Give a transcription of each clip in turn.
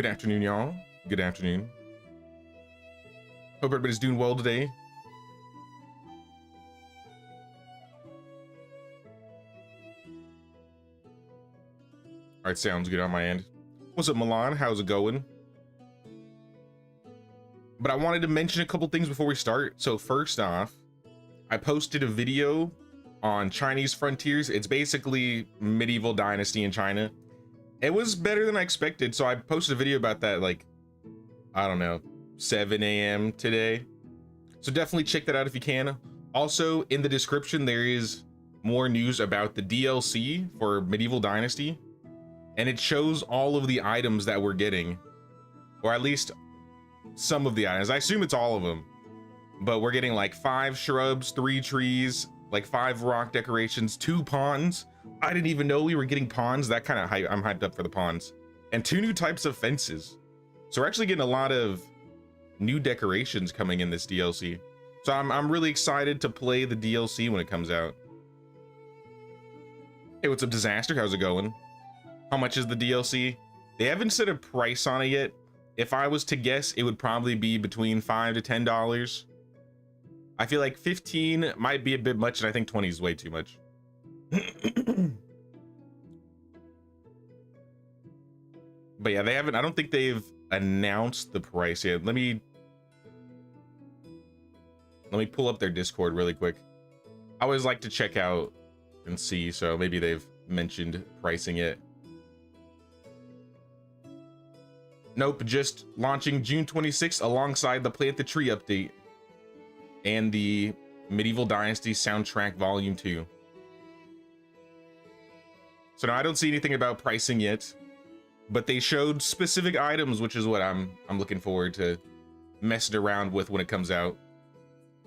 Good afternoon, y'all. Good afternoon. Hope everybody's doing well today. All right, sounds good on my end. What's up, Milan? How's it going? But I wanted to mention a couple things before we start. So first off, I posted a video on Chinese frontiers. It's basically Medieval Dynasty in China. It was better than I expected, so I posted a video about that like, I don't know, 7 a.m. today. So definitely check that out if you can. Also, in the description, there is more news about the DLC for Medieval Dynasty, and it shows all of the items that we're getting, or at least some of the items. I assume it's all of them, but we're getting like 5 shrubs, 3 trees, like 5 rock decorations, 2 ponds. I didn't even know we were getting ponds. That kind of hype. I'm hyped up for the ponds. And 2 new types of fences. So we're actually getting a lot of new decorations coming in this DLC. So I'm really excited to play the DLC when it comes out. Hey, what's up, Disaster? How's it going? How much is the DLC? They haven't set a price on it yet. If I was to guess, it would probably be between $5 to $10. I feel like 15 might be a bit much, and I think 20 is way too much. But yeah, they haven't, I don't think they've announced the price yet. Let me pull up their Discord really quick. I always like to check out and see, so maybe they've mentioned pricing it. Nope, just launching June 26th alongside the Plant the Tree update and the Medieval Dynasty soundtrack volume 2. So no, I don't see anything about pricing yet, but they showed specific items, which is what I'm looking forward to messing around with when it comes out. All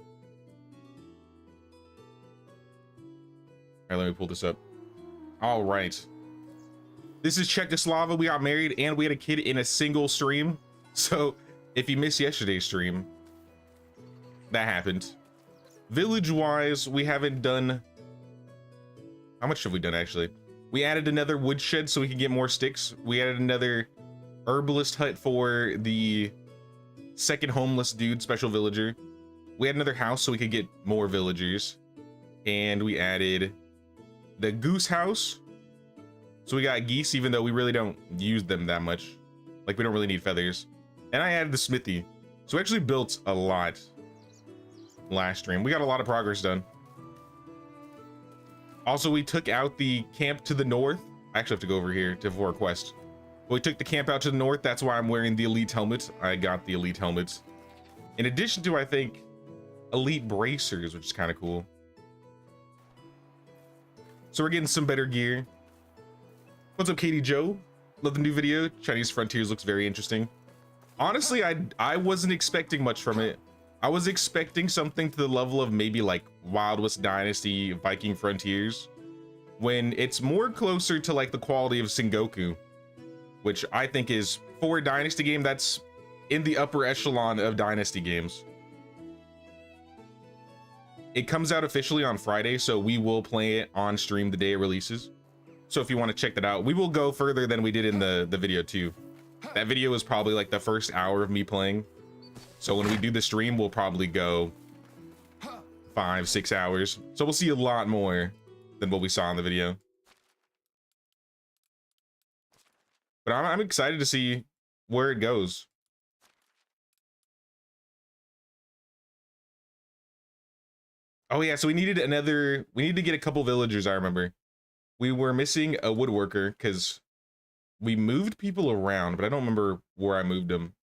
right, let me pull this up. All right. This is Czechoslovakia. We got married and we had a kid in a single stream. So if you missed yesterday's stream, that happened. Village-wise, we haven't done... How much have we done, actually? We added another woodshed so we can get more sticks. We added another herbalist hut for the second homeless dude, special villager. We had another house so we could get more villagers. And we added the goose house. So we got geese, even though we really don't use them that much. Like, we don't really need feathers. And I added the smithy. So we actually built a lot last stream. We got a lot of progress done. Also, we took out the camp to the north. I actually have to go over here to for a quest. But we took the camp out to the north. That's why I'm wearing the elite helmet. I got the elite helmets. In addition to, I think, elite bracers, which is kind of cool. So we're getting some better gear. What's up, Katie Joe? Love the new video. Chinese Frontiers looks very interesting. Honestly, I wasn't expecting much from it. I was expecting something to the level of maybe like Wild West Dynasty, Viking Frontiers, when it's more closer to like the quality of Sengoku, which I think is, for a Dynasty game, that's in the upper echelon of Dynasty games. It comes out officially on Friday, so we will play it on stream the day it releases. So if you want to check that out, we will go further than we did in the video too. That video was probably like the first hour of me playing. So when we do the stream, we'll probably go 5-6 hours. So we'll see a lot more than what we saw in the video. But I'm excited to see where it goes. Oh yeah, so we needed to get a couple villagers, I remember. We were missing a woodworker because we moved people around, but I don't remember where I moved them.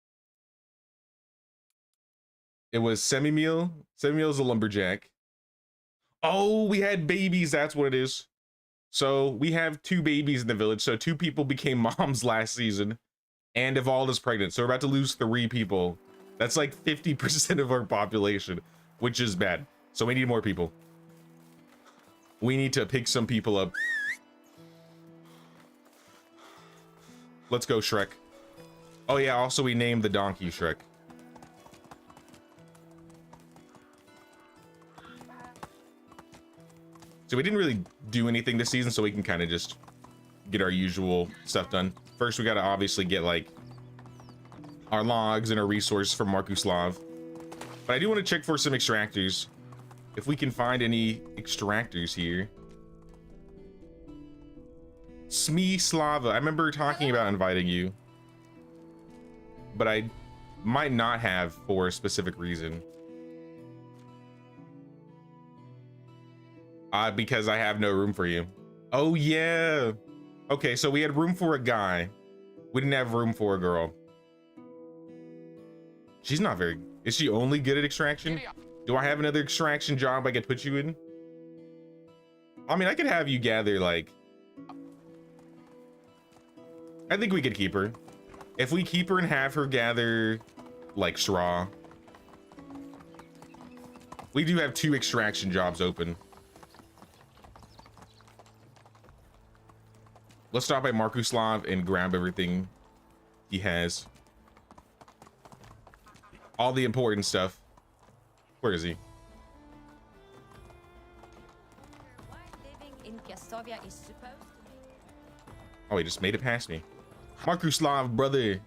It was Semi-Meal. Semi-Meal is a lumberjack. Oh, we had babies. That's what it is. So we have 2 babies in the village. So 2 people became moms last season and Evolved is pregnant. So we're about to lose 3 people. That's like 50% of our population, which is bad. So we need more people. We need to pick some people up. Let's go, Shrek. Oh yeah, also we named the donkey Shrek. So we didn't really do anything this season, so we can kind of just get our usual stuff done. First, we got to obviously get like our logs and our resources from Markuslav. But I do want to check for some extractors. If we can find any extractors here. Smislava. I remember talking about inviting you. But I might not have for a specific reason. Because I have no room for you. Oh, yeah. Okay, so we had room for a guy. We didn't have room for a girl. She's not very... Is she only good at extraction? Do I have another extraction job I could put you in? I mean, I could have you gather, like... I think we could keep her. If we keep her and have her gather, like, straw. We do have 2 extraction jobs open. Let's stop by Markuslav and grab everything he has. All the important stuff. Where is he? Oh, he just made it past me. Markuslav, brother.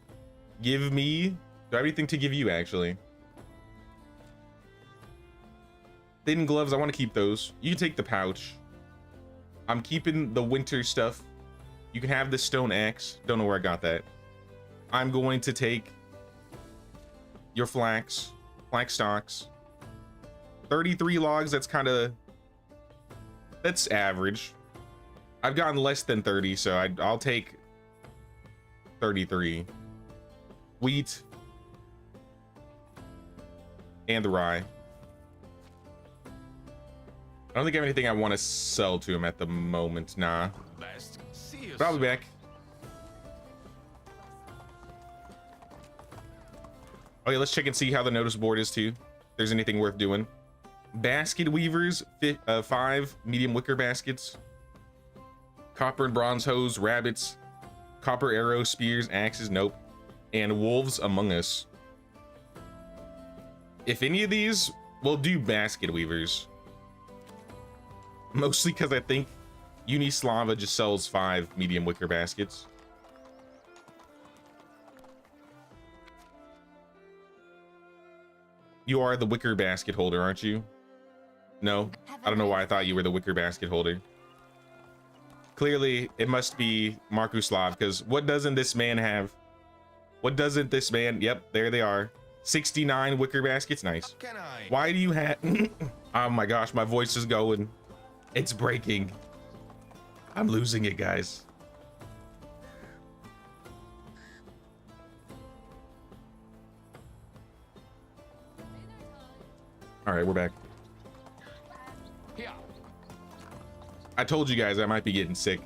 Give me... Do I have anything to give you, actually? Thin gloves, I want to keep those. You can take the pouch. I'm keeping the winter stuff. You can have the stone axe. Don't know where I got that. I'm going to take your flax stalks. 33 logs, that's kind of... That's average. I've gotten less than 30, so I'll take 33. Wheat. And the rye. I don't think I have anything I want to sell to him at the moment. Nah. Probably back. Oh yeah, let's check and see how the notice board is too. If there's anything worth doing. Basket weavers, 5 medium wicker baskets. Copper and bronze hose, rabbits, copper arrows, spears, axes, nope. And wolves among us. If any of these, we'll do basket weavers. Mostly because I think Unislava just sells 5 medium wicker baskets. You are the wicker basket holder, aren't you? No? I don't know why I thought you were the wicker basket holder. Clearly, it must be Markuslav, because what doesn't this man have? What doesn't this man? Yep, there they are. 69 wicker baskets. Nice. Why do you have... Oh my gosh, my voice is going. It's breaking. I'm losing it, guys. All right, we're back. I told you guys I might be getting sick.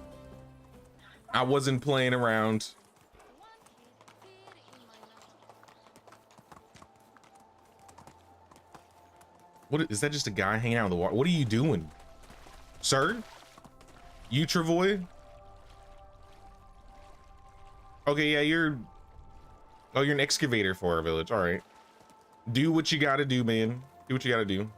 I wasn't playing around. What is that? Just a guy hanging out in the water? What are you doing, sir? You Travoy? Okay, yeah, you're... Oh, you're an excavator for our village. All right. Do what you gotta do, man. Do what you gotta do.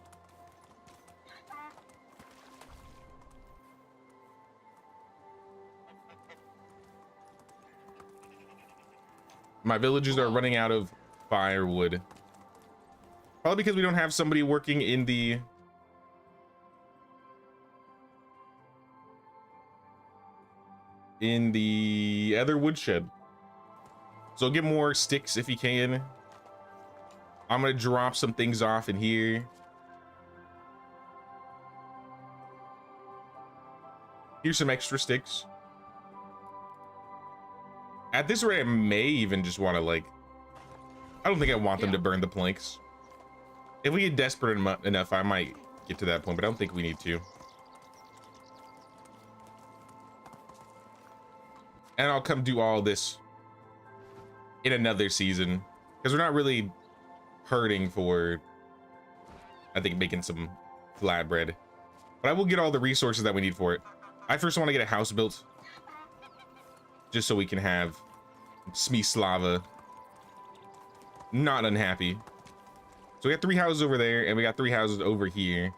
My villagers are running out of firewood. Probably because we don't have somebody working in the... other woodshed. So get more sticks if you can. I'm gonna drop some things off in here. Here's some extra sticks. At this rate, I may even just want to, like... I don't think I want them to burn the planks. If we get desperate enough, I might get to that point, but I don't think we need to. And I'll come do all this in another season, because we're not really hurting for, I think, making some flatbread. But I will get all the resources that we need for it. I first want to get a house built, just so we can have Smislava not unhappy. So we got 3 houses over there, and we got 3 houses over here.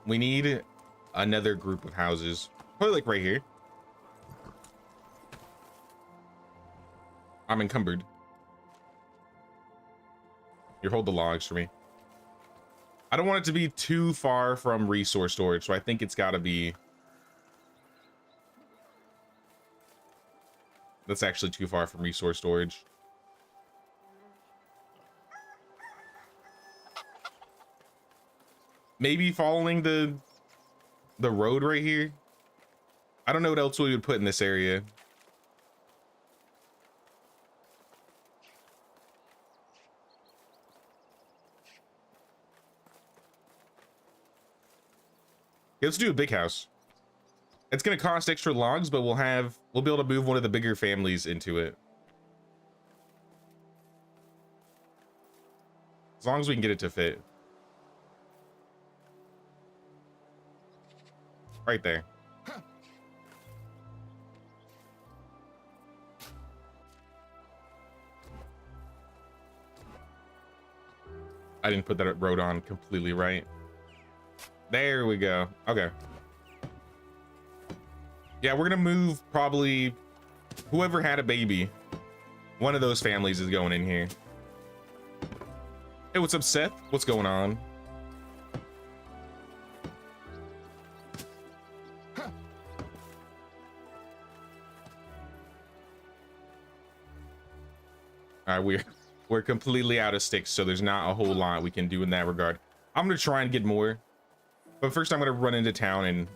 We need another group of houses, probably like right here. I'm encumbered. Here, hold the logs for me. I don't want it to be too far from resource storage, so I think it's got to be... That's actually too far from resource storage. Maybe following the road right here. I don't know what else we would put in this area. Yeah, let's do a big house. It's gonna cost extra logs, but we'll be able to move one of the bigger families into it. As long as we can get it to fit. Right there. I didn't put that road on completely right. There we go. Okay. Yeah, we're gonna move probably whoever had a baby. One of those families is going in here. Hey, what's up, Seth? What's going on? All right, we're completely out of sticks, so there's not a whole lot we can do in that regard. I'm gonna try and get more, but first I'm gonna run into town and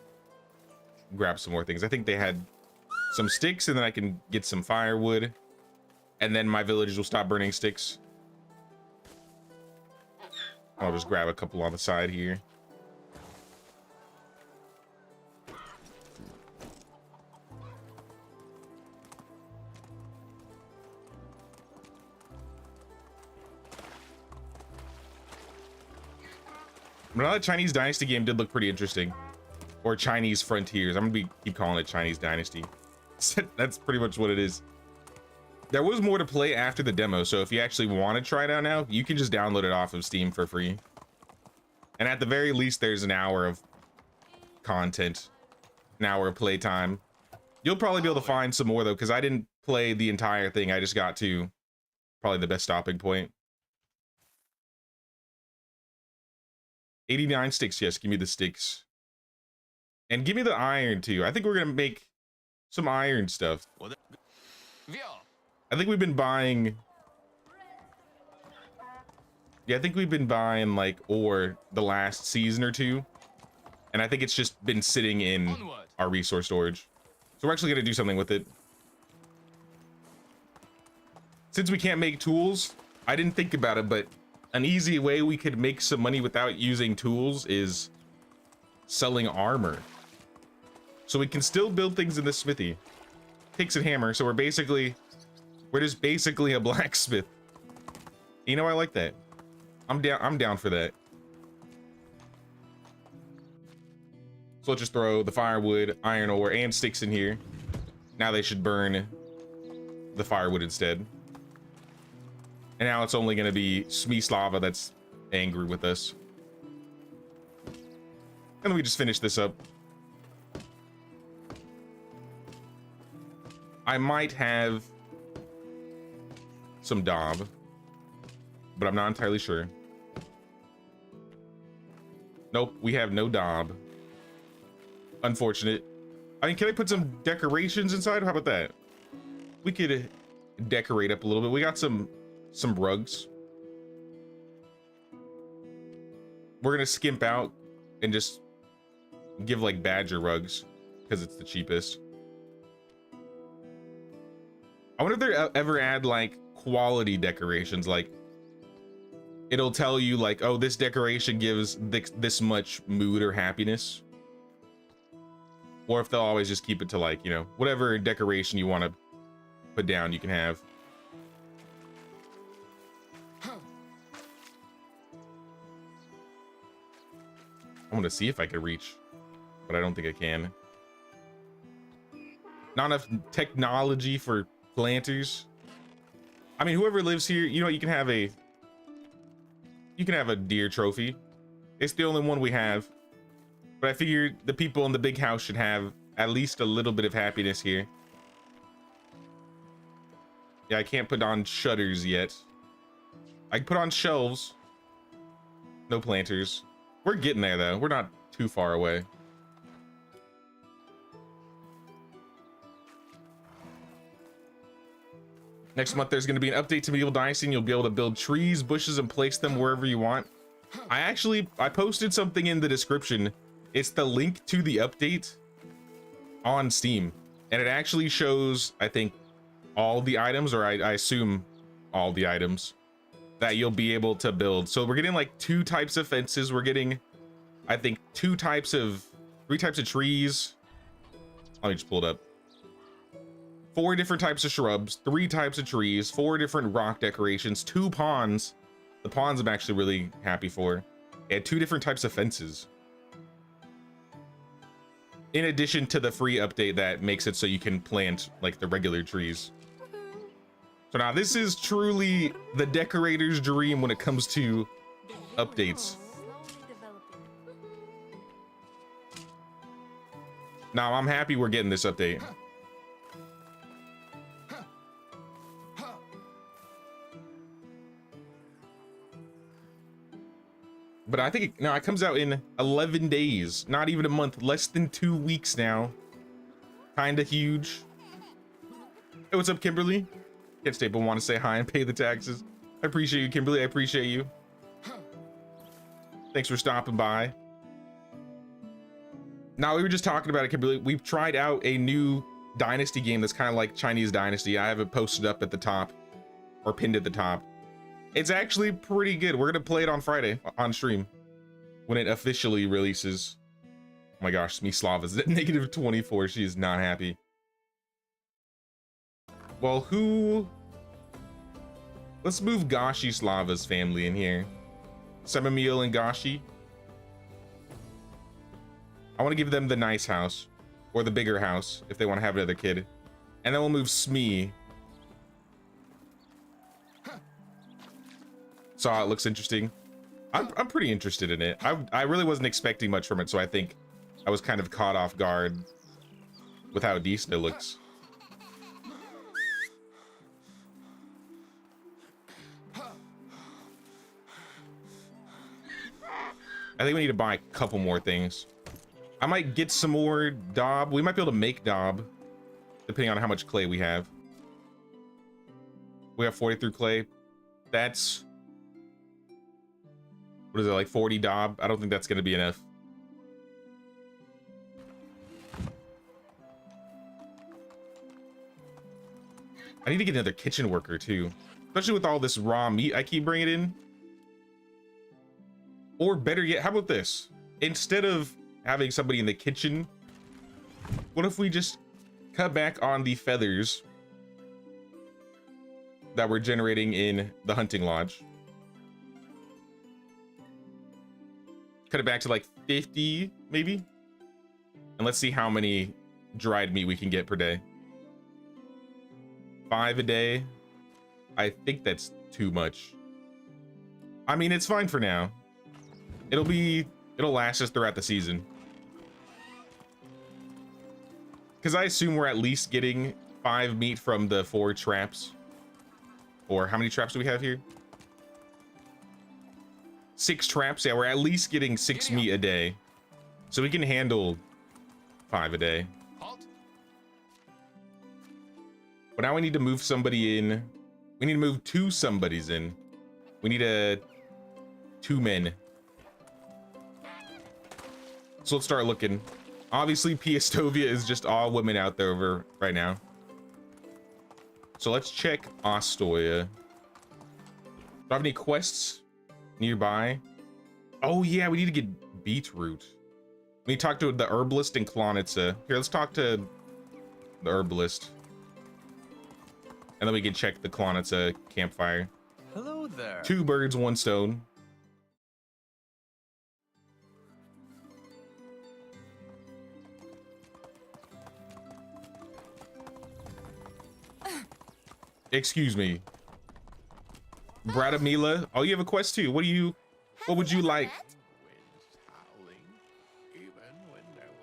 grab some more things. I think they had some sticks, and then I can get some firewood, and then my villagers will stop burning sticks. I'll just grab a couple on the side here. But that Chinese Dynasty game did look pretty interesting. Or Chinese Frontiers. I'm gonna keep calling it Chinese Dynasty. That's pretty much what it is. There was more to play after the demo, so if you actually want to try it out now, you can just download it off of Steam for free. And at the very least, there's an hour of content, an hour of playtime. You'll probably be able to find some more though, because I didn't play the entire thing. I just got to probably the best stopping point. 89 sticks, yes, give me the sticks. And give me the iron too. I think we're gonna make some iron stuff. I think we've been buying... Yeah, I think we've been buying like ore the last season or two. And I think it's just been sitting in our resource storage. So we're actually gonna do something with it. Since we can't make tools, I didn't think about it, but an easy way we could make some money without using tools is selling armor. So we can still build things in the smithy. Picks and hammer, so we're just basically a blacksmith. You know, I like that. I'm down for that. So let's just throw the firewood, iron ore, and sticks in here. Now they should burn the firewood instead. And now it's only going to be Smislava that's angry with us. And then we just finish this up. I might have some Dob, but I'm not entirely sure. Nope, we have no Dob. Unfortunate. I mean, can I put some decorations inside? How about that? We could decorate up a little bit. We got some rugs. We're gonna skimp out and just give like badger rugs because it's the cheapest. I wonder if they ever add like quality decorations, like it'll tell you like, oh, this decoration gives this much mood or happiness, or if they'll always just keep it to like, you know, whatever decoration you want to put down you can have. I'm gonna see if I can reach, but I don't think I can. Not enough technology for planters. I mean, whoever lives here, you know, you can have a deer trophy. It's the only one we have, but I figured the people in the big house should have at least a little bit of happiness here. Yeah, I can't put on shutters yet. I can put on shelves. No planters. We're getting there though. We're not too far away. Next month, there's going to be an update to Medieval Dynasty, and you'll be able to build trees, bushes, and place them wherever you want. I posted something in the description. It's the link to the update on Steam, and it actually shows, I think, all the items, or I assume all the items that you'll be able to build. So we're getting like 2 types of fences. We're getting, I think, 3 types of trees. Let me just pull it up. 4 different types of shrubs, 3 types of trees, 4 different rock decorations, 2 ponds. The ponds I'm actually really happy for. And 2 different types of fences. In addition to the free update that makes it so you can plant like the regular trees. So now this is truly the decorator's dream when it comes to updates. Now I'm happy we're getting this update. But I think it comes out in 11 days, not even a month, less than 2 weeks now. Kinda huge. Hey, what's up, Kimberly? Can't stay but want to say hi and pay the taxes. I appreciate you, Kimberly. I appreciate you. Thanks for stopping by. Now, we were just talking about it, Kimberly. We've tried out a new Dynasty game that's kind of like Chinese Dynasty. I have it posted up at the top, or pinned at the top. It's actually pretty good. We're gonna play it on Friday on stream when it officially releases. Oh my gosh, Smislava's at -24. She is not happy. Well, let's move Gashi Slava's family in here. Semamil and Gashi. I want to give them the nice house, or the bigger house if they want to have another kid. And then we'll move Smee. Saw it looks interesting. I'm pretty interested in it. I really wasn't expecting much from it, so I think I was kind of caught off guard with how decent it looks. I think we need to buy a couple more things. I might get some more daub. We might be able to make daub depending on how much clay we have. We have 43 clay. That's, what is it, like 40 daub? I don't think that's going to be enough. I need to get another kitchen worker too, especially with all this raw meat I keep bringing in. Or better yet, how about this? Instead of having somebody in the kitchen, what if we just cut back on the feathers that we're generating in the hunting lodge? Cut it back to like 50 maybe, and let's see how many dried meat we can get per day. 5 a day. I think that's too much. I mean, it's fine for now. It'll last us throughout the season, because I assume we're at least getting 5 meat from the 4 traps. Or how many traps do we have here? 6 traps. Yeah, we're at least getting 6 meat a day, so we can handle 5 a day. But now we need to move somebody in. We need to move 2 somebodies in. We need 2 men. So let's start looking. Obviously, Piastovia is just all women out there over right now. So let's check Ostoya. Do I have any quests nearby? Oh yeah, we need to get beetroot. We need to talk to the herbalist in Klonitsa. Here, let's talk to the herbalist. And then we can check the Klonitsa campfire. Hello there. 2 birds, 1 stone. Excuse me. Bradamila. Oh, you have a quest too. What would you like?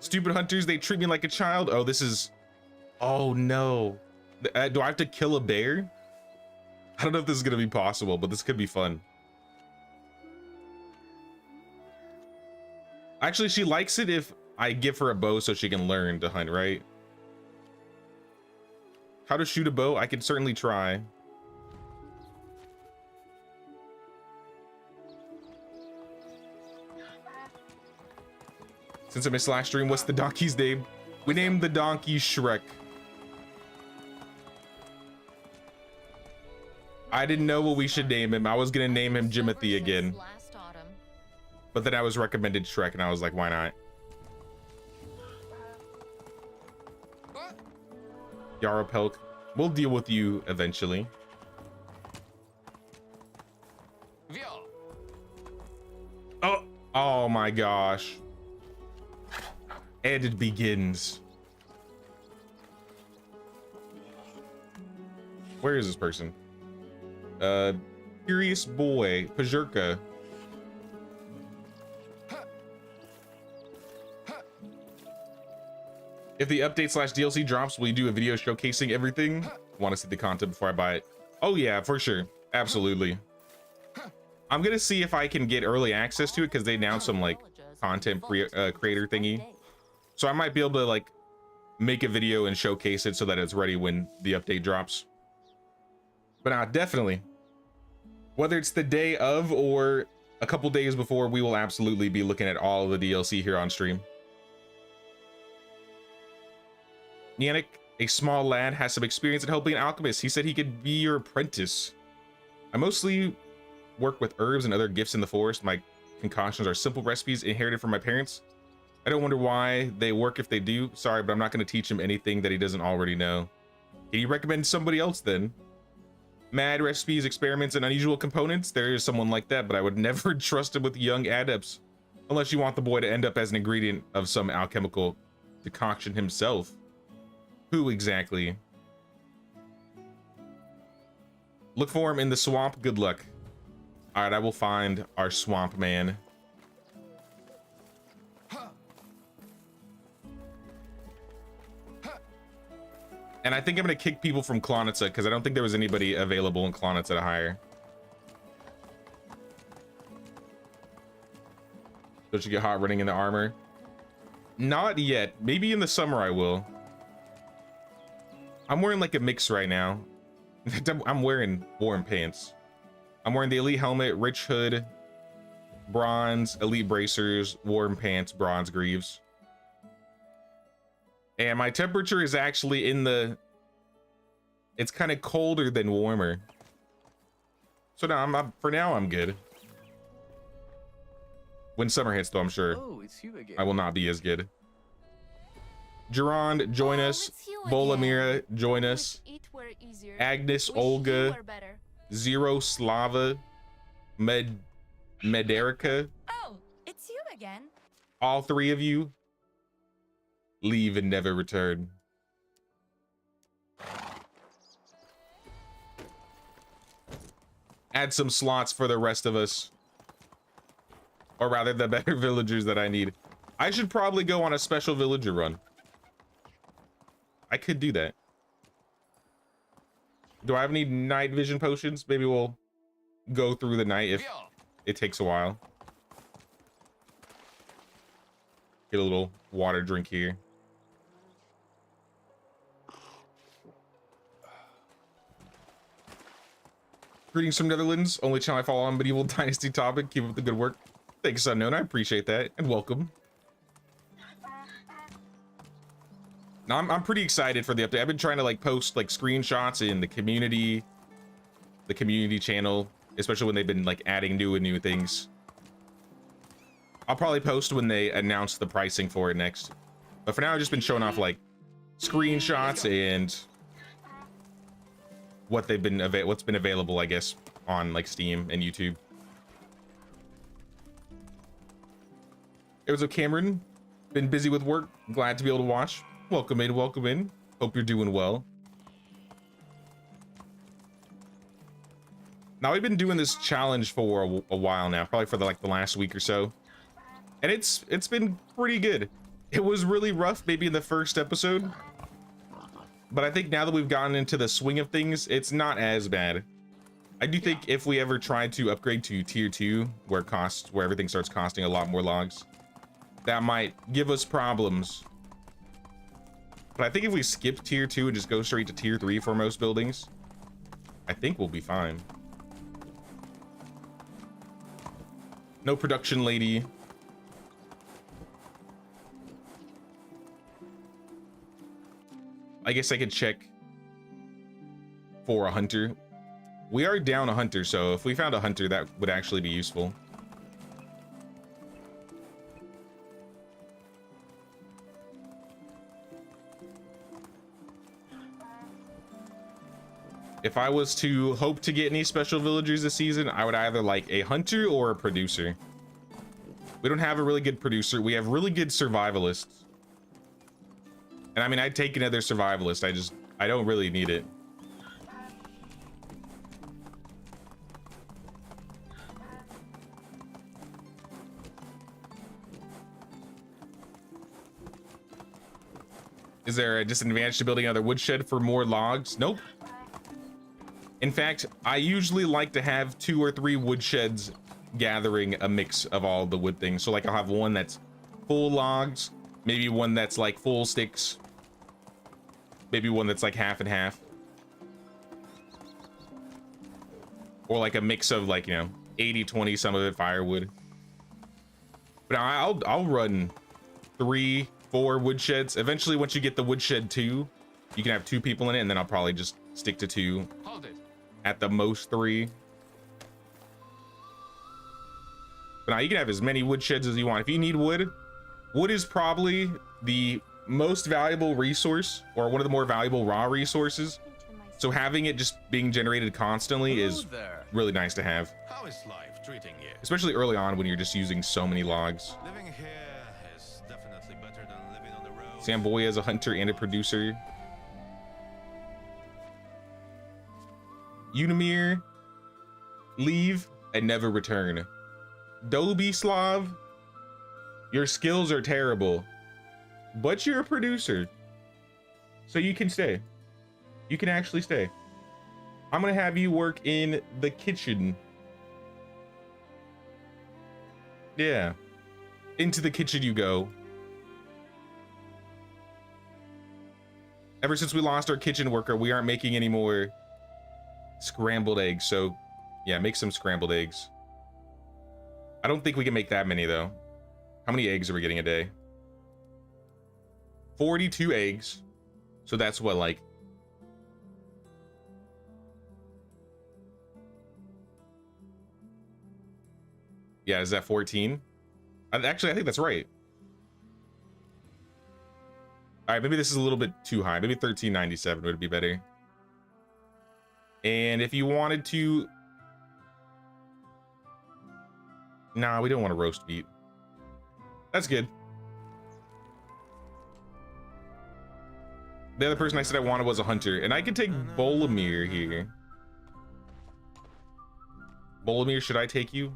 Stupid hunters, they treat me like a child. Oh, this is, oh no. Do I have to kill a bear? I don't know if this is gonna be possible, but this could be fun. Actually, she likes it if I give her a bow so she can learn to hunt, right? How to shoot a bow? I can certainly try. Since I missed last stream, what's the donkey's name? We named the donkey Shrek. I didn't know what we should name him. I was gonna name him Jimothy again. But then I was recommended Shrek and I was like, why not? Yarapelk, we'll deal with you eventually. Oh my gosh. And it begins. Where is this person? Curious boy, Pajurka. If the update / DLC drops, will you do a video showcasing everything? Want to see the content before I buy it? Oh yeah, for sure. Absolutely. I'm gonna see if I can get early access to it because they announced some like content creator thingy. So I might be able to like make a video and showcase it so that it's ready when the update drops. But definitely. Whether it's the day of or a couple days before, we will absolutely be looking at all of the DLC here on stream. Yannick, a small lad, has some experience in helping an alchemist. He said he could be your apprentice. I mostly work with herbs and other gifts in the forest. My concoctions are simple recipes inherited from my parents. I don't wonder why they work if they do. Sorry, but I'm not going to teach him anything that he doesn't already know. Can you recommend somebody else then? Mad recipes, experiments, and unusual components? There is someone like that, but I would never trust him with young adepts. Unless you want the boy to end up as an ingredient of some alchemical decoction himself. Who exactly? Look for him in the swamp. Good luck. All right, I will find our swamp man. And I think I'm gonna kick people from Klonitsa because I don't think there was anybody available in Klonitsa to hire. Don't you get hot running in the armor? Not yet. Maybe in the summer I will. I'm wearing like a mix right now. In fact, I'm wearing warm pants. I'm wearing the elite helmet, rich hood, bronze, elite bracers, warm pants, bronze greaves. And my temperature is actually in the... It's kind of colder than warmer. So now for now I'm good. When summer hits though, I'm sure I will not be as good. Gerard, join us. Volamira, join us. Agnes, Olga, Zero, Slava, Mederica. Oh, it's you again. All three of you leave and never return. Add some slots for the rest of us. Or rather, the better villagers that I need. I should probably go on a special villager run. I could do that. Do I have any night vision potions? Maybe we'll go through the night if it takes a while. Get a little water drink here. Greetings from Netherlands. Only channel I follow on Medieval Dynasty topic. Keep up the good work. Thanks, Unknown. I appreciate that. And welcome. Now, I'm pretty excited for the update. I've been trying to like post like screenshots in the community channel, especially when they've been like adding new things. I'll probably post when they announce the pricing for it next. But for now, I've just been showing off like screenshots and what's been available, I guess, on like Steam and YouTube. It was a Cameron. Been busy with work. Glad to be able to watch. Welcome in, welcome in. Hope you're doing well. Now we've been doing this challenge for a while now, probably for the last week or so. And it's been pretty good. It was really rough maybe in the first episode. But I think now that we've gotten into the swing of things, it's not as bad. I do think if we ever try to upgrade to tier 2, where everything starts costing a lot more logs, that might give us problems. But I think if we skip tier 2 and just go straight to tier 3 for most buildings, I think we'll be fine. No production lady. I guess I could check for a hunter. We are down a hunter, so if we found a hunter, that would actually be useful. If I was to hope to get any special villagers this season, I would either like a hunter or a producer. We don't have a really good producer. We have really good survivalists. And I mean, I'd take another survivalist. I don't really need it. Is there a disadvantage to building another woodshed for more logs? Nope. In fact, I usually like to have 2 or 3 woodsheds gathering a mix of all the wood things. So like I'll have one that's full logs, maybe one that's like full sticks, maybe one that's like half and half. Or like a mix of like, you know, 80-20, some of it firewood. But I'll run 3-4 woodsheds. Eventually, once you get the woodshed 2, you can have 2 people in it, and then I'll probably just stick to 2. Hold it. At the most 3. But now you can have as many woodsheds as you want. If you need wood, wood is probably the most valuable resource, or one of the more valuable raw resources. So having it just being generated constantly is really nice to have. How is life treating you? Especially early on when you're just using so many logs. Living here is definitely better than living on the road. Samboy is a hunter and a producer. Unimir, leave and never return. Dobislav, your skills are terrible, but you're a producer, so you can stay. You can actually stay. I'm gonna have you work in the kitchen. Yeah, into the kitchen you go. Ever since we lost our kitchen worker, we aren't making any more scrambled eggs, so yeah, make some scrambled eggs. I don't think we can make that many though. How many eggs are we getting a day? 42 eggs. So that's what, like, yeah, is that 14? Actually, I think that's right. All right, maybe this is a little bit too high. Maybe 1397 would be better. And if you wanted to, nah, we don't want to roast meat. That's good. The other person I said I wanted was a hunter, and I could take Bolomir here. Bolomir, should I take you?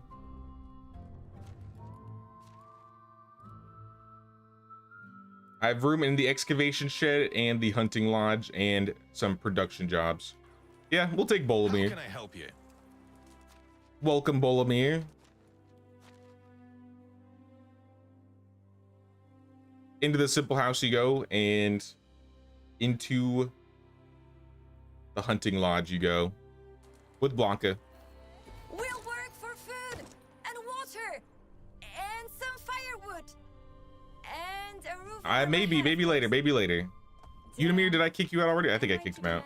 I have room in the excavation shed and the hunting lodge and some production jobs. Yeah, we'll take Bolomir. How can I help you? Welcome, Bolomir. Into the simple house you go, and into the hunting lodge you go with Blanca. We'll work for food and water and some firewood and a roof. over Maybe my head. later, maybe later. Unimir, did I kick you out already? I think I kicked him out.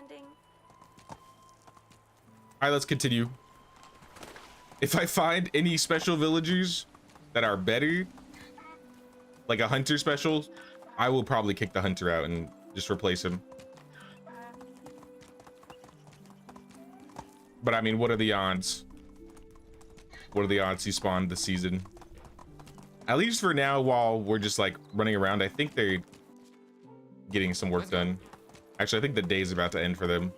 All right, let's continue. If I find any special villagers that are better, like a hunter special, I will probably kick the hunter out and just replace him. But I mean, what are the odds? What are the odds he spawned this season? At least for now, while we're just like running around, I think they're getting some work done. Actually, I think the day's about to end for them.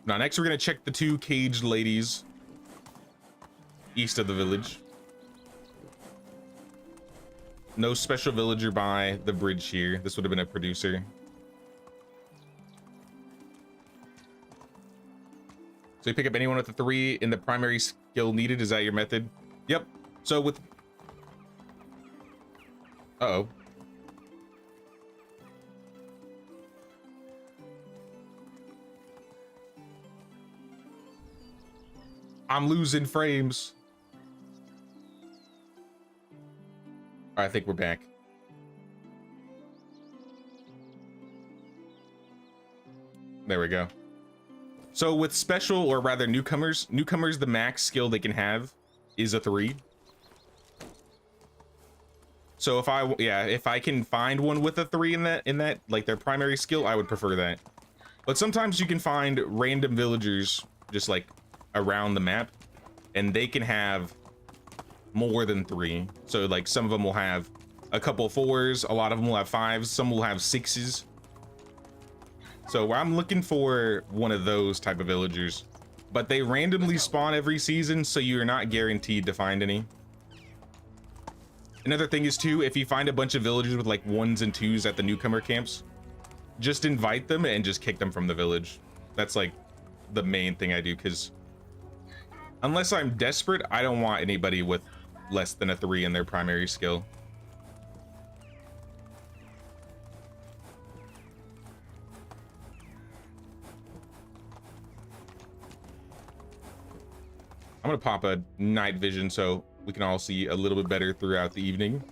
Now, next we're gonna check the 2 caged ladies east of the village. No special villager by the bridge here. This would have been a producer. So you pick up anyone with a 3 in the primary skill needed. Is that your method? Yep. So with... Uh-oh. I'm losing frames. All right, I think we're back. There we go. So with special, or rather newcomers, the max skill they can have is a 3. So if I can find one with a 3 in that like their primary skill, I would prefer that. But sometimes you can find random villagers just like around the map, and they can have more than 3. So like some of them will have a couple 4s, a lot of them will have 5s, some will have 6s. So I'm looking for one of those type of villagers, but they randomly spawn every season, so you're not guaranteed to find any. Another thing is too, if you find a bunch of villagers with like 1s and 2s at the newcomer camps, just invite them and just kick them from the village. That's like the main thing I do, because unless I'm desperate, I don't want anybody with less than a 3 in their primary skill. I'm gonna pop a night vision so we can all see a little bit better throughout the evening.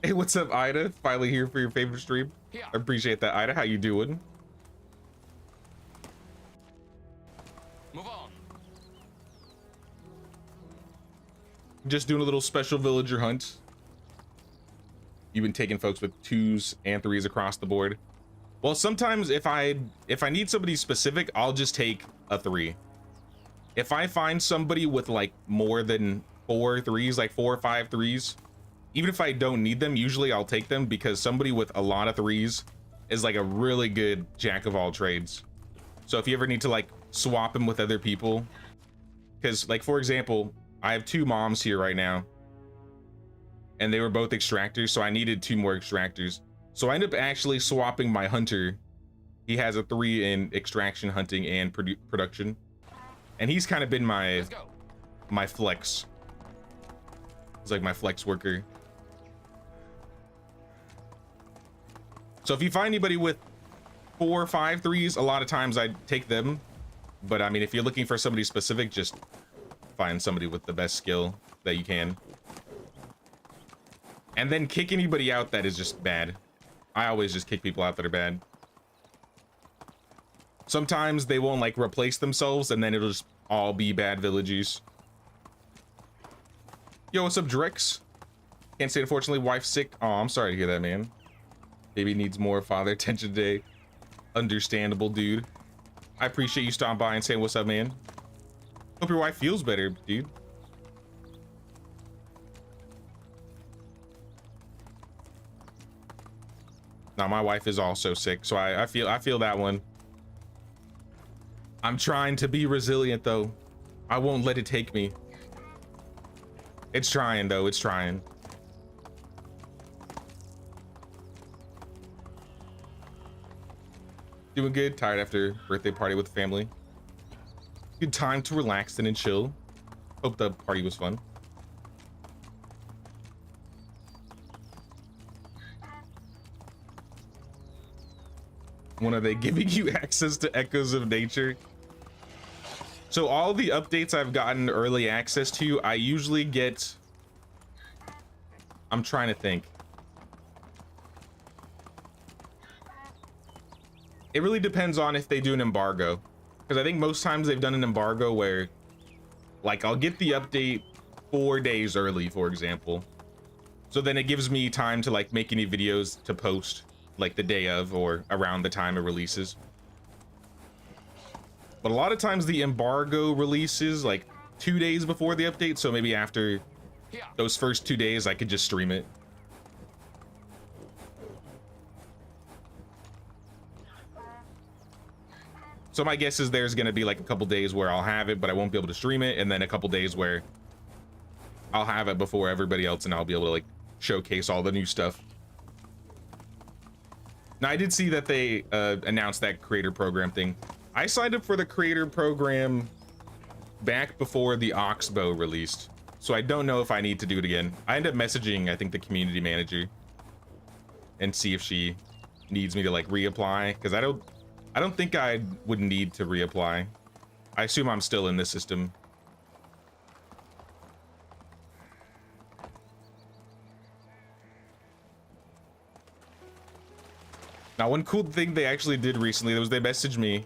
Hey, what's up, Ida? Finally here for your favorite stream. Yeah. I appreciate that, Ida. How you doing? Move on. Just doing a little special villager hunt. You've been taking folks with 2s and 3s across the board. Well, sometimes if I need somebody specific, I'll just take a 3. If I find somebody with like more than 4 3s, like 4 or 5 3s, even if I don't need them, usually I'll take them, because somebody with a lot of 3s is like a really good jack of all trades. So if you ever need to like swap them with other people, because like for example, I have 2 moms here right now, and they were both extractors, so I needed 2 more extractors. So I ended up actually swapping my hunter. He has a 3 in extraction, hunting, and production, and he's kind of been my flex. He's like my flex worker. So if you find anybody with 4 or 5 3s, a lot of times I take them. But I mean, if you're looking for somebody specific, just find somebody with the best skill that you can. And then kick anybody out that is just bad. I always just kick people out that are bad. Sometimes they won't like replace themselves, and then it'll just all be bad villagers. Yo, what's up, Drex? Can't say, unfortunately, wife's sick. Oh, I'm sorry to hear that, man. Baby needs more father attention today. Understandable, dude. I appreciate you stopping by and saying what's up, man. Hope your wife feels better, dude. Now, my wife is also sick, so I feel that one. I'm trying to be resilient, though. I won't let it take me. It's trying, though. It's trying. Doing good. Tired after birthday party with the family. Good time to relax and chill. Hope the party was fun. When are they giving you access to Echoes of Nature? So all the updates I've gotten early access to, I usually get... I'm trying to think. It really depends on if they do an embargo. Because I think most times they've done an embargo where, like, I'll get the update 4 days early, for example. So then it gives me time to, like, make any videos to post, like, the day of or around the time it releases. But a lot of times the embargo releases, like, 2 days before the update. So maybe after those first 2 days, I could just stream it. So my guess is there's going to be like a couple days where I'll have it, but I won't be able to stream it. And then a couple days where I'll have it before everybody else, and I'll be able to like showcase all the new stuff. Now, I did see that they announced that creator program thing. I signed up for the creator program back before the Oxbow released, so I don't know if I need to do it again. I end up messaging, I think, the community manager and see if she needs me to like reapply, because I don't think I would need to reapply. I assume I'm still in this system. Now, one cool thing they actually did recently was they messaged me,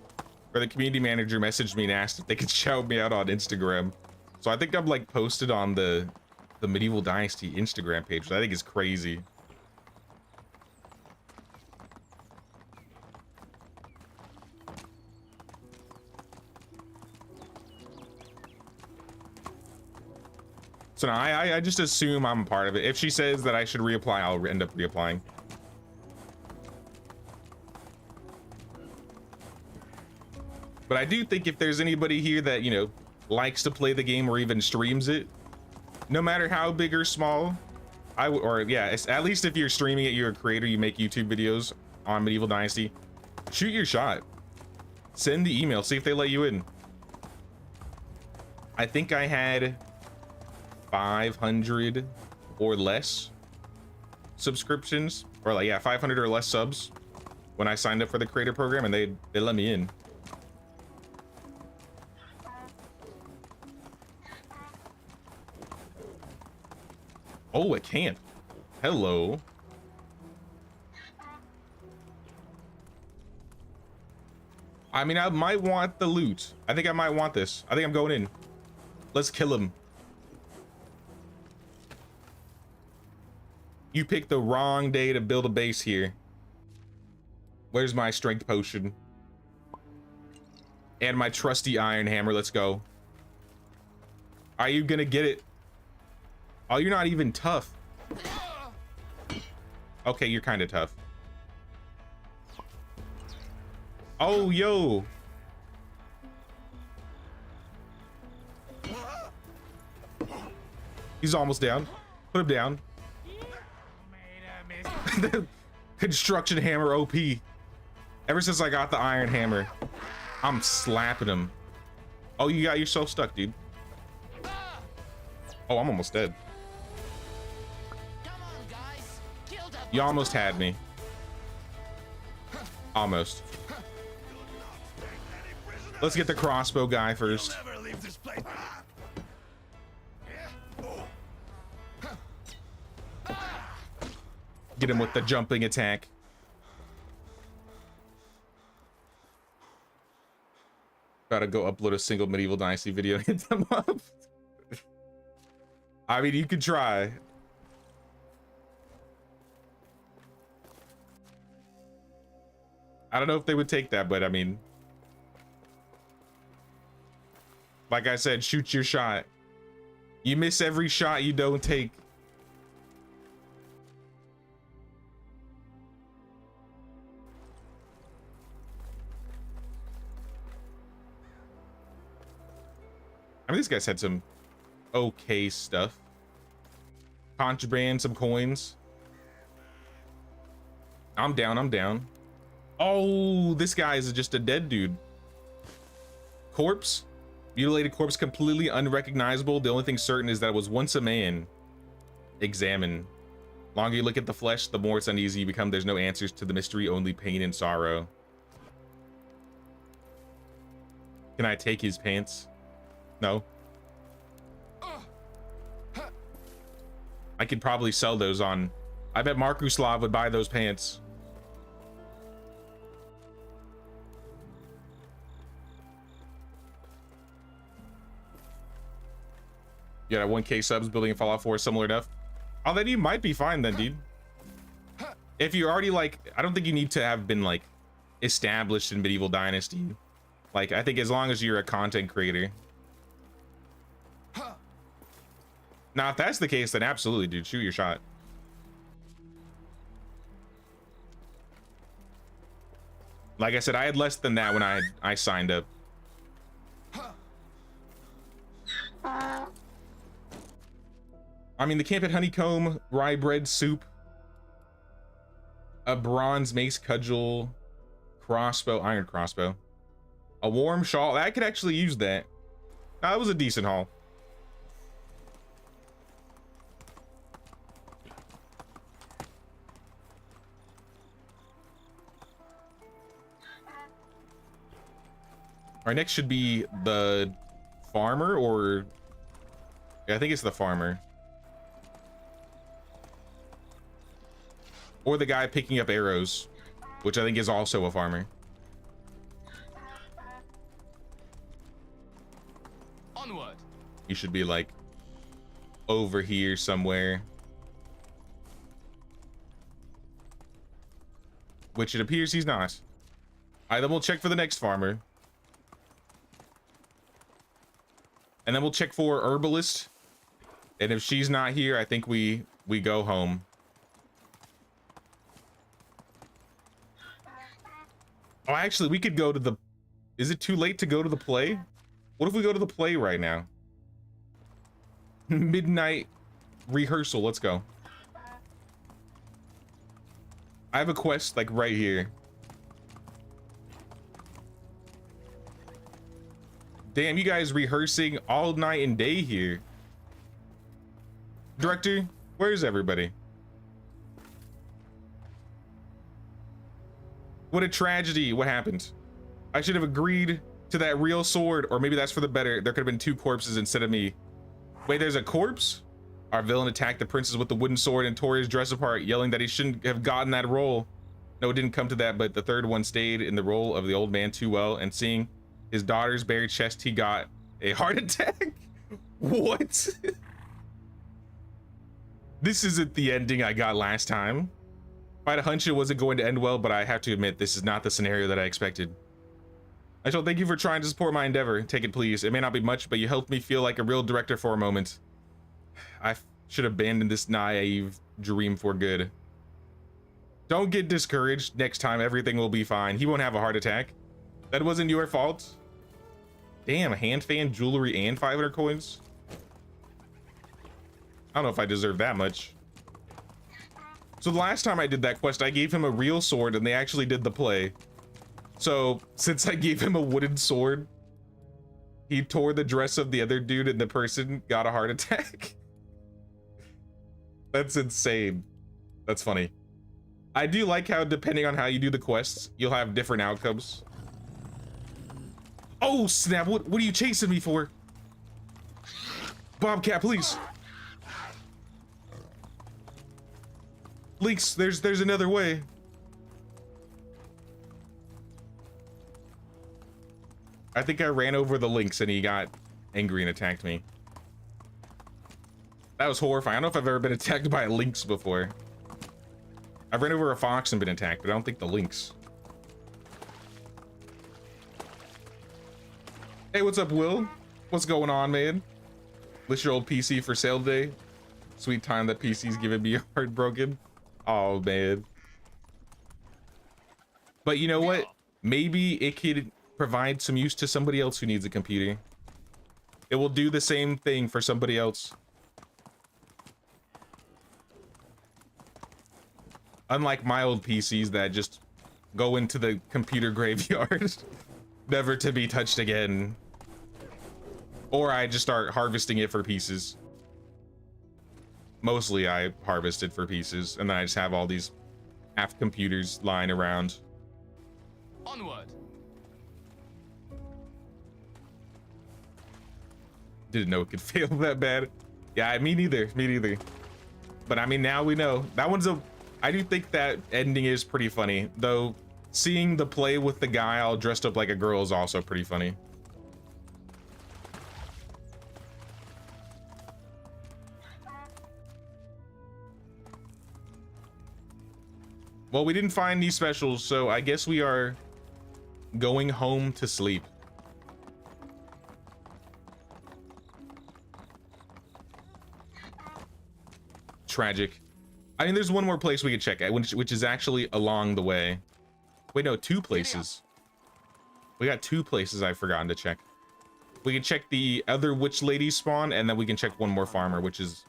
or the community manager messaged me and asked if they could shout me out on Instagram. So I think I'm like posted on the Medieval Dynasty Instagram page, which I think is crazy. So now I just assume I'm a part of it. If she says that I should reapply, I'll end up reapplying. But I do think if there's anybody here that, you know, likes to play the game or even streams it, no matter how big or small, at least if you're streaming it, you're a creator, you make YouTube videos on Medieval Dynasty, shoot your shot. Send the email, see if they let you in. I think I had 500 or less subscriptions, or like, yeah, 500 or less subs when I signed up for the creator program, and they let me in. Oh, a cant. Hello. I mean, I might want the loot. I think I might want this. I think I'm going in. Let's kill him. You picked the wrong day to build a base here. Where's my strength potion? And my trusty iron hammer. Let's go. Are you gonna get it? Oh, you're not even tough. Okay, you're kind of tough. Oh, yo. He's almost down. Put him down. The construction hammer OP. Ever since I got the iron hammer, I'm slapping him. Oh, you got yourself stuck, dude. Oh, I'm almost dead. You almost had me. Almost. Let's get the crossbow guy first. Get him with the jumping attack. Gotta go upload a single Medieval Dynasty video and hit them up. I mean, you could try. I don't know if they would take that, but I mean, like I said, shoot your shot. You miss every shot you don't take. I mean, these guys had some okay stuff. Contraband, some coins. I'm down, I'm down. Oh, this guy is just a dead dude. Corpse. Mutilated corpse, completely unrecognizable. The only thing certain is that it was once a man. Examine. Longer you look at the flesh, the more it's uneasy you become. There's no answers to the mystery, only pain and sorrow. Can I take his pants? No. I could probably sell those on... I bet Markuslav would buy those pants. You got 1K subs building in Fallout 4 similar enough. Oh, then you might be fine then, dude. If you're already like... I don't think you need to have been like established in Medieval Dynasty. Like, I think as long as you're a content creator. Now, if that's the case, then absolutely, dude, shoot your shot. Like I said, I had less than that when I signed up. I mean, the camp at honeycomb, rye bread soup, a bronze mace cudgel, crossbow, iron crossbow, a warm shawl. I could actually use that. That was a decent haul. Our next should be the farmer, or yeah, I think it's the farmer. Or the guy picking up arrows, which I think is also a farmer. Onward. He should be like over here somewhere. Which it appears he's not. All right, then we'll check for the next farmer. And then we'll check for herbalist. And if she's not here, I think we go home. Oh, actually, we could go to the... Is it too late to go to the play? What if we go to the play right now? Midnight rehearsal. Let's go. I have a quest, like, right here. Damn, you guys rehearsing all night and day here. Director, where's everybody? What a tragedy. What happened? I should have agreed to that real sword, or maybe that's for the better. There could have been 2 corpses instead of me. Wait, there's a corpse? Our villain attacked the princess with the wooden sword and tore his dress apart, yelling that he shouldn't have gotten that role. No, it didn't come to that, but the third one stayed in the role of the old man too well, and seeing his daughter's bare chest, he got a heart attack. What? This isn't the ending I got last time. I had a hunch it wasn't going to end well, but I have to admit, this is not the scenario that I expected. I shall thank you for trying to support my endeavor. Take it, please. It may not be much, but you helped me feel like a real director for a moment. I should abandon this naive dream for good. Don't get discouraged. Next time, everything will be fine. He won't have a heart attack. That wasn't your fault. Damn, hand fan, jewelry, and 500 coins. I don't know if I deserve that much. So the last time I did that quest, I gave him a real sword, and they actually did the play. So since I gave him a wooden sword, he tore the dress of the other dude, and the person got a heart attack. That's insane. That's funny. I do like how, depending on how you do the quests, you'll have different outcomes. Oh snap, what are you chasing me for? Bobcat, please. Lynx, there's another way. I think I ran over the lynx and he got angry and attacked me. That was horrifying. I don't know if I've ever been attacked by a lynx before. I've ran over a fox and been attacked, but I don't think the lynx. Hey, what's up, Will? What's going on, man? List your old PC for sale today. Sweet time that PC's giving me heartbroken. Oh, man. But you know what? Maybe it could provide some use to somebody else who needs a computer. It will do the same thing for somebody else. Unlike my old PCs that just go into the computer graveyard, never to be touched again. Or I just start harvesting it for pieces. Mostly I harvest it for pieces, and then I just have all these half computers lying around. Onward. Didn't know it could fail that bad. Yeah, me neither. Me neither. But I mean, now we know. That one's a... I do think that ending is pretty funny, though. Seeing the play with the guy all dressed up like a girl is also pretty funny. Well, we didn't find these specials, so I guess we are going home to sleep. Tragic. I mean, there's one more place we could check at, which is actually along the way. Wait, no, 2 places. We got 2 places I've forgotten to check. We can check the other witch lady spawn, and then we can check one more farmer, which is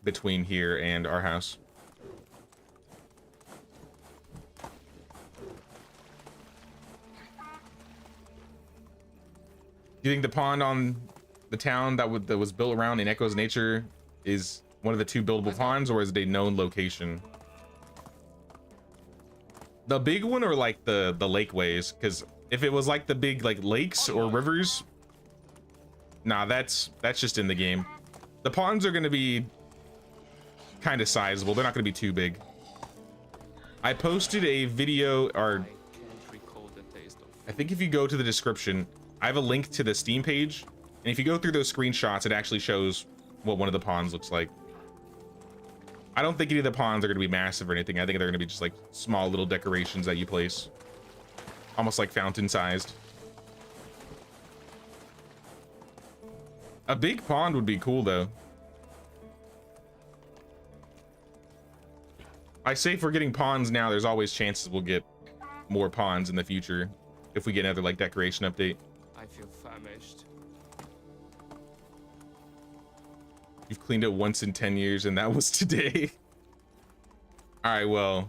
between here and our house. Do you think the pond on the town that was built around in Echo's Nature is one of the 2 buildable ponds, or is it a known location? The big one, or like the lakeways? Because if it was like the big like lakes or rivers, nah, that's just in the game. The ponds are gonna be kind of sizable. They're not gonna be too big. I posted a video, or I think if you go to the description, I have a link to the Steam page, and if you go through those screenshots, it actually shows what one of the ponds looks like. I don't think any of the ponds are going to be massive or anything. I think they're going to be just like small little decorations that you place, almost like fountain sized. A big pond would be cool though. I say if we're getting ponds now, there's always chances we'll get more ponds in the future if we get another like decoration update. I feel famished. You've cleaned it once in 10 years, and that was today. All right, well,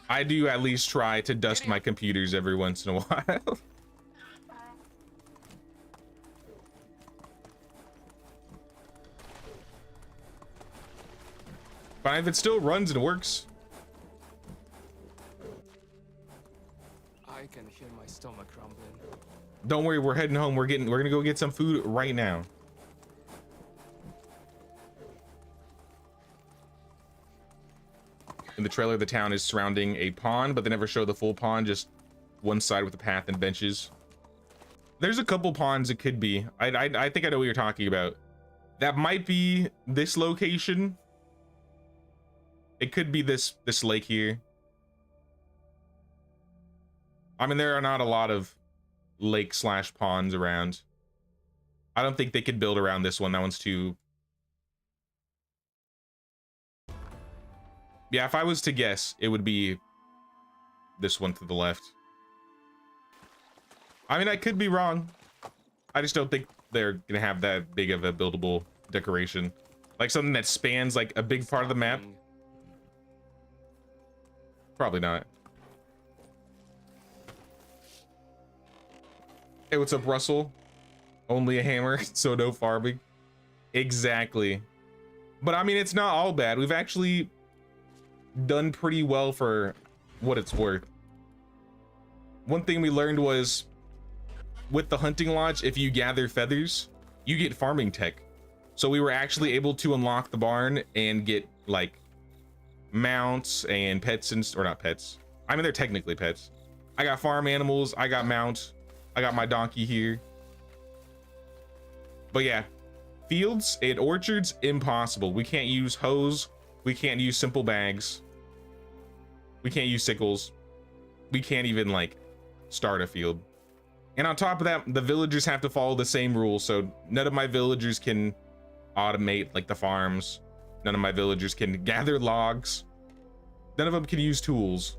I do at least try to dust my computers every once in a while. But if it still runs and works. I can hear my stomach rumbling. Don't worry, we're heading home. We're gonna go get some food right now. In the trailer, the town is surrounding a pond, but they never show the full pond, just one side with a path and benches. There's a couple ponds it could be. I think I know what you're talking about. That might be this location. It could be this lake here. I mean, there are not a lot of lake / ponds around. I don't think they could build around this one. That one's too... Yeah, if I was to guess, it would be this one to the left. I mean, I could be wrong. I just don't think they're gonna have that big of a buildable decoration. Like something that spans like a big part of the map. Probably not. Hey, what's up, Russell? Only a hammer, so no farming. Exactly. But I mean, it's not all bad. We've actually done pretty well for what it's worth. One thing we learned was with the hunting lodge, if you gather feathers, you get farming tech. So we were actually able to unlock the barn and get like mounts and pets, and or not pets. I mean, they're technically pets. I got farm animals, I got mounts, I got my donkey here. But yeah, fields and orchards, impossible. We can't use hoes. We can't use simple bags. We can't use sickles. We can't even like start a field. And on top of that, the villagers have to follow the same rules. So none of my villagers can automate like the farms. None of my villagers can gather logs. None of them can use tools.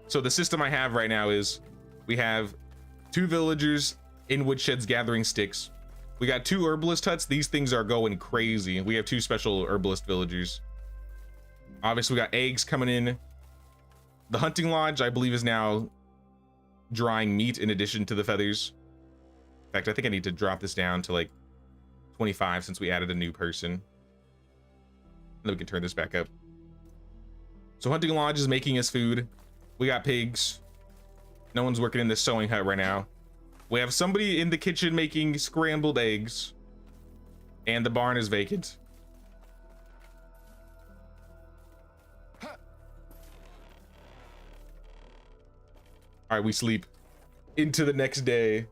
So the system I have right now is we have 2 villagers in woodsheds gathering sticks. We got 2 herbalist huts. These things are going crazy. We have 2 special herbalist villagers. Obviously, we got eggs coming in. The hunting lodge, I believe, is now drying meat in addition to the feathers. In fact, I think I need to drop this down to like 25 since we added a new person. And then we can turn this back up. So hunting lodge is making us food. We got pigs. No one's working in this sewing hut right now. We have somebody in the kitchen making scrambled eggs. And the barn is vacant. All right, we sleep into the next day.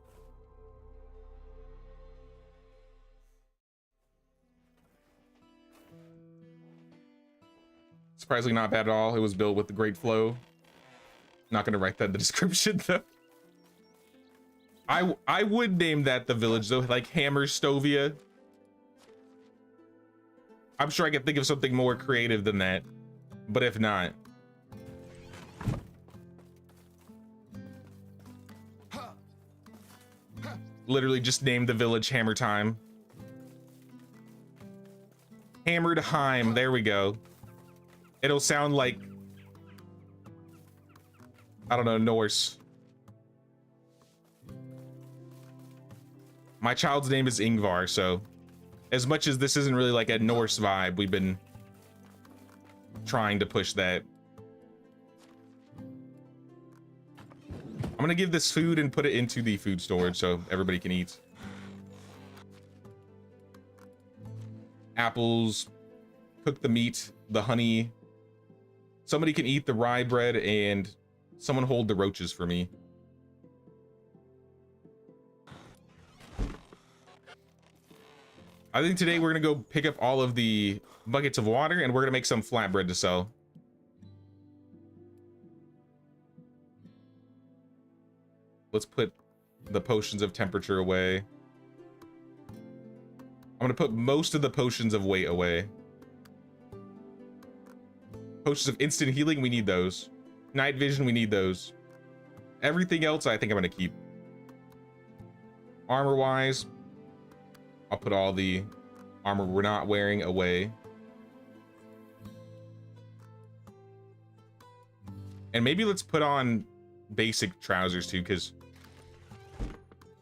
Surprisingly not bad at all. It was built with the great flow. Not gonna write that in the description though. I would name that the village though, like Hammerstovia. I'm sure I could think of something more creative than that, but if not. Literally just name the village Hammer Time. Hammered Heim. There we go. It'll sound like, I don't know, Norse. My child's name is Ingvar, so as much as this isn't really like a Norse vibe, we've been trying to push that. I'm gonna give this food and put it into the food storage so everybody can eat. Apples, cook the meat, the honey. Somebody can eat the rye bread, and someone hold the roaches for me. I think today we're gonna go pick up all of the buckets of water, and we're gonna make some flatbread to sell. Let's put the potions of temperature away. I'm gonna put most of the potions of weight away. Potions of instant healing, we need those. Night vision, we need those. Everything else, I think I'm gonna keep. Armor-wise, I'll put all the armor we're not wearing away. And maybe let's put on basic trousers too, because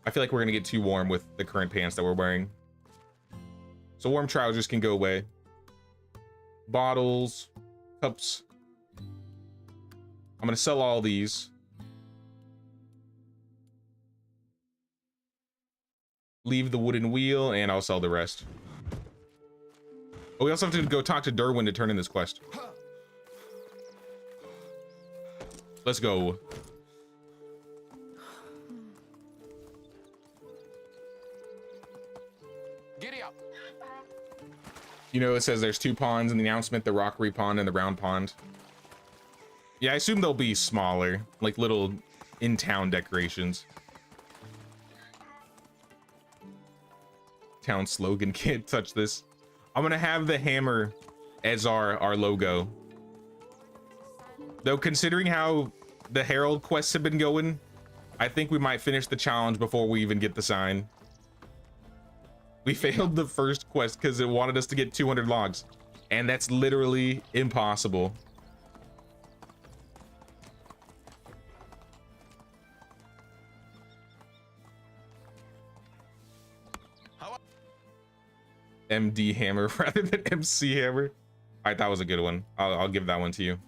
I feel like we're gonna get too warm with the current pants that we're wearing. So warm trousers can go away. Bottles, cups. I'm gonna sell all these. Leave the wooden wheel, and I'll sell the rest. Oh, we also have to go talk to Derwin to turn in this quest. Let's go. Giddy up. You know, it says there's two ponds in the announcement, the rockery pond and the round pond. Yeah, I assume they'll be smaller, like little in-town decorations. Town slogan, can't touch this. I'm gonna have the hammer as our logo. Though considering how the Herald quests have been going, I think we might finish the challenge before we even get the sign. We failed the first quest because it wanted us to get 200 logs, and that's literally impossible. MD hammer rather than MC hammer. All right, that was a good one. I'll give that one to you.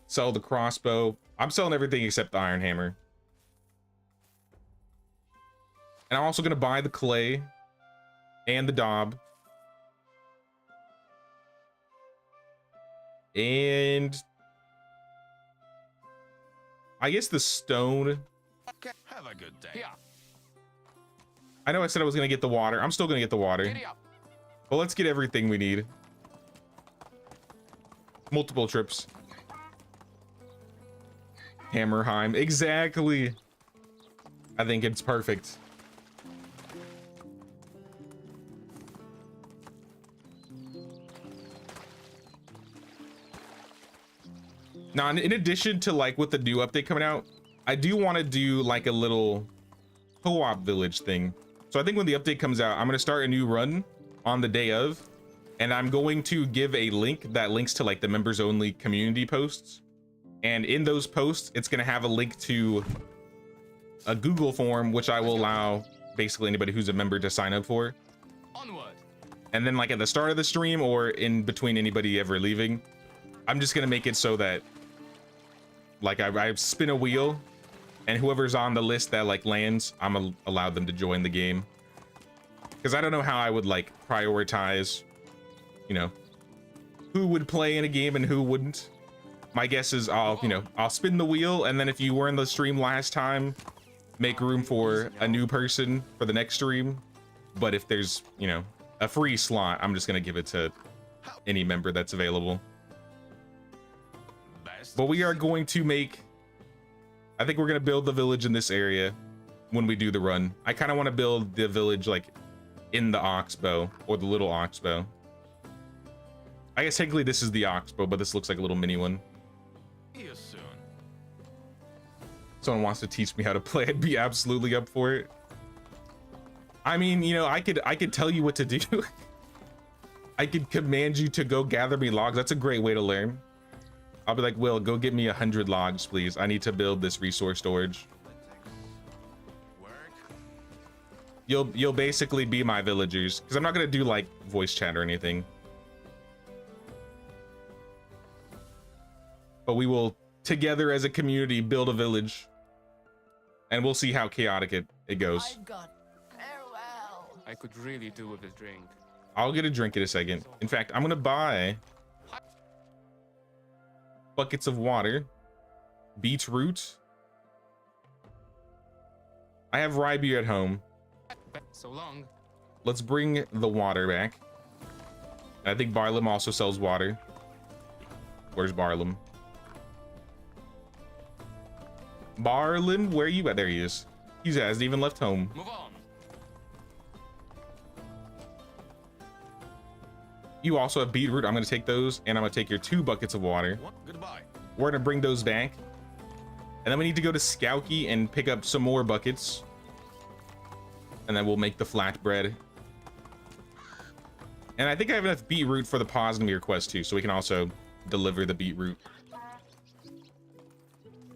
Sell the crossbow. I'm selling everything except the iron hammer. And I'm also gonna buy the clay and the daub. And I guess the stone. Okay, have a good day. Yeah. I know I said I was gonna get the water. I'm still gonna get the water. Giddy up. But let's get everything we need. Multiple trips. Hammerheim. Exactly. I think it's perfect. Now, in addition to like with the new update coming out, I do want to do like a little co-op village thing. So I think when the update comes out, I'm going to start a new run on the day of, and I'm going to give a link that links to like the members only community posts. And in those posts, it's going to have a link to a Google form, which I will allow basically anybody who's a member to sign up for. Onward. And then like at the start of the stream or in between anybody ever leaving, I'm just going to make it so that like I spin a wheel, and whoever's on the list that like lands, I'm allowed them to join the game. Because I don't know how I would like prioritize, you know, who would play in a game and who wouldn't. My guess is I'll spin the wheel, and then if you were in the stream last time, make room for a new person for the next stream. But if there's, you know, a free slot, I'm just gonna give it to any member that's available. But we are going to make, I think we're gonna build the village in this area when we do the run. I kind of want to build the village like in the oxbow, or the little oxbow. I guess technically this is the oxbow, but this looks like a little mini one. See you soon. Someone wants to teach me how to play, I'd be absolutely up for it. I mean, you know, I could tell you what to do. I could command you to go gather me logs. That's a great way to learn. I'll be like, Will, go get me 100 logs, please. I need to build this resource storage. You'll basically be my villagers, because I'm not gonna do like voice chat or anything. But we will together as a community build a village, and we'll see how chaotic it goes. I got farewell. I could really do with a drink. I'll get a drink in a second. In fact, I'm gonna buy buckets of water, beetroot. I have rye beer at home. So long. Let's bring the water back. I think Barlam also sells water. Where's Barlam? Barlam, where are you at? There he is. He hasn't even left home. Move on. You also have beetroot. I'm going to take those, and I'm going to take your 2 buckets of water. Goodbye. We're going to bring those back. And then we need to go to Skowkie and pick up some more buckets. And then we'll make the flatbread. And I think I have enough beetroot for the Posnamir quest too, so we can also deliver the beetroot.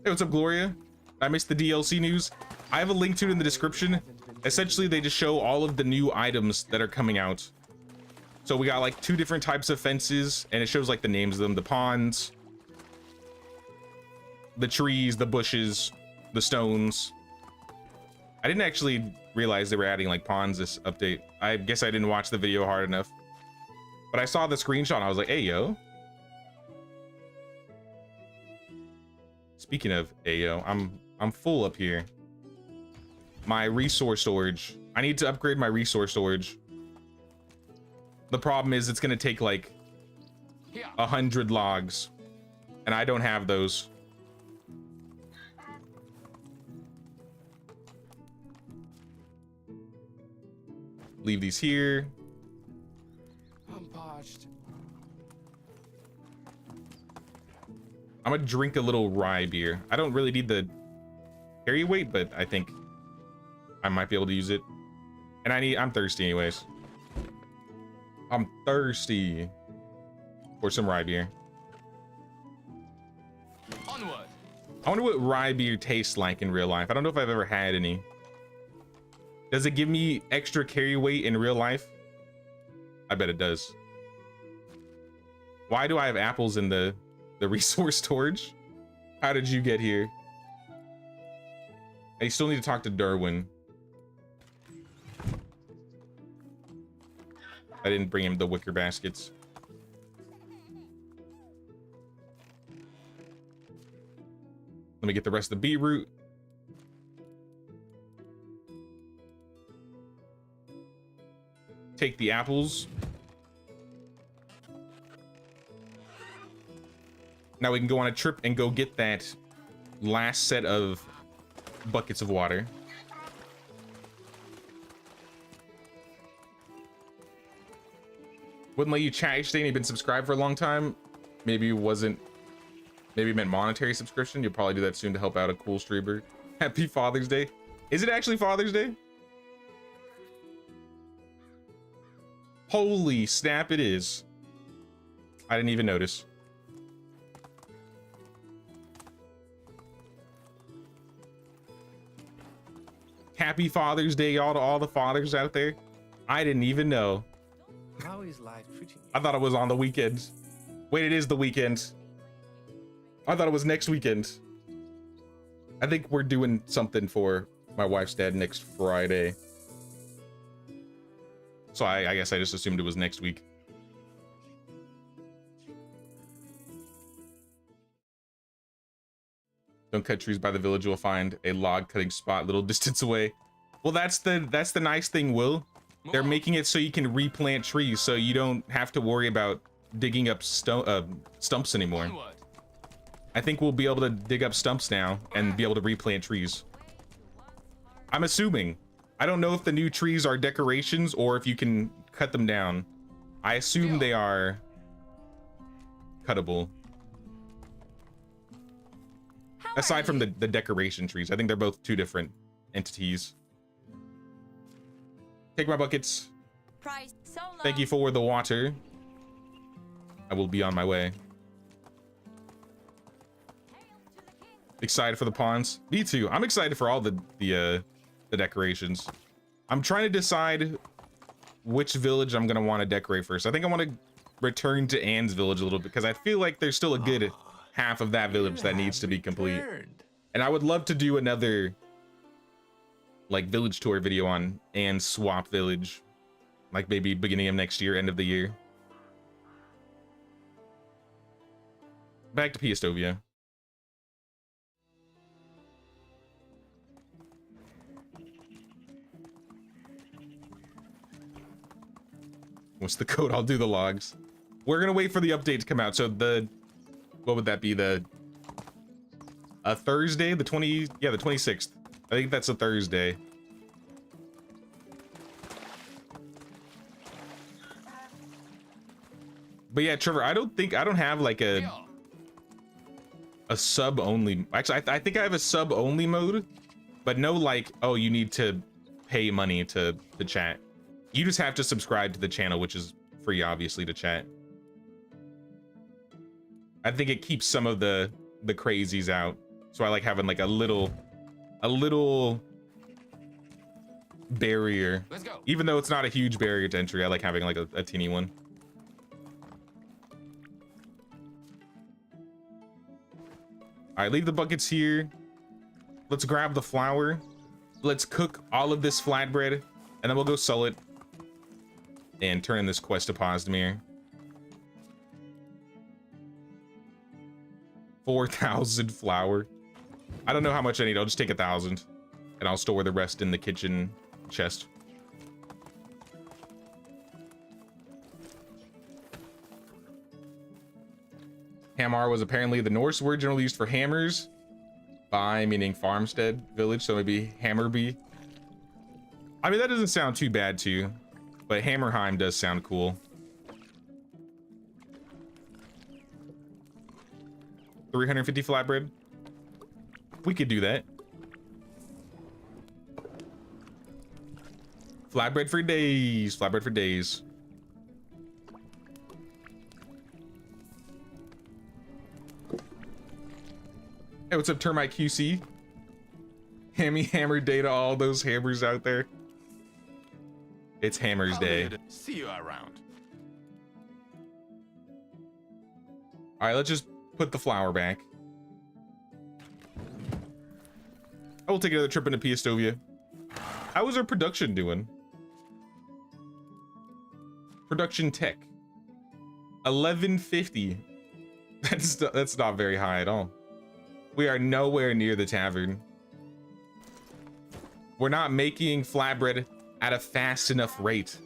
Hey, what's up, Gloria? I missed the DLC news. I have a link to it in the description. Essentially, they just show all of the new items that are coming out. So we got like 2 different types of fences, and it shows like the names of them: the ponds, the trees, the bushes, the stones. I didn't actually realize they were adding like ponds this update. I guess I didn't watch the video hard enough, but I saw the screenshot and I was like, hey, yo. Speaking of Ayo, I'm full up here. My resource storage. I need to upgrade my resource storage. The problem is it's gonna take like 100 logs, and I don't have those. Leave these here. I'm parched. I'm gonna drink a little rye beer. I don't really need the carry weight, but I think I might be able to use it. And I'm thirsty anyways. I'm thirsty for some rye beer. Onward. I wonder what rye beer tastes like in real life. I don't know if I've ever had any. Does it give me extra carry weight in real life? I bet it does. Why do I have apples in the resource storage? How did you get here? I still need to talk to Derwin. I didn't bring him the wicker baskets. Let me get the rest of the beetroot. Take the apples. Now we can go on a trip and go get that last set of buckets of water. Wouldn't let you chat each day and you've been subscribed for a long time. Maybe it wasn't, maybe it meant monetary subscription. You'll probably do that soon to help out a cool streamer. Happy Father's Day. Is it actually Father's Day? Holy snap, it is. I didn't even notice. Happy Father's Day, y'all, to all the fathers out there. I didn't even know. How is life treating you? I thought it was on the weekend. Wait, it is the weekend. I thought it was next weekend. I think we're doing something for my wife's dad next Friday. So I guess I just assumed it was next week. Don't cut trees by the village. You'll find a log cutting spot little distance away. Well, that's the nice thing, Will. They're making it so you can replant trees, so you don't have to worry about digging up stumps anymore. Onward. I think we'll be able to dig up stumps now and be able to replant trees. I'm assuming. I don't know if the new trees are decorations or if you can cut them down. I assume they are cuttable. How Aside from the decoration trees, I think they're both two different entities. Take my buckets. Price so low. Thank you for the water. I will be on my way. Excited for the pawns. Me too. I'm excited for all the decorations. I'm trying to decide which village I'm gonna want to decorate first. I think I want to return to Anne's village a little bit because I feel like there's still a good half of that village that needs to be complete. And I would love to do another like village tour video on Anne's swap village, like maybe beginning of next year, end of the year. Back to Piastovia. What's the code? I'll do the logs. We're gonna wait for the update to come out. So what would that be? Thursday, the 26th. I think that's a Thursday. But yeah, Trevor, I don't have like a sub only. Actually, I think I have a sub only mode, but no like, oh, you need to pay money to chat. You just have to subscribe to the channel, which is free, obviously, to chat. I think it keeps some of the crazies out. So I like having like a little barrier. Let's go. Even though it's not a huge barrier to entry, I like having like a teeny one. All right, leave the buckets here. Let's grab the flour. Let's cook all of this flatbread, and then we'll go sell it and turn in this quest to Posdemir. 4,000 flour. I don't know how much I need. I'll just take 1,000 and I'll store the rest in the kitchen chest. Hamar was apparently the Norse word generally used for hammers, by meaning farmstead village, so maybe Hammerby. I mean, that doesn't sound too bad too, but Hammerheim does sound cool. 350 flatbread. We could do that. Flatbread for days. Flatbread for days. Hey, what's up, Termite QC? Hammer day to all those hammers out there. It's Hammer's Day. See you around. All right, let's just put the flour back. I will take another trip into Piastovia. How is our production doing? Production tech. 1150. That's not very high at all. We are nowhere near the tavern. We're not making flatbread at a fast enough rate.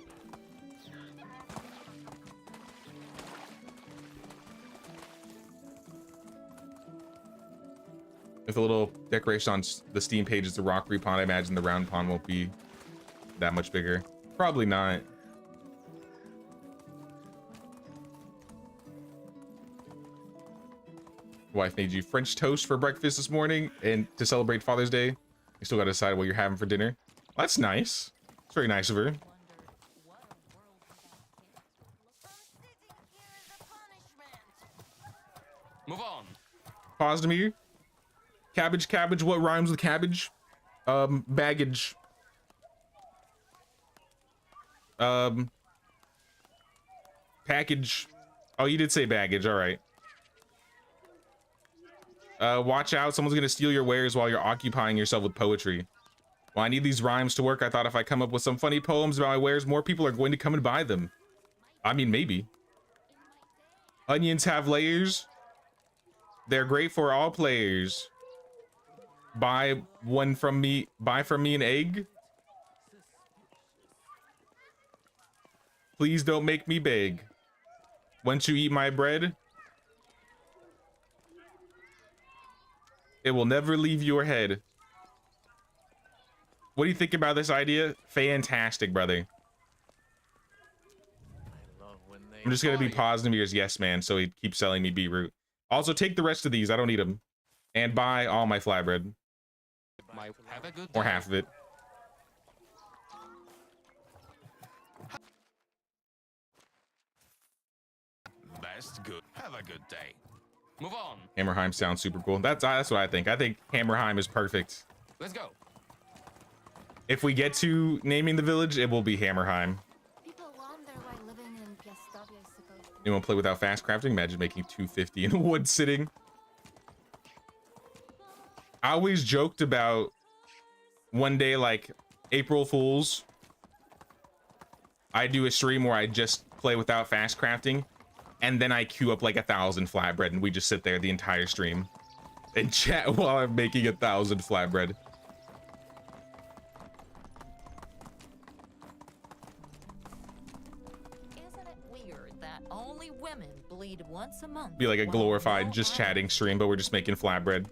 With a little decoration on the Steam page, it's a rockery pond. I imagine the round pond won't be that much bigger. Probably not. Wife made you French toast for breakfast this morning, and to celebrate Father's Day, you still gotta decide what you're having for dinner. Well, that's nice. It's very nice of her. Move on. Posdemir. Cabbage. What rhymes with cabbage? Baggage. Package. Oh, you did say baggage. All right. Watch out. Someone's gonna steal your wares while you're occupying yourself with poetry. Well, I need these rhymes to work. I thought if I come up with some funny poems about my wares, more people are going to come and buy them. I mean, maybe. Onions have layers. They're great for all players. Buy from me an egg. Please don't make me beg. Once you eat my bread, it will never leave your head. What do you think about this idea? Fantastic, brother. I'm just gonna be Posdemir's yes man, so he keeps selling me beetroot. Also, take the rest of these. I don't need them. and buy all my flatbread, Have a good or day. half of it. Best good. Have a good day. Move on. Hammerheim sounds super cool. That's what I think. I think Hammerheim is perfect. Let's go. If we get to naming the village, it will be Hammerheim. People wander while living in Piastoria, I suppose. Anyone play without fast crafting? Imagine making 250 in a wood sitting. I always joked about one day, like April Fools, I do a stream where I just play without fast crafting, and then I queue up like 1,000 flatbread, and we just sit there the entire stream and chat while I'm making 1,000 flatbread. Isn't it weird that only women bleed once a month? Be like a while glorified no just men- chatting stream, but we're just making flatbread.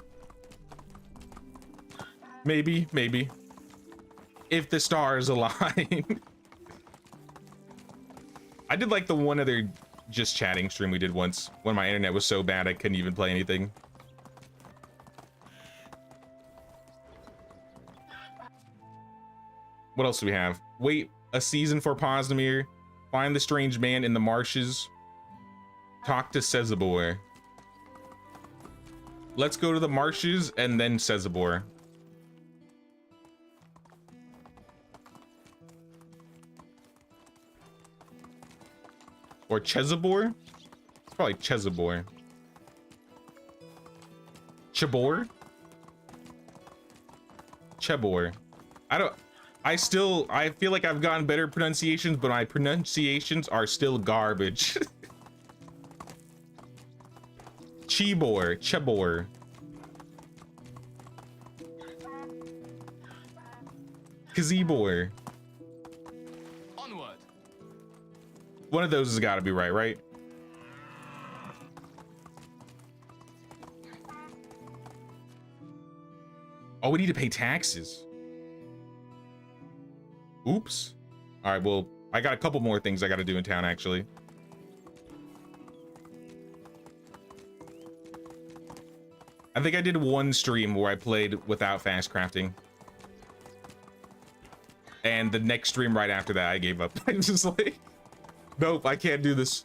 Maybe. If the stars align. I did like the one other just chatting stream we did once when my internet was so bad I couldn't even play anything. What else do we have? Wait a season for Posnamir. Find the strange man in the marshes. Talk to Sezabor. Let's go to the marshes and then Sezabor. Or Chezabor? It's probably Chezabor. Chabor? Chebor. I feel like I've gotten better pronunciations, but my pronunciations are still garbage. Chebor. Kazibor. Onward. One of those has got to be right? Oh, we need to pay taxes. Oops. All right, well, I got a couple more things I got to do in town, actually. I think I did one stream where I played without fast crafting. And the next stream right after that, I gave up. I was just like, nope, I can't do this.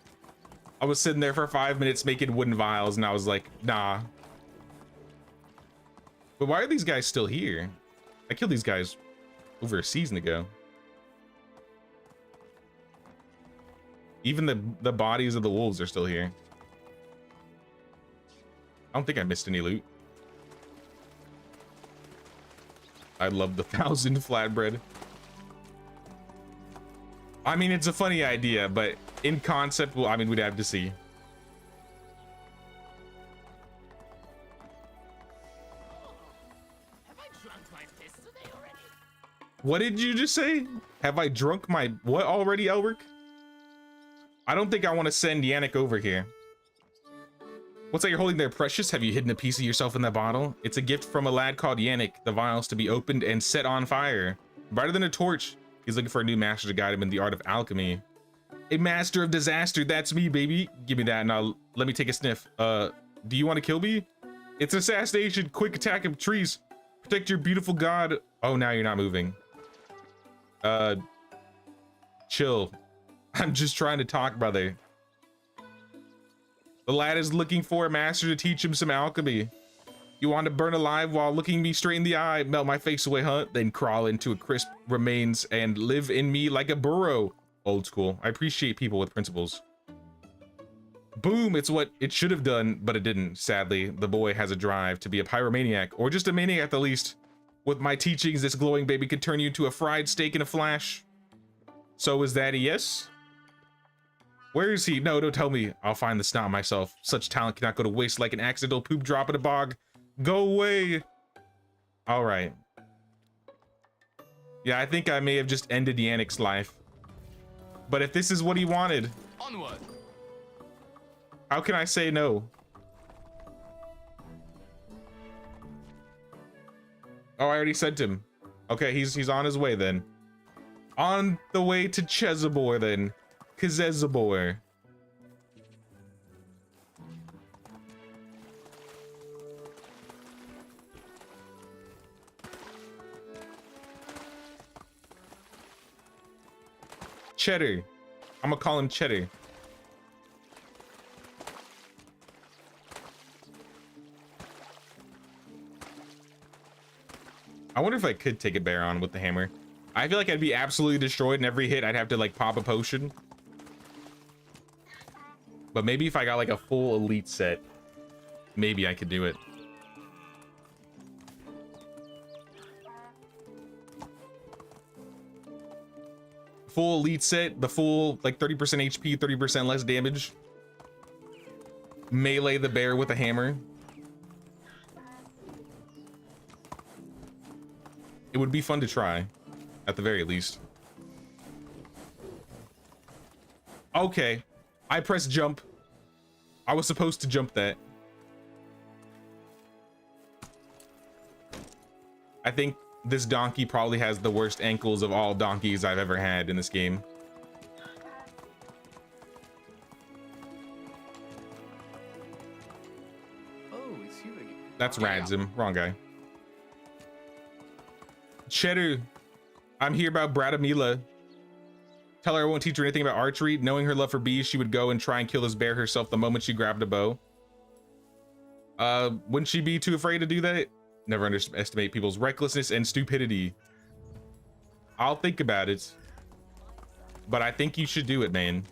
I was sitting there for 5 minutes making wooden vials, and I was like, nah. But why are these guys still here? I killed these guys over a season ago. Even the bodies of the wolves are still here. I don't think I missed any loot. I love the 1,000 flatbread. I mean, it's a funny idea, but in concept, well, I mean, we'd have to see. Have I drunk my piss today already? What did you just say? Have I drunk my what already, Elric? I don't think I want to send Yannick over here. What's that you're holding there, Precious? Have you hidden a piece of yourself in that bottle? It's a gift from a lad called Yannick. The vials to be opened and set on fire. Brighter than a torch. He's looking for a new master to guide him in the art of alchemy. A master of disaster. That's me, baby. Give me that and let me take a sniff. Do you want to kill me? It's assassination. Quick attack of trees. Protect your beautiful god. Oh, now you're not moving. Chill. I'm just trying to talk, brother. The lad is looking for a master to teach him some alchemy. You want to burn alive while looking me straight in the eye, melt my face away, huh? Then crawl into a crisp remains and live in me like a burrow. Old school. I appreciate people with principles. Boom, it's what it should have done, but it didn't. Sadly, the boy has a drive to be a pyromaniac, or just a maniac at the least. With my teachings, this glowing baby could turn you into a fried steak in a flash. So is that a yes? Where is he? No, don't tell me. I'll find the snout myself. Such talent cannot go to waste like an accidental poop drop in a bog. Go away. All right. Yeah, I think I may have just ended Yannick's life. But if this is what he wanted, Onward. how can I say no? Oh, I already sent him. Okay, he's on his way then. On the way to Chezabor then. Kazezabor. I Cheddar. I'm gonna call him Cheddar. I wonder if I could take a bear on with the hammer. I feel like I'd be absolutely destroyed, and every hit I'd have to like pop a potion. But maybe if I got like a full elite set, maybe I could do it. Full elite set, the full like 30% HP, 30% less damage. Melee the bear with a hammer. It would be fun to try, at the very least. Okay, I pressed jump. I was supposed to jump that. I think this donkey probably has the worst ankles of all donkeys I've ever had in this game. Oh, it's you again. That's Radzim, wrong guy. Cheddar, I'm here about Bradamila. Tell her I won't teach her anything about archery. Knowing her love for bees, she would go and try and kill this bear herself the moment she grabbed a bow. Wouldn't she be too afraid to do that? Never underestimate people's recklessness and stupidity. I'll think about it. But I think you should do it, man.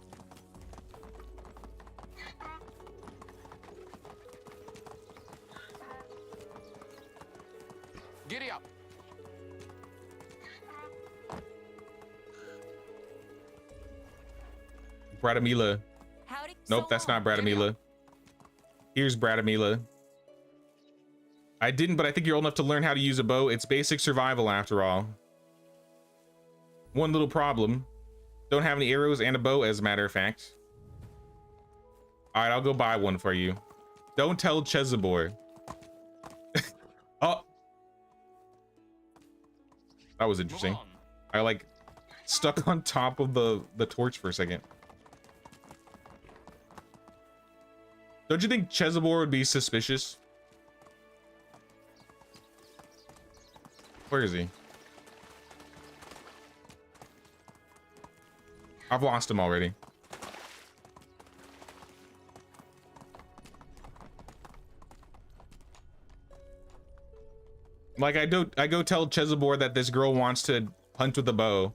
Giddy up. Bradamila. Howdy. Nope, So that's long. not Bradamila. Here's Bradamila. I didn't, but I think you're old enough to learn how to use a bow. It's basic survival after all. One little problem. Don't have any arrows and a bow, as a matter of fact. All right, I'll go buy one for you. Don't tell Chezabor. Oh. That was interesting. I like stuck on top of the torch for a second. Don't you think Chezabor would be suspicious? Where is he? I've lost him already. Like I go tell Chezabor that this girl wants to hunt with a bow.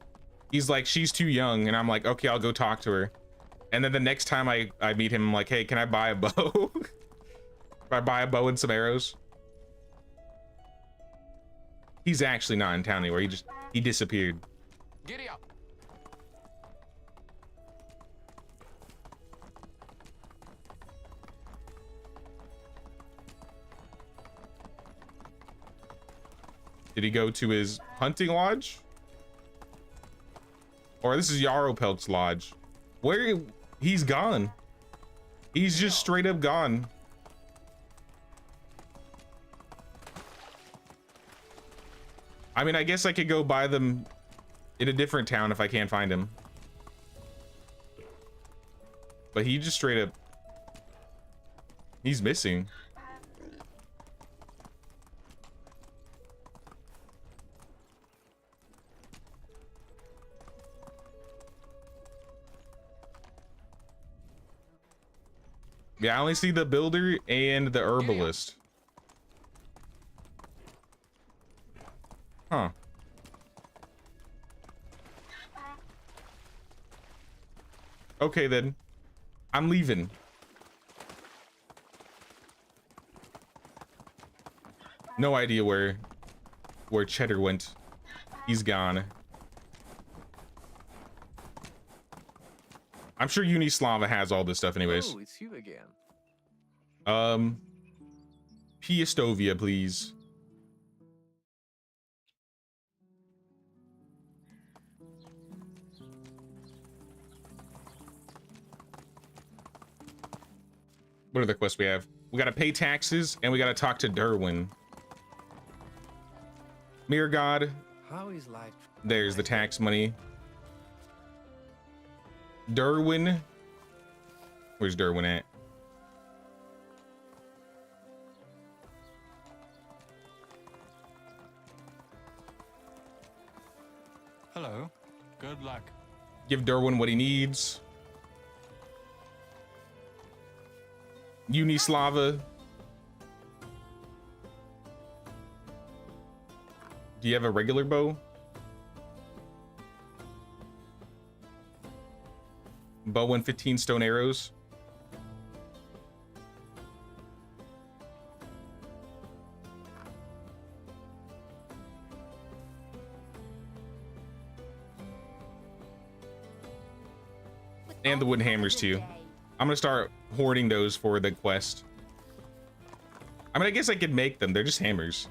He's like, she's too young, and I'm like, okay, I'll go talk to her. And then the next time I meet him, I'm like, hey, can I buy a bow? If I buy a bow and some arrows. He's actually not in town anymore. He disappeared. Giddy up. Did he go to his hunting lodge? Or this is Yaropelk's lodge. Where? He's gone. He's just straight up gone. I mean, I guess I could go buy them in a different town if I can't find him. But he just straight up... He's missing. Yeah, I only see the builder and the herbalist. Huh. Okay then. I'm leaving. No idea where Cheddar went. He's gone. I'm sure Unislava has all this stuff anyways. Oh, it's you again. Piastovia, please. What are the quests we have? We gotta pay taxes and we gotta talk to Derwin. Mirror God. How is life? There's the tax money. Derwin. Where's Derwin at? Hello. Good luck. Give Derwin what he needs. Unislava. Do you have a regular bow? Bow and 15 stone arrows. And the wooden hammers too. I'm gonna start hoarding those for the quest. I mean, I guess I could make them. They're just hammers.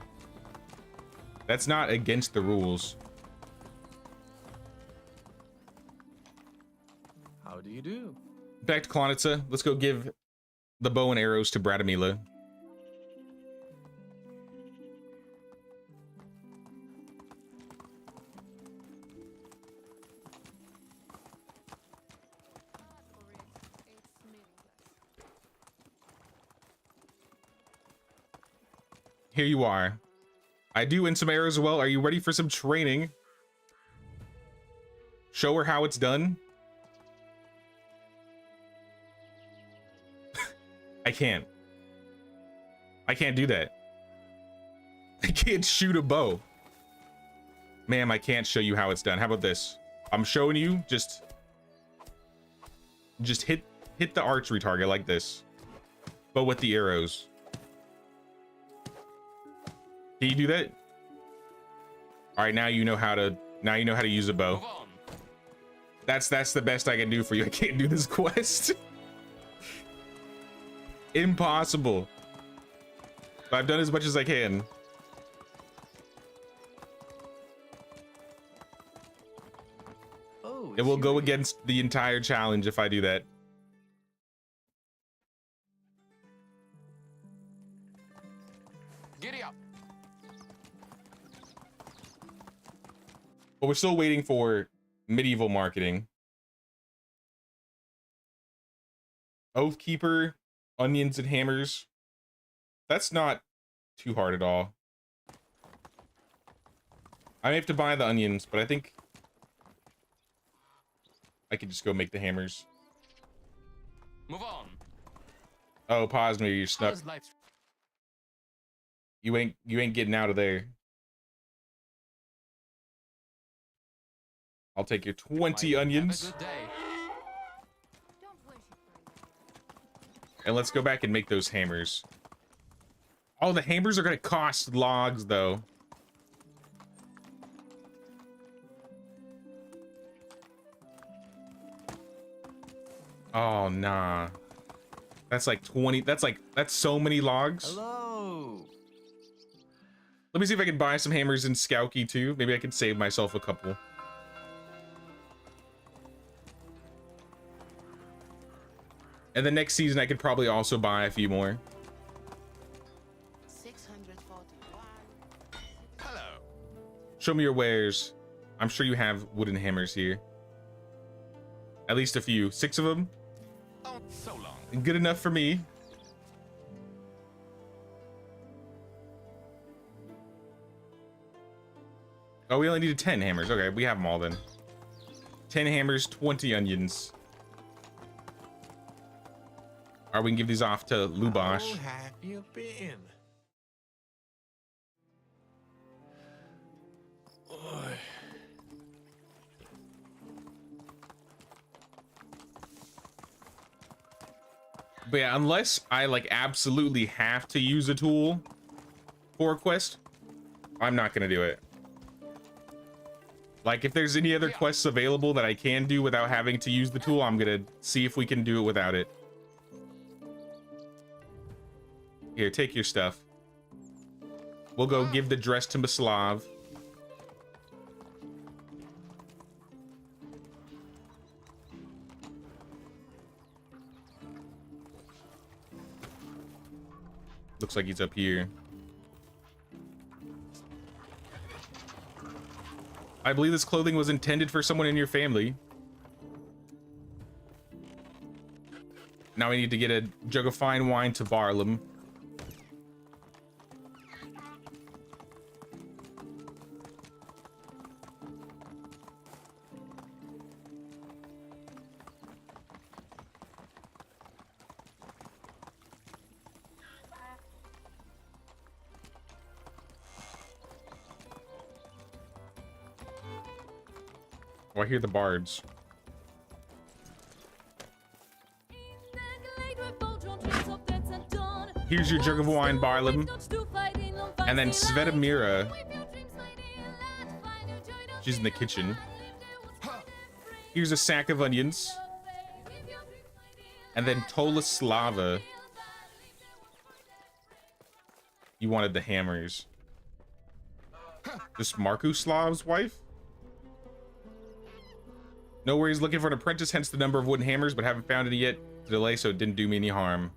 That's not against the rules. How do you do? Back to Klonitsa. Let's go give the bow and arrows to Bradamila. Here you are. I do in some arrows as well. Are you ready for some training? Show her how it's done. I can't. I can't do that. I can't shoot a bow. Ma'am, I can't show you how it's done. How about this? I'm showing you, just hit the archery target like this, but with the arrows. Can you do that? All right, now you know how to use a bow. That's the best I can do for you. I can't do this quest. Impossible. But I've done as much as I can. Oh, It will go against the entire challenge if I do that. Giddy up. But we're still waiting for medieval marketing. Oathkeeper, onions and hammers. That's not too hard at all. I may have to buy the onions, but I think I could just go make the hammers. Move on. Oh, Posner, you're stuck. How's life? You ain't getting out of there. I'll take your 20 onions. Have a good day. And let's go back and make those hammers. Oh, the hammers are gonna cost logs though. Oh nah. That's like 20. That's so many logs. Hello. Let me see if I can buy some hammers in Skauki too. Maybe I can save myself a couple. And the next season I could probably also buy a few more. 641. Hello. Show me your wares. I'm sure you have wooden hammers here. At least a few. 6 of them. Oh, so long. Good enough for me. Oh, we only needed 10 hammers. Okay, we have them all then. 10 hammers, 20 onions. Or we can give these off to Lubosh. How have you been? Oy. But yeah, unless I like absolutely have to use a tool for a quest, I'm not gonna do it. Like if there's any other quests available that I can do without having to use the tool, I'm gonna see if we can do it without it. Here, take your stuff. We'll go give the dress to Maslav. Looks like he's up here. I believe this clothing was intended for someone in your family. Now we need to get a jug of fine wine to Varlam. Oh, I hear the bards. Here's your jug of wine, Barlam. And then Svetamira. She's in the kitchen. Here's a sack of onions. And then Toleslava. You wanted the hammers. This Markuslav's wife? No worries, looking for an apprentice, hence the number of wooden hammers, but haven't found any yet. Delay, so it didn't do me any harm.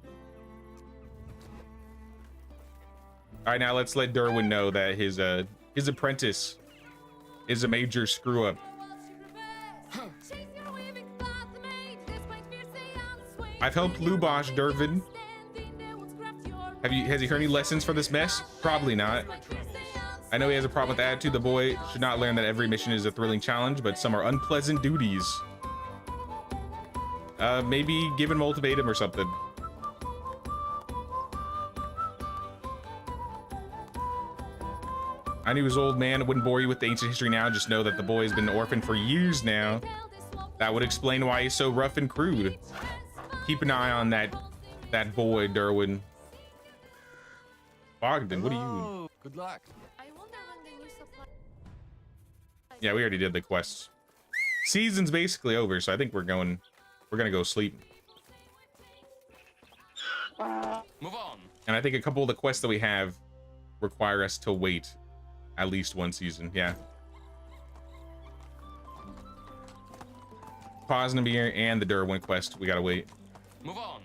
All right, now let's let Derwin know that his apprentice is a major screw up. I've helped Lubosh, Dervin. Has he heard any lessons for this mess? Probably not. I know he has a problem with attitude. The boy should not learn that every mission is a thrilling challenge, but some are unpleasant duties. Maybe give him an ultimatum or something. I knew his old man wouldn't bore you with the ancient history now. Just know that the boy's been an orphan for years now. That would explain why he's so rough and crude. Keep an eye on that boy, Derwin. Bogdan, what are you? Good luck. Yeah, we already did the quests. Season's basically over, so I think we're gonna go sleep. Move on. And I think a couple of the quests that we have require us to wait at least one season. Yeah. Posnamir and the Derwin quest, we gotta wait. Move on.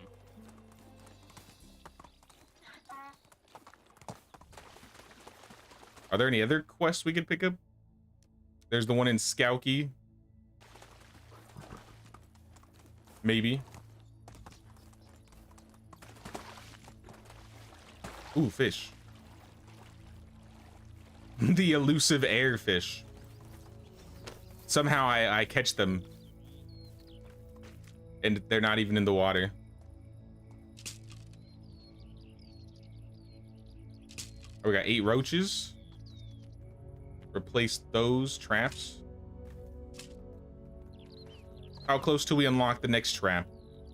Are there any other quests we could pick up? There's the one in Skauki. Maybe. Ooh, fish. The elusive air fish. Somehow I catch them. And they're not even in the water. Oh, we got 8 roaches. Replace those traps. How close till we unlock the next trap?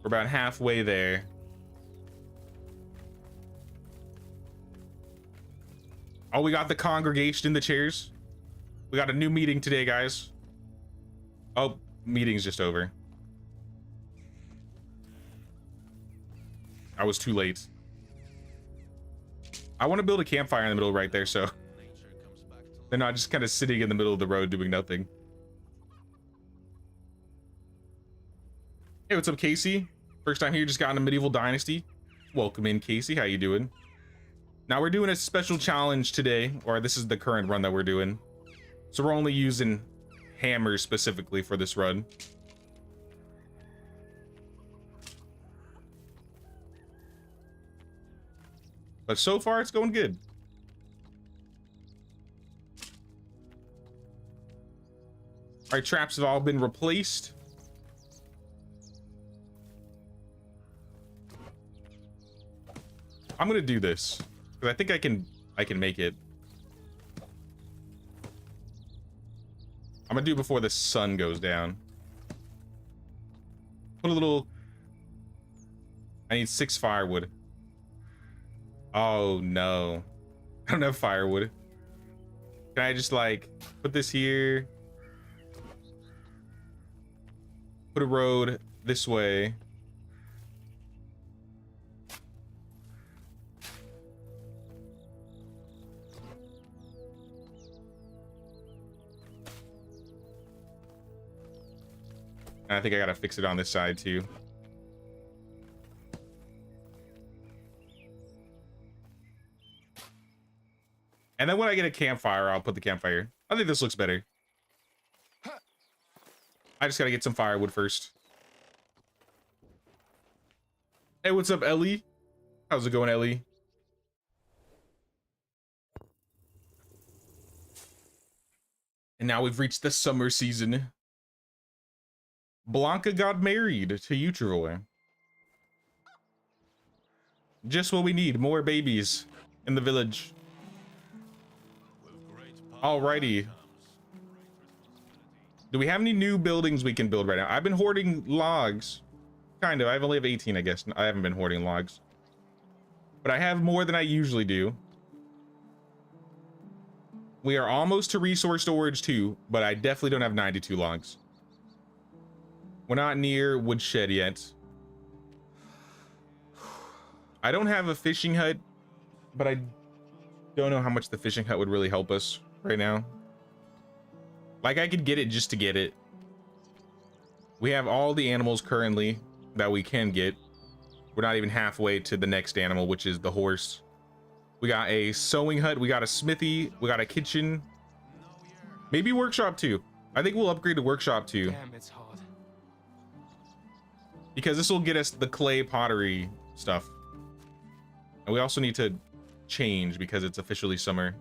We're about halfway there. Oh, we got the congregation in the chairs. We got a new meeting today, guys. Oh, meeting's just over. I was too late. I want to build a campfire in the middle right there, so they're not just kind of sitting in the middle of the road doing nothing. Hey, what's up, Casey? First time here, just got into Medieval Dynasty. Welcome in, Casey. How you doing? Now we're doing a special challenge today, or this is the current run that we're doing. So we're only using hammers specifically for this run. But so far, it's going good. Our traps have all been replaced. I'm gonna do this because I think I can make it. I'm gonna do it before the sun goes down. Put a little. I need 6 firewood. Oh no, I don't have firewood. Can I just like put this here? Put a road this way. And I think I gotta fix it on this side too. And then when I get a campfire, I'll put the campfire. I think this looks better. I just gotta get some firewood first. Hey, what's up, Ellie? How's it going, Ellie? And now we've reached the summer season. Blanca got married to Utroy. Just what we need, more babies in the village. Alrighty. Do we have any new buildings we can build right now? I've been hoarding logs. Kind of. I only have 18, I guess. I haven't been hoarding logs. But I have more than I usually do. We are almost to resource storage 2, but I definitely don't have 92 logs. We're not near woodshed yet. I don't have a fishing hut, but I don't know how much the fishing hut would really help us right now. Like, I could get it just to get it. We have all the animals currently that we can get. We're not even halfway to the next animal, which is the horse. We got a sewing hut. We got a smithy. We got a kitchen. Maybe workshop too. I think we'll upgrade to workshop too. Damn, it's hard. Because this will get us the clay pottery stuff. And we also need to change because it's officially summer.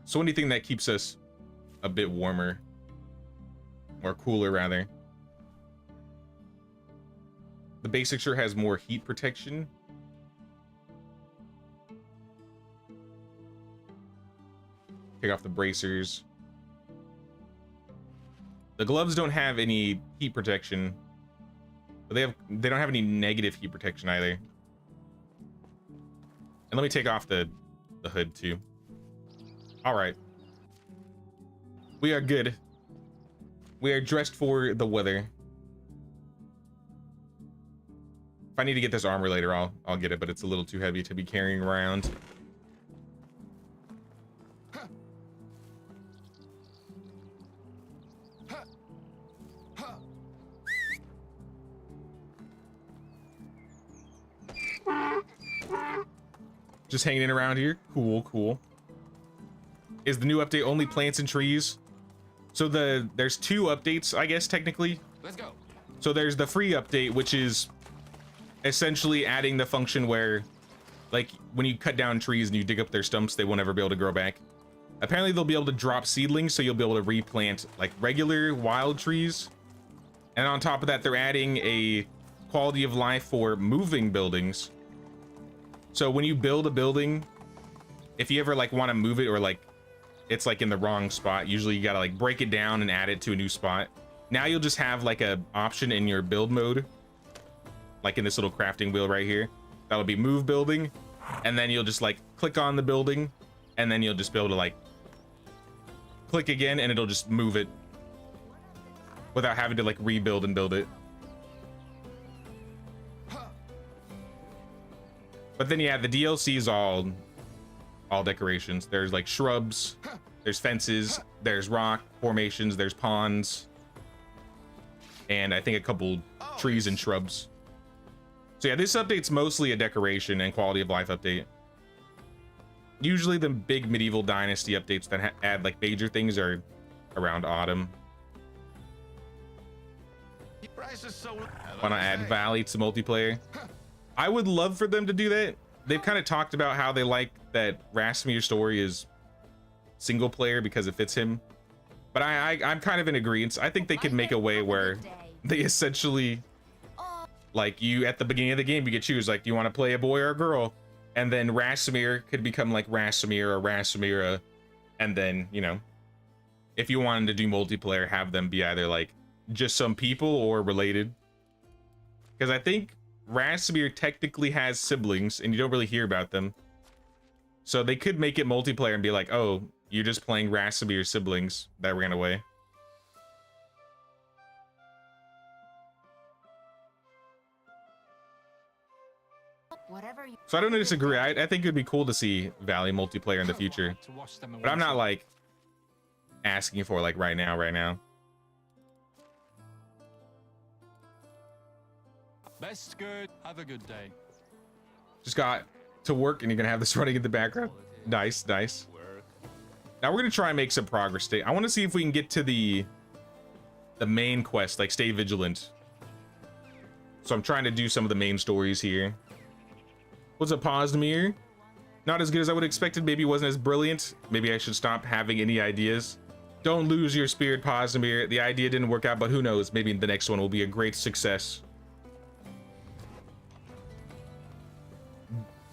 So anything that keeps us a bit warmer or cooler rather. The basic shirt has more heat protection. Take off the bracers. The gloves don't have any heat protection, but they don't have any negative heat protection either. And let me take off the hood too. All right. We are good. We are dressed for the weather. If I need to get this armor later, I'll get it, but it's a little too heavy to be carrying around. Just hanging around here. Cool, cool. Is the new update only plants and trees? So there's 2 updates, I guess, technically. Let's go. So there's the free update, which is essentially adding the function where, like, when you cut down trees and you dig up their stumps, they won't ever be able to grow back. Apparently they'll be able to drop seedlings, so you'll be able to replant like regular wild trees. And on top of that, they're adding a quality of life for moving buildings. So when you build a building, if you ever like want to move it or like it's like in the wrong spot, usually you gotta like break it down and add it to a new spot. Now you'll just have like a option in your build mode, like in this little crafting wheel right here. That'll be move building, and then you'll just like click on the building, and then you'll just be able to like click again, and it'll just move it without having to like rebuild and build it. But then yeah, the DLC is all decorations. There's like shrubs, there's fences, there's rock formations, there's ponds, and I think a couple trees and shrubs. So yeah, this update's mostly a decoration and quality of life update. Usually the big Medieval Dynasty updates that add like major things are around autumn. Want to add Valley to multiplayer? I would love for them to do that. They've kind of talked about how they like that Rasmir's story is single player because it fits him. But I'm kind of in agreement. I think they could make a way where they essentially, like, you at the beginning of the game, you could choose, like, do you want to play a boy or a girl? And then Rasmir could become like Rasmir or Rasmira. And then, you know, if you wanted to do multiplayer, have them be either like just some people or related. Because I think Rasmir technically has siblings and you don't really hear about them. So they could make it multiplayer and be like, oh, you're just playing Rasmir's siblings that ran away. So I don't disagree. I think it'd be cool to see Valley multiplayer in the future. But I'm not like asking for like right now. Best good. Have a good day. Just got to work and you're gonna have this running in the background. Nice, nice. Now we're gonna try and make some progress today. I want to see if we can get to the main quest, like stay vigilant. So I'm trying to do some of the main stories here. What's up, Posdemir? Not as good as I would have expected. Maybe it wasn't as brilliant. Maybe I should stop having any ideas. Don't lose your spirit, Posdemir. The idea didn't work out, but who knows? Maybe the next one will be a great success.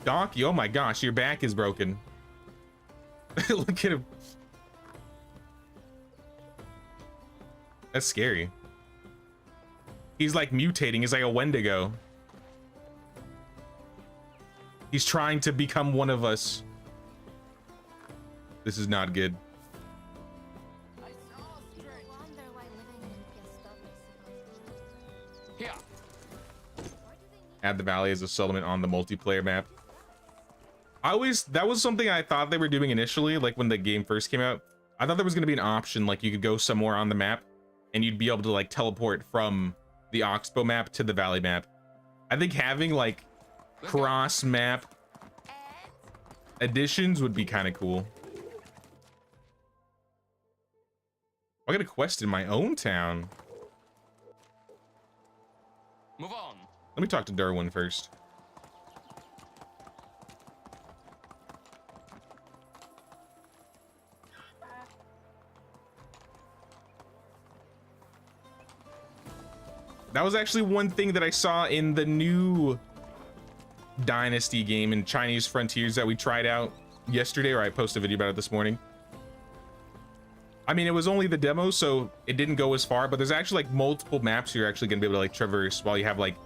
Donkey, oh my gosh, your back is broken. Look at him. That's scary. He's like mutating. He's like a Wendigo. He's trying to become one of us. This is not good. Here. Add the valley as a settlement on the multiplayer map. That was something I thought they were doing initially, like when the game first came out. I thought there was going to be an option, like you could go somewhere on the map and you'd be able to like teleport from the Oxbow map to the valley map. I think having like cross map additions would be kind of cool. I got a quest in my own town. Move on. Let me talk to Derwin first. That was actually one thing that I saw in the new Dynasty game in Chinese Frontiers that we tried out yesterday, or I posted a video about it this morning. I mean, it was only the demo, so it didn't go as far, but there's actually like multiple maps you're actually gonna be able to like traverse while you have like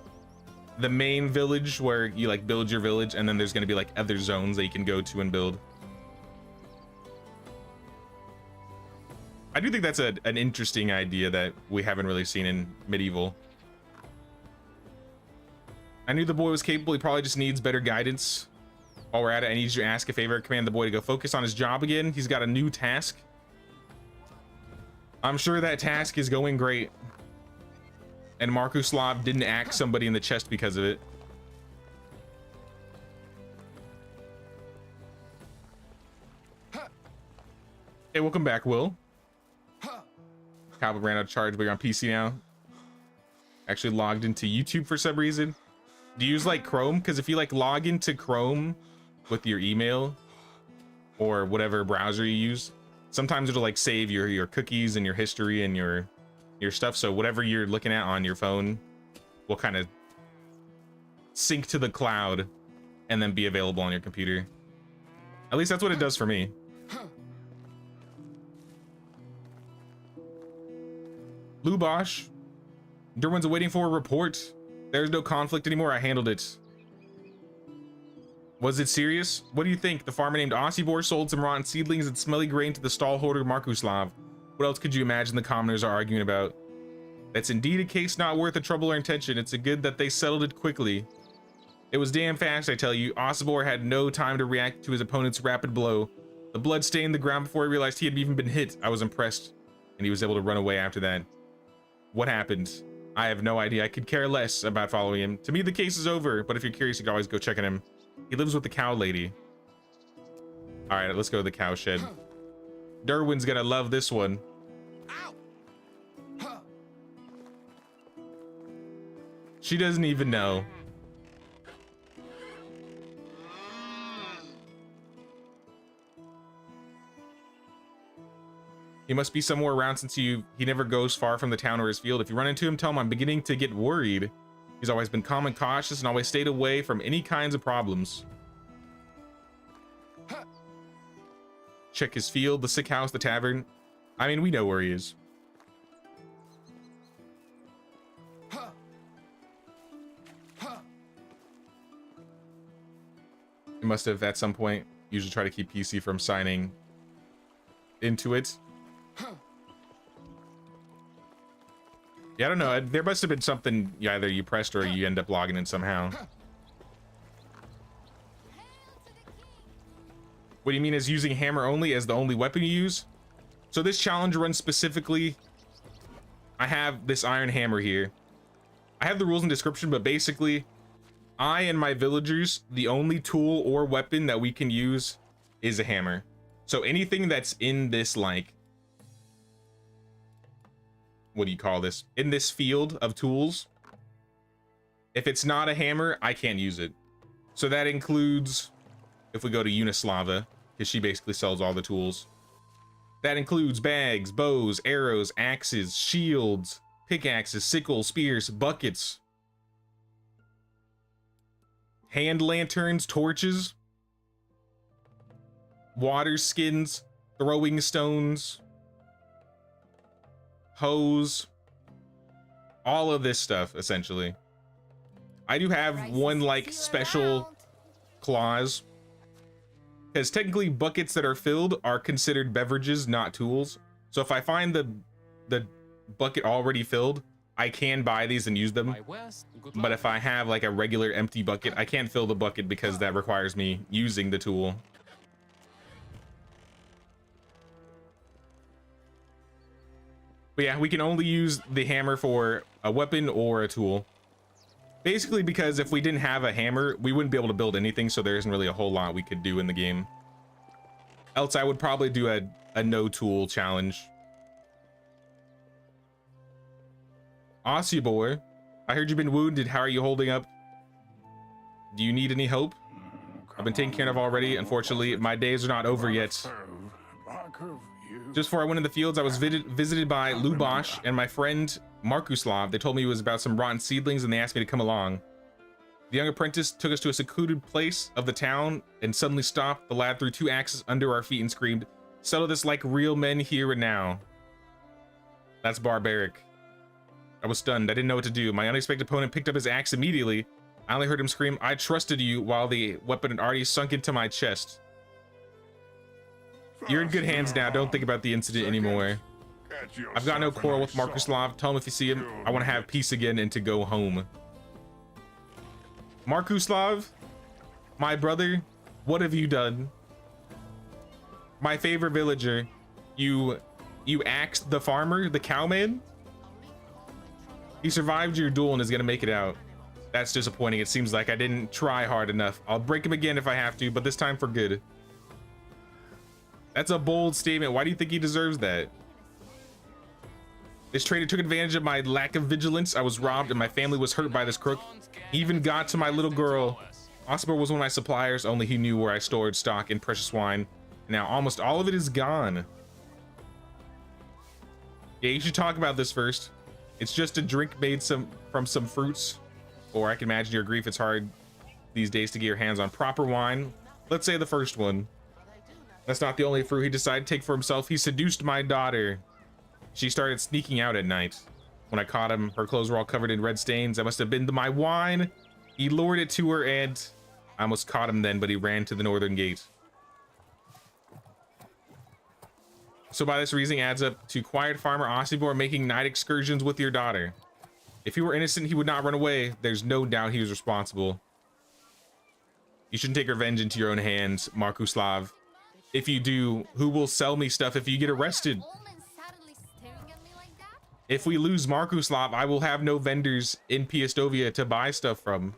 the main village where you like build your village, and then there's gonna be like other zones that you can go to and build. I do think that's an interesting idea that we haven't really seen in Medieval. I knew the boy was capable. He probably just needs better guidance. While we're at it, I need you to ask a favor. Command the boy to go focus on his job again. He's got a new task. I'm sure that task is going great. And Markuslav didn't axe somebody in the chest because of it. Hey, welcome back, Will. Cowboy ran out of charge, but you're on PC now. Actually logged into YouTube for some reason. Do you use like Chrome? Because if you like log into Chrome with your email or whatever browser you use, sometimes it'll like save your cookies and your history and your stuff. So whatever you're looking at on your phone will kind of sync to the cloud and then be available on your computer. At least that's what it does for me. Lubosh, Derwin's waiting for a report. There's no conflict anymore. I handled it. Was it serious? What do you think? The farmer named Ossibor sold some rotten seedlings and smelly grain to the stall holder Markuslav. What else could you imagine the commoners are arguing about? That's indeed a case not worth the trouble or intention. It's a good that they settled it quickly. It was damn fast, I tell you. Ossibor had no time to react to his opponent's rapid blow. The blood stained the ground before he realized he had even been hit. I was impressed, and he was able to run away after that. What happened? I have no idea. I could care less about following him. To me, the case is over, but if you're curious, you can always go check on him. He lives with the cow lady. All right, let's go to the cow shed. Derwin's gonna love this one. She doesn't even know. He must be somewhere around since he never goes far from the town or his field. If you run into him, tell him I'm beginning to get worried. He's always been calm and cautious and always stayed away from any kinds of problems. Check his field, the sick house, the tavern. I mean, we know where he is. He must have at some point usually try to keep PC from signing into it. Yeah, I don't know. There must have been something either you pressed or you end up logging in somehow. What do you mean as using hammer only as the only weapon you use? So this challenge runs specifically. I have this iron hammer here. I have the rules and description, but basically I and my villagers, the only tool or weapon that we can use is a hammer. So anything that's in this, like, what do you call this? In this field of tools, if it's not a hammer, I can't use it. So that includes, if we go to Unislava, because she basically sells all the tools. That includes bags, bows, arrows, axes, shields, pickaxes, sickles, spears, buckets, hand lanterns, torches, water skins, throwing stones, hose, all of this stuff essentially. I do have one like special clause, because technically buckets that are filled are considered beverages, not tools. So if I find the bucket already filled, I can buy these and use them. But if I have like a regular empty bucket, I can't fill the bucket because that requires me using the tool. But yeah, we can only use the hammer for a weapon or a tool. Basically because if we didn't have a hammer, we wouldn't be able to build anything, so there isn't really a whole lot we could do in the game. Else I would probably do a no tool challenge. Ossibor, I heard you've been wounded. How are you holding up? Do you need any hope? I've been taken care of already. Unfortunately, my days are not over yet. Just before I went in the fields, I was visited by Lubosh and my friend Markuslav. They told me it was about some rotten seedlings and they asked me to come along. The young apprentice took us to a secluded place of the town and suddenly stopped. The lad threw 2 axes under our feet and screamed, "Settle this like real men here and now." That's barbaric. I was stunned. I didn't know what to do. My unexpected opponent picked up his axe immediately. I only heard him scream, "I trusted you," while the weapon had already sunk into my chest. You're in good hands now. Don't think about the incident anymore. I've got no quarrel with Markuslav. Tell him if you see him, I want to have peace again and to go home. Markuslav, my brother, what have you done? My favorite villager, you axed the farmer, the cowman? He survived your duel and is gonna make it out. That's disappointing. It seems like I didn't try hard enough. I'll break him again if I have to, but this time for good. That's a bold statement. Why do you think he deserves that? This traitor took advantage of my lack of vigilance. I was robbed and my family was hurt by this crook. He even got to my little girl. Oscar was one of my suppliers, only he knew where I stored stock in precious wine. Now almost all of it is gone. Yeah, you should talk about this first. It's just a drink made from some fruits. Or I can imagine your grief. It's hard these days to get your hands on proper wine. Let's say the first one. That's not the only fruit he decided to take for himself. He seduced my daughter. She started sneaking out at night. When I caught him, her clothes were all covered in red stains. That must have been my wine. He lured it to her and I almost caught him then, but he ran to the northern gate. So by this reasoning adds up to quiet farmer Ossibor making night excursions with your daughter. If he were innocent, he would not run away. There's no doubt he was responsible. You shouldn't take revenge into your own hands, Markuslav. If you do, who will sell me stuff if you get arrested? If we lose Markuslav, I will have no vendors in Piastovia to buy stuff from.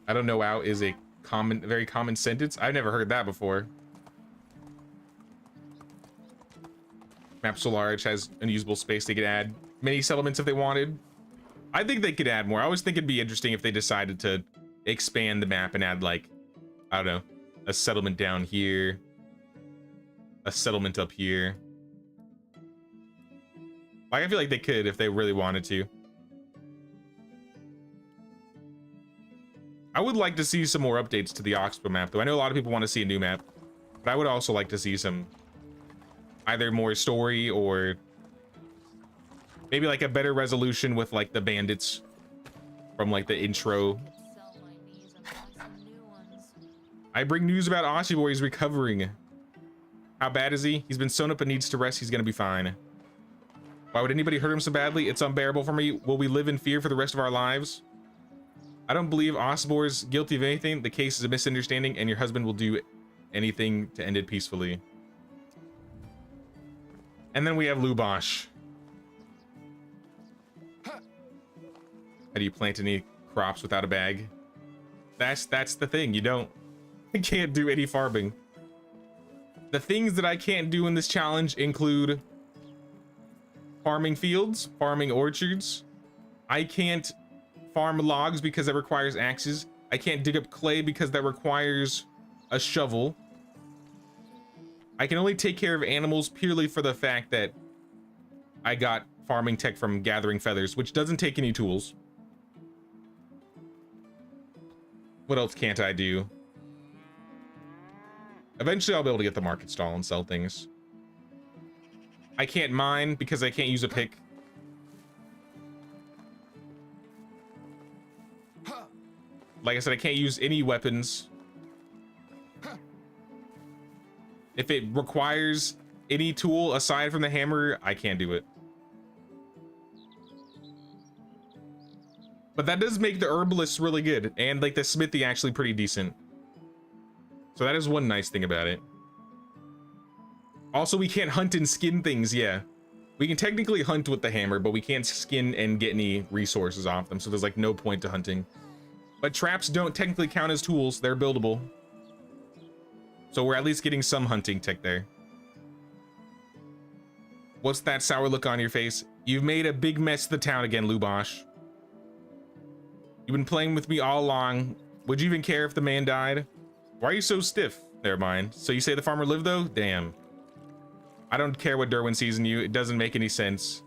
I don't know how is a very common sentence. I've never heard that before. Map so large, has unusable space. They could add many settlements if they wanted. I think they could add more. I always think it'd be interesting if they decided to expand the map and add like, I don't know, a settlement down here, a settlement up here. Like, I feel like they could if they really wanted to. I would like to see some more updates to the Oxbow map, though. I know a lot of people want to see a new map, but I would also like to see some either more story or maybe like a better resolution with like the bandits from like the intro. I bring news about Oshibor. He's recovering. How bad is he? He's been sewn up and needs to rest. He's gonna be fine. Why would anybody hurt him so badly? It's unbearable for me. Will we live in fear for the rest of our lives? I don't believe Osbor's guilty of anything. The case is a misunderstanding and your husband will do anything to end it peacefully. And then we have Lubosh. How do you plant any crops without a bag? That's the thing. I can't do any farming. The things that I can't do in this challenge include farming fields, farming orchards. I can't farm logs because that requires axes. I can't dig up clay because that requires a shovel. I can only take care of animals purely for the fact that I got farming tech from gathering feathers, which doesn't take any tools. What else can't I do? Eventually I'll be able to get the market stall and sell things. I can't mine because I can't use a pick. Like I said, I can't use any weapons. If it requires any tool aside from the hammer, I can't do it. But that does make the herbalist really good, and like the smithy actually pretty decent. So that is one nice thing about it. Also, we can't hunt and skin things, yeah. We can technically hunt with the hammer, but we can't skin and get any resources off them, so there's like no point to hunting. But traps don't technically count as tools, they're buildable. So we're at least getting some hunting tech there. What's that sour look on your face? You've made a big mess of the town again, Lubosh. You've been playing with me all along. Would you even care if the man died? Why are you so stiff? Never mind. So you say the farmer lived though? Damn. I don't care what Derwin sees in you. It doesn't make any sense.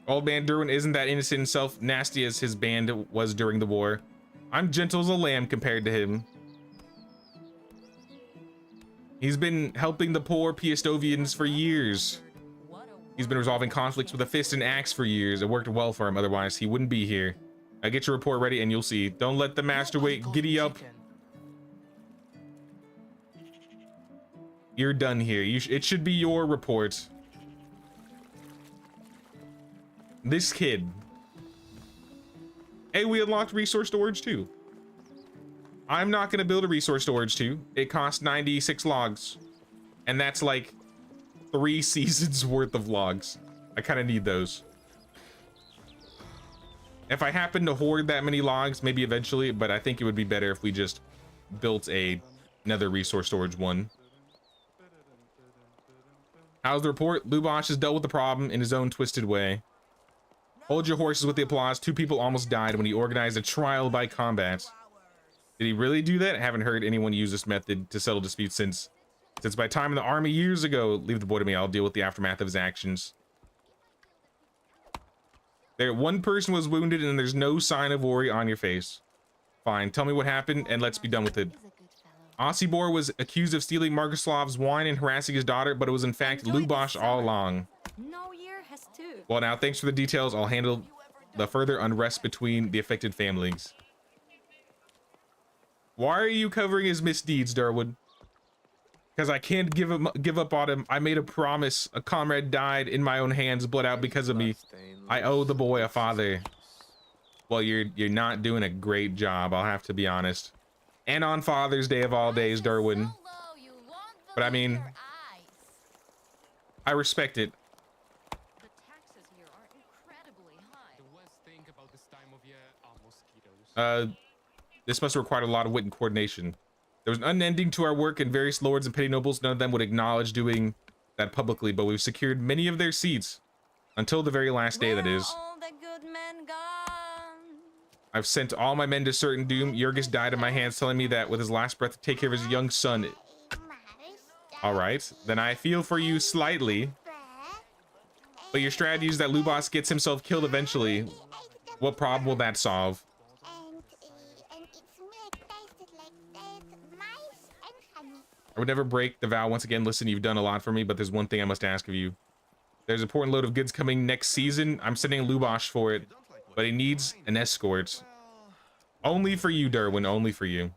Old man Derwin isn't that innocent himself, nasty as his band was during the war. I'm gentle as a lamb compared to him. He's been helping the poor Piastovians for years. He's been resolving conflicts with a fist and axe for years. It worked well for him, otherwise he wouldn't be here. I'll get your report ready and you'll see. Don't let the master wait. Giddy up. You're done here. It should be your report. This kid. Hey, we unlocked resource storage too. I'm not going to build a resource storage too. It costs 96 logs. And that's like 3 seasons worth of logs. I kind of need those. If I happen to hoard that many logs, maybe eventually, but I think it would be better if we just built another resource storage one. How's the report? Lubosh has dealt with the problem in his own twisted way. Hold your horses with the applause. 2 people almost died when he organized a trial by combat. Did he really do that? I haven't heard anyone use this method to settle disputes since my time in the army years ago. Leave the boy to me. I'll deal with the aftermath of his actions. There, 1 person was wounded and there's no sign of worry on your face. Fine, tell me what happened and let's be done with it. Ossibor was accused of stealing Margoslav's wine and harassing his daughter, but it was in fact Lubosh all along. No year has two. Well, now, thanks for the details. I'll handle the further unrest between the affected families. Why are you covering his misdeeds, Darwood? Because I can't give up on him. I made a promise. A comrade died in my own hands, bled out because of me. I owe the boy a father. Well, you're not doing a great job, I'll have to be honest. And on Father's Day of all days, Darwin. But I mean, I respect it. The taxes here are incredibly high. The worst thing about this time of year are mosquitoes. This must have required a lot of wit and coordination. There was an unending to our work, and various lords and petty nobles, none of them would acknowledge doing that publicly, but we've secured many of their seats. Until the very last day, that is. All the good men gone. I've sent all my men to certain doom. Jurgis died in my hands, telling me that with his last breath to take care of his young son. Alright, then I feel for you slightly. But your strategy is that Lubos gets himself killed eventually. What problem will that solve? I would never break the vow once again. Listen, you've done a lot for me, but there's one thing I must ask of you. There's an important load of goods coming next season. I'm sending Lubosh for it, but he needs an escort. Only for you, Derwin, only for you.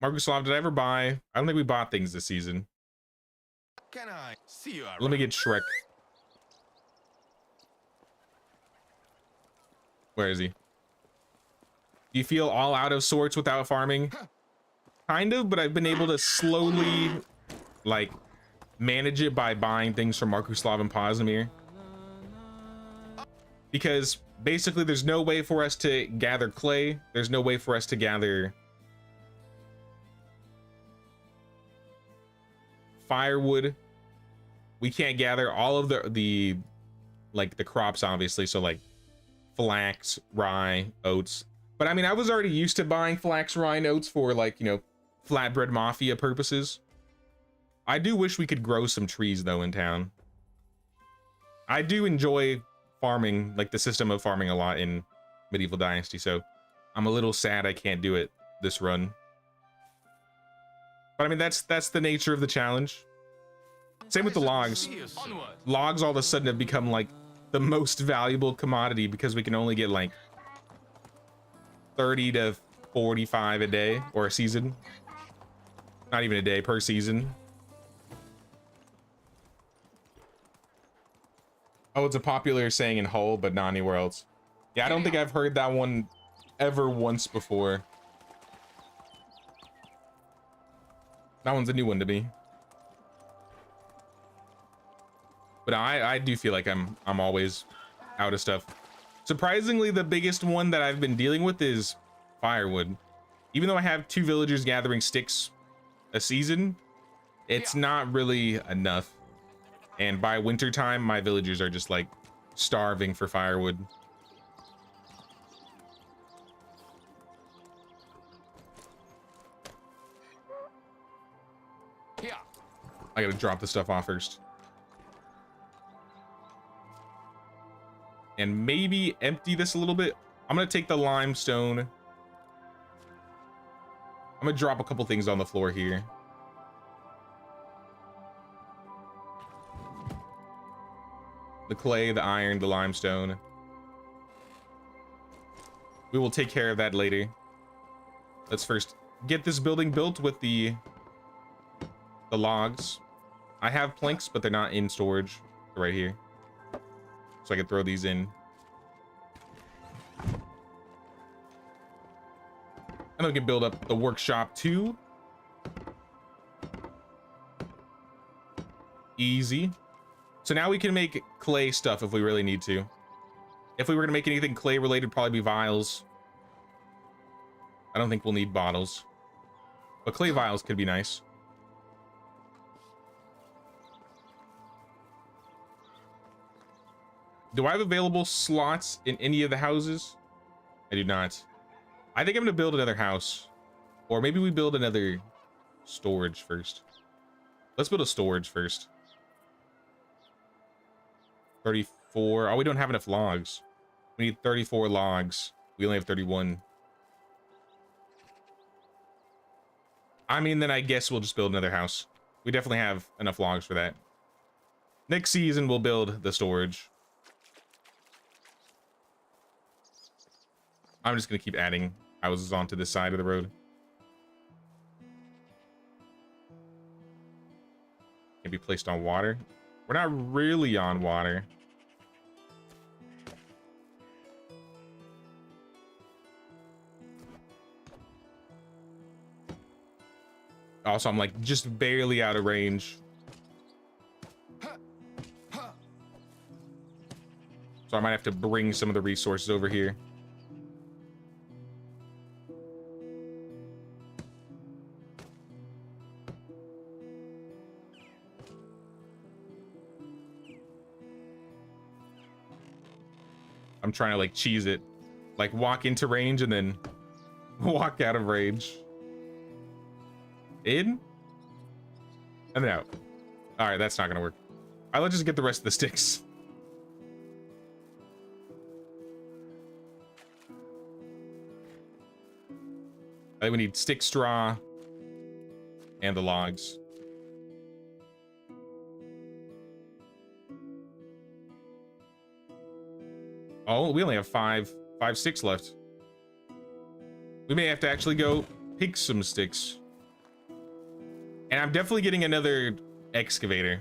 Marguslav, did I ever buy? I don't think we bought things this season. Can I see you around? Let me get Shrek. Where is he? Do you feel all out of sorts without farming? Kind of, but I've been able to slowly, like, manage it by buying things from Markuslav and Pozimir. Because basically there's no way for us to gather clay. There's no way for us to gather firewood. We can't gather all of the like the crops, obviously. So like flax, rye, oats. But I mean, I was already used to buying flax rye oats for like, you know, flatbread mafia purposes. I do wish we could grow some trees though in town. I do enjoy farming, like the system of farming a lot in Medieval Dynasty, so I'm a little sad I can't do it this run. But I mean, that's the nature of the challenge. Same with the logs. Onward. Logs all of a sudden have become like the most valuable commodity because we can only get like 30 to 45 a day or a season. Not even a day, per season. Oh, it's a popular saying in Hull, but not anywhere else. Yeah, I don't think I've heard that one ever once before. That one's a new one to me. But I do feel like I'm always out of stuff. Surprisingly, the biggest one that I've been dealing with is firewood. Even though I have 2 villagers gathering sticks a season, it's not really enough. And by winter time, my villagers are just like starving for firewood. Yeah. I gotta drop the stuff off first. And maybe empty this a little bit. I'm gonna take the limestone. I'm gonna drop a couple things on the floor here. The clay, the iron, the limestone. We will take care of that later. Let's first get this building built with the logs. I have planks, but they're not in storage. They're right here. So I can throw these in. And then we can build up the workshop too. Easy. So now we can make clay stuff if we really need to. If we were gonna make anything clay related, probably be vials. I don't think we'll need bottles. But clay vials could be nice. Do I have available slots in any of the houses? I do not. I think I'm gonna build another house. Or maybe we build another storage first. Let's build a storage first. 34. Oh, we don't have enough logs. We need 34 logs. We only have 31. I mean, then I guess we'll just build another house. We definitely have enough logs for that. Next season, we'll build the storage. I'm just gonna keep adding houses onto this side of the road. Can be placed on water. We're not really on water. Also, I'm like just barely out of range. So I might have to bring some of the resources over here. I'm trying to like cheese it, like walk into range and then walk out of range. In and then out. All right, that's not gonna work. All right, let's just get the rest of the sticks. I think we need stick straw and the logs. Oh, we only have five sticks left. We may have to actually go pick some sticks. And I'm definitely getting another excavator.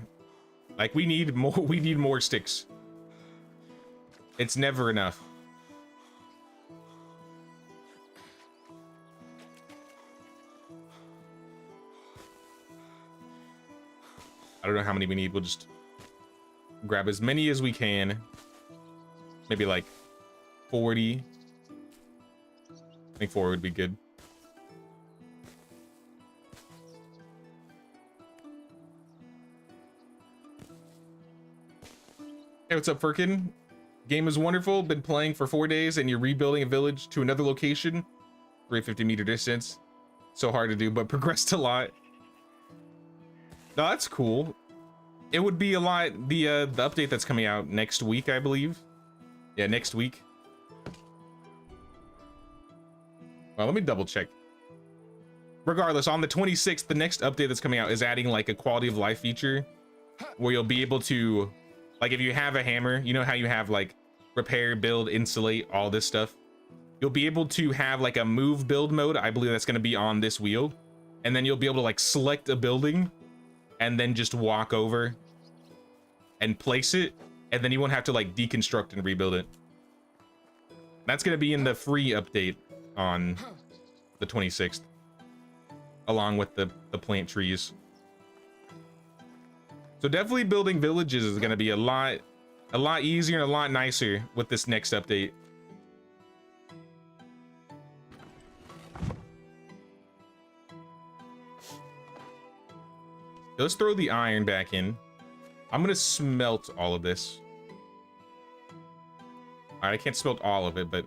Like we need more sticks. It's never enough. I don't know how many we need. We'll just grab as many as we can. Maybe like 40. I think 4 would be good. Hey, what's up, Firkin? Game is wonderful. Been playing for 4 days and you're rebuilding a village to another location. 350-meter distance. So hard to do, but progressed a lot. No, that's cool. It would be a lot. The update that's coming out next week, I believe. Yeah, next week. Well, let me double check. Regardless, on the 26th, the next update that's coming out is adding like a quality of life feature where you'll be able to, like, if you have a hammer, you know how you have like repair, build, insulate, all this stuff. You'll be able to have like a move build mode. I believe that's going to be on this wheel. And then you'll be able to like select a building and then just walk over and place it. And then you won't have to like deconstruct and rebuild it. That's going to be in the free update on the 26th. Along with the plant trees. So definitely building villages is going to be a lot easier and a lot nicer with this next update. Let's throw the iron back in. I'm going to smelt all of this. All right, I can't smelt all of it, but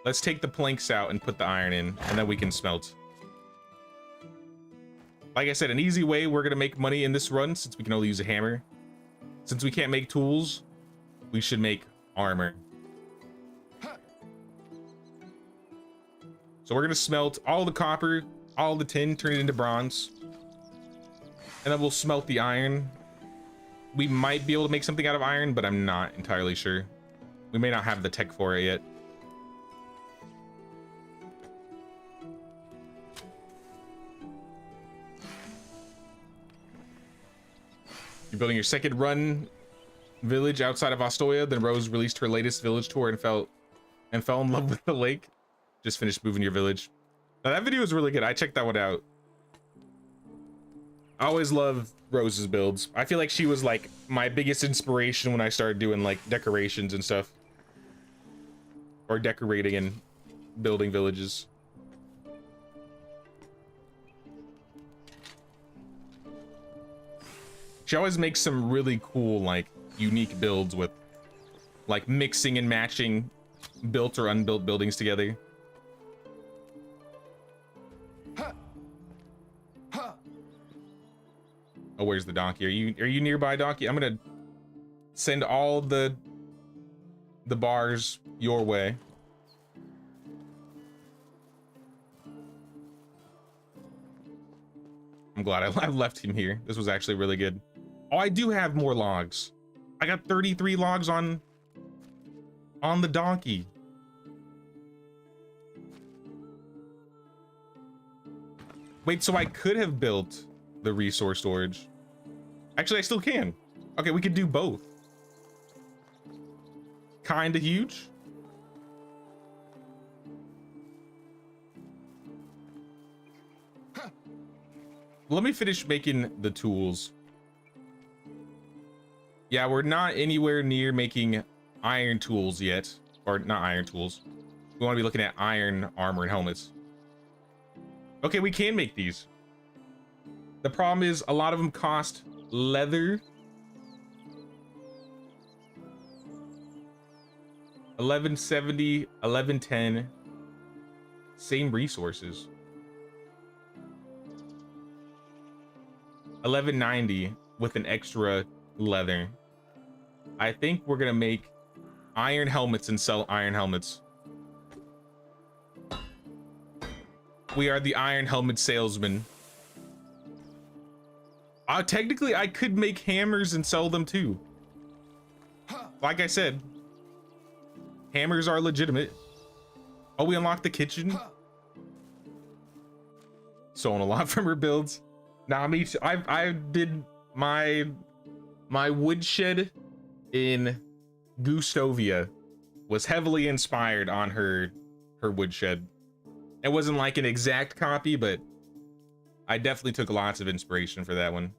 let's take the planks out and put the iron in, and then we can smelt. Like I said, an easy way we're going to make money in this run, since we can only use a hammer. Since we can't make tools, we should make armor. So we're going to smelt all the copper, all the tin, turn it into bronze. And then we'll smelt the iron. We might be able to make something out of iron, but I'm not entirely sure. We may not have the tech for it yet. You're building your second run village outside of Astoria. Then Rose released her latest village tour and fell in love with the lake. Just finished moving your village. Now that video was really good. I checked that one out. I always love Rose's builds. I feel like she was like my biggest inspiration when I started doing like decorations and stuff. Or decorating and building villages. She always makes some really cool, like, unique builds with, like, mixing and matching built or unbuilt buildings together. Oh, where's the donkey? Are you nearby, donkey? I'm gonna send all the bars your way. I'm glad I left him here. This was actually really good. Oh, I do have more logs. I got 33 logs on the donkey. Wait, so I could have built the resource storage. Actually, I still can. Okay, we could do both. Kinda huge. Let me finish making the tools. Yeah, we're not anywhere near making iron tools yet. Or not iron tools. We want to be looking at iron armor and helmets. Okay, we can make these. The problem is a lot of them cost leather. 1170, 1110. Same resources. 1190 with an extra leather. I think we're gonna make iron helmets and sell iron helmets. We are the iron helmet salesman. Technically, I could make hammers and sell them too. Like I said, hammers are legitimate. Oh, we unlocked the kitchen. Stolen a lot from her builds. Nah, me too. I did my woodshed in Gustovia was heavily inspired on her woodshed. It wasn't like an exact copy, but I definitely took lots of inspiration for that one.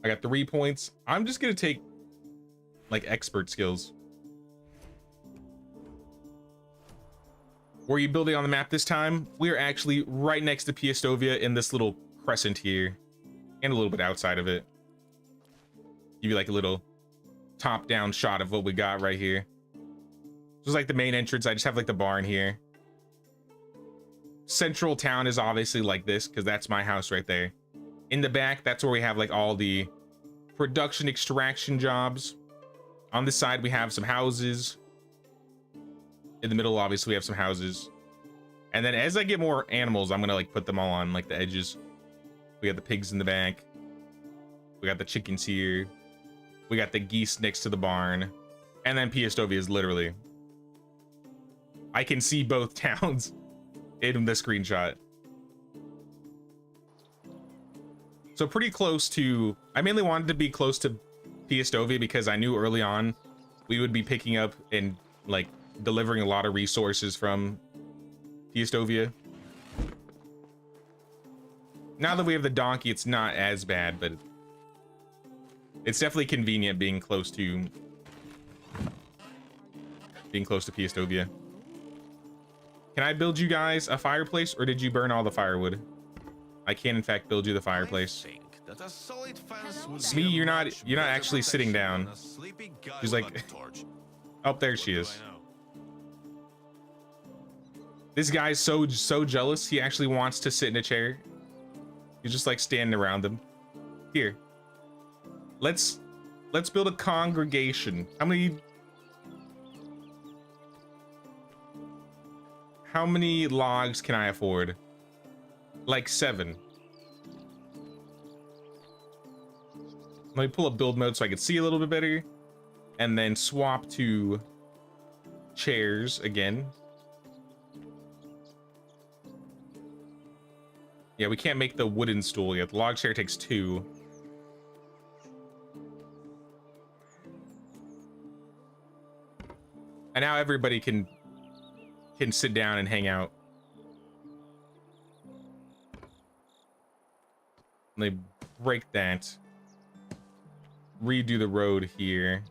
I got 3 points. I'm just gonna take like expert skills. Were you building on the map this time? We are actually right next to Piastovia in this little crescent here, and a little bit outside of it. Give you like a little top down shot of what we got right here. This is like the main entrance. I just have like the barn here. Central town is obviously like this because that's my house right there. In the back, that's where we have like all the production extraction jobs. On this side, we have some houses. In the middle, obviously, we have some houses. And then as I get more animals, I'm gonna like put them all on like the edges. We got the pigs in the back. We got the chickens here. We got the geese next to the barn. And then Piastovia is literally, I can see both towns in the screenshot. So pretty close to, I mainly wanted to be close to Piastovia because I knew early on we would be picking up and like delivering a lot of resources from Piastovia. Now that we have the donkey, it's not as bad, but it's definitely convenient being close to Piastovia. Can I build you guys a fireplace, or did you burn all the firewood? I can in fact build you the fireplace. I think that a solid fence would Smee, be a you're not much actually better sitting protection down. than a sleepy guy She's with like- a torch. Oh, there What she do is. I know? This guy's so jealous. He actually wants to sit in a chair. He's just like standing around them. Here, let's build a congregation. How many logs can I afford? Like 7. Let me pull up build mode so I can see a little bit better, and then swap to chairs again. Yeah, we can't make the wooden stool yet. The log chair takes 2. And now everybody can sit down and hang out. Let me break that. Redo the road here.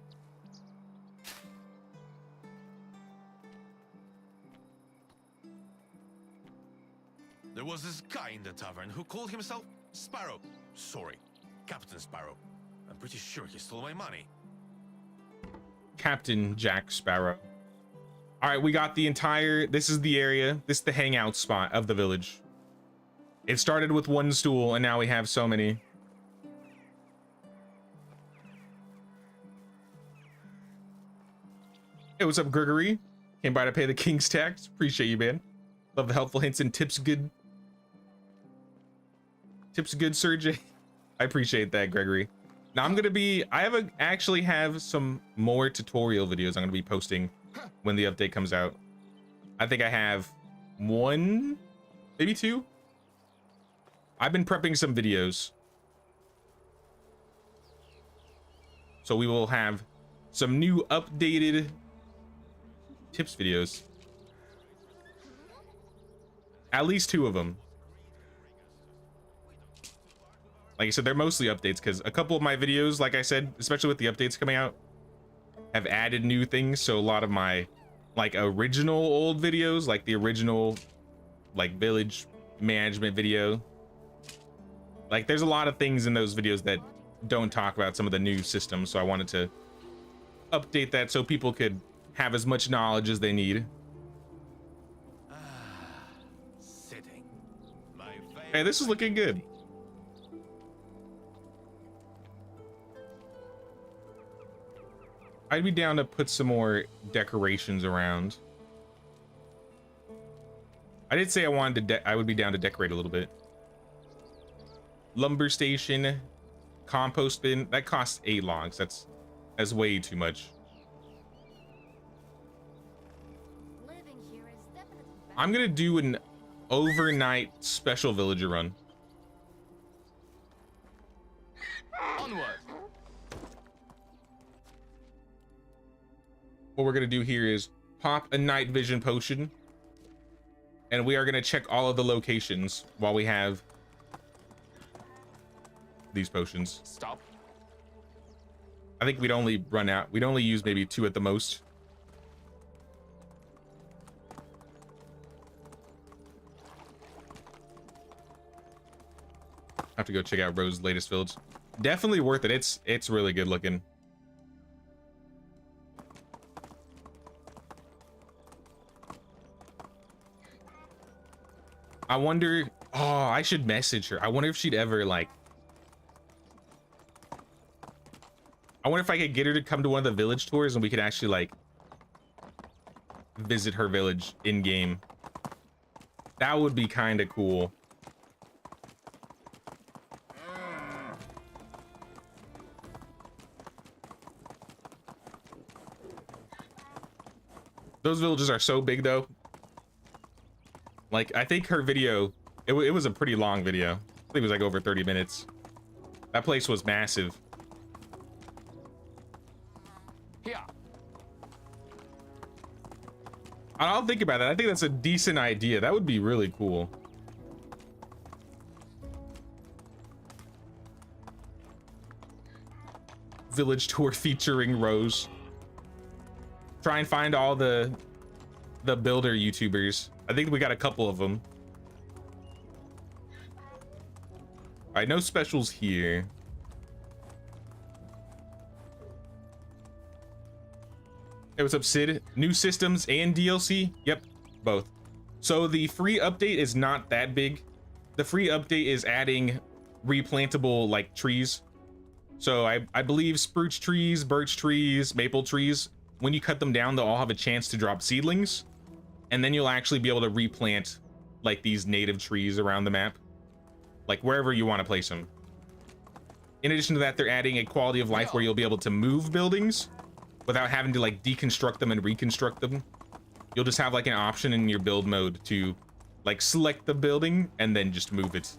There was this guy in the tavern who called himself Sparrow. Sorry, Captain Sparrow. I'm pretty sure he stole my money. Captain Jack Sparrow. All right, we got the entire, this is the area, this is the hangout spot of the village. It started with 1 stool and now we have so many. Hey, what's up, Gregory? Came by to pay the king's tax. Appreciate you, man. Love the helpful hints and tips. Good. Tips good, Sir J. I appreciate that, Gregory. Now I'm gonna be, actually have some more tutorial videos I'm gonna be posting when the update comes out. I think I have 1, maybe 2. I've been prepping some videos. So we will have some new updated tips videos. At least 2 of them. Like I said, they're mostly updates because a couple of my videos, like I said, especially with the updates coming out, have added new things. So a lot of my like original old videos, like the original like village management video, like there's a lot of things in those videos that don't talk about some of the new systems. So I wanted to update that so people could have as much knowledge as they need. Sitting. My Hey, this is looking good. I'd be down to put some more decorations around. I did say I wanted to, I would be down to decorate a little bit. Lumber station, compost bin, that costs 8 logs. That's way too much. Living here is definitely better. I'm gonna do an overnight special villager run. Onward. What we're gonna do here is pop a night vision potion, and we are gonna check all of the locations while we have these potions. Stop. I think we'd only run out. We'd only use maybe 2 at the most. I have to go check out Rose's latest village. Definitely worth it. It's really good looking. I wonder, oh, I should message her. I wonder if she'd ever like, I wonder if I could get her to come to one of the village tours and we could actually like visit her village in game. That would be kind of cool. Those villages are so big though. Like, I think her video, it was a pretty long video. I think it was like over 30 minutes. That place was massive. Here. I'll think about that. I think that's a decent idea. That would be really cool. Village tour featuring Rose. Try and find all the builder YouTubers. I think we got a couple of them. All right, no specials here. Hey, what's up, Sid? New systems and DLC? Yep, both. So the free update is not that big. The free update is adding replantable like trees. So I believe spruce trees, birch trees, maple trees, when you cut them down, they'll all have a chance to drop seedlings. And then you'll actually be able to replant like these native trees around the map, like wherever you want to place them. In addition to that, they're adding a quality of life where you'll be able to move buildings without having to like deconstruct them and reconstruct them. You'll just have like an option in your build mode to like select the building and then just move it.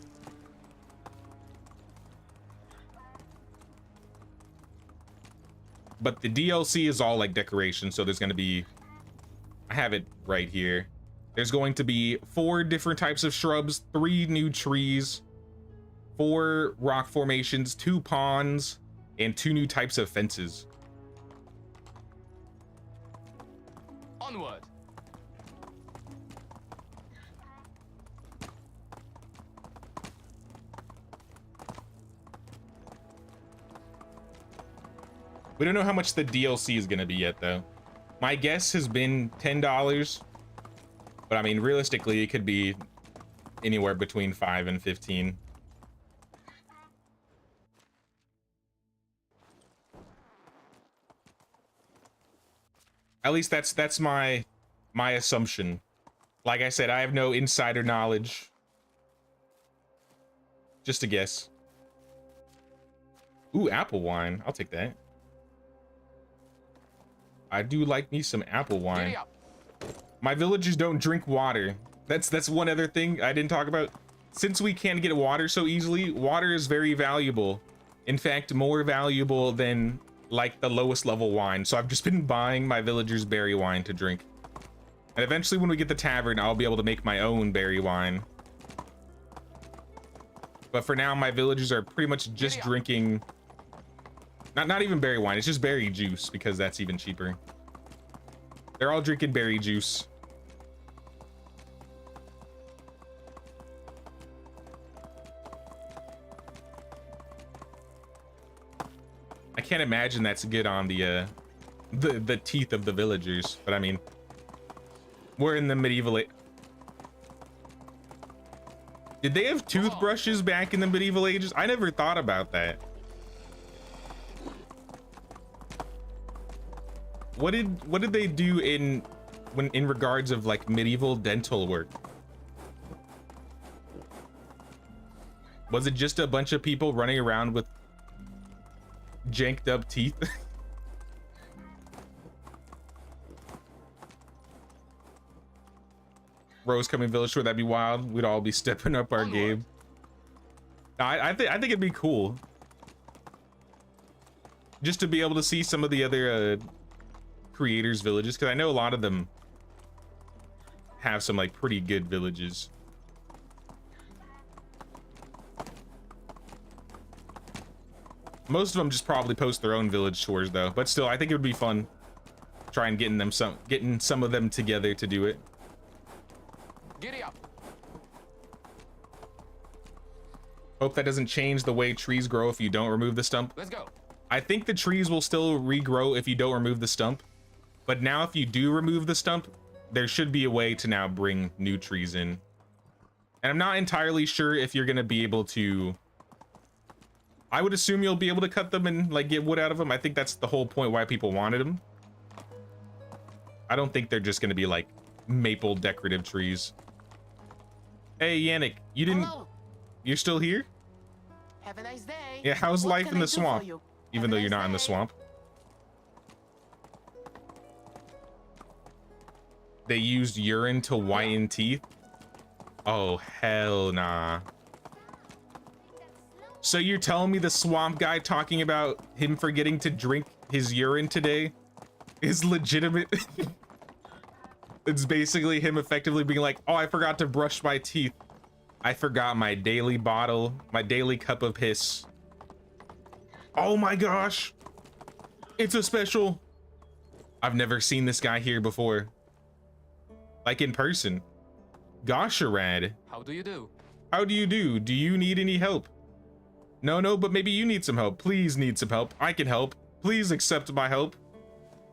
But the DLC is all like decoration, so there's going to be, I have it right here. There's going to be 4 different types of shrubs, 3 new trees, 4 rock formations, 2 ponds, and 2 new types of fences. Onward. We don't know how much the DLC is going to be yet, though. My guess has been $10, but I mean, realistically, it could be anywhere between 5 and 15. At least that's my assumption. Like I said, I have no insider knowledge. Just a guess. Ooh, apple wine. I'll take that. I do like me some apple wine. My villagers don't drink water. That's one other thing I didn't talk about. Since we can't get water so easily, water is very valuable. In fact, more valuable than like the lowest level wine. So I've just been buying my villagers berry wine to drink. And eventually when we get the tavern, I'll be able to make my own berry wine. But for now, my villagers are pretty much just drinking, not even berry wine, it's just berry juice, because that's even cheaper. They're all drinking berry juice. I can't imagine that's good on the teeth of the villagers, but I mean, we're in the medieval age. Did they have toothbrushes back in the medieval ages? I never thought about that. What did they do in regards of like medieval dental work? Was it just a bunch of people running around with janked up teeth? Rose coming village tour, that'd be wild. We'd all be stepping up our game. I think it'd be cool just to be able to see some of the other creators' villages, because I know a lot of them have some like pretty good villages. Most of them just probably post their own village tours though, but still I think it would be fun trying getting some of them together to do it. Giddy up. Hope that doesn't change the way trees grow if you don't remove the stump. Let's go. I think the trees will still regrow if you don't remove the stump, but now if you do remove the stump, there should be a way to now bring new trees in. And I'm not entirely sure if you're gonna be able to. I would assume you'll be able to cut them and like get wood out of them. I think that's the whole point why people wanted them. I don't think they're just gonna be like maple decorative trees. Hey Yannick, you didn't. Hello. You're still here? Have a nice day. Yeah, how's What life can in I the do for swamp? you? Even Have though a you're nice not in the day. swamp. They used urine to whiten teeth. Oh, hell nah. So you're telling me the swamp guy talking about him forgetting to drink his urine today is legitimate? It's basically him effectively being like, oh, I forgot to brush my teeth. I forgot my daily bottle, my daily cup of piss. Oh my gosh. It's a special. I've never seen this guy here before. Like in person. Gosh, Arad. How do you do? How do you do? Do you need any help? No, but maybe you need some help. Please need some help. I can help. Please accept my help.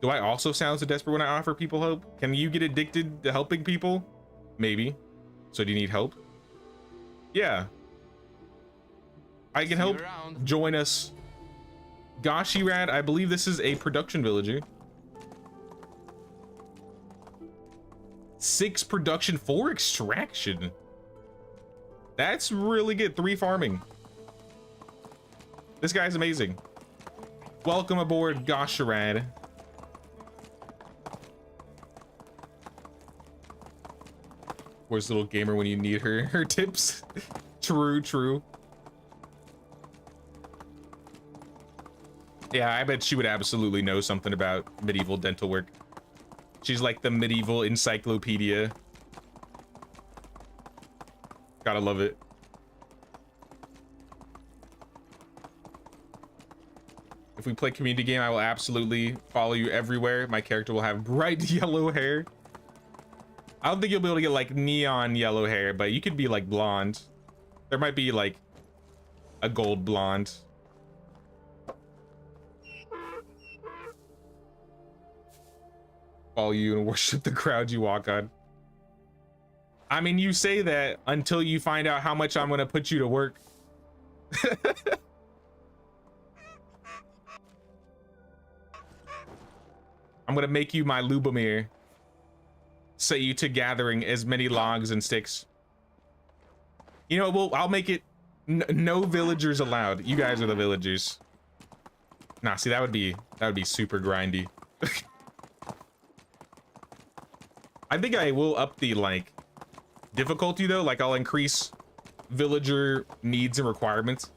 Do I also sound so desperate when I offer people help? Can you get addicted to helping people? Maybe. So do you need help? Yeah. I can See you help. around. Join us. Gosh, Rad, I believe this is a production villager. 6 production, 4 extraction. That's really good. 3 farming. This guy's amazing. Welcome aboard, Gosharad. Where's little gamer when you need her tips? True. Yeah, I bet she would absolutely know something about medieval dental work. She's like the medieval encyclopedia. Gotta love it. If we play community game, I will absolutely follow you everywhere. My character will have bright yellow hair. I don't think you'll be able to get like neon yellow hair, but you could be like blonde. There might be like a gold blonde. Follow you and worship the crowd you walk on. I mean, you say that until you find out how much I'm gonna put you to work. I'm gonna make you my Lubomir. Set you to gathering as many logs and sticks. You know, well, I'll make it no villagers allowed. You guys are the villagers. Nah, see, that would be super grindy. I think I will up the like difficulty though. Like I'll increase villager needs and requirements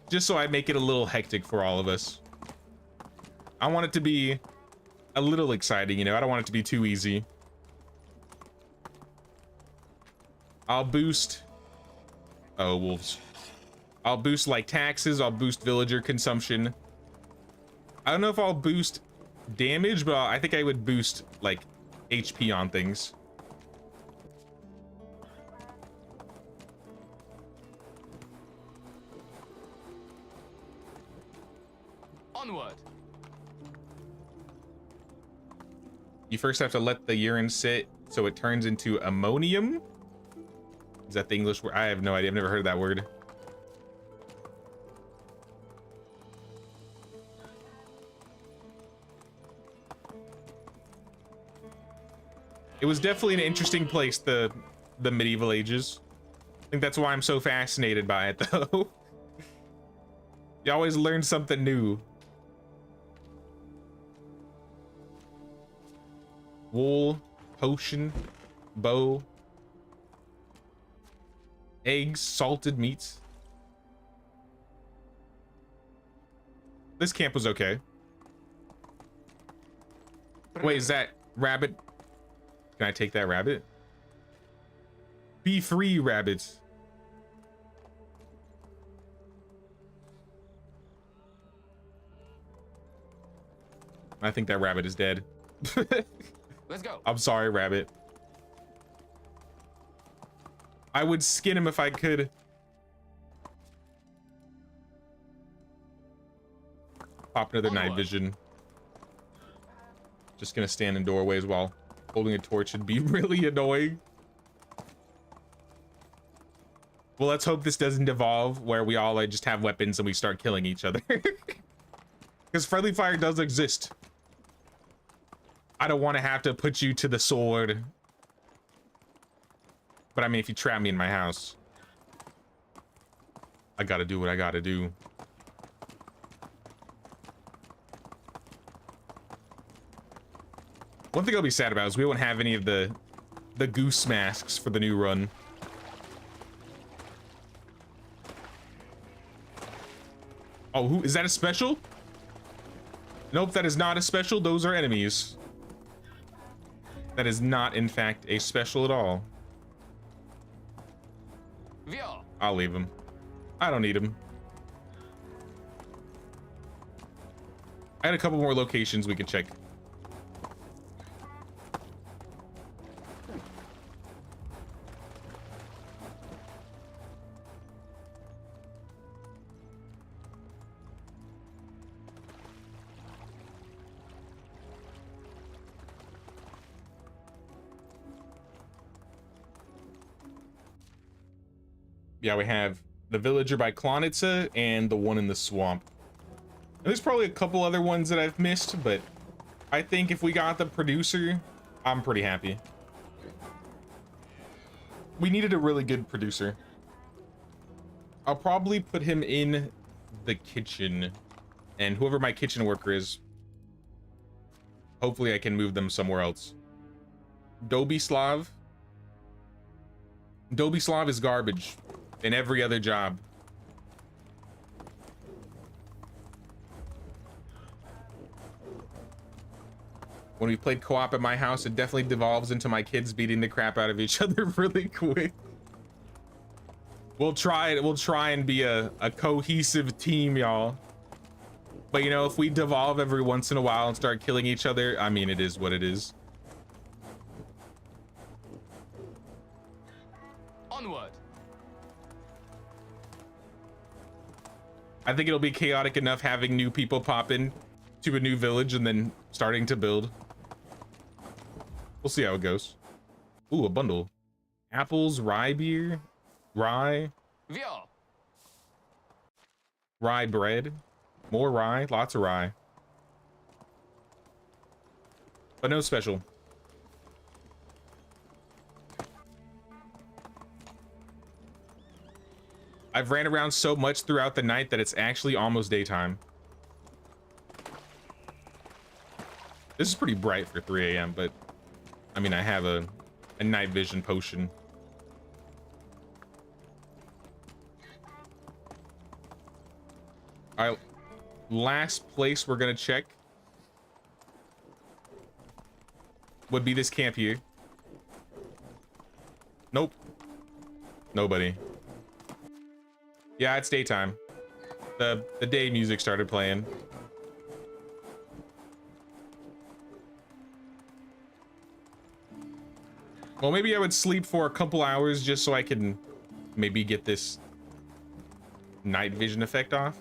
just so I make it a little hectic for all of us. I want it to be a little exciting, you know. I don't want it to be too easy. I'll boost. Oh, wolves. I'll boost like taxes. I'll boost villager consumption. I don't know if I'll boost damage, but I think I would boost like HP on things. Onward. You first have to let the urine sit so it turns into ammonium. Is that the English word? I have no idea. I've never heard of that word. It was definitely an interesting place, the medieval ages. I think that's why I'm so fascinated by it, though. You always learn something new. Wool, potion, bow, eggs, salted meats. This camp was okay. Wait, is that rabbit? Can I take that rabbit? Be free, rabbits. I think that rabbit is dead. Let's go. I'm sorry, rabbit. I would skin him if I could. Pop another night vision. Just gonna stand in doorways while holding a torch would be really annoying. Well, let's hope this doesn't devolve where we all just have weapons and we start killing each other. Because friendly fire does exist. I don't want to have to put you to the sword. But I mean, if you trap me in my house, I gotta do what I gotta do. One thing I'll be sad about is we won't have any of the goose masks for the new run. Oh, who is that? A special? Nope, that is not a special. Those are enemies. That is not, in fact, a special at all. I'll leave him. I don't need him. I had a couple more locations we can check. Yeah, we have the villager by Klonitsa and the one in the swamp. And there's probably a couple other ones that I've missed, but I think if we got the producer, I'm pretty happy. We needed a really good producer. I'll probably put him in the kitchen, and whoever my kitchen worker is, hopefully I can move them somewhere else. Dobislav is garbage in every other job. When we played co-op at my house, it definitely devolves into my kids beating the crap out of each other really quick. We'll try and be a cohesive team, y'all. But you know, if we devolve every once in a while and start killing each other, I mean, it is what it is. Onward. I think it'll be chaotic enough having new people pop in to a new village and then starting to build. We'll see how it goes. Ooh, a bundle. Apples, rye beer, rye bread, more rye, lots of rye. But no special. I've ran around so much throughout the night that it's actually almost daytime. This is pretty bright for 3 a.m., but I mean, I have a night vision potion. All right, last place we're gonna check would be this camp here. Nope. Nobody. Yeah, it's daytime. The day music started playing. Well, maybe I would sleep for a couple hours just so I can maybe get this night vision effect off.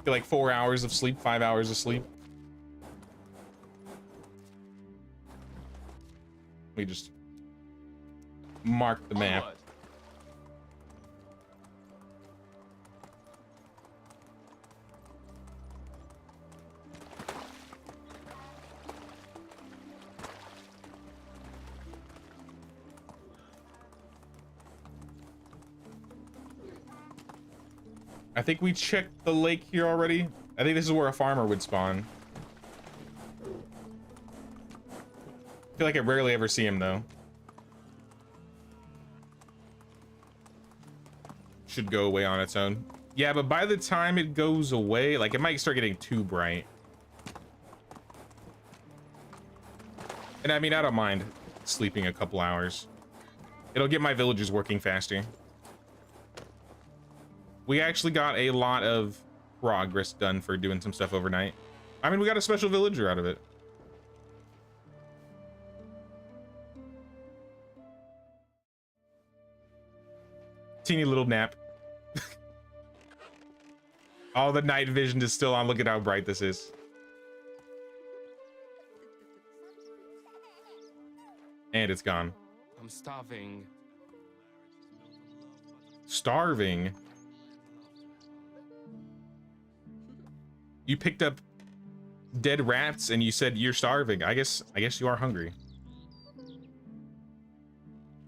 Get like 4 hours of sleep, 5 hours of sleep. Let me just mark the map. Onward. I think we checked the lake here already. I think this is where a farmer would spawn. I feel like I rarely ever see him though. Should go away on its own. Yeah, but by the time it goes away, like it might start getting too bright. And I mean, I don't mind sleeping a couple hours. It'll get my villagers working faster. We actually got a lot of progress done for doing some stuff overnight. I mean, we got a special villager out of it. Teeny little nap. Oh, the night vision is still on. Look at how bright this is. And it's gone. I'm starving. Starving? You picked up dead rats and you said you're starving. I guess you are hungry.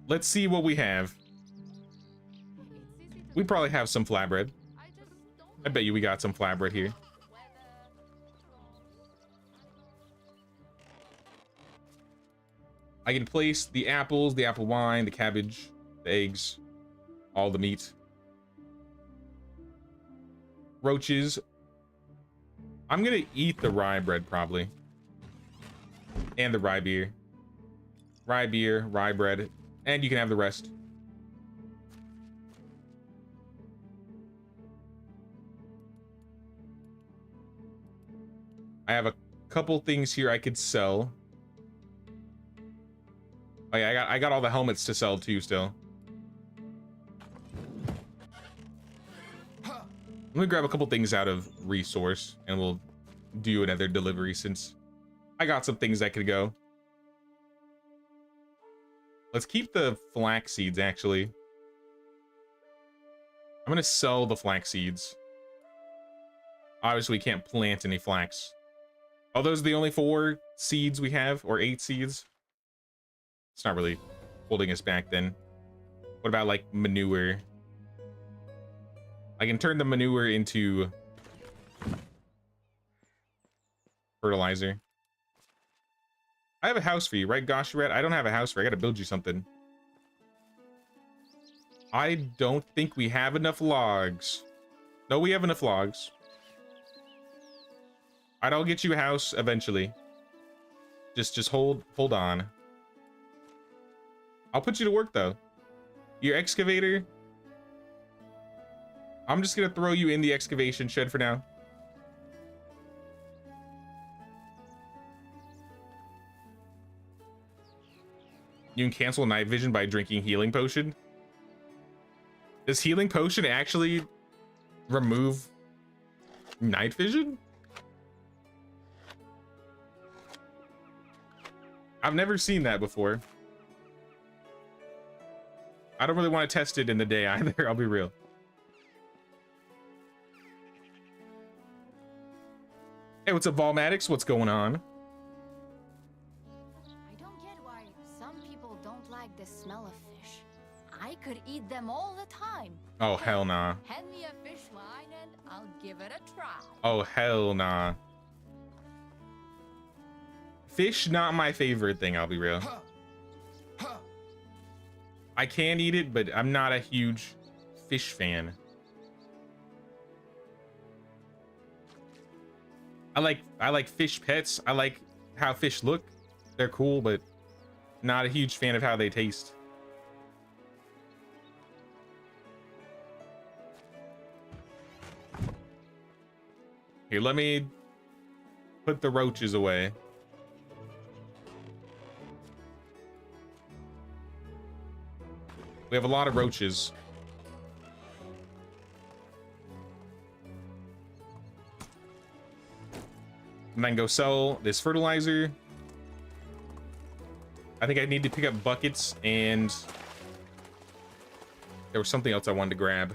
Let's see what we have. We probably have some flatbread. I bet you we got some flatbread here. I can place the apples, the apple wine, the cabbage, the eggs, all the meat. Roaches. I'm gonna eat the rye bread probably. And the rye beer. Rye beer, rye bread, and you can have the rest. I have a couple things here I could sell. Oh yeah, I got all the helmets to sell too still. Let me grab a couple things out of resource and we'll do another delivery since I got some things that could go. Let's keep the flax seeds actually. I'm gonna sell the flax seeds. Obviously we can't plant any flax. Oh, those are the only 4 seeds we have, or 8 seeds. It's not really holding us back then. What about like manure? I can turn the manure into fertilizer. I have a house for you, right, Gosharet? I don't have a house for you. I gotta build you something. I don't think we have enough logs. No, we have enough logs. Alright, I'll get you a house eventually. Just hold on. I'll put you to work though. Your excavator. I'm just gonna throw you in the excavation shed for now. You can cancel night vision by drinking healing potion. Does healing potion actually remove night vision? I've never seen that before. I don't really want to test it in the day either, I'll be real. Hey, what's up, Volmatics? What's going on? I don't get why some people don't like the smell of fish. I could eat them all the time. Oh, hell nah. Hand me a fish line and I'll give it a try. Oh, hell nah. Fish, not my favorite thing, I'll be real. I can eat it, but I'm not a huge fish fan. I like fish pets. I like how fish look. They're cool, but not a huge fan of how they taste. Here, let me put the roaches away. We have a lot of roaches. And then go sell this fertilizer. I think I need to pick up buckets, and there was something else I wanted to grab.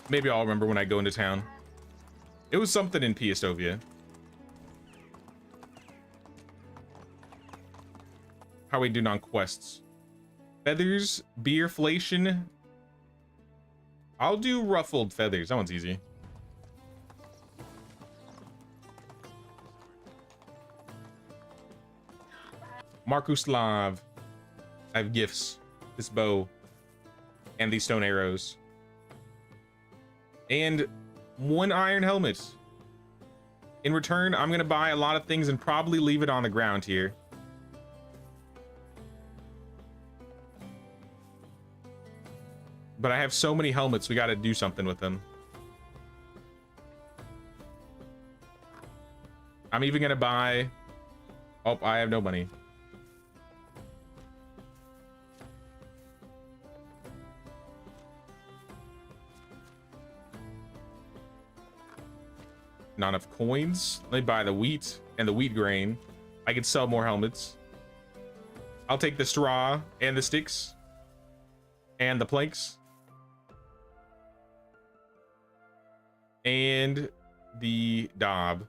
Maybe I'll remember when I go into town. It was something in Piastovia. How we doing on quests? Feathers, beerflation. I'll do ruffled feathers. That one's easy. Markuslav. I have gifts. This bow. And these stone arrows. And 1 iron helmet. In return, I'm gonna buy a lot of things and probably leave it on the ground here. But I have so many helmets, we gotta do something with them. I'm even gonna buy... Oh, I have no money. Not enough coins. Let me buy the wheat and the wheat grain. I could sell more helmets. I'll take the straw and the sticks and the planks and the daub.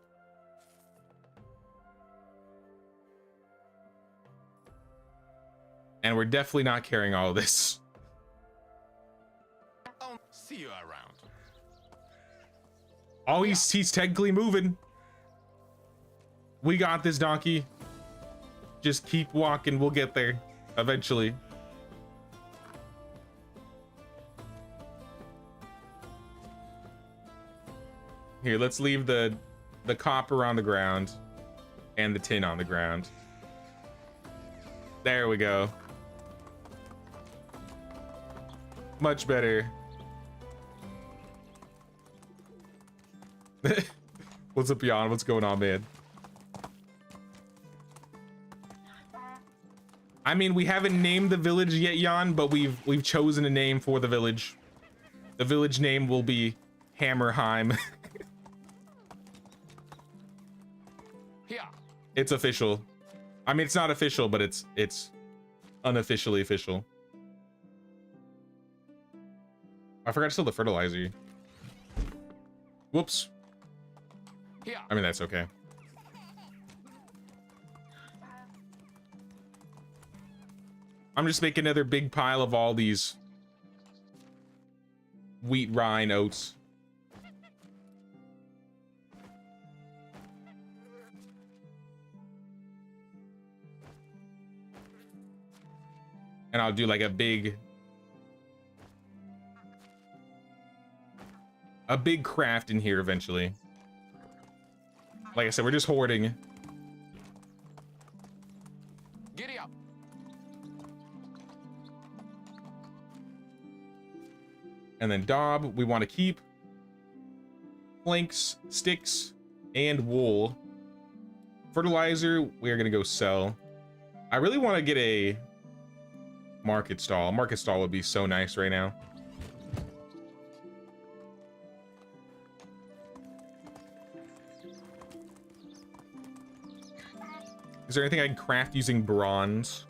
And we're definitely not carrying all of this. I'll see you around. Oh, he's technically moving. We got this, donkey. Just keep walking. We'll get there eventually. Here, let's leave the copper on the ground and the tin on the ground. There we go. Much better. What's up, Jan? What's going on, man? I mean, we haven't named the village yet, Jan, but we've chosen a name for the village. The village name will be Hammerheim. Here. It's official. I mean, it's not official, but it's unofficially official. I forgot to sell the fertilizer. Whoops. Here. I mean, that's okay. I'm just making another big pile of all these wheat, rye, and oats. And I'll do like a big craft in here eventually. Like I said, we're just hoarding. Giddy up. And then daub, we want to keep. Planks, sticks, and wool. Fertilizer, we are going to go sell. I really want to get a market stall. Market stall would be so nice right now. Is there anything I can craft using bronze?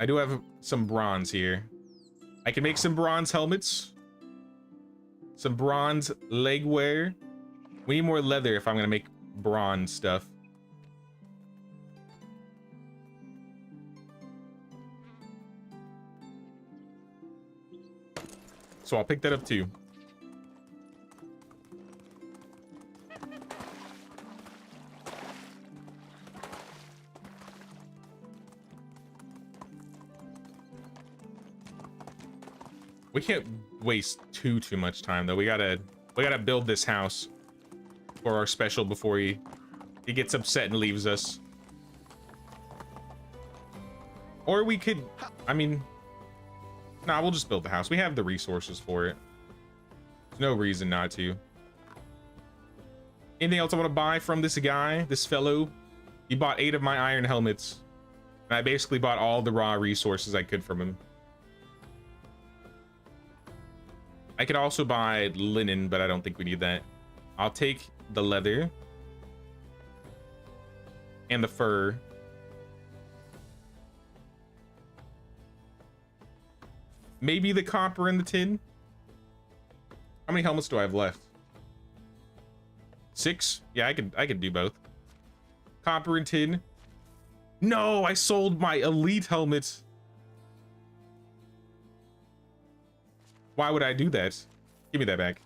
I do have some bronze here. I can make some bronze helmets. Some bronze leg wear. We need more leather if I'm gonna make bronze stuff. So I'll pick that up too. We can't waste too much time though. We gotta build this house for our special before he gets upset and leaves us. Or we could, I mean, nah, we'll just build the house. We have the resources for it. There's no reason not to. Anything else I want to buy from this guy, this fellow? He bought 8 of my iron helmets. And I basically bought all the raw resources I could from him. I could also buy linen, but I don't think we need that. I'll take the leather and the fur. Maybe the copper and the tin. How many helmets do I have left? 6? Yeah, I could do both. Copper and tin. No, I sold my elite helmet. Why would I do that? Give me that back.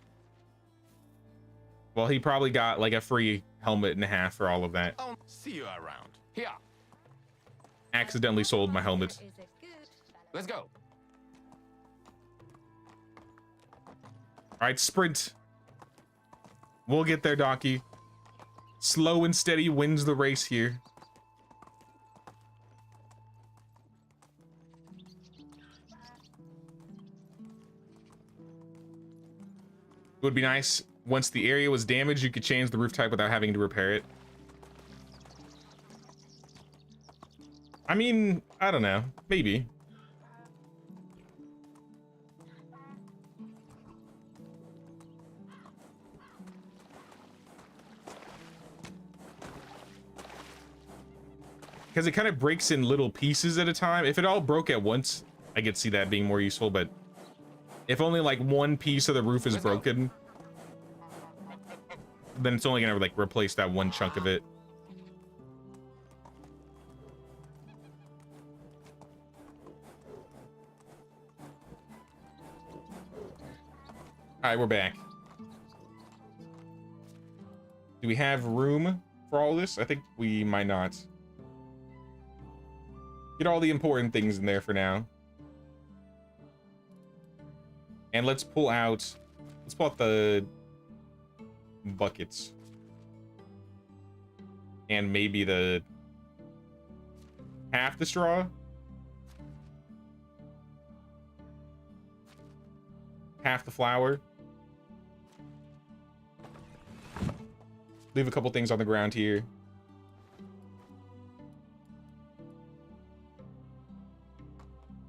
Well, he probably got like a free helmet and a half for all of that. I'll see you around. Here. Accidentally sold my helmet. Let's go. All right, sprint. We'll get there, donkey. Slow and steady wins the race here. It would be nice once the area was damaged, you could change the roof type without having to repair it. I mean, I don't know. Maybe. because it kind of breaks in little pieces at a time. If it all broke at once, I could see that being more useful, but if only like one piece of the roof is broken, then it's only gonna like replace that one chunk of it. All right, we're back. Do we have room for all this? I think we might not. Get all the important things in there for now. And let's pull out the buckets. And maybe the half the straw. Half the flour. Leave a couple things on the ground here.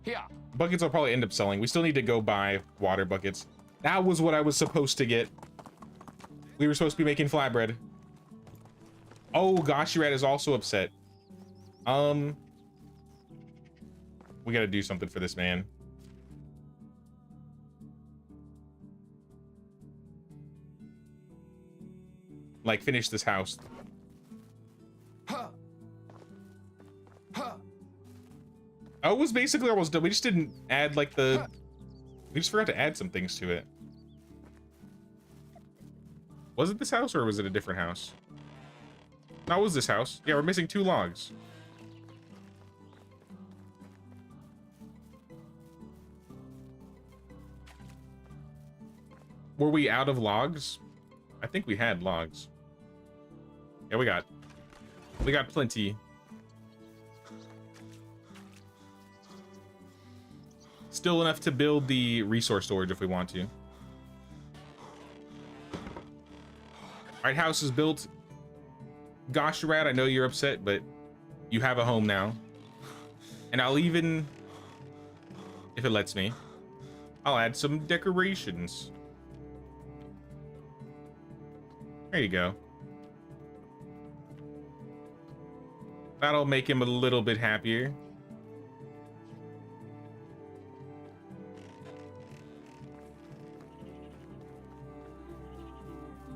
Here. Buckets I'll probably end up selling. We still need to go buy water buckets. That was what I was supposed to get. We were supposed to be making flatbread. Oh, Goshirat is also upset. We gotta do something for this man. Like, finish this house. Oh, it was basically almost done. We just didn't add like the... We just forgot to add some things to it. Was it this house or was it a different house? No, it was this house. Yeah, we're missing 2 logs. Were we out of logs? I think we had logs. Yeah, we got plenty. Still enough to build the resource storage if we want to. All right, house is built. Goshirat, I know you're upset, but you have a home now. And I'll even, if it lets me, I'll add some decorations. There you go. That'll make him a little bit happier.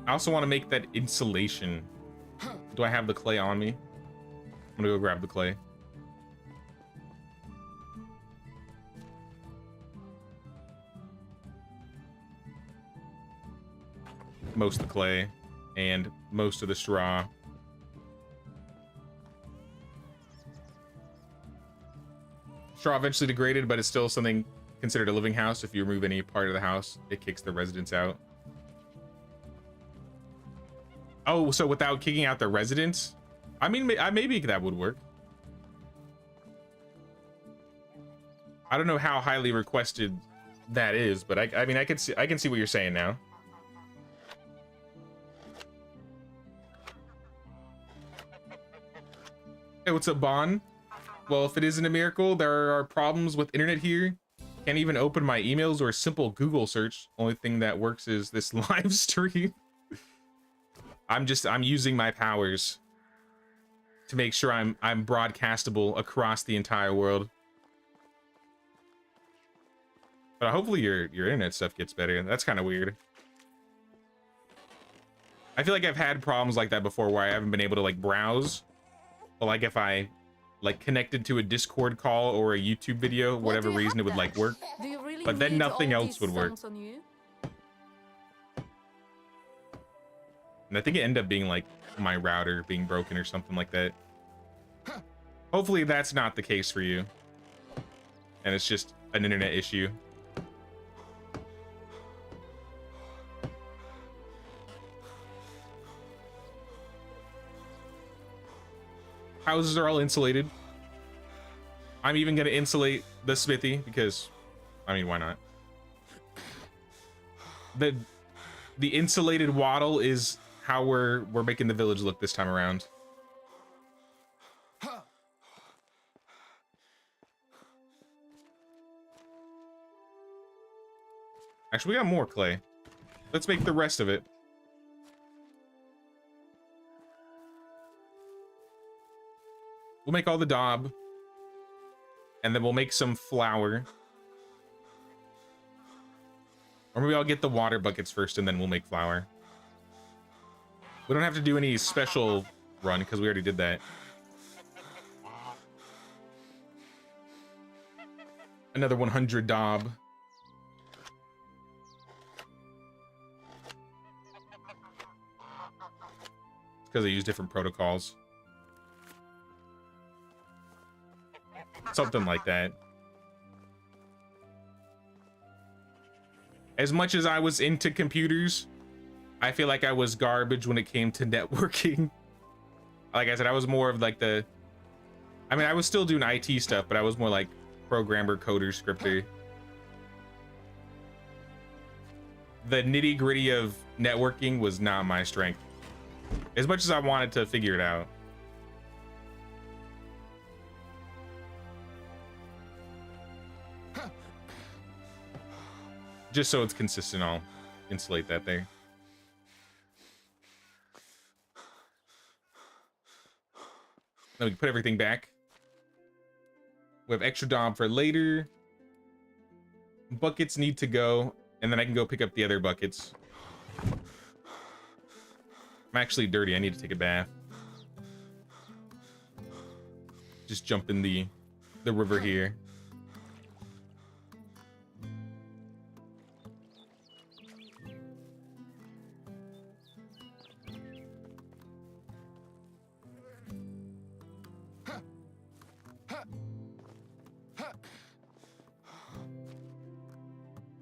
I also want to make that insulation. Do I have the clay on me? I'm gonna go grab the clay. Most of the clay and most of the straw. Straw eventually degraded, but it's still something considered a living house. If you remove any part of the house, it kicks the residents out. Oh, so without kicking out the residents? I mean, maybe that would work. I don't know how highly requested that is, but I mean, I can see what you're saying now. Hey, what's up, Bon? Well, if it isn't a miracle, there are problems with internet here. Can't even open my emails or a simple Google search. Only thing that works is this live stream. I'm using my powers to make sure I'm broadcastable across the entire world. But hopefully your internet stuff gets better. That's kind of weird. I feel like I've had problems like that before where I haven't been able to like browse. But like if I like connected to a Discord call or a YouTube video, whatever reason it would like work. Really but then nothing else would work. And I think it ended up being like my router being broken or something like that. Hopefully that's not the case for you. And it's just an internet issue. Houses are all insulated. I'm even gonna insulate the smithy because, I mean, why not? The insulated wattle is how we're making the village look this time around. Actually, we got more clay. Let's make the rest of it. We'll make all the daub. And then we'll make some flour. Or maybe I'll get the water buckets first and then we'll make flour. We don't have to do any special run because we already did that. Another 100 daub. Because I use different protocols. Something like that. As much as I was into computers, I feel like I was garbage when it came to networking. Like I said, I was more of like the... I mean, I was still doing IT stuff, but I was more like programmer, coder, scripter. The nitty-gritty of networking was not my strength. As much as I wanted to figure it out. Just so it's consistent, I'll insulate that there. Then we can put everything back. We have extra daub for later. Buckets need to go, and then I can go pick up the other buckets. I'm actually dirty. I need to take a bath. Just jump in the river here.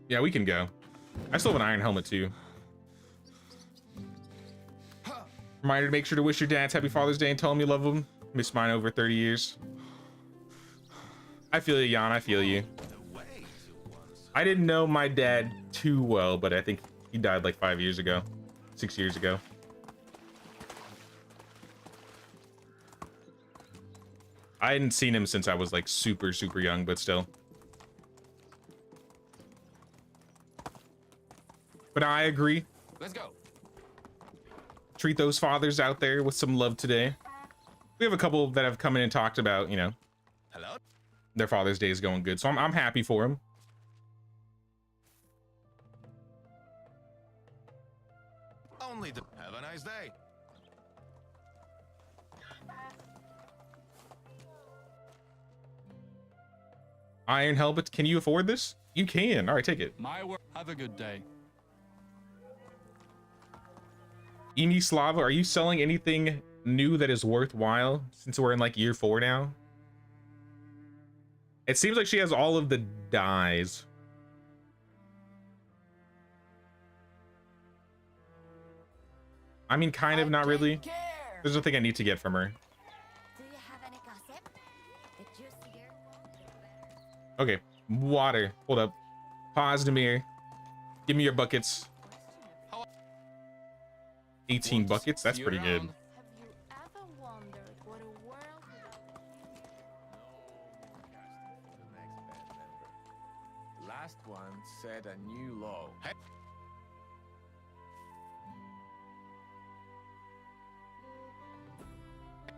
Yeah, we can go. I still have an iron helmet too. Reminder to make sure to wish your dads happy Father's Day and tell them you love them. Missed mine over 30 years. I feel you, Jan. I feel you. I didn't know my dad too well, but I think he died like 5 years ago. 6 years ago. I hadn't seen him since I was like super young, but still. But I agree. Let's go. Treat those fathers out there with some love today. We have a couple that have come in and talked about, you know, Hello? their Father's Day is going good. So I'm happy for them. Only the... Have a nice day. Iron helmet, can you afford this? You can. All right, take it. My word. Have a good day. Emi Slava, are you selling anything new that is worthwhile since we're in like year 4 now? It seems like she has all of the dyes. I mean, kind of, not really. There's nothing I need to get from her. Do you have any gossip? The juicier, the better. Okay, water. Hold up. Pause, Demir. Give me your buckets. 18 buckets? That's pretty good. Have you ever wondered what a world Last one set a new low.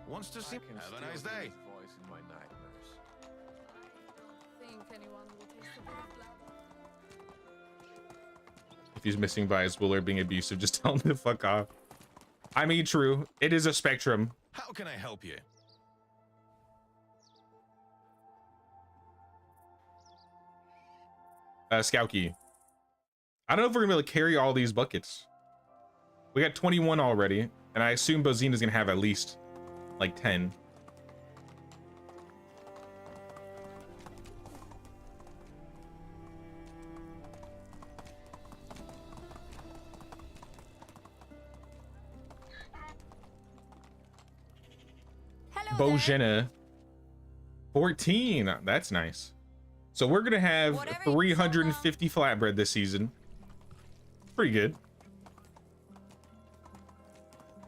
Wants to see... I can Have a still nice hear day. his voice in my nightmares. think anyone will taste a bit of blood? If he's missing by his will or being abusive, just tell him to fuck off. I mean, true. It is a spectrum. How can I help you? Scout key. I don't know if we're gonna be able to carry all these buckets. We got 21 already, and I assume Bozina's gonna have at least like 10. Hello there. Bojena. 14. That's nice. So we're gonna have Whatever you 350 flatbread this season. Pretty good.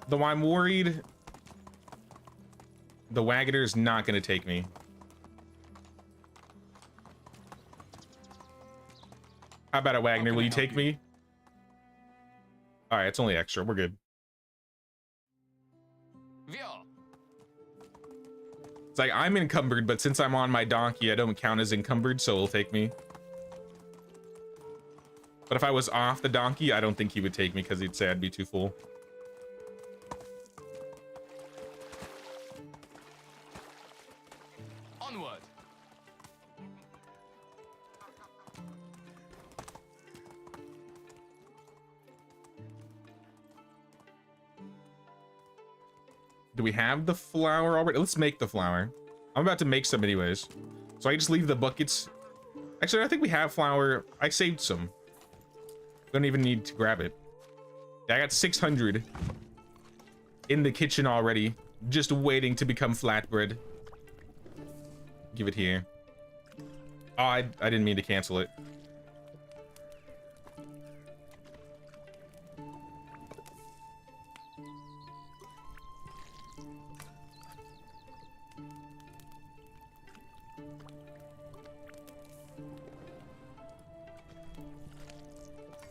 Though I'm worried the Wagoner's not gonna take me. How about it, Wagner? can Will I you help take you? me? All right, it's only extra. We're good. Via. like I'm encumbered, but since I'm on my donkey, I don't count as encumbered, so it'll take me. But if I was off the donkey, I don't think he would take me because he'd say I'd be too full. Onward. Do we have the flour already? Let's make the flour. I'm about to make some anyways. So I just leave the buckets. Actually, I think we have flour. I saved some. Don't even need to grab it. I got 600 in the kitchen already, just waiting to become flatbread. Give it here. Oh, I didn't mean to cancel it.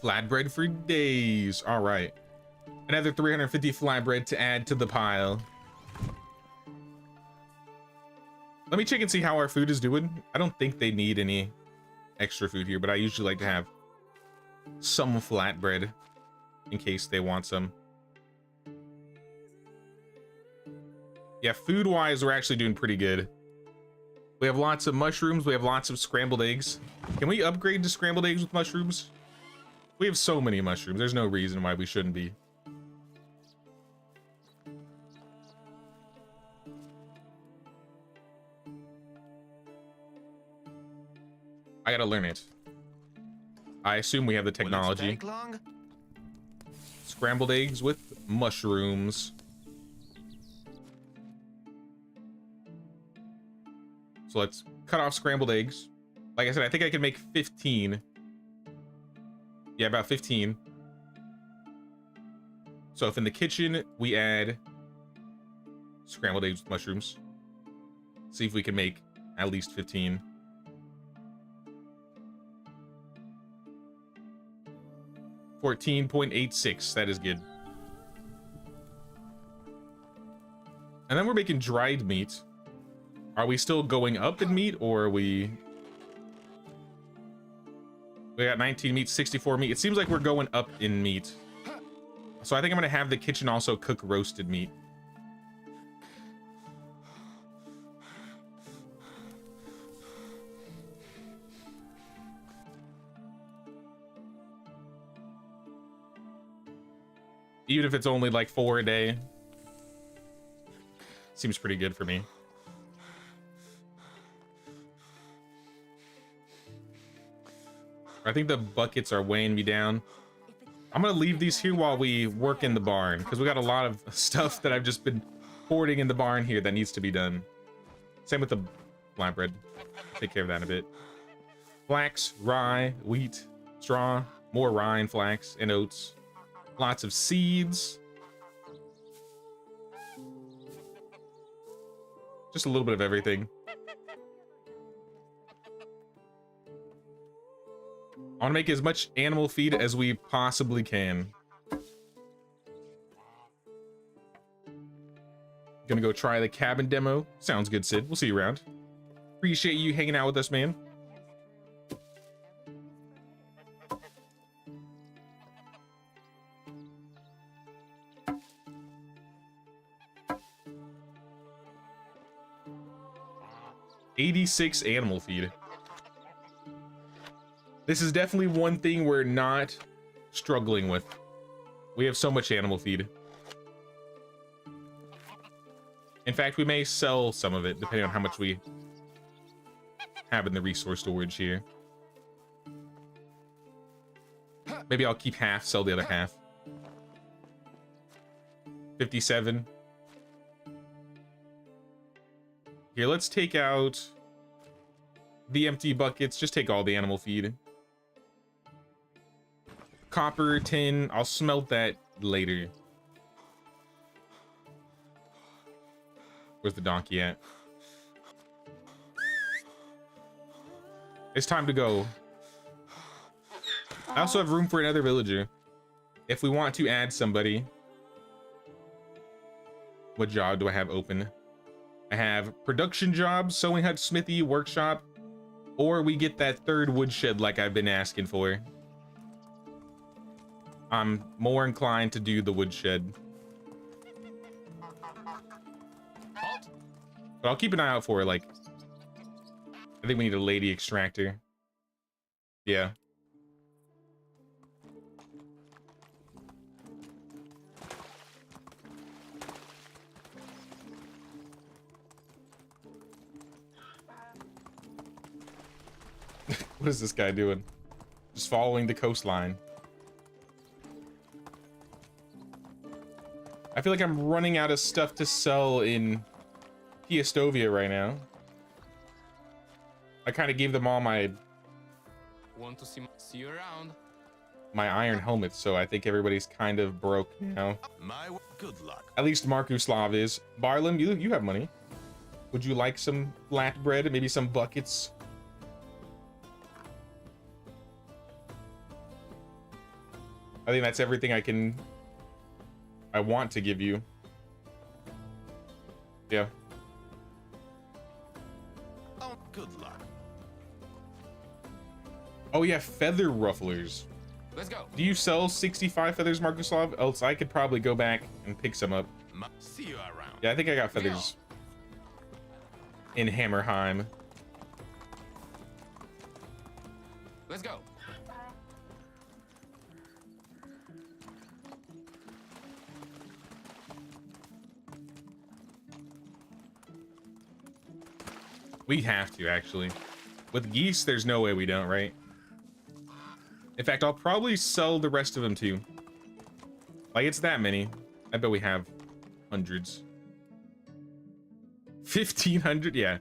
Flatbread for days. All right. Another 350 flatbread to add to the pile. Let me check and see how our food is doing. I don't think they need any extra food here, but I usually like to have some flatbread in case they want some. Yeah, food-wise, we're actually doing pretty good. We have lots of mushrooms. We have lots of scrambled eggs. Can we upgrade to scrambled eggs with mushrooms? We have so many mushrooms. There's no reason why we shouldn't be. I gotta learn it. I assume we have the technology. Will it take long? Scrambled eggs with mushrooms. So let's cut off scrambled eggs. Like I said, I think I can make 15. Yeah, about 15. So if in the kitchen we add scrambled eggs with mushrooms, see if we can make at least 15. $14.86. That is good. And then we're making dried meat. Are we still going up in meat, or are we got 19 meat, 64 meat? It seems like we're going up in meat. So I think I'm gonna have the kitchen also cook roasted meat. Even if it's only like 4 a day. Seems pretty good for me. I think the buckets are weighing me down. I'm gonna leave these here while we work in the barn, because we got a lot of stuff that I've just been hoarding in the barn here that needs to be done. Same with the flatbread. Take care of that in a bit. Flax, rye, wheat, straw, more rye and flax and oats. Lots of seeds. Just a little bit of everything. I want to make as much animal feed as we possibly can. Gonna go try the cabin demo. Sounds good, Sid. We'll see you around. Appreciate you hanging out with us, man. $86 animal feed. This is definitely one thing we're not struggling with. We have so much animal feed. In fact, we may sell some of it depending on how much we have in the resource storage here. Maybe I'll keep half, sell the other half. 57. Here, let's take out the empty buckets. Just take all the animal feed. Copper, tin, I'll smelt that later. Where's the donkey at? It's time to go. I also have room for another villager. If we want to add somebody. What job do I have open? I have production jobs, sewing hut, smithy, workshop, or we get that third woodshed like I've been asking for. I'm more inclined to do the woodshed. But I'll keep an eye out for, like, I think we need a lady extractor. Yeah. What is this guy doing? Just following the coastline. I feel like I'm running out of stuff to sell in Piestovia right now. I kind of gave them all my Want to see you around? iron helmets, so I think everybody's kind of broke now. Good luck. At least Markuslav is. Barlam, you have money. Would you like some flatbread and maybe some buckets? I think that's everything I want to give you. Yeah. Oh, good luck. Oh yeah, feather rufflers. Let's go. Do you sell 65 feathers, Markuslav? Else I could probably go back and pick some up. See you around. Yeah, I think I got feathers in Hammerheim. Let's go. We have to, actually. With geese, there's no way we don't, right? In fact, I'll probably sell the rest of them too. Like, it's that many. I bet we have hundreds. 1,500? Yeah.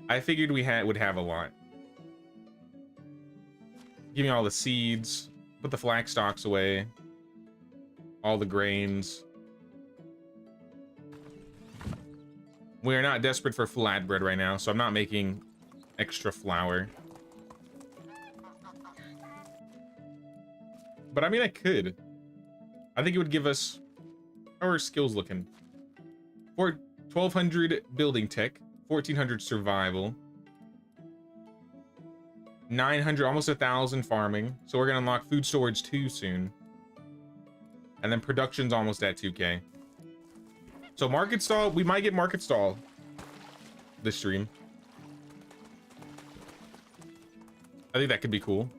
I figured we would have a lot. Give me all the seeds. Put the flax stalks away. All the grains. We are not desperate for flatbread right now, so I'm not making extra flour. But I mean, I could. I think it would give us... How are our skills looking? For 1,200 building tech, 1,400 survival, 900, almost 1,000 farming. So we're gonna unlock food storage 2 soon. And then production's almost at 2K. So market stall, we might get market stall this stream. I think that could be cool.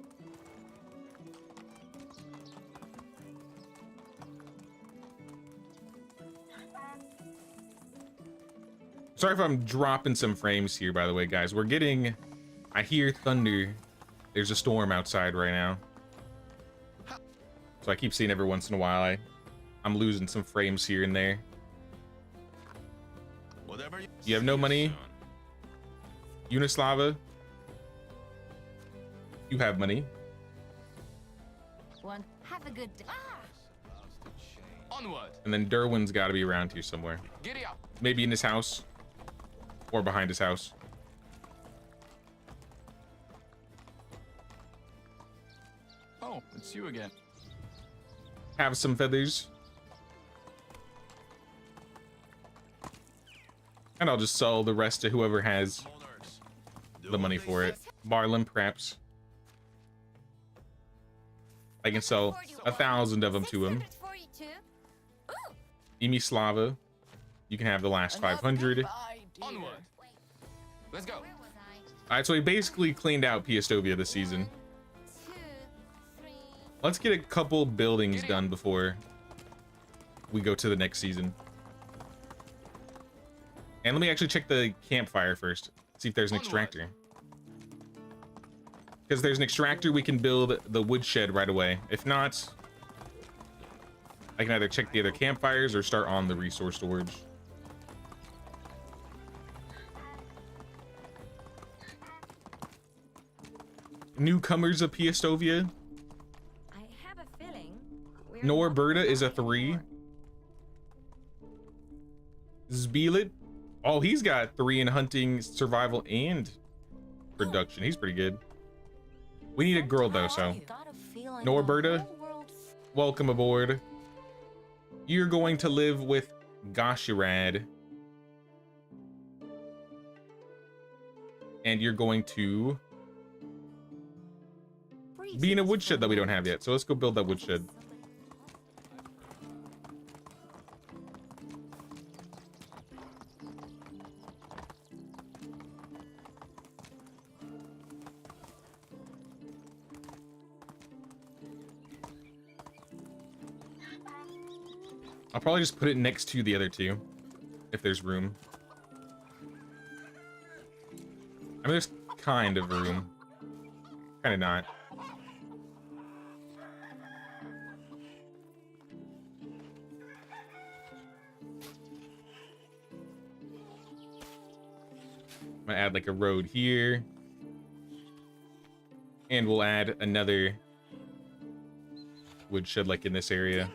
Sorry if I'm dropping some frames here, by the way, guys. We're getting... I hear thunder. There's a storm outside right now. So I keep seeing every once in a while I'm losing some frames here and there. Whatever You have no money? Unislava? You have money. One. Have a good day. Onward. And then Derwin's got to be around here somewhere. Giddy up. Maybe in his house. Or behind his house. Oh, it's you again. Have some feathers. And I'll just sell the rest to whoever has the money for it. Barlam, perhaps. I can sell 1,000 of them to him. 642. Emislava, you can have the last 500. Onward. Let's go. Where was I? Alright, so we basically cleaned out Piestovia this season. 2, 3. Let's get a couple buildings done before we go to the next season. And let me actually check the campfire first. See if there's an extractor. Because there's an extractor, we can build the woodshed right away. If not, I can either check the other campfires or start on the resource storage. Newcomers of Piestovia. I have a feeling. Norberta is a 3. Zbelit. Oh, he's got 3 in hunting, survival, and production. He's pretty good. We need a girl though, so Norberta, welcome aboard. You're going to live with Goshirad. And you're going to be in a woodshed that we don't have yet. So let's go build that woodshed. I'll probably just put it next to the other two, if there's room. I mean, there's kind of room. Kind of not. I'm gonna add like a road here. And we'll add another woodshed like in this area.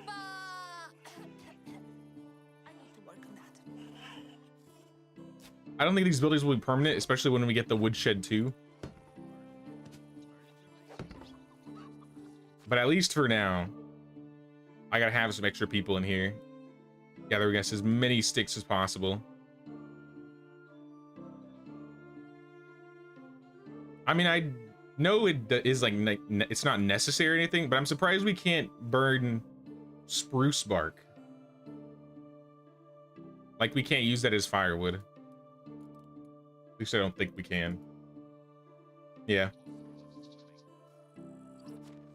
I don't think these buildings will be permanent, especially when we get the woodshed too. But at least for now, I gotta have some extra people in here. Gather against as many sticks as possible. I mean, I know it is like, it's not necessary or anything, but I'm surprised we can't burn spruce bark. Like we can't use that as firewood. At least I don't think we can. Yeah.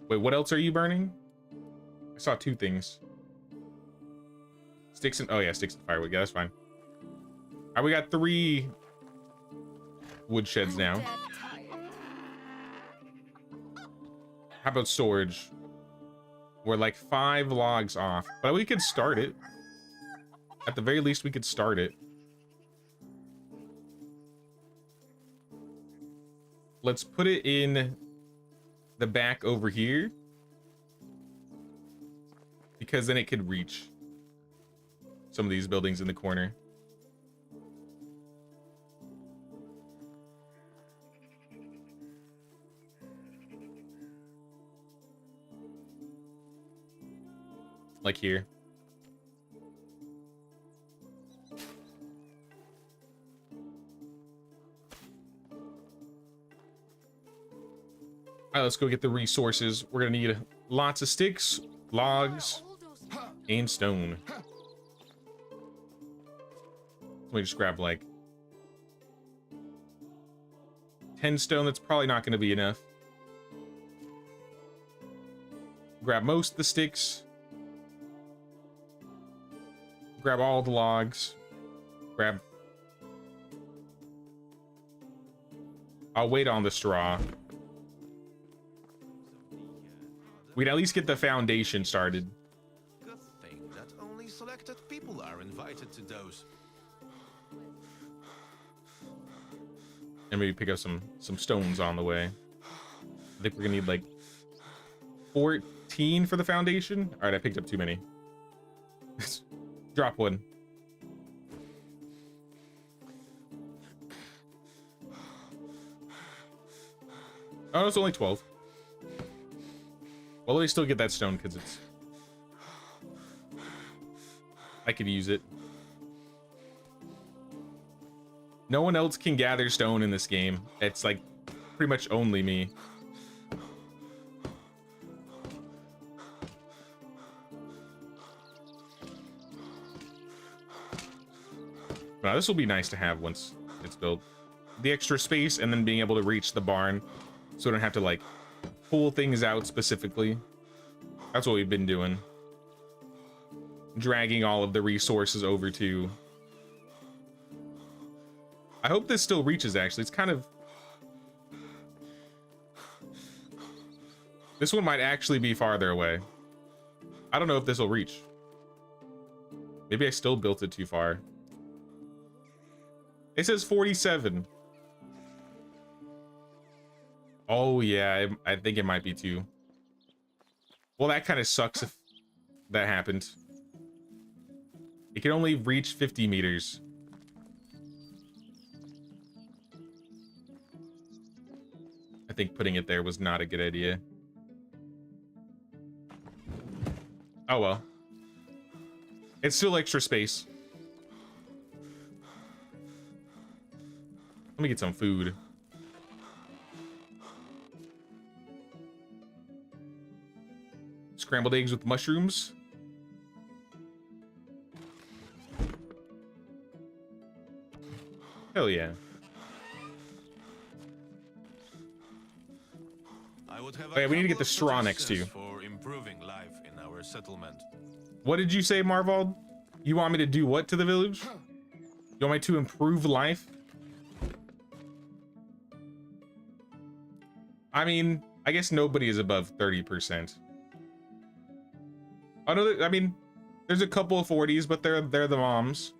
Wait, what else are you burning? I saw two things. Sticks and, oh yeah, sticks and firewood. Yeah, that's fine. All right, we got 3 woodsheds now. How about storage? We're like 5 logs off, but we could start it. At the very least, we could start it. Let's put it in the back over here, because then it could reach some of these buildings in the corner. Like here. All right, let's go get the resources. We're gonna need lots of sticks, logs, and stone. Let me just grab like 10 stone. That's probably not gonna be enough. Grab most of the sticks. Grab all the logs. Grab... I'll wait on the straw. We'd at least get the foundation started. Good thing that only selected people are invited to those. And maybe pick up some stones on the way. I think we're gonna need like 14 for the foundation. All right, I picked up too many. Drop one. Oh, it's only 12. Well, let me still get that stone because it's... I could use it. No one else can gather stone in this game. It's like pretty much only me. Now, this will be nice to have once it's built. The extra space and then being able to reach the barn so I don't have to like pull things out specifically. That's what we've been doing. Dragging all of the resources over to... I hope this still reaches, actually. It's kind of... This one might actually be farther away. I don't know if this will reach. Maybe I still built it too far. It says 47. Oh, yeah. I think it might be too. Well, that kind of sucks if that happened. It can only reach 50 meters. I think putting it there was not a good idea. Oh, well. It's still extra space. Let me get some food. scrambled eggs with mushrooms. Hell yeah. I would have Oh, yeah, we need to get the couple of straw next to you. suggestions for improving life in our settlement. What did you say, Marvald? You want me to do what to the village? You want me to improve life? I mean, I guess nobody is above 30%. Oh no, I mean, there's a couple of 40s, but they're the moms.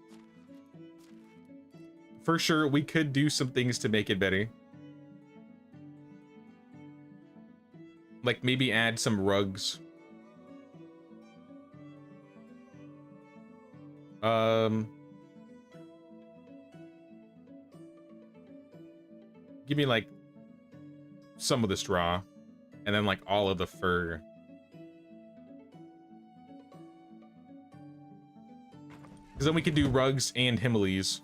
For sure, we could do some things to make it better. Like maybe add some rugs. Give me like some of the straw and then like all of the fur. Because then we could do rugs and Himalays.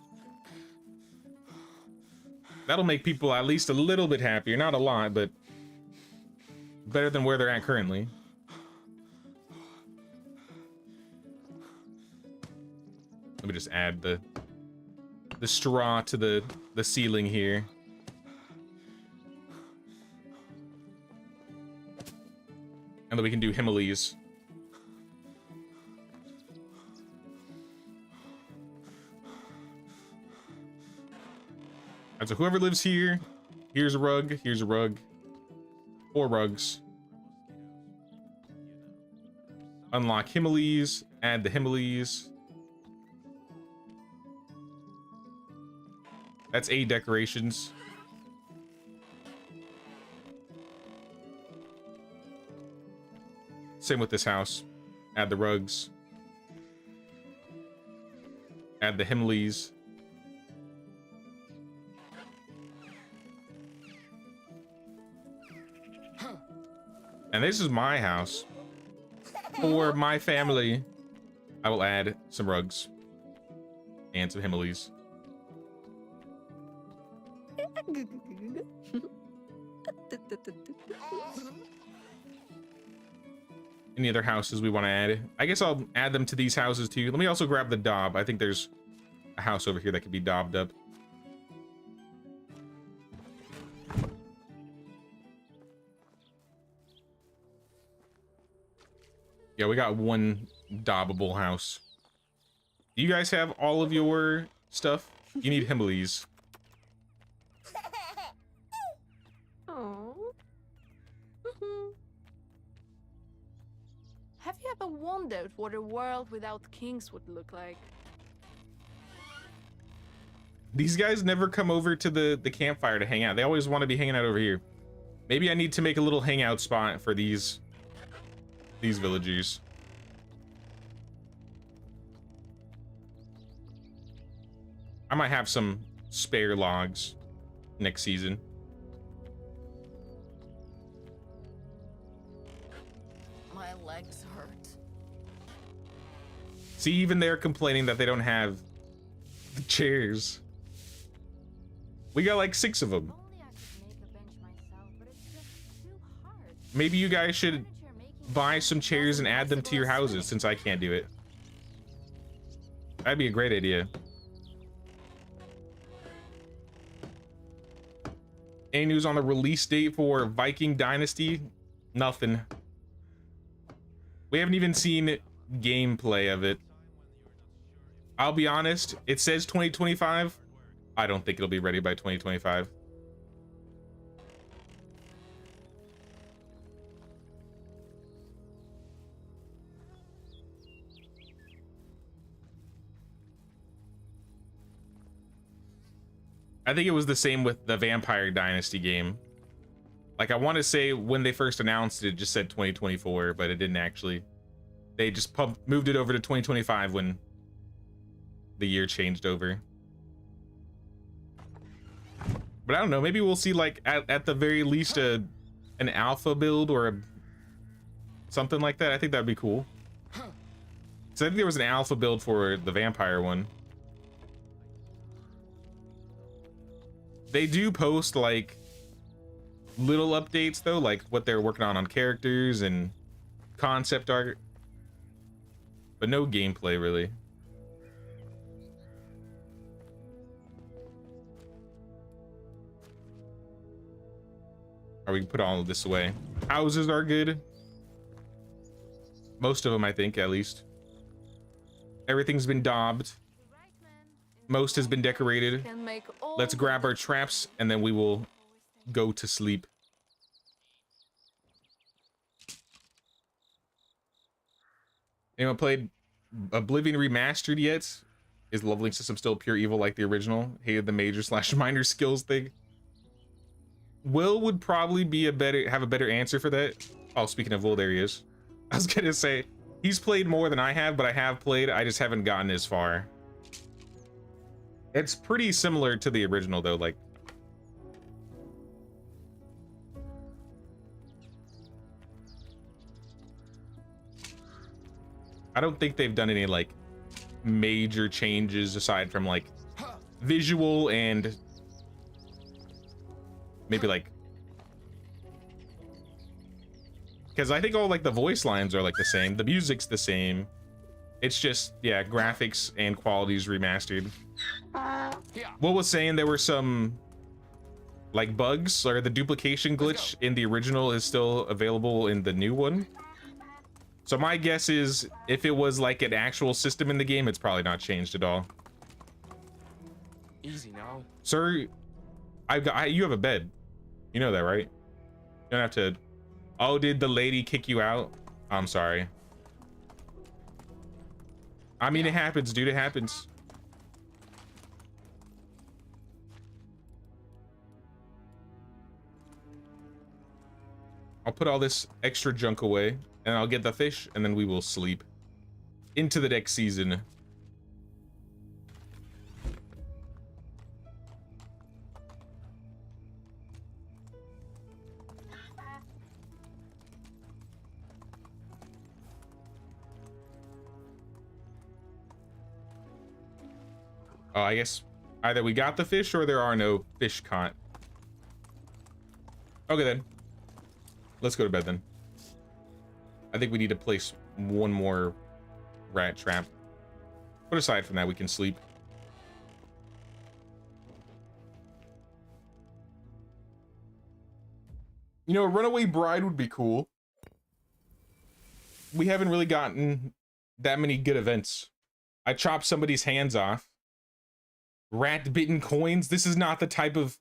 That'll make people at least a little bit happier. Not a lot, but better than where they're at currently. Let me just add the straw to the ceiling here. And then we can do Himalays. And so whoever lives here, here's a rug, here's a rug. 4 rugs. Unlock Himalays, add the Himalays. That's 8 decorations. Same with this house. Add the rugs. Add the Himalays. And this is my house. For my family, I will add some rugs and some Himalays. Any other houses we want to add? I guess I'll add them to these houses too. Let me also grab the daub. I think there's a house over here that could be daubed up. Yeah, we got one daubable house. Do you guys have all of your stuff? You need Himalays. Oh. Have you ever wondered what a world without kings would look like? These guys never come over to the campfire to hang out. They always want to be hanging out over here. Maybe I need to make a little hangout spot for these villagers. I might have some spare logs next season. My legs hurt. See, even they're complaining that they don't have the chairs. We got like 6 of them. Only I could make a bench myself, but it's just too hard. Maybe you guys should buy some chairs and add them to your houses since I can't do it. That'd be a great idea. Any news on the release date for Viking Dynasty? Nothing. We haven't even seen gameplay of it. I'll be honest, it says 2025. I don't think it'll be ready by 2025. I think it was the same with the Vampire Dynasty game. Like, I want to say when they first announced it, it just said 2024, but it didn't actually. They just moved it over to 2025 when the year changed over. But I don't know, maybe we'll see like at the very least an alpha build or something like that. I think that'd be cool. So I think there was an alpha build for the vampire one. They do post like little updates though, like what they're working on characters and concept art, but no gameplay really. Or we can put all of this away. Houses are good. Most of them, I think, at least. Everything's been daubed. Most has been decorated. Can make all Let's grab our traps and then we will go to sleep. Anyone played Oblivion Remastered yet? Is the leveling system still pure evil like the original? Hated the major / minor skills thing. Will would probably be have a better answer for that. Oh, speaking of Will, there he is. I was gonna say he's played more than I have, but I have played. I just haven't gotten as far. It's pretty similar to the original though, like. I don't think they've done any like major changes aside from like visual and maybe like, because I think all like the voice lines are like the same, the music's the same, it's just, yeah, graphics and quality's remastered. What was saying there were some like bugs, or the duplication glitch in the original is still available in the new one. So my guess is if it was like an actual system in the game, it's probably not changed at all. Easy now. Sir, you have a bed. You know that, right? You don't have to. Oh, did the lady kick you out? I'm sorry. I mean, it happens, dude. It happens. I'll put all this extra junk away and I'll get the fish and then we will sleep into the next season. Oh, I guess either we got the fish or there are no fish caught. Okay then. Let's go to bed then. I think we need to place one more rat trap. But aside from that, we can sleep. You know, a runaway bride would be cool. We haven't really gotten that many good events. I chopped somebody's hands off. Rat bitten coins. This is not the type of.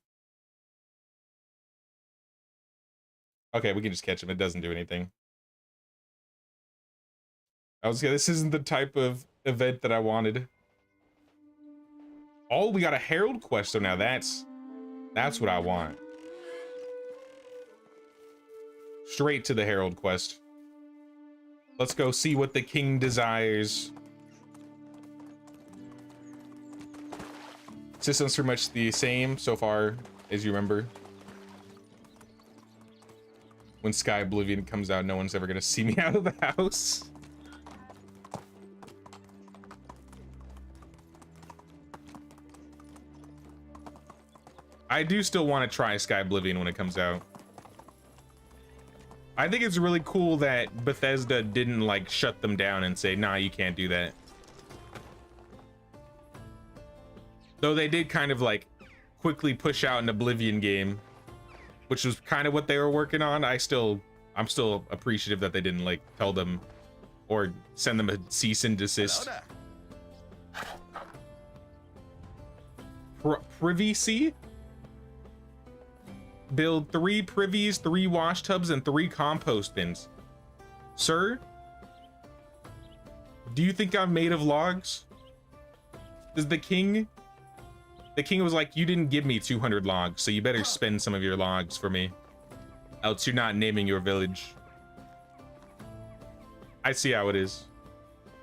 Okay, we can just catch him. It doesn't do anything. This isn't the type of event that I wanted. Oh, we got a Herald quest, so now that's what I want. Straight to the Herald quest. Let's go see what the king desires. System's pretty much the same so far as you remember. When Sky Oblivion comes out, no one's ever gonna see me out of the house. I do still want to try Sky Oblivion when it comes out. I think it's really cool that Bethesda didn't like shut them down and say, nah, you can't do that. Though they did kind of like quickly push out an Oblivion game, which was kind of what they were working on. I'm still appreciative that they didn't like tell them or send them a cease and desist. Privacy? Build 3 privies, 3 wash tubs, and 3 compost bins. Sir? Do you think I'm made of logs? Does the king was like, you didn't give me 200 logs, so you better spend some of your logs for me. Else you're not naming your village. I see how it is.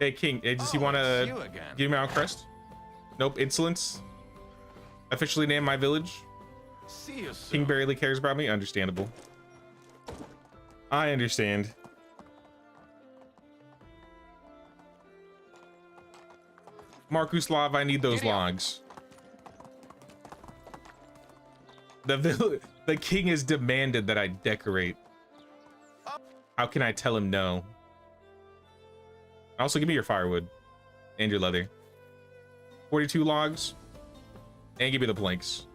Hey, king, does he want to give me our crest? Nope, insolence. Officially name my village. See you soon. King barely cares about me. Understandable. I understand. Markuslav, I need those logs. The king has demanded that I decorate. How can I tell him no? Also, give me your firewood and your leather. 42 logs, and give me the planks.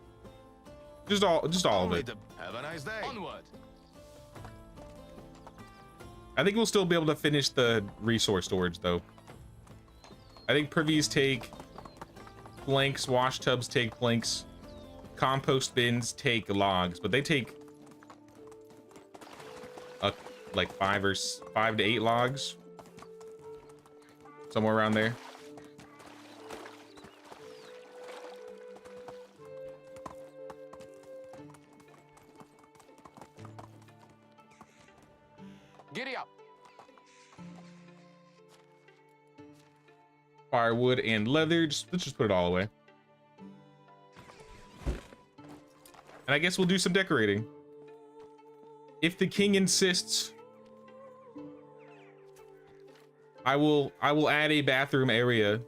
Just all of it. Have a nice day. Onward. I think we'll still be able to finish the resource storage though. I think privies take planks, wash tubs take planks, compost bins take logs, but they take like 5 to 8 logs, somewhere around there. Giddy up. Firewood and leather. Let's just put it all away. And I guess we'll do some decorating. If the king insists, I will add a bathroom area.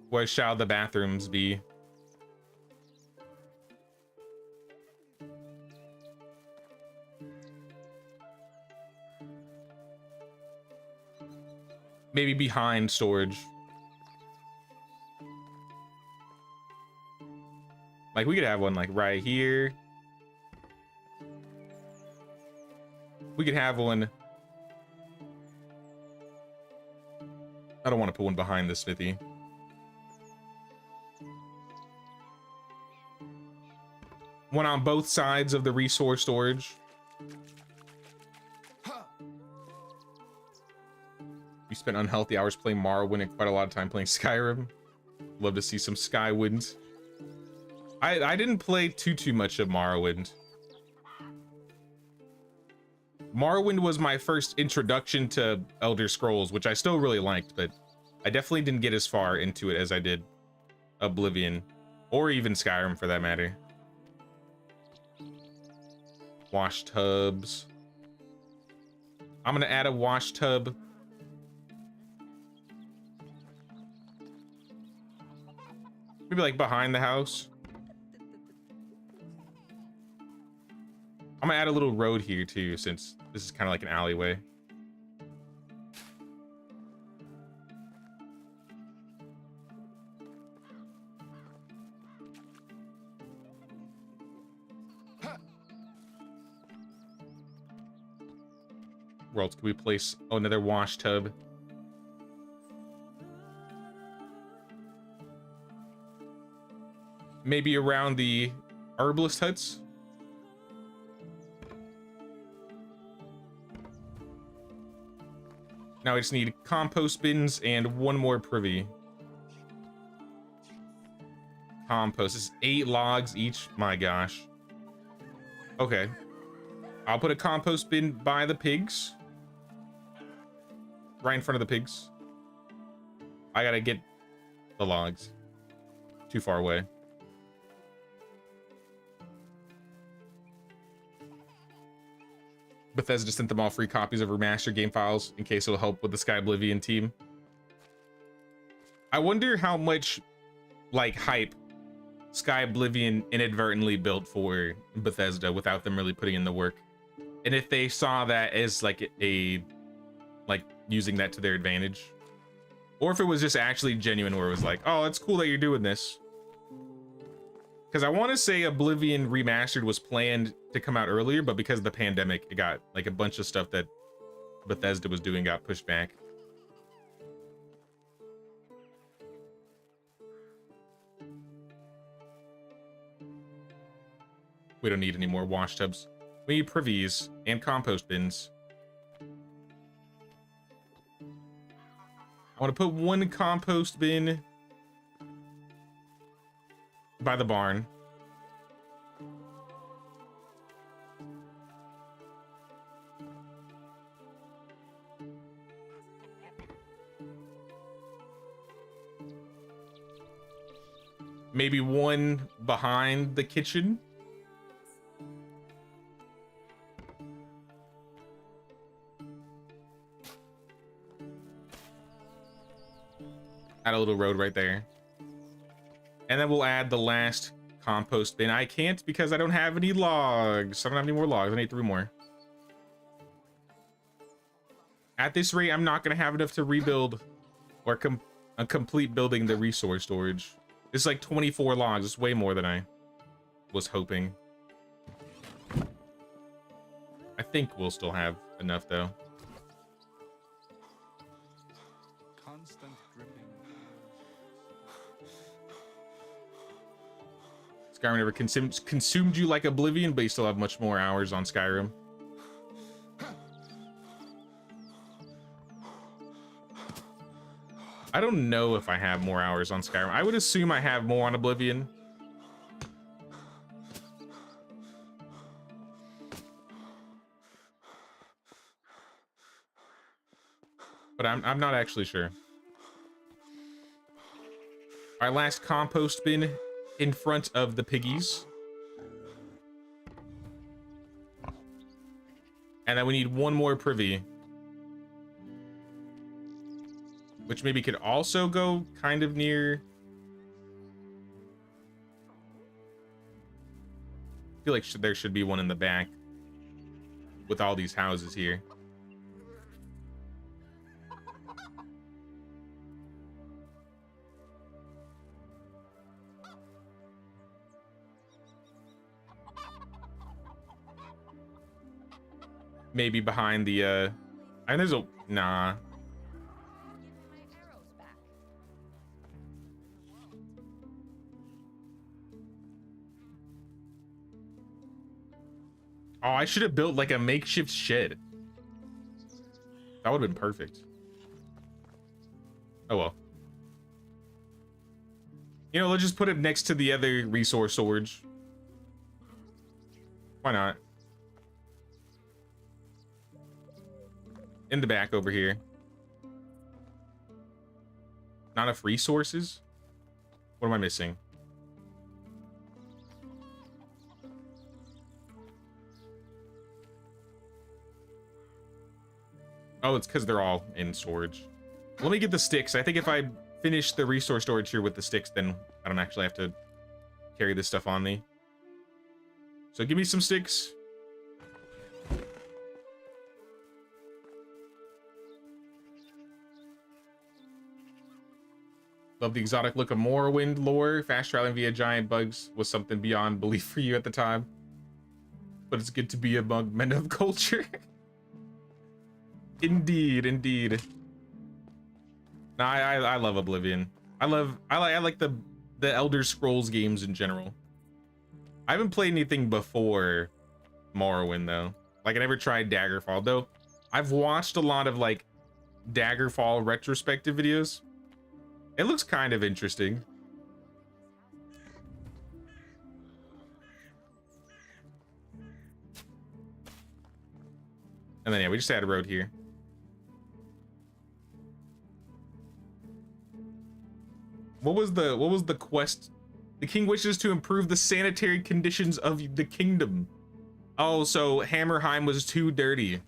Where shall the bathrooms be? Maybe behind storage. Like we could have one like right here. We could have one. I don't want to put one behind the smithy. One on both sides of the resource storage. You spent unhealthy hours playing Morrowind and quite a lot of time playing Skyrim. Love to see some Skywind. I didn't play too much of Morrowind. Morrowind was my first introduction to Elder Scrolls, which I still really liked, but I definitely didn't get as far into it as I did Oblivion, or even Skyrim for that matter. Wash tubs. I'm gonna add a wash tub. Maybe like behind the house. I'm gonna add a little road here too, since this is kind of like an alleyway. Where else can we place another wash tub? Maybe around the herbalist huts. Now I just need compost bins and one more privy. Compost. This is 8 logs each. My gosh. Okay. I'll put a compost bin by the pigs. Right in front of the pigs. I gotta get the logs. Too far away. Bethesda sent them all free copies of remastered game files in case it'll help with the Sky Oblivion team. I wonder how much like hype Sky Oblivion inadvertently built for Bethesda without them really putting in the work. And if they saw that as like like using that to their advantage. Or if it was just actually genuine where it was like, oh, it's cool that you're doing this. Because I want to say Oblivion Remastered was planned to come out earlier, but because of the pandemic, it got like a bunch of stuff that Bethesda was doing got pushed back. We don't need any more wash tubs. We need privies and compost bins. I want to put one compost bin by the barn. Maybe one behind the kitchen. Add a little road right there. And then we'll add the last compost bin. I can't because I don't have any logs. I don't have any more logs. I need 3 more. At this rate, I'm not gonna have enough to rebuild or complete building the resource storage. It's like 24 logs. It's way more than I was hoping. I think we'll still have enough though. Constant dripping. Skyrim never consumed you like Oblivion, but you still have much more hours on Skyrim. I don't know if I have more hours on Skyrim. I would assume I have more on Oblivion. But I'm not actually sure. Our last compost bin in front of the piggies. And then we need one more privy. Which maybe could also go kind of near. I feel like there should be one in the back with all these houses here. Maybe behind the and there's a nah. Oh, I should have built like a makeshift shed. That would have been perfect. Oh well. You know, let's just put it next to the other resource storage. Why not? In the back over here. Not enough resources? What am I missing? Oh, it's because they're all in storage. Let me get the sticks. I think if I finish the resource storage here with the sticks, then I don't actually have to carry this stuff on me. So give me some sticks. Love the exotic look of Morrowind lore. Fast traveling via giant bugs was something beyond belief for you at the time. But it's good to be among men of culture. Indeed, indeed. No, I love Oblivion. I like the Elder Scrolls games in general. I haven't played anything before Morrowind though. Like I never tried Daggerfall, though. I've watched a lot of like Daggerfall retrospective videos. It looks kind of interesting. And then yeah, we just had a road here. What was the quest? The king wishes to improve the sanitary conditions of the kingdom. Oh, so Hammerheim was too dirty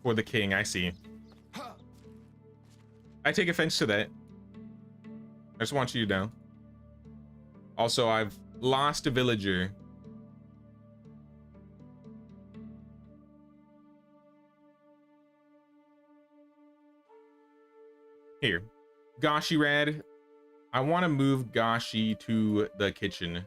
for the king. I see. I take offense to that. I just want you to know. Also, I've lost a villager. Here, Gashirad. I want to move Gashi to the kitchen.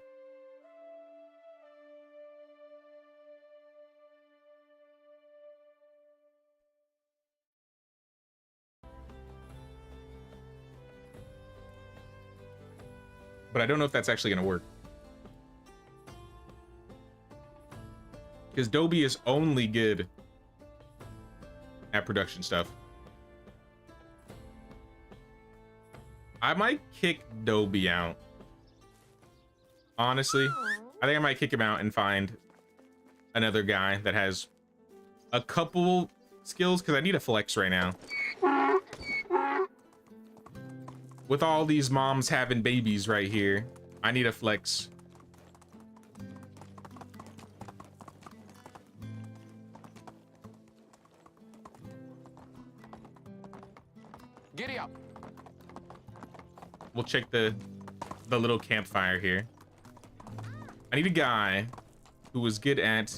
But I don't know if that's actually going to work. Because Dobie is only good at production stuff. I might kick Dobie out. Honestly, I think I might kick him out and find another guy that has a couple skills, because I need a flex right now. With all these moms having babies right here, I need a flex. Giddy up. We'll check the little campfire here. I need a guy who was good at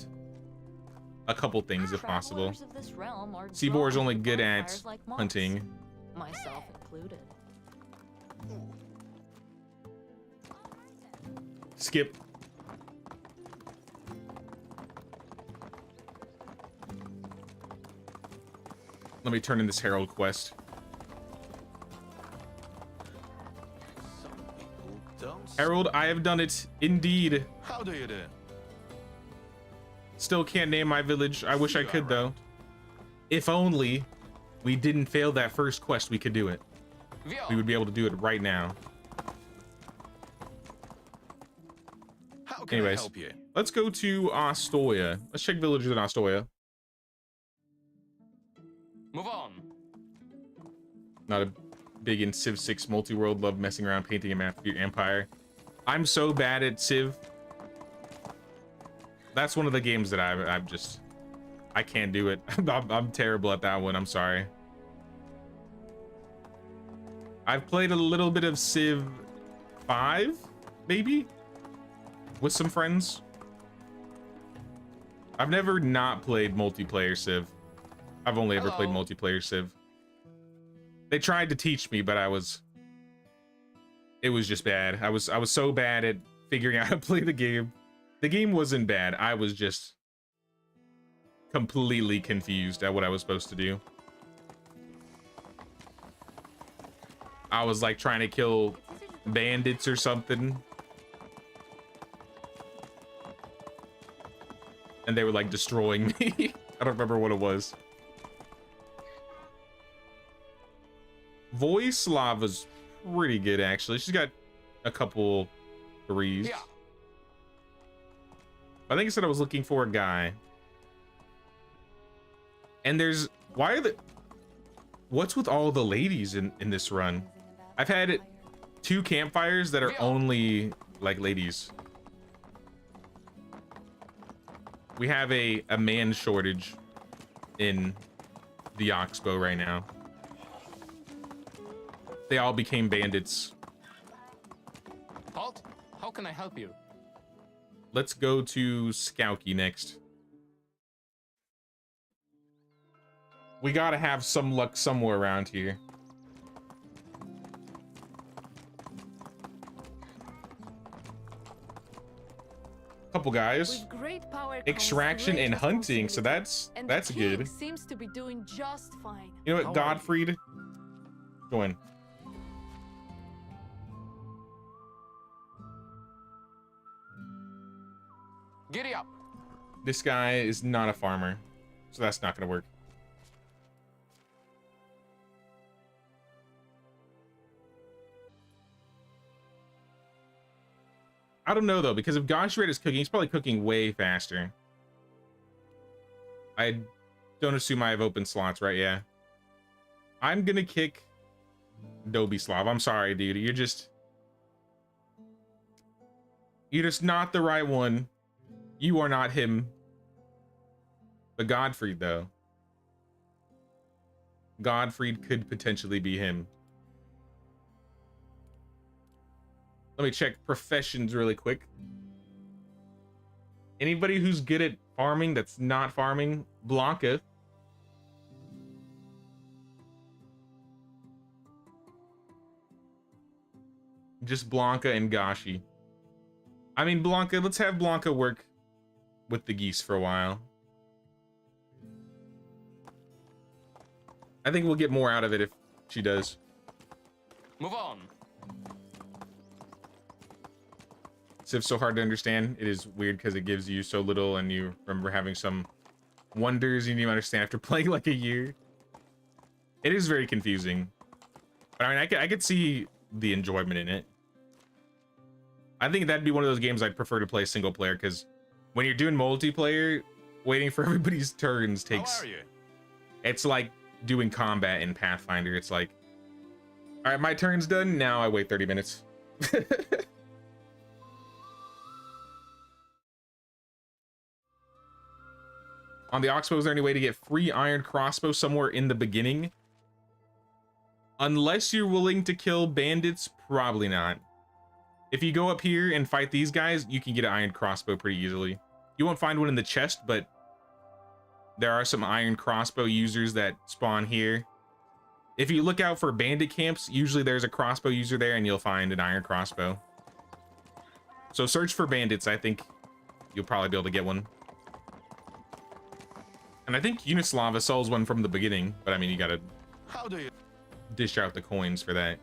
a couple things if possible. Travelers of this realm are Seaboar is drawn only to good at bonfires like moths, hunting. myself included. Skip. Let me turn in this Herald quest. Some people don't. Herald, I have done it. Indeed. How do you do? Still can't name my village. I wish I You are could, though. right. If only we didn't fail that first quest, we could do it. We would be able to do it right now. How can I Anyways, help you? let's go to Astoya. Let's check villages in Astoya. Move on. Not a big in Civ 6 multi-world. Love messing around painting a map for your empire. I'm so bad at Civ. That's one of the games that I can't do it. I'm terrible at that one. I'm sorry. I've played a little bit of Civ 5, maybe, with some friends. I've never not played multiplayer Civ. I've only ever played multiplayer Civ. They tried to teach me, but it was just bad. I was so bad at figuring out how to play the game. The game wasn't bad. I was just completely confused at what I was supposed to do. I was like trying to kill bandits or something. And they were like destroying me. I don't remember what it was. Voislava's pretty good, actually. She's got a couple threes. Yeah. I think I said I was looking for a guy. And there's... What's with all the ladies in this run? I've had 2 campfires that are only, like, ladies. We have a man shortage in the Oxbow right now. They all became bandits. Halt. How can I help you? Let's go to Skauki next. We gotta have some luck somewhere around here. Couple guys. With great power comes Extraction great and hunting, so responsibility. that's And that's the king good. seems to be doing just fine. You know what, How are Godfried? Join. Giddy up. This guy is not a farmer, so that's not gonna work. I don't know though, because if Goshred is cooking, he's probably cooking way faster. I don't assume I have open slots, right? Yeah. I'm gonna kick Dobislav. I'm sorry, dude. You're just not the right one. You are not him. But Godfried, though. Godfried could potentially be him. Let me check professions really quick. Anybody who's good at farming that's not farming? Blanca. Just Blanca and Gashi. I mean, Blanca, let's have Blanca work with the geese for a while. I think we'll get more out of it if she does. Move on. Civ's so hard to understand. It is weird because it gives you so little and you remember having some wonders and you understand after playing like a year. It is very confusing. But I mean, I could see the enjoyment in it. I think that'd be one of those games I'd prefer to play single player because when you're doing multiplayer, waiting for everybody's turns takes... How are you? It's like doing combat in Pathfinder. It's like, all right, my turn's done. Now I wait 30 minutes. On the Oxbow, is there any way to get free iron crossbow somewhere in the beginning? Unless you're willing to kill bandits, probably not. If you go up here and fight these guys, you can get an iron crossbow pretty easily. You won't find one in the chest, but There are some iron crossbow users that spawn here. If you look out for bandit camps, usually there's a crossbow user there and you'll find an iron crossbow. So search for bandits. I think you'll probably be able to get one. And I think Unislava sells one from the beginning, but I mean, you gotta How do you? dish out the coins for that.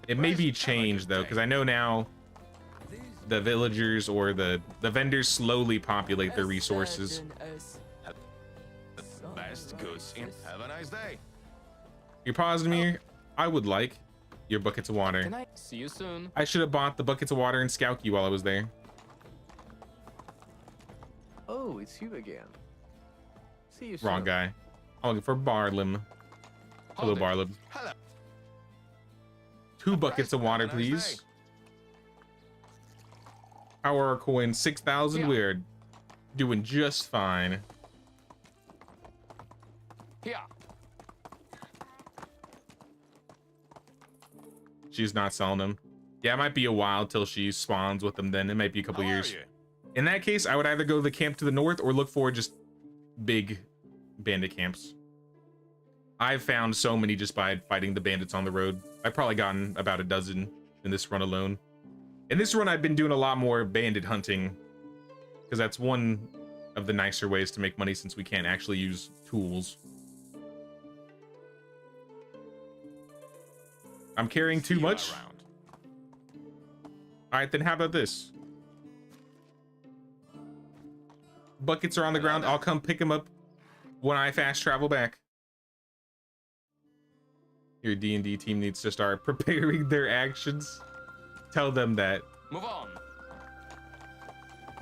It may be changed though, because I know now the villagers or the vendors slowly populate their resources. Best goods in. Have a nice day. You're pausing me. I would like your buckets of water. Can I see you soon? I should have bought the buckets of water and Skouki while I was there. Oh, it's you again. See you soon. Wrong guy. I'm looking for Barlim. Hello, Hold it. Barlim. Hello. 2 buckets of water, Have a nice please. day. How are our coins? 6,000. Yeah. We're doing just fine. Here. She's not selling them. Yeah, it might be a while till she spawns with them then. It might be a couple How are years. you? In that case, I would either go to the camp to the north or look for just big bandit camps. I've found so many just by fighting the bandits on the road. I've probably gotten about a dozen in this run alone. In this run, I've been doing a lot more bandit hunting because that's one of the nicer ways to make money since we can't actually use tools. I'm carrying See too you much. around. All right, then how about this? Buckets are on the ground. I'll come pick them up when I fast travel back. Your D&D team needs to start preparing their actions. Tell them that. Move on.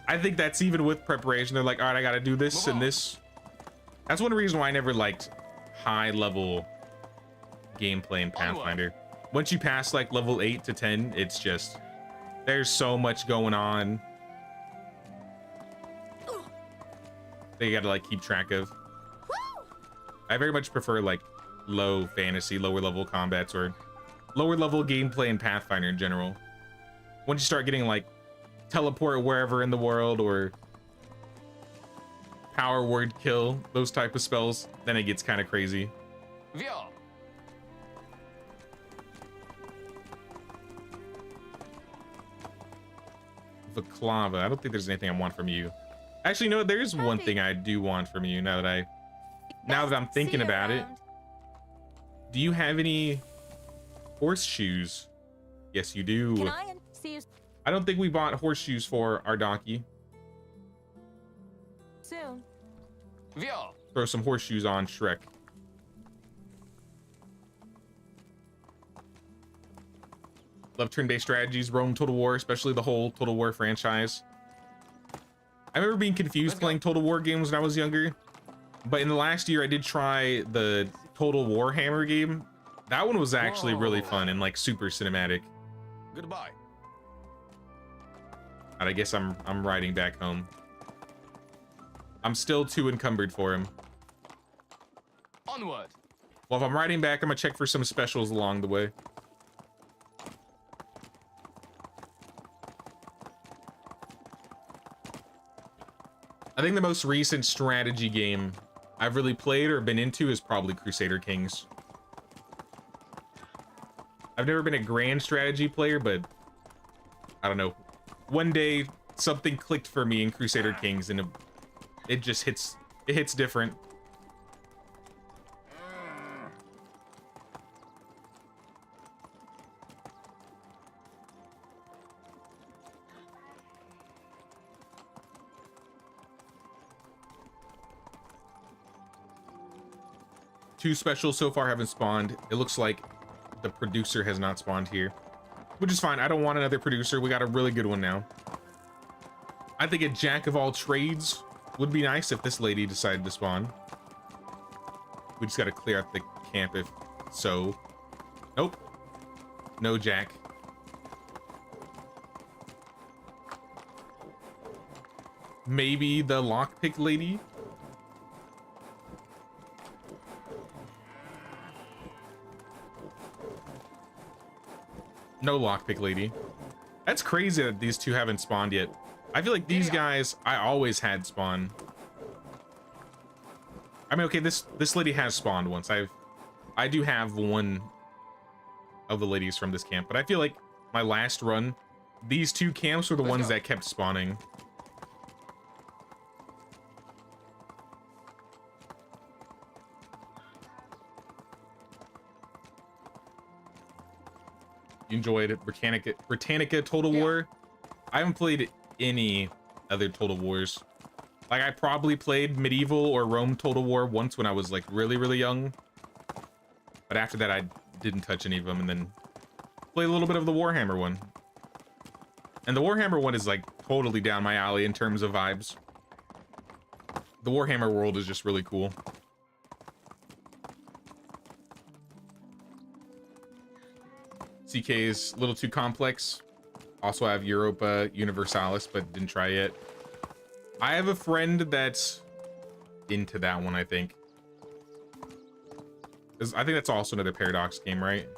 I think that's even with preparation. They're like, all right, I got to do this and this. That's one reason why I never liked high level gameplay in Pathfinder. Once you pass like level 8 to 10, it's just, there's so much going on. They got to like keep track of. I very much prefer like low fantasy, lower level combats or lower level gameplay in Pathfinder in general. Once you start getting like teleport wherever in the world or power word kill, those type of spells, then it gets kind of crazy. Via. Vaklava, I don't think there's anything I want from you. Actually, no, there is one thing I do want from you now that I'm thinking about it. Do you have any horseshoes? Yes, you do. Can I see you I don't think we bought horseshoes for our donkey. soon? Via. Throw some horseshoes on Shrek. Love turn-based strategies, Rome Total War, especially the whole Total War franchise. I remember being confused playing Total War games when I was younger, but in the last year I did try the Total Warhammer game. That one was actually really fun and like super cinematic. Goodbye. And I guess I'm riding back home. I'm still too encumbered for him. Onward. Well, if I'm riding back, I'm gonna check for some specials along the way. I think the most recent strategy game I've really played or been into is probably Crusader Kings. I've never been a grand strategy player, but I don't know. One day something clicked for me in Crusader Kings and it just hits different. Two specials so far haven't spawned. It looks like the producer has not spawned here, which is fine. I don't want another producer. We got a really good one now. I think a jack of all trades would be nice if this lady decided to spawn. We just got to clear out the camp if so. Nope. No jack. Maybe the lockpick lady? No lockpick lady. That's crazy that these two haven't spawned yet. I feel like these guys I always had spawn. I mean, okay, this lady has spawned once. I do have one of the ladies from this camp, but I feel like my last run, these two camps were the ones that kept spawning. You enjoyed Britannica Total War? I haven't played any other Total Wars. Like, I probably played Medieval or Rome Total War once when I was like really, really young. But after that, I didn't touch any of them, and then played a little bit of the Warhammer one. And the Warhammer one is like totally down my alley in terms of vibes. The Warhammer world is just really cool. CK is a little too complex. Also, I have Europa Universalis, but didn't try yet. I have a friend that's into that one, I think. I think that's also another Paradox game, right?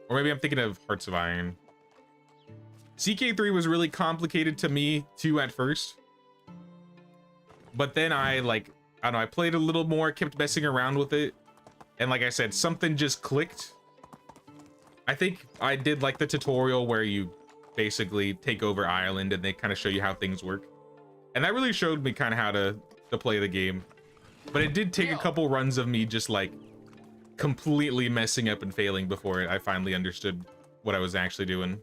Or maybe I'm thinking of Hearts of Iron. CK3 was really complicated to me too at first. But then I don't know, I played a little more, kept messing around with it. And like I said, something just clicked. I think I did like the tutorial where you basically take over Ireland and they kind of show you how things work. And that really showed me kind of how to play the game. But it did take a couple runs of me just like completely messing up and failing before I finally understood what I was actually doing.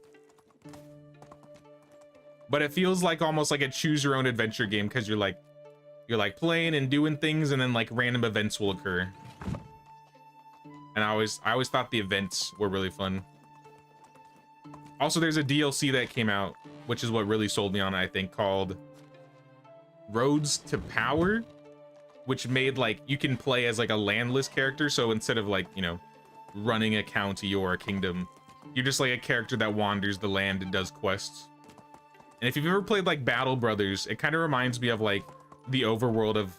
But it feels like almost like a choose your own adventure game, because you're like playing and doing things, and then like random events will occur. And I always thought the events were really fun. Also, there's a DLC that came out, which is what really sold me on it, I think, called Roads to Power, which made like you can play as like a landless character. So instead of like, you know, running a county or a kingdom, you're just like a character that wanders the land and does quests. And if you've ever played like Battle Brothers, it kind of reminds me of like the overworld of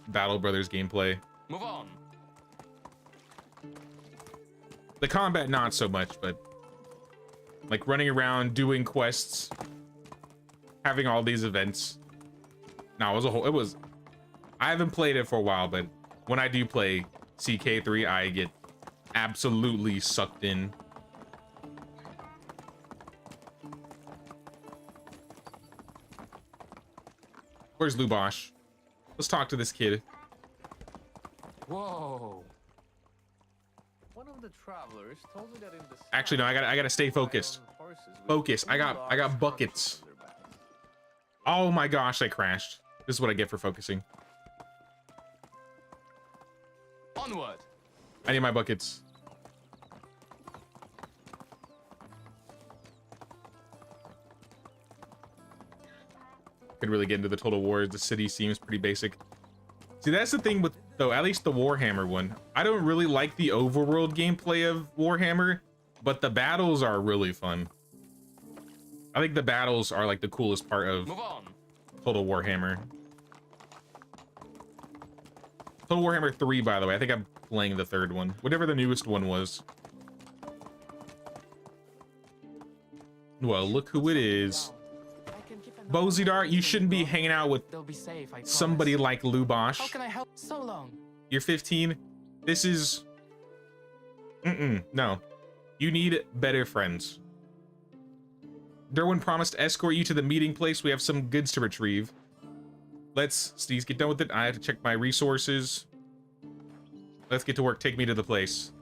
Battle Brothers gameplay. Move on. The combat, not so much, but like running around, doing quests, having all these events. No, it was, I haven't played it for a while, but when I do play CK3, I get absolutely sucked in. Where's Lubosh? Let's talk to this kid. Whoa. One of the travelers told me that in the Actually, no, I gotta stay focused. Focus. I got buckets. Oh my gosh, I crashed. This is what I get for focusing. Onward. I need my buckets. Could really get into the Total War. The city seems pretty basic. See, that's the thing with, though, at least the Warhammer one. I don't really like the overworld gameplay of Warhammer, but the battles are really fun. I think the battles are like the coolest part of Total Warhammer. Total Warhammer 3, by the way. I think I'm playing the third one. Whatever the newest one was. Well, look who it is. Bozidar, you shouldn't be hanging out with somebody like Lubosh. How can I help so long? You're 15. This is... no. You need better friends. Derwin promised to escort you to the meeting place. We have some goods to retrieve. Let's, Steez, get done with it. I have to check my resources. Let's get to work. Take me to the place.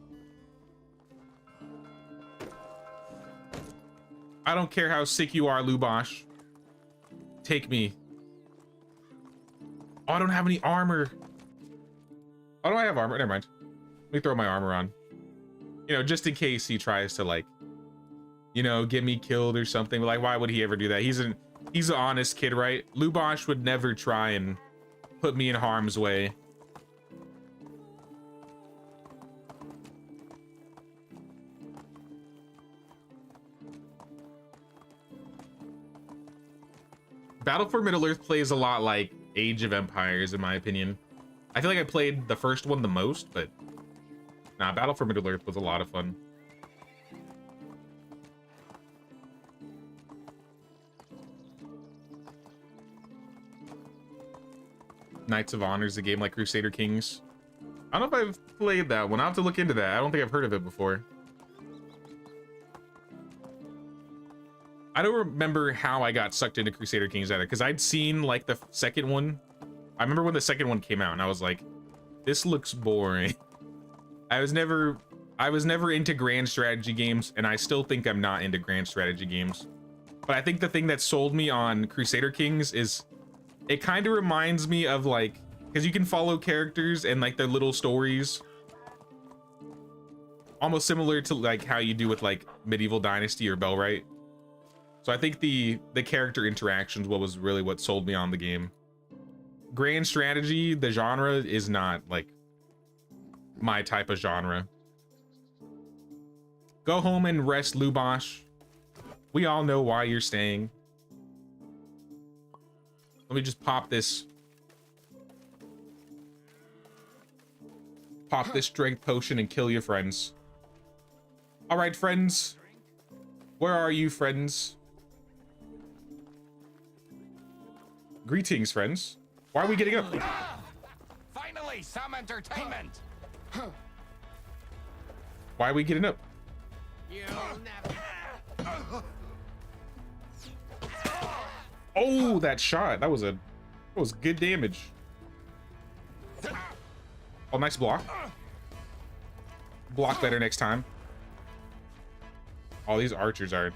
I don't care how sick you are, Lubosh. Take me. Oh, I don't have any armor. Oh, do I have armor? Never mind. Let me throw my armor on. You know, just in case he tries to, like, you know, get me killed or something. Like, why would he ever do that? He's an honest kid, right? Lubosh would never try and put me in harm's way. Battle for Middle-earth plays a lot like Age of Empires, in my opinion. I feel like I played the first one the most, but nah, Battle for Middle-earth was a lot of fun. Knights of Honor is a game like Crusader Kings. I don't know if I've played that one. I'll have to look into that. I don't think I've heard of it before. I don't remember how I got sucked into Crusader Kings either, because I'd seen like the second one. I remember when the second one came out and I was like, this looks boring. I was never into grand strategy games, and I still think I'm not into grand strategy games. But I think the thing that sold me on Crusader Kings is it kind of reminds me of like, because you can follow characters and like their little stories, almost similar to like how you do with like Medieval Dynasty or Bellwright. So I think the character interactions was really what sold me on the game. Grand strategy, the genre, is not like my type of genre. Go home and rest, Lubosh. We all know why you're staying. Let me just pop this strength potion and kill your friends. All right, friends. Where are you, friends? Greetings, friends. Why are we getting up? Finally, some entertainment. Why are we getting up? Oh, that shot. That was good damage. Oh, nice block. Block better next time. All these archers are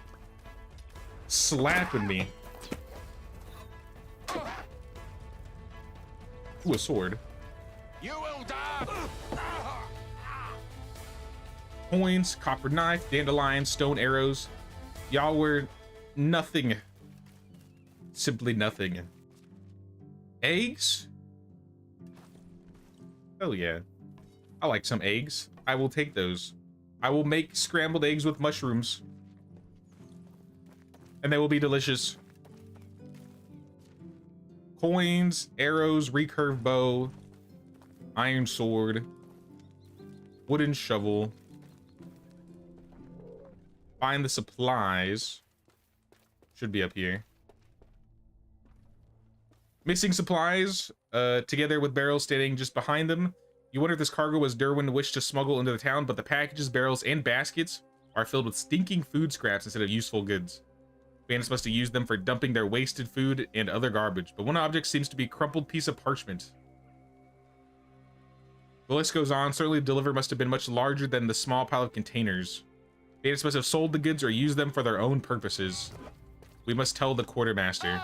slapping me. Ooh, a sword. You will die. Coins, copper knife, dandelion, stone arrows. Y'all were nothing. Simply nothing. Eggs? Oh yeah. I like some eggs. I will take those. I will make scrambled eggs with mushrooms. And they will be delicious. Coins, arrows, recurve bow, iron sword, wooden shovel. Find the supplies. Should be up here. Missing supplies, together with barrels standing just behind them. You wonder if this cargo was Derwin wished to smuggle into the town, but the packages, barrels, and baskets are filled with stinking food scraps instead of useful goods. Bandits must have used them for dumping their wasted food and other garbage, but one object seems to be a crumpled piece of parchment. The list goes on. Certainly the delivery must have been much larger than the small pile of containers. Bandits must have sold the goods or used them for their own purposes. We must tell the quartermaster.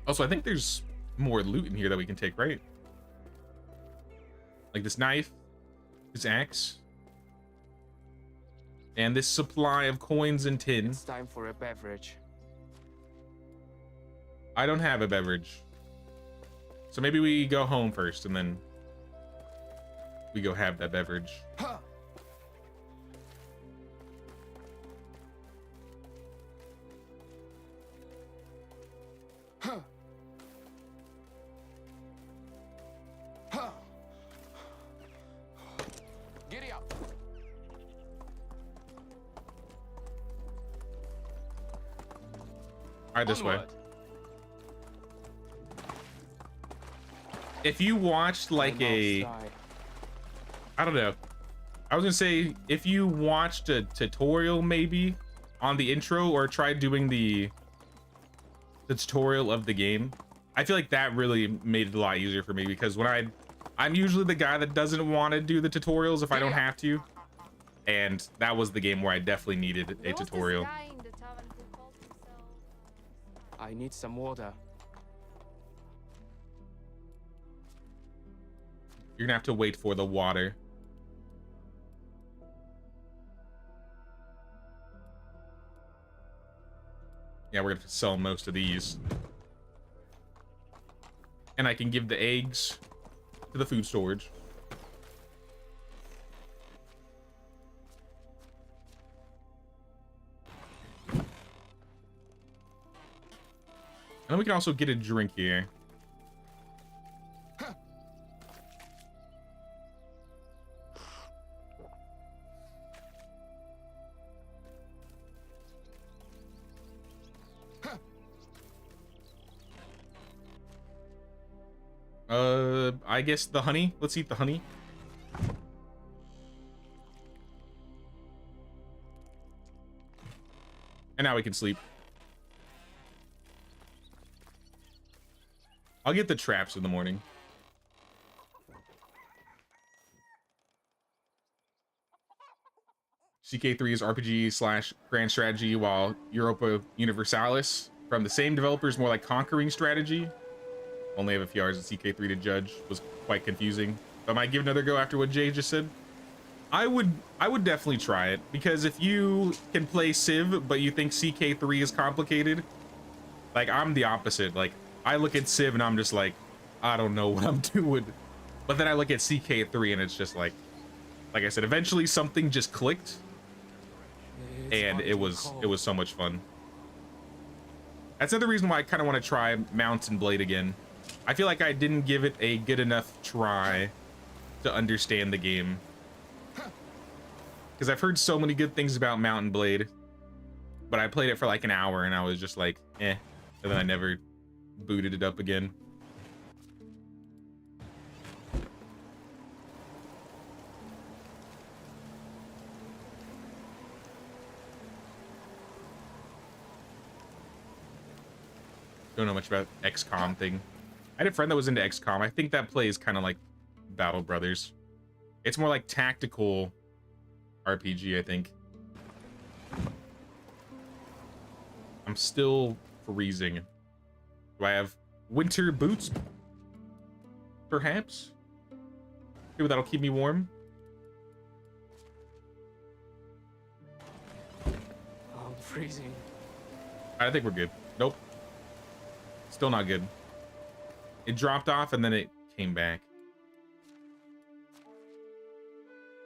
Also, I think there's more loot in here that we can take, right? Like this knife, this axe, and this supply of coins and tin. It's time for a beverage. I don't have a beverage. So maybe we go home first and then we go have that beverage. Giddy up. All right, this way. Onward. If you watched like a, I don't know. I was gonna say, if you watched a tutorial maybe on the intro or tried doing the tutorial of the game, I feel like that really made it a lot easier for me, because when I'm usually the guy that doesn't want to do the tutorials if I don't have to. And that was the game where I definitely needed a tutorial. I need some water. You're gonna have to wait for the water. Yeah, we're gonna have to sell most of these. And I can give the eggs to the food storage. And then we can also get a drink here. I guess the honey. Let's eat the honey. And now we can sleep. I'll get the traps in the morning. CK3 is RPG slash grand strategy, while Europa Universalis from the same developers, more like conquering strategy. Only have a few hours at CK3 to judge. Was quite confusing. But I might give another go after what Jay just said. I would definitely try it, because if you can play Civ but you think CK3 is complicated, like I'm the opposite. Like I look at Civ and I'm just like, I don't know what I'm doing. But then I look at CK3 and it's just like I said, eventually something just clicked. And it was so much fun. That's another reason why I kind of want to try Mount and Blade again. I feel like I didn't give it a good enough try to understand the game, because I've heard so many good things about Mount and Blade, but I played it for like an hour and I was just like, eh, and then I never booted it up again. Don't know much about XCOM thing. I had a friend that was into XCOM. I think that plays kind of like Battle Brothers. It's more like tactical RPG, I think. I'm still freezing. Do I have winter boots? Perhaps? Maybe that'll keep me warm. I'm freezing. I think we're good. Nope. Still not good. It dropped off and then it came back.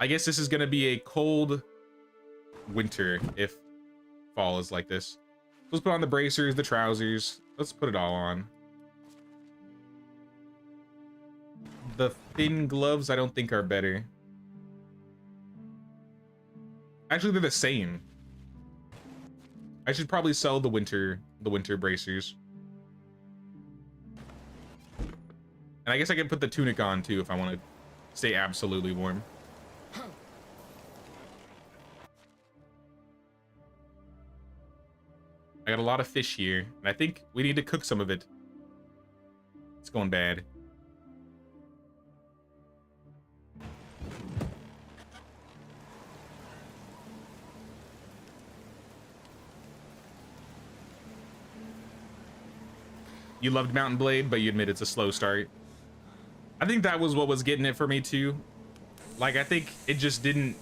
I guess this is gonna be a cold winter if fall is like this. Let's put on the bracers, the trousers. Let's put it all on. The thin gloves I don't think are better. Actually, they're the same. I should probably sell the winter bracers. And I guess I can put the tunic on too if I want to stay absolutely warm. I got a lot of fish here, and I think we need to cook some of it. It's going bad. You loved Mountain Blade, but you admit it's a slow start. I think that was what was getting it for me too. Like, I think it just didn't...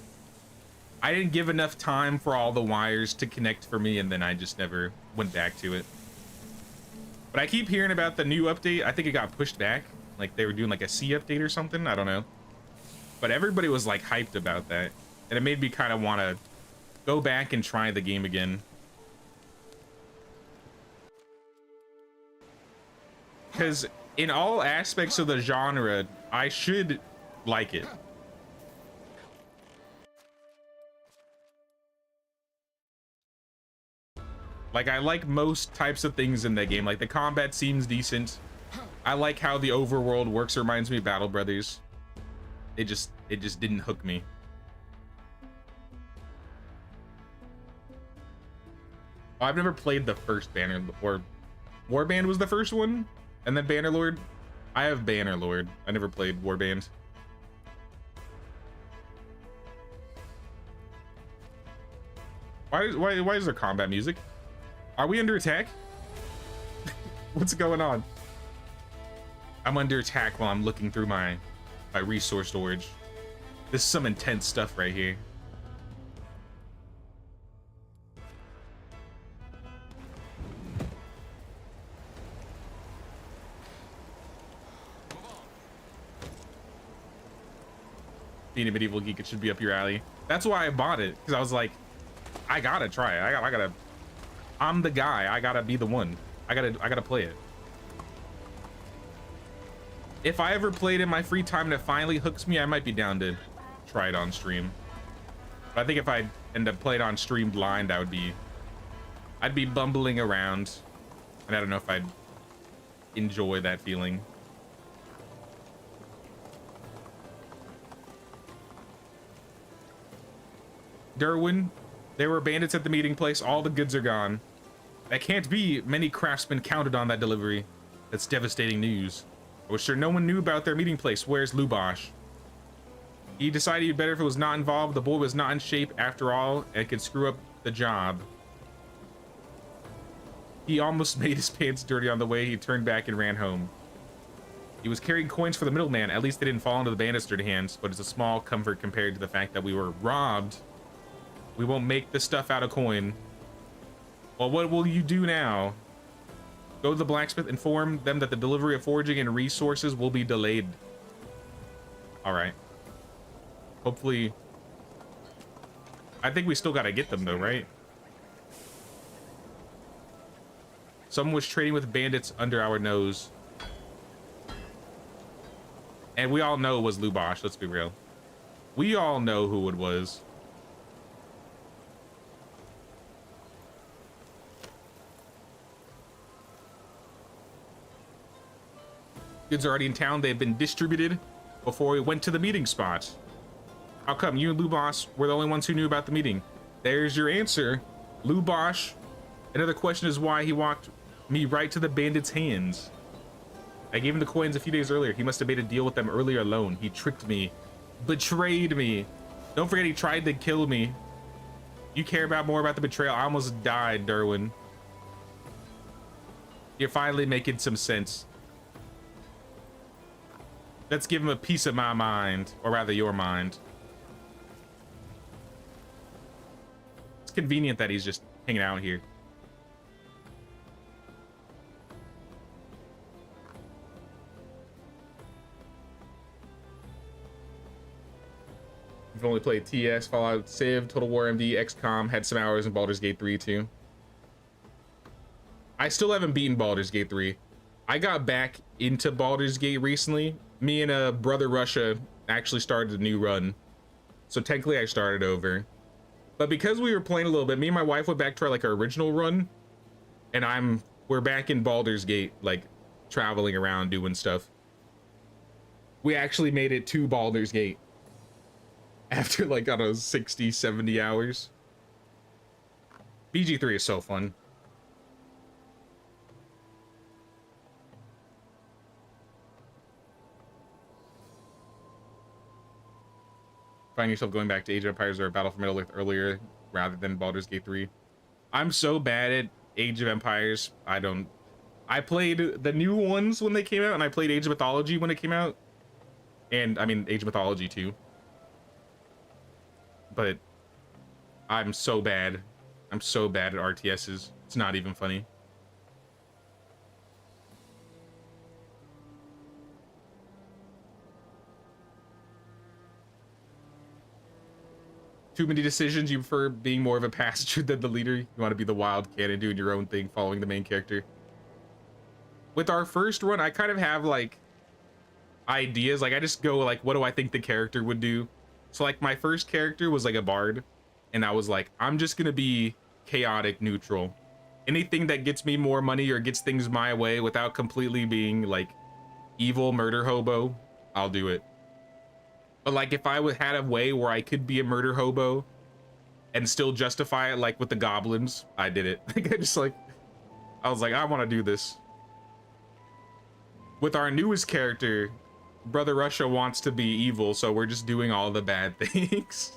I didn't give enough time for all the wires to connect for me, and then I just never went back to it. But I keep hearing about the new update. I think it got pushed back. Like, they were doing like a C update or something. I don't know. But everybody was like hyped about that. And it made me kind of want to go back and try the game again. Because in all aspects of the genre, I should like it. Like, I like most types of things in that game. Like, the combat seems decent. I like how the overworld works. It reminds me of Battle Brothers. It just didn't hook me. Oh, I've never played the first Banner, or Warband was the first one, and then Bannerlord. I have Bannerlord. I never played Warband. Why is there combat music? Are we under attack? What's going on? I'm under attack while I'm looking through my resource storage. This is some intense stuff right here. Being a medieval geek, it should be up your alley. That's why I bought it, because I was like, I gotta try it. I gotta. I'm the guy. I gotta be the one. I gotta play it. If I ever played in my free time and it finally hooks me, I might be down to try it on stream. But I think if I end up playing on stream blind, I'd be bumbling around, and I don't know if I'd enjoy that feeling. Derwin. There were bandits at the meeting place. All the goods are gone. That can't be. Many craftsmen counted on that delivery. That's devastating news. I was sure no one knew about their meeting place. Where's Lubosh? He decided it'd be better if it was not involved. The boy was not in shape after all and could screw up the job. He almost made his pants dirty on the way. He turned back and ran home. He was carrying coins for the middleman. At least they didn't fall into the bandits' dirty hands, but it's a small comfort compared to the fact that we were robbed. We won't make this stuff out of coin. Well, what will you do now? Go to the blacksmith, inform them that the delivery of foraging and resources will be delayed. All right. Hopefully. I think we still got to get them though, right? Someone was trading with bandits under our nose. And we all know it was Lubosh, let's be real. We all know who it was. Goods are already in town. They've been distributed before we went to the meeting spot. How come you and Lubosh were the only ones who knew about the meeting? There's your answer, Lubosh. Another question is why he walked me right to the bandits' hands. I gave him the coins a few days earlier. He must have made a deal with them earlier alone. He tricked me, betrayed me. Don't forget he tried to kill me. You care more about the betrayal. I almost died, Derwin. You're finally making some sense. Let's give him a piece of my mind, or rather your mind. It's convenient that he's just hanging out here. I've only played TS, Fallout, Civ, Total War MD, XCOM, had some hours in Baldur's Gate 3 too. I still haven't beaten Baldur's Gate 3. I got back into Baldur's Gate recently. Me and Brother Russia actually started a new run. So technically I started over. But because we were playing a little bit, me and my wife went back to our original run. And we're back in Baldur's Gate, like traveling around doing stuff. We actually made it to Baldur's Gate. After like, I don't know, 60, 70 hours. BG3 is so fun. Find yourself going back to Age of Empires or Battle for Middle-earth earlier rather than Baldur's Gate 3. I'm so bad at Age of Empires. I played the new ones when they came out, and I played Age of Mythology when it came out. And, I mean, Age of Mythology too. But I'm so bad. I'm so bad at RTSs. It's not even funny. Too many decisions. You prefer being more of a passenger than the leader. You want to be the wild cannon doing your own thing, following the main character. With our first run, I kind of have like ideas. Like I just go like, what do I think the character would do? So like my first character was like a bard, and I was like, I'm just gonna be chaotic neutral. Anything that gets me more money or gets things my way without completely being like evil murder hobo, I'll do it. But like if I had a way where I could be a murder hobo and still justify it, like with the goblins, I did it. Like I was like, I want to do this. With our newest character, Brother Russia wants to be evil, so we're just doing all the bad things.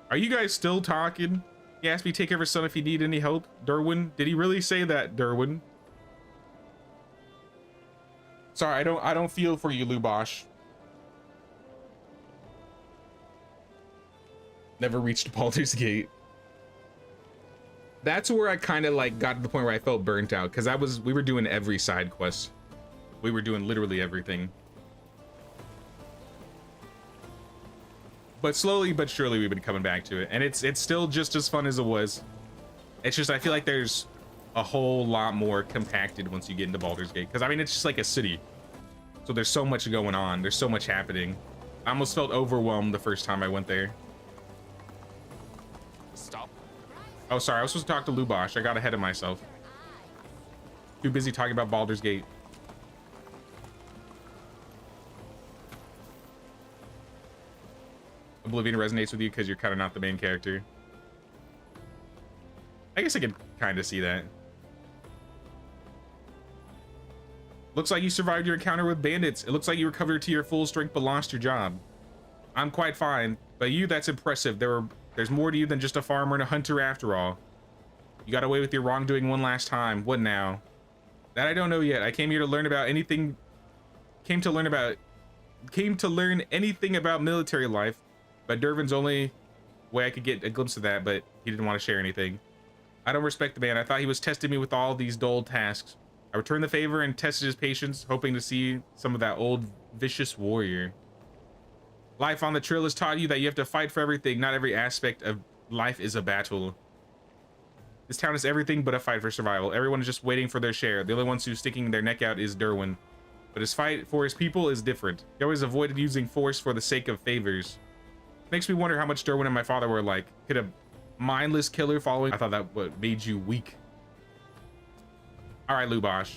Are you guys still talking? He asked me to take care of his son if he need any help. Derwin, did he really say that, Derwin? Sorry, I don't feel for you, Lubosh. Never reached Baldur's Gate. That's where I kind of like got to the point where I felt burnt out, because we were doing every side quest. We were doing literally everything. But slowly but surely we've been coming back to it, and it's still just as fun as it was. It's just I feel like there's a whole lot more compacted once you get into Baldur's Gate, because I mean it's just like a city, so there's so much going on, there's so much happening. I almost felt overwhelmed the first time I went there. Stop. Oh, sorry, I was supposed to talk to Lubosh. I got ahead of myself. Too busy talking about Baldur's Gate. Oblivion resonates with you because you're kind of not the main character. I guess I can kind of see that. Looks like you survived your encounter with bandits. It looks like you recovered to your full strength but lost your job. I'm quite fine, but you, that's impressive. There's more to you than just a farmer and a hunter after all. You got away with your wrongdoing one last time. What now? That I don't know yet. I came here to learn about anything. Came to learn anything about military life, but Dervin's only way I could get a glimpse of that, but he didn't want to share anything. I don't respect the man. I thought he was testing me with all these dull tasks. I returned the favor and tested his patience, hoping to see some of that old vicious warrior. Life on the trail has taught you that you have to fight for everything. Not every aspect of life is a battle. This town is everything but a fight for survival. Everyone is just waiting for their share. The only ones who's sticking their neck out is Derwin. But his fight for his people is different. He always avoided using force for the sake of favors. Makes me wonder how much Derwin and my father were like. Could a mindless killer following? I thought that what made you weak. All right, Lubosh,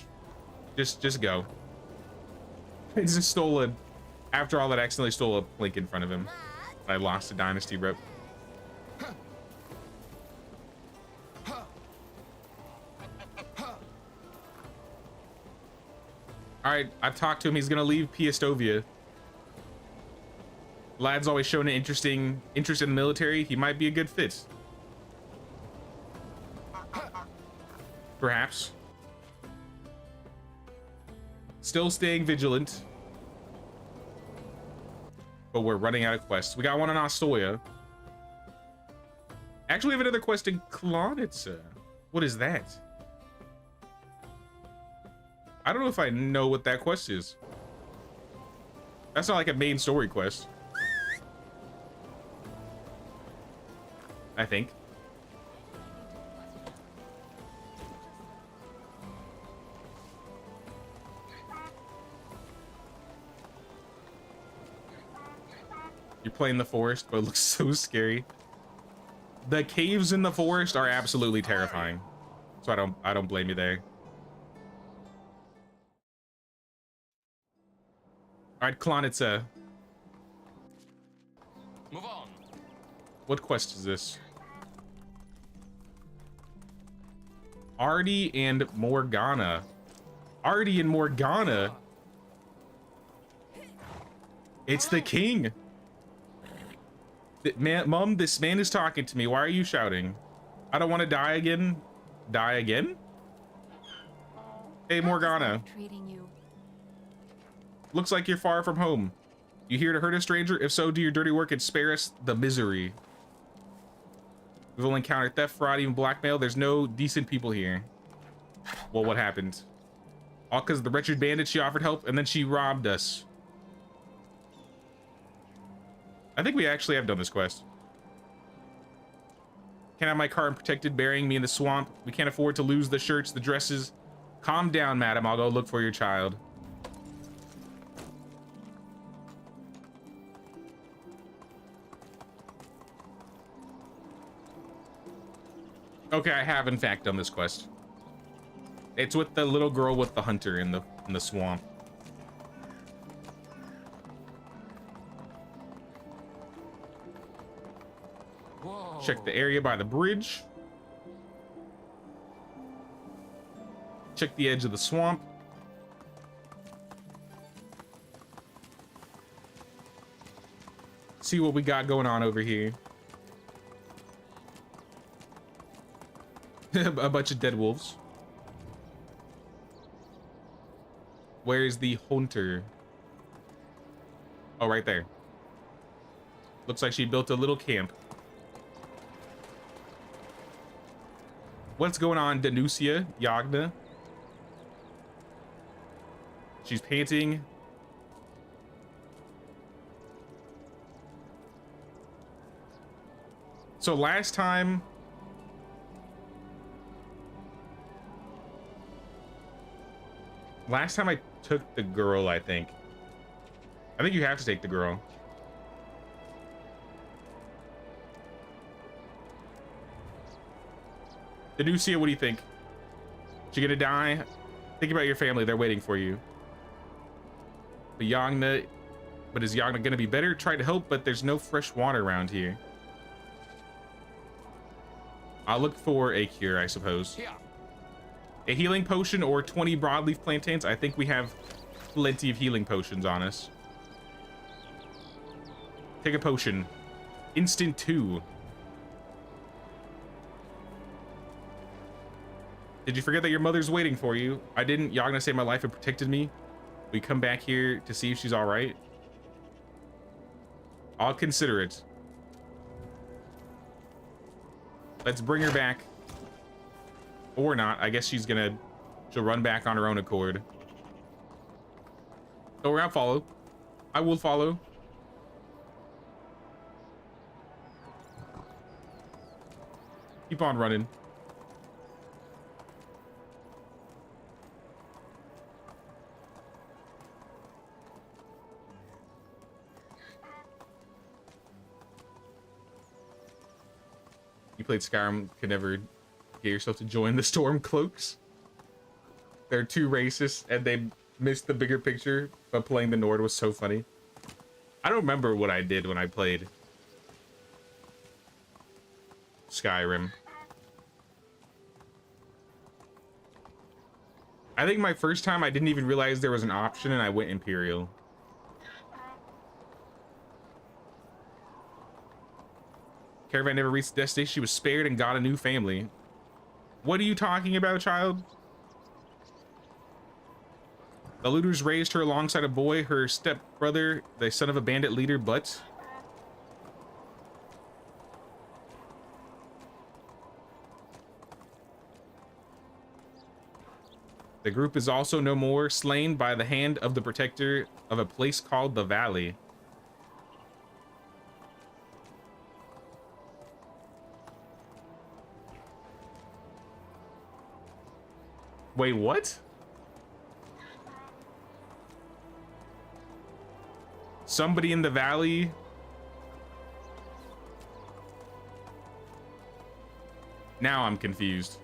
just go. He's just stolen. After all that, accidentally stole a blink in front of him. I lost a dynasty rep. All right, I've talked to him. He's gonna leave Piastovia. Lad's always shown an interest in the military. He might be a good fit. Perhaps. Still staying vigilant. But we're running out of quests. We got one in Ostoya. Actually, we have another quest in Klonitsa. What is that? I don't know if I know what that quest is. That's not like a main story quest. I think. You're playing the forest, but it looks so scary. The caves in the forest are absolutely terrifying. So I don't blame you there. All right, Klonitsa. Move on. What quest is this? Artie and Morgana. Artie and Morgana. It's the king. Mom, this man is talking to me. Why are you shouting? I don't want to die again. Die again? Hey, Morgana. Treating you. Looks like you're far from home. You here to hurt a stranger? If so, do your dirty work and spare us the misery. We've only encountered theft, fraud, even blackmail. There's no decent people here. Well, what happened? All because of the wretched bandit. She offered help and then she robbed us. I think we actually have done this quest. Can't have my car unprotected burying me in the swamp. We can't afford to lose the shirts, the dresses. Calm down, madam. I'll go look for your child. Okay, I have in fact done this quest. It's with the little girl with the hunter in the swamp. Whoa. Check the area by the bridge. Check the edge of the swamp. See what we got going on over here. A bunch of dead wolves. Where's the hunter? Oh, right there. Looks like she built a little camp. What's going on, Danusia Yagna? She's panting. So last time I took the girl, I think you have to take the girl. Danusia, what do you think? She gonna die? Think about your family. They're waiting for you. But Yagna, But is Yagna gonna be better? Try to help, but there's no fresh water around here. I'll look for a cure, I suppose. Here. A healing potion or 20 broadleaf plantains. I think we have plenty of healing potions on us. Take a potion. Instant 2. Did you forget that your mother's waiting for you? I didn't. Yagna saved my life and protected me. We come back here to see if she's all right. I'll consider it. Let's bring her back. Or not. I guess she'll run back on her own accord. Don't worry, I'll follow. I will follow. Keep on running. You played Skyrim, could never get yourself to join the Stormcloaks. They're too racist and they missed the bigger picture, but playing the Nord was so funny. I don't remember what I did when I played Skyrim. I think my first time I didn't even realize there was an option and I went Imperial. Caravan never reached the destination. She was spared and got a new family. What are you talking about, child? The looters raised her alongside a boy, her stepbrother, the son of a bandit leader, but... The group is also no more, slain by the hand of the protector of a place called the Valley. Wait, what? Somebody in the valley? Now I'm confused.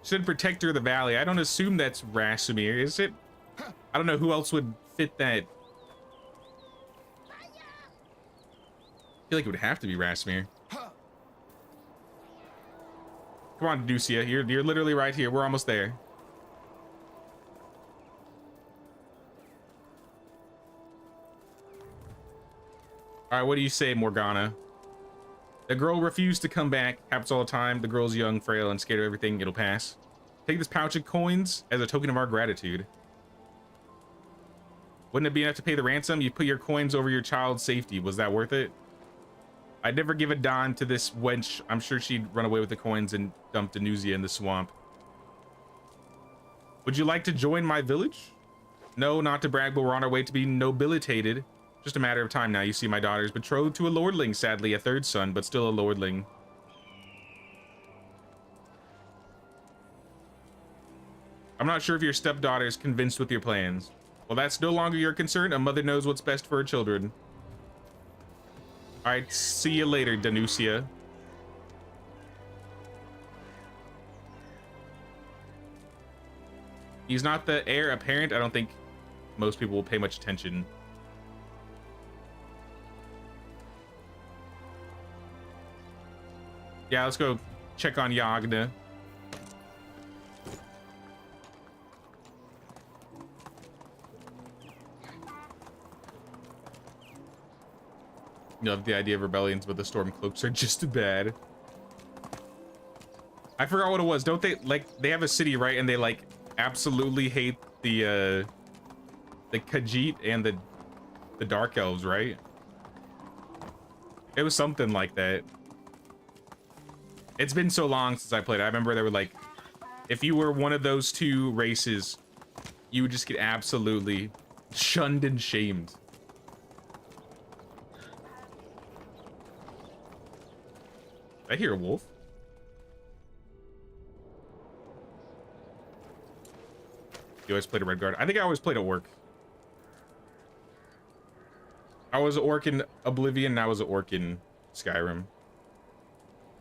Should protector of the valley. I don't assume that's Rasumir, is it? I don't know who else would fit that. I feel like it would have to be Rasumir. Come on, Ducia. You're literally right here. We're almost there. All right, what do you say, Morgana? The girl refused to come back. Happens all the time. The girl's young, frail, and scared of everything. It'll pass. Take this pouch of coins as a token of our gratitude. Wouldn't it be enough to pay the ransom? You put your coins over your child's safety. Was that worth it? I'd never give a dime to this wench. I'm sure she'd run away with the coins and dump Danusia in the swamp. Would you like to join my village? No, not to brag, but we're on our way to be nobilitated. Just a matter of time now. You see, my daughter is betrothed to a lordling, sadly, a third son, but still a lordling. I'm not sure if your stepdaughter is convinced with your plans. Well, that's no longer your concern. A mother knows what's best for her children. All right, see you later, Danusia. He's not the heir apparent. I don't think most people will pay much attention. Yeah, let's go check on Yagna. You love the idea of rebellions, but the Stormcloaks are just bad. I forgot what it was. Don't they, like, they have a city, right? And they, like, absolutely hate the Khajiit and the Dark Elves, right? It was something like that. It's been so long since I played. I remember they were like, if you were one of those two races, you would just get absolutely shunned and shamed. I hear a wolf. You always played a Red Guard. I think I always played a orc. I was an orc in Oblivion, and I was an orc in Skyrim.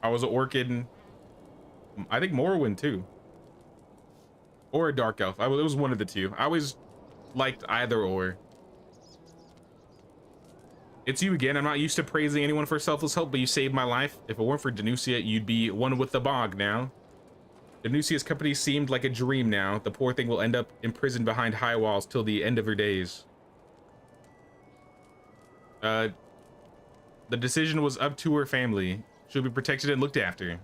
I was an orc in I think Morrowind too. Or a Dark Elf. It was one of the two. I always liked either or. It's you again. I'm not used to praising anyone for selfless help, but you saved my life. If it weren't for Danusia, you'd be one with the bog now. Danusia's company seemed like a dream now. The poor thing will end up imprisoned behind high walls till the end of her days. The decision was up to her family. She'll be protected and looked after.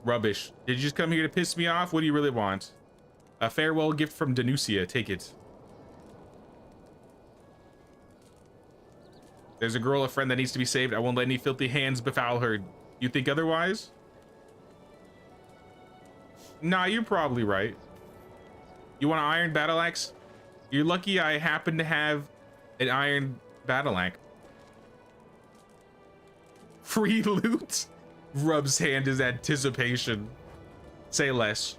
Rubbish. Did you just come here to piss me off? What do you really want? A farewell gift from Danusia. Take it. There's a girl, a friend that needs to be saved. I won't let any filthy hands befoul her. You think otherwise? Nah, you're probably right. You want an iron battle axe? You're lucky I happen to have an iron battle axe. Free loot? Rub's hand is anticipation. Say less.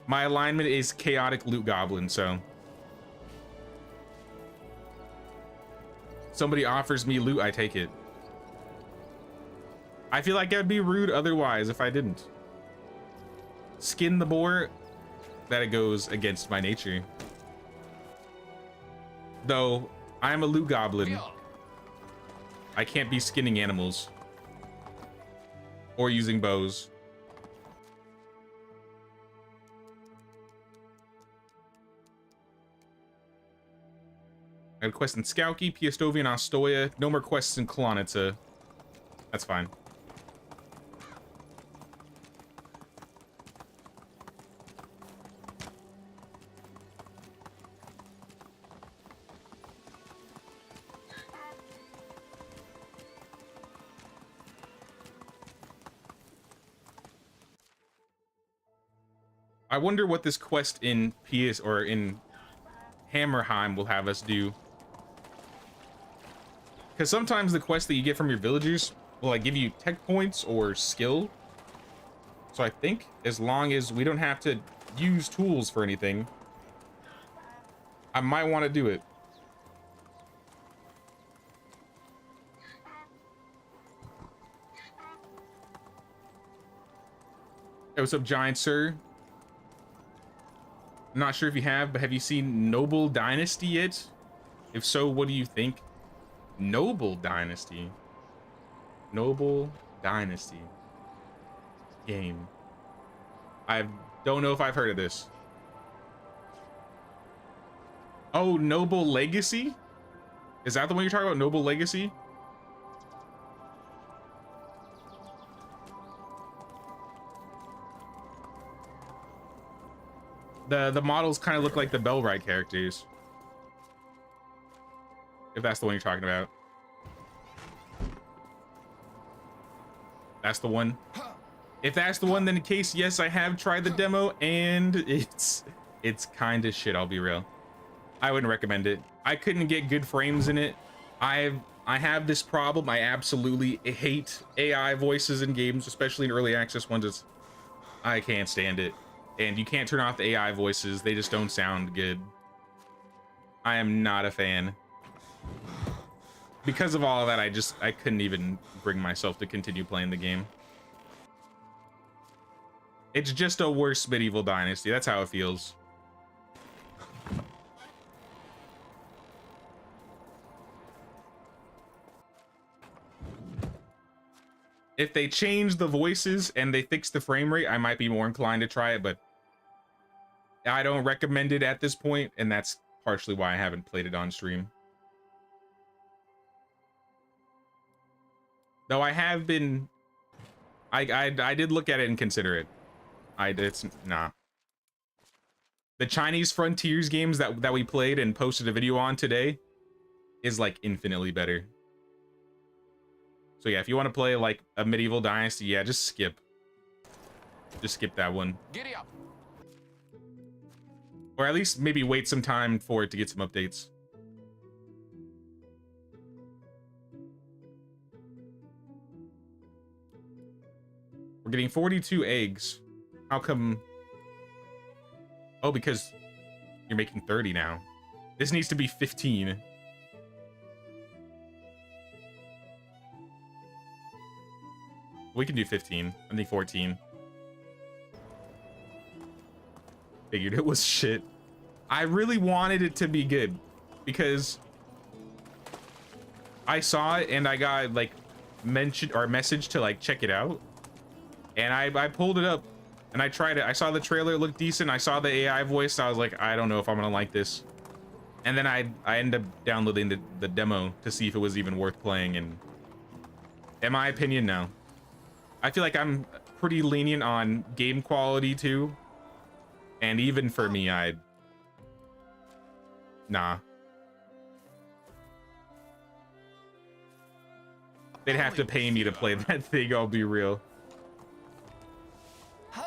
My alignment is chaotic loot goblin, so. Somebody offers me loot, I take it. I feel like I'd be rude otherwise if I didn't. Skin the boar, that it goes against my nature. Though, I'm a loot goblin. I can't be skinning animals. Or using bows. I have a quest in Skauki, Piastovi, and Ostoya. No more quests in Kolonitsa. That's fine. I wonder what this quest in PS or in Hammerheim will have us do. Because sometimes the quests that you get from your villagers will like give you tech points or skill. So I think as long as we don't have to use tools for anything, I might want to do it. Hey, what's up, Giant Sir? I'm not sure if you have, but have you seen Noble Dynasty yet? If so, what do you think? Noble Dynasty. Noble Dynasty. Game. I don't know if I've heard of this. Oh, Noble Legacy? Is that the one you're talking about? Noble Legacy? The models kind of look like the Bellrite characters. If that's the one you're talking about. That's the one. If that's the one, then in case, yes, I have tried the demo and it's kind of shit, I'll be real. I wouldn't recommend it. I couldn't get good frames in it. I have this problem. I absolutely hate AI voices in games, especially in early access ones. I can't stand it. And you can't turn off the AI voices. They just don't sound good. I am not a fan. Because of all of that, I couldn't even bring myself to continue playing the game. It's just a worse Medieval Dynasty. That's how it feels. If they change the voices and they fix the frame rate, I might be more inclined to try it, but I don't recommend it at this point, and that's partially why I haven't played it on stream. Though I have been, I did look at it and consider it. It's nah. The Chinese Frontiers games that we played and posted a video on today is like infinitely better. So yeah, if you want to play like a Medieval Dynasty, yeah, just skip that one. Giddy up. Or at least maybe wait some time for it to get some updates. We're getting 42 eggs. How come? Oh, because you're making 30 now. This needs to be 15. We can do 15. I think 14. Figured it was shit. I really wanted it to be good because I saw it and I got like mentioned or message to like check it out, and I pulled it up and I tried it. I saw the trailer, it looked decent. I saw the AI voice. I was like, I don't know if I'm gonna like this. And then I ended up downloading the demo to see if it was even worth playing, and in my opinion, no. I feel like I'm pretty lenient on game quality too. And even for me, nah. They'd have to pay me to play that thing, I'll be real.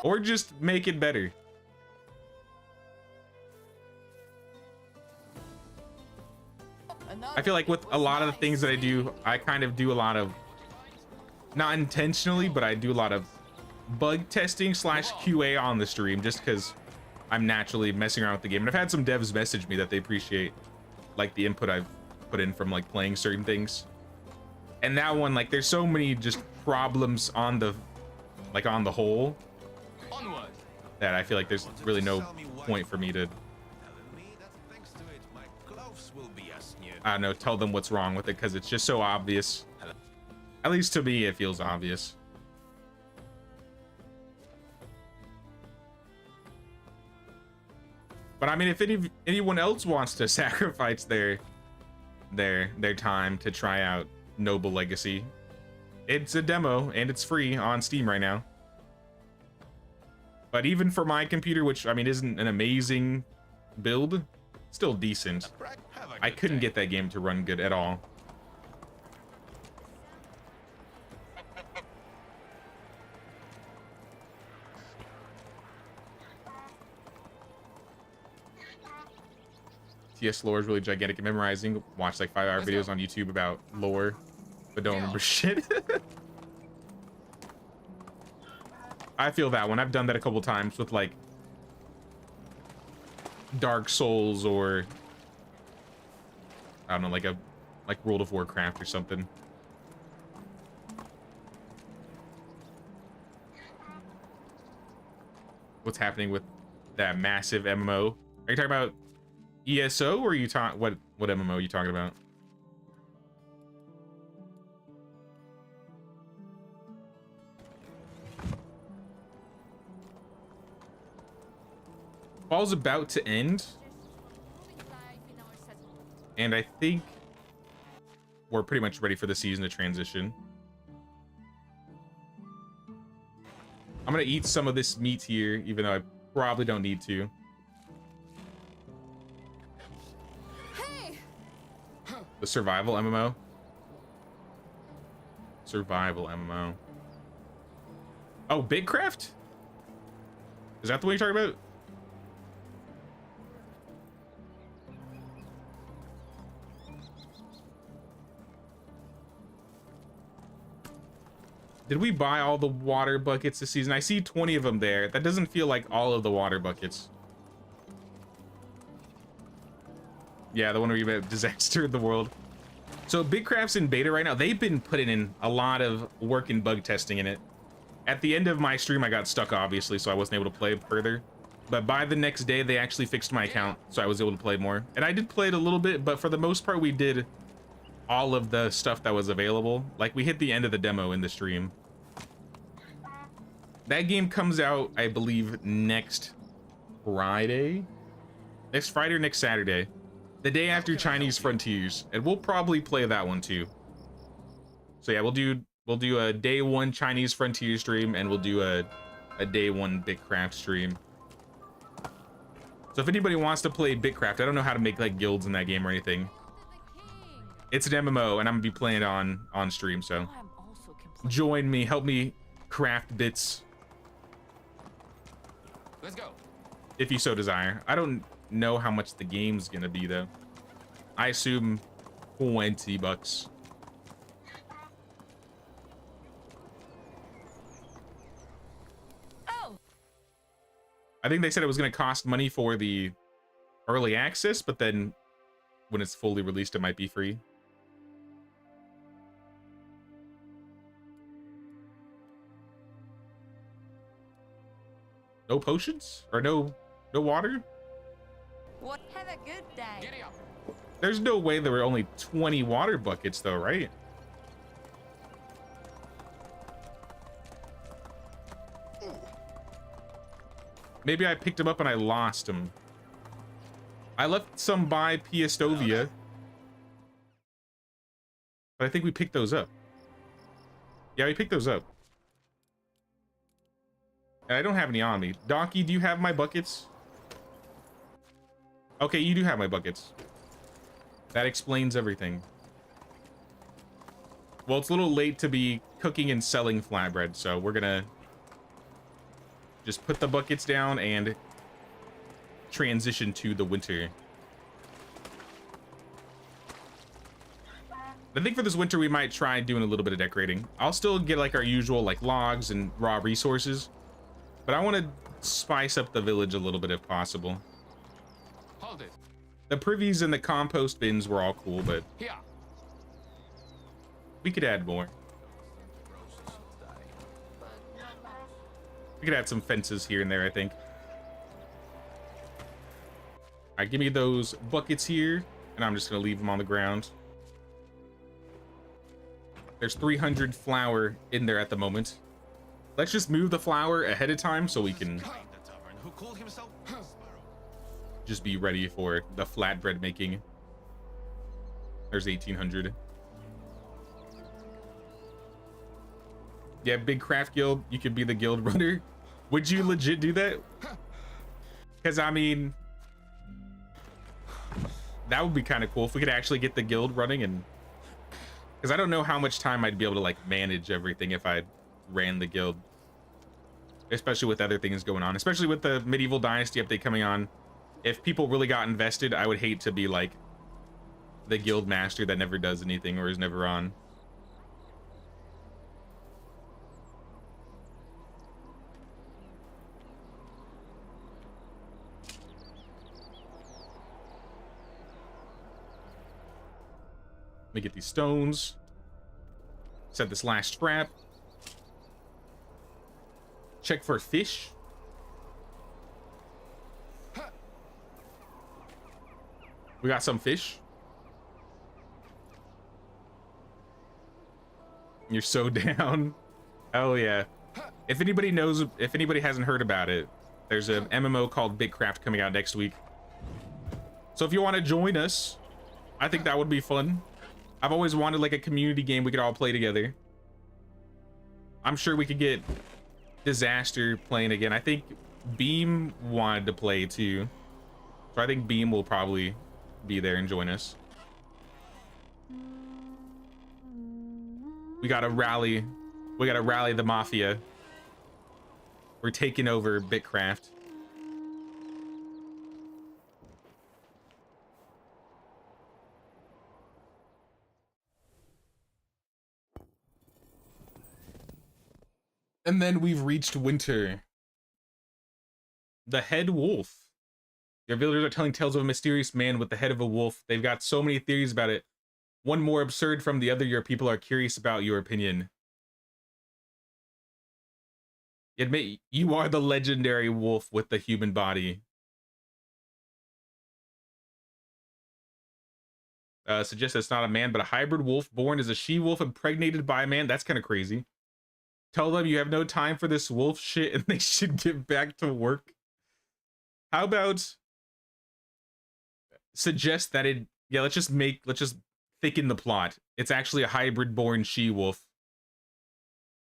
Or just make it better. I feel like with a lot of the things that I do, I kind of do a lot of, not intentionally, but I do a lot of bug testing / QA on the stream just because I'm naturally messing around with the game. And I've had some devs message me that they appreciate like the input I've put in from like playing certain things. And that one, like, there's so many just problems on the whole that I feel like there's really no point for me to, I don't know, tell them what's wrong with it, because it's just so obvious. At least to me, it feels obvious. But I mean, if anyone else wants to sacrifice their time to try out Noble Legacy, it's a demo and it's free on Steam right now. But even for my computer, which I mean isn't an amazing build, still decent. I couldn't get that game to run good at all. TS lore is really gigantic and memorizing. Watch like 5-hour videos on YouTube about lore, but don't remember shit. I feel that one. I've done that a couple times with like Dark Souls or I don't know, like World of Warcraft or something. What's happening with that massive MMO? Are you talking about ESO, or are you talking what MMO are you talking about? Fall's about to end, and I think we're pretty much ready for the season to transition. I'm gonna eat some of this meat here, even though I probably don't need to. The survival MMO? Survival MMO. Oh, Bigcraft? Is that the one you're talking about? Did we buy all the water buckets this season? I see 20 of them there. That doesn't feel like all of the water buckets. Yeah, the one where you had disaster in the world. So Bigcraft's in beta right now. They've been putting in a lot of work and bug testing in it. At the end of my stream, I got stuck, obviously, so I wasn't able to play further. But by the next day, they actually fixed my account, so I was able to play more. And I did play it a little bit, but for the most part, we did all of the stuff that was available. Like, we hit the end of the demo in the stream. That game comes out, I believe, next Friday? Next Friday or next Saturday. The day after Chinese Frontiers, and we'll probably play that one too. So yeah, we'll do a day 1 Chinese Frontier stream, and we'll do a day 1 Bigcraft stream. So if anybody wants to play Bigcraft, I don't know how to make like guilds in that game or anything. It's an MMO, and I'm gonna be playing it on stream, so join me, help me craft bits. Let's go. If you so desire. I don't know how much the game's gonna be though. I assume $20. Oh. I think they said it was gonna cost money for the early access, but then when it's fully released, it might be free. No potions? Or no water? What? Have a good day. Giddy up. There's no way there were only 20 water buckets though, right? Maybe I picked them up and I lost them. I left some by Piestovia. But I think we picked those up. Yeah, we picked those up. And I don't have any on me. Donkey, do you have my buckets? Okay, you do have my buckets. That explains everything. Well, it's a little late to be cooking and selling flatbread, so we're gonna just put the buckets down and transition to the winter. I think for this winter we might try doing a little bit of decorating. I'll still get like our usual like logs and raw resources, but I want to spice up the village a little bit if possible. Hold it. The privies and the compost bins were all cool, but Here. we could add more. We could add some fences here and there, I think. All right, give me those buckets here, and I'm just gonna leave them on the ground. There's 300 flour in there at the moment. Let's just move the flour ahead of time so we can Kind the tavern who called himself Sparrow. just be ready for the flatbread making. There's 1800. Yeah, big craft guild. You could be the guild runner. Would you legit do that? Because I mean, that would be kind of cool if we could actually get the guild running. And because I don't know how much time I'd be able to like manage everything if I ran the guild, especially with other things going on, especially with the Medieval Dynasty update coming on. If people really got invested, I would hate to be like the guild master that never does anything or is never on. Let me get these stones. Set this last trap. Check for fish. We got some fish. You're so down. Oh yeah. If anybody knows, if anybody hasn't heard about it, there's an MMO called Bitcraft coming out next week. So if you want to join us, I think that would be fun. I've always wanted like a community game we could all play together. I'm sure we could get Disaster playing again. I think Beam wanted to play too. So I think Beam will probably be there and join us. We gotta rally. We gotta rally the mafia. We're taking over Bitcraft. And then we've reached winter. The head wolf. Your villagers are telling tales of a mysterious man with the head of a wolf. They've got so many theories about it. One more absurd from the other. Your people are curious about your opinion. Admit you are the legendary wolf with the human body. Suggests it's not a man, but a hybrid wolf born as a she-wolf impregnated by a man. That's kind of crazy. Tell them you have no time for this wolf shit and they should get back to work. How about suggest that it, yeah, let's just thicken the plot. It's actually a hybrid born she-wolf.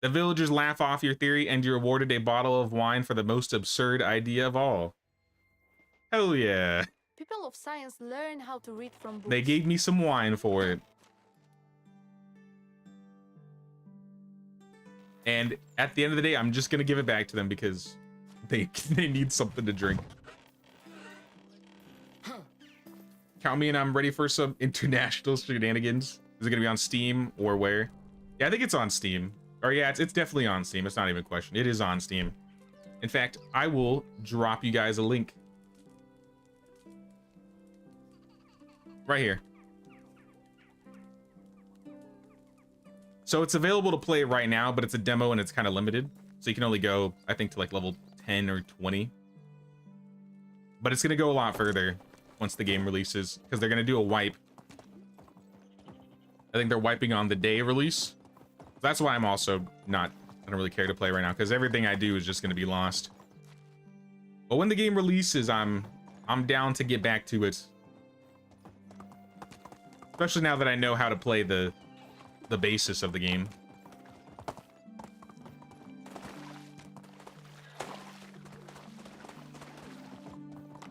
The villagers laugh off your theory and you're awarded a bottle of wine for the most absurd idea of all. Hell yeah. People of science learn how to read from books. They gave me some wine for it. And at the end of the day, I'm just gonna give it back to them because they need something to drink. Count me in, I'm ready for some international shenanigans. Is it gonna be on Steam or where? Yeah, I think it's on Steam. Or yeah, it's definitely on Steam. It's not even a question. It is on Steam. In fact, I will drop you guys a link. Right here. So it's available to play right now, but it's a demo and it's kind of limited. So you can only go, I think, to like level 10 or 20. But it's gonna go a lot further once the game releases, because they're gonna do a wipe. I think they're wiping on the day release. That's why I'm also not, I don't really care to play right now, because everything I do is just gonna be lost. But when the game releases, I'm down to get back to it. Especially now that I know how to play the basis of the game.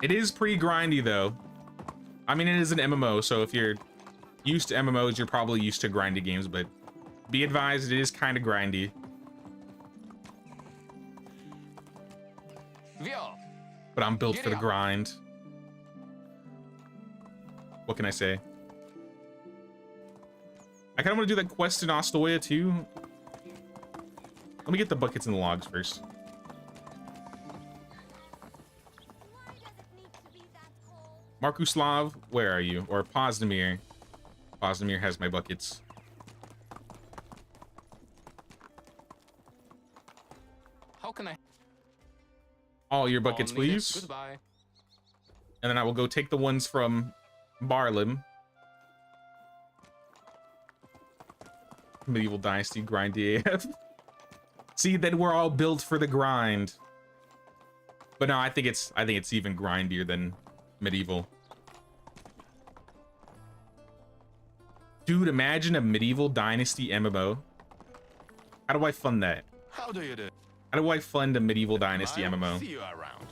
It is pretty grindy though. I mean, it is an MMO, so if you're used to MMOs, you're probably used to grindy games, but be advised, it is kind of grindy. But I'm built for the grind. What can I say? I kind of want to do that quest in Ostoya too. Let me get the buckets and the logs first. Markuslav, where are you? Or Pozdemir. Pozdemir has my buckets. How can I? All your buckets, please. Goodbye. And then I will go take the ones from Barlim. Medieval Dynasty grindy AF. See, then we're all built for the grind. But no, I think it's even grindier than Medieval. Dude, imagine a Medieval Dynasty MMO. How do I fund that? How do you do? How do I fund a Medieval Dynasty I'll MMO? see you around.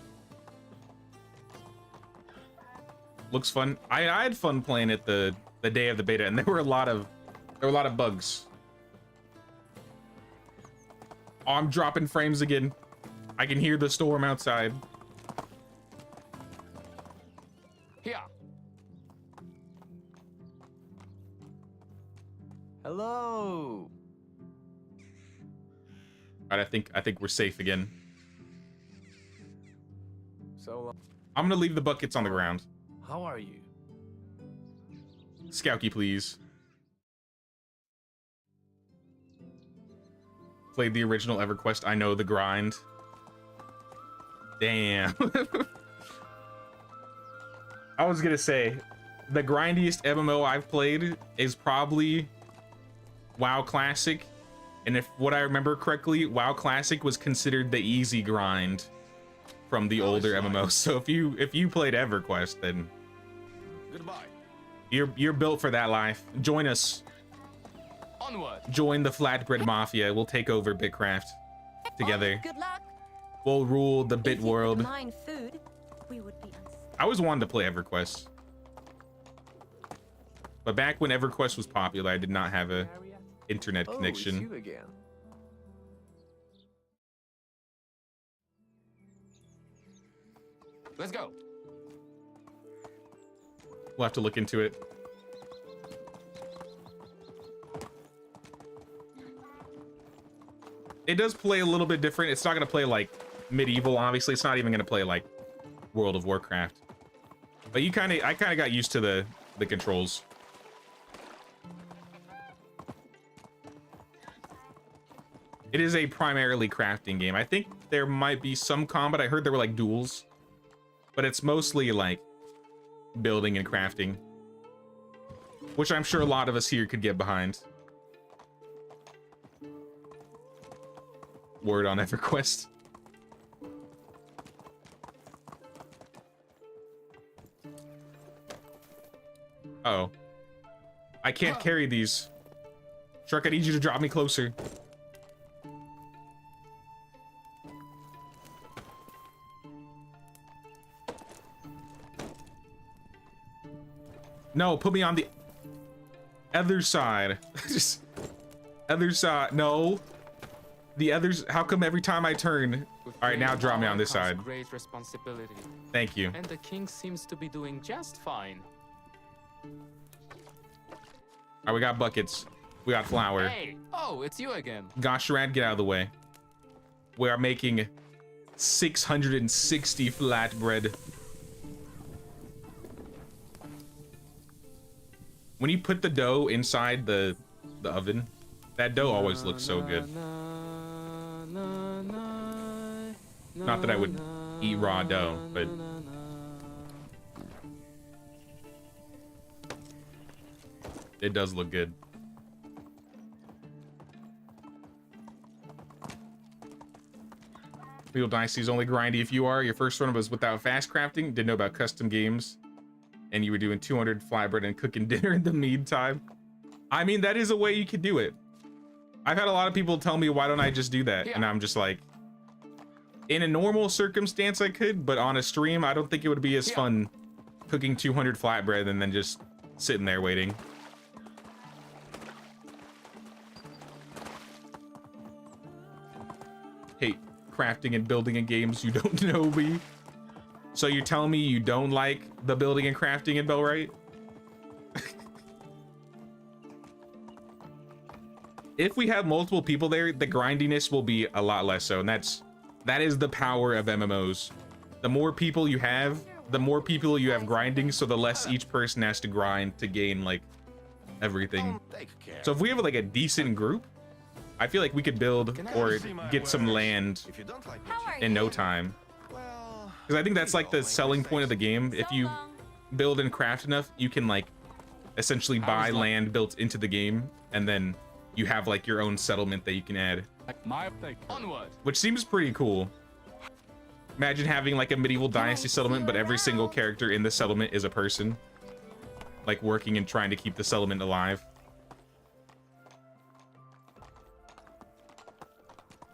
Looks fun. I had fun playing it the day of the beta, and there were a lot of bugs. Oh, I'm dropping frames again. I can hear the storm outside. Here. Hello. All right, I think we're safe again. So, I'm gonna leave the buckets on the ground. how are you? Scouty, please. Played the original EverQuest. I know the grind. Damn. I was gonna say, the grindiest MMO I've played is probably WoW Classic. And if what I remember correctly, WoW Classic was considered the easy grind from the older MMOs. So if you played EverQuest, then Goodbye. you're built for that life. Join us. Onward. Join the Flatbread Mafia. We'll take over Bitcraft together. Good luck. We'll rule the Bit If you world. could mine food, we would be unstoppable. I always wanted to play EverQuest. But back when EverQuest was popular, I did not have a internet Oh, it's connection. you again. Let's go. We'll have to look into it. It does play a little bit different. It's not going to play like Medieval, obviously. It's not even going to play like World of Warcraft. But I kind of got used to the controls. It is a primarily crafting game. I think there might be some combat. I heard there were like duels, but it's mostly like building and crafting, which I'm sure a lot of us here could get behind. Word on EverQuest. Oh, I can't carry these. Shark, I need you to drop me closer. No, put me on the other side. Just other side. No, the others. How come every time I turn? All right, now drop me on this side. Great responsibility. Thank you. And the king seems to be doing just fine. All right, we got buckets. We got flour. Hey! Oh, it's you again. Gosharad, get out of the way. We are making 660 flatbread. When you put the dough inside the oven, that dough always looks so good. Not that I would eat raw dough, but it does look good. Medieval Dynasty is only grindy if you are. Your first run was without fast crafting. Didn't know about custom games. And you were doing 200 flatbread and cooking dinner in the meantime. I mean, that is a way you could do it. I've had a lot of people tell me, why don't I just do that? Yeah. And I'm just like, in a normal circumstance I could, but on a stream, I don't think it would be as fun cooking 200 flatbread and then just sitting there waiting. Hate crafting and building in games you don't know me. So you're telling me you don't like the building and crafting in Bellwright? If we have multiple people there, the grindiness will be a lot less so, and that is the power of MMOs. The more people you have grinding, so the less each person has to grind to gain like everything. Take care. So if we have like a decent group, I feel like we could build or get some land If you don't like How what are in you? no time. well, Because I think that's like the selling point of the game. If you build and craft enough, you can like essentially buy land built into the game, and then you have like your own settlement that you can add, Onward. which seems pretty cool. Imagine having like a medieval dynasty settlement, but every single character in the settlement is a person, like working and trying to keep the settlement alive.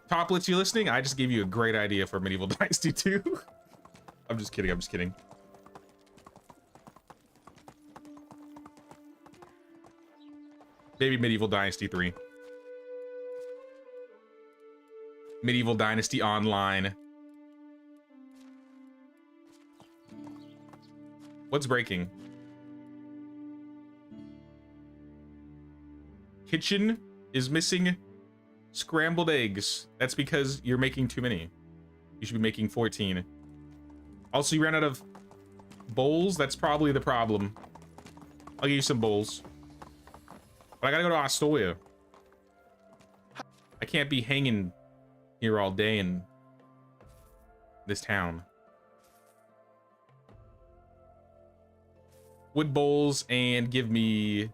Toplets, you listening? I just gave you a great idea for Medieval Dynasty 2. I'm just kidding. I'm just kidding. Maybe Medieval Dynasty 3. Medieval Dynasty Online. What's breaking? Kitchen is missing scrambled eggs. That's because you're making too many. You should be making 14. Also, you ran out of bowls. That's probably the problem. I'll give you some bowls. But I gotta go to Astoria. I can't be hanging here all day in this town. Wood bowls, and give me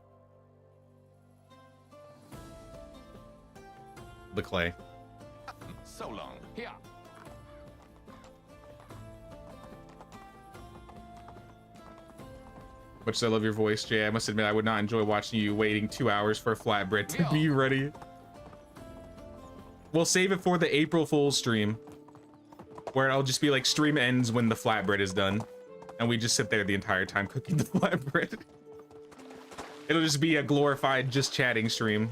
the clay. so long. Here. Much as I love your voice, Jay, I must admit I would not enjoy watching you waiting 2 hours for a flatbread to be ready. We'll save it for the April Fool's stream, where it'll just be like stream ends when the flatbread is done, and we just sit there the entire time cooking the flatbread. It'll just be a glorified just chatting stream.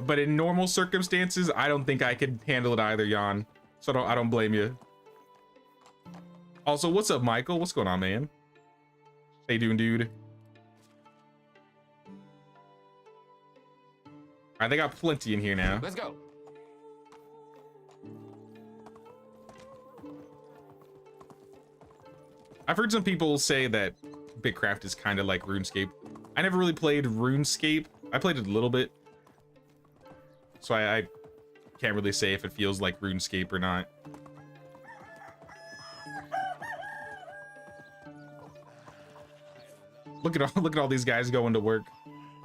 But in normal circumstances, I don't think I could handle it either, Jan. So I don't blame you. Also, what's up, Michael? What's going on, man? How you doing, dude? All right, they got plenty in here now. Let's go. I've heard some people say that Bitcraft is kind of like RuneScape. I never really played RuneScape. I played it a little bit, so I can't really say if it feels like RuneScape or not. Look at all these guys going to work.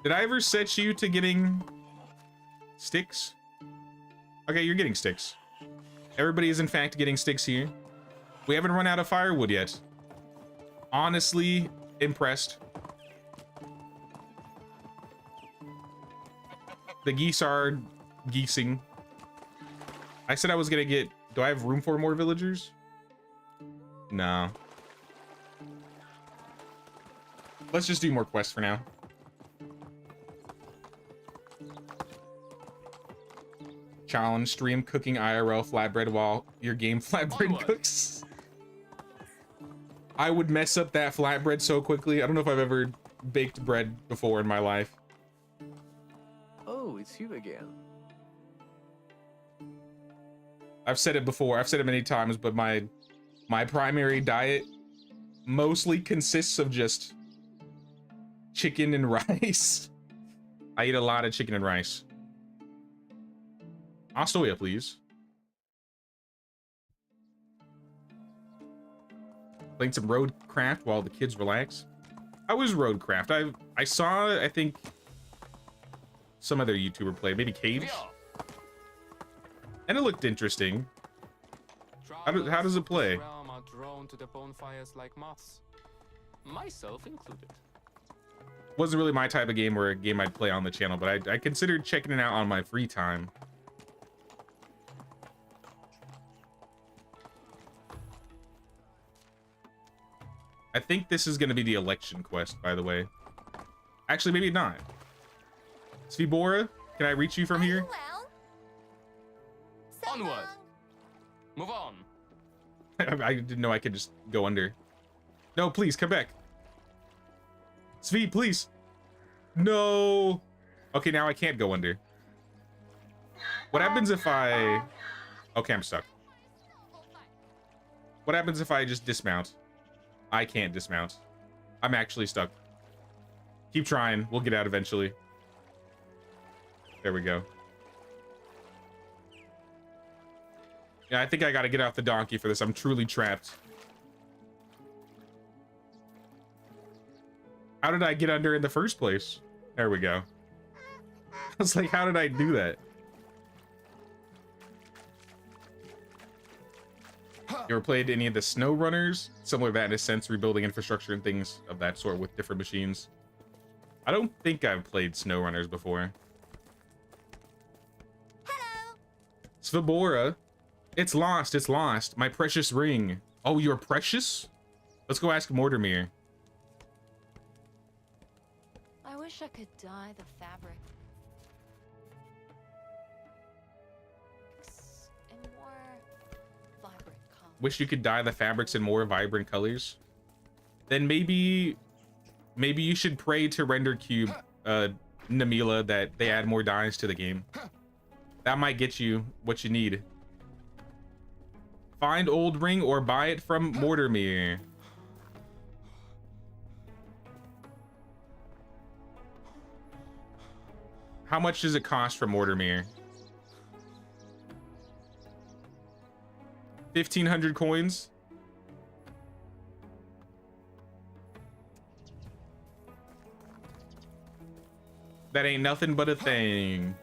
Did I ever set you to getting sticks? Okay, you're getting sticks. Everybody is in fact getting sticks here. We haven't run out of firewood yet. Honestly, impressed. The geese are geesing. I said I was gonna get... Do I have room for more villagers? No. Let's just do more quests for now. Challenge stream cooking IRL flatbread while your game flatbread cooks. I would mess up that flatbread so quickly. I don't know if I've ever baked bread before in my life. Oh, it's you again. I've said it before. I've said it many times, but my primary diet mostly consists of just chicken and rice. I eat a lot of chicken and rice. Astoya, please. Playing some roadcraft while the kids relax. How is roadcraft? I saw, I think, some other YouTuber play, maybe Cage. And it looked interesting. How does it play? Are drawn to the bonfires like moths, myself included. Wasn't really my type of game or a game I'd play on the channel, but I considered checking it out on my free time. I think this is going to be the election quest, by the way. Actually, maybe not. Svibora, can I reach you from here? Well, Onward. Move on. I didn't know I could just go under. No, please, come back. Svi, please. No. Okay, now I can't go under. What happens if I... Okay, I'm stuck. What happens if I just dismount? I can't dismount. I'm actually stuck. Keep trying. We'll get out eventually. There we go. Yeah, I think I gotta get off the donkey for this. I'm truly trapped. How did I get under in the first place? There we go. I was like, how did I do that? You ever played any of the snow runners? Similar to that in a sense, rebuilding infrastructure and things of that sort with different machines. I don't think I've played snow runners before. hello. Svibora. It's lost. It's lost. My precious ring. Oh, you're precious? Let's go ask Mortimer. I wish I could dye the fabric. In more vibrant colors. Wish you could dye the fabrics in more vibrant colors. Then maybe you should pray to Render Cube, Namila, that they add more dyes to the game. That might get you what you need. Find old ring or buy it from Mortimer. How much does it cost from Mortimer? 1,500 coins. That ain't nothing but a thing.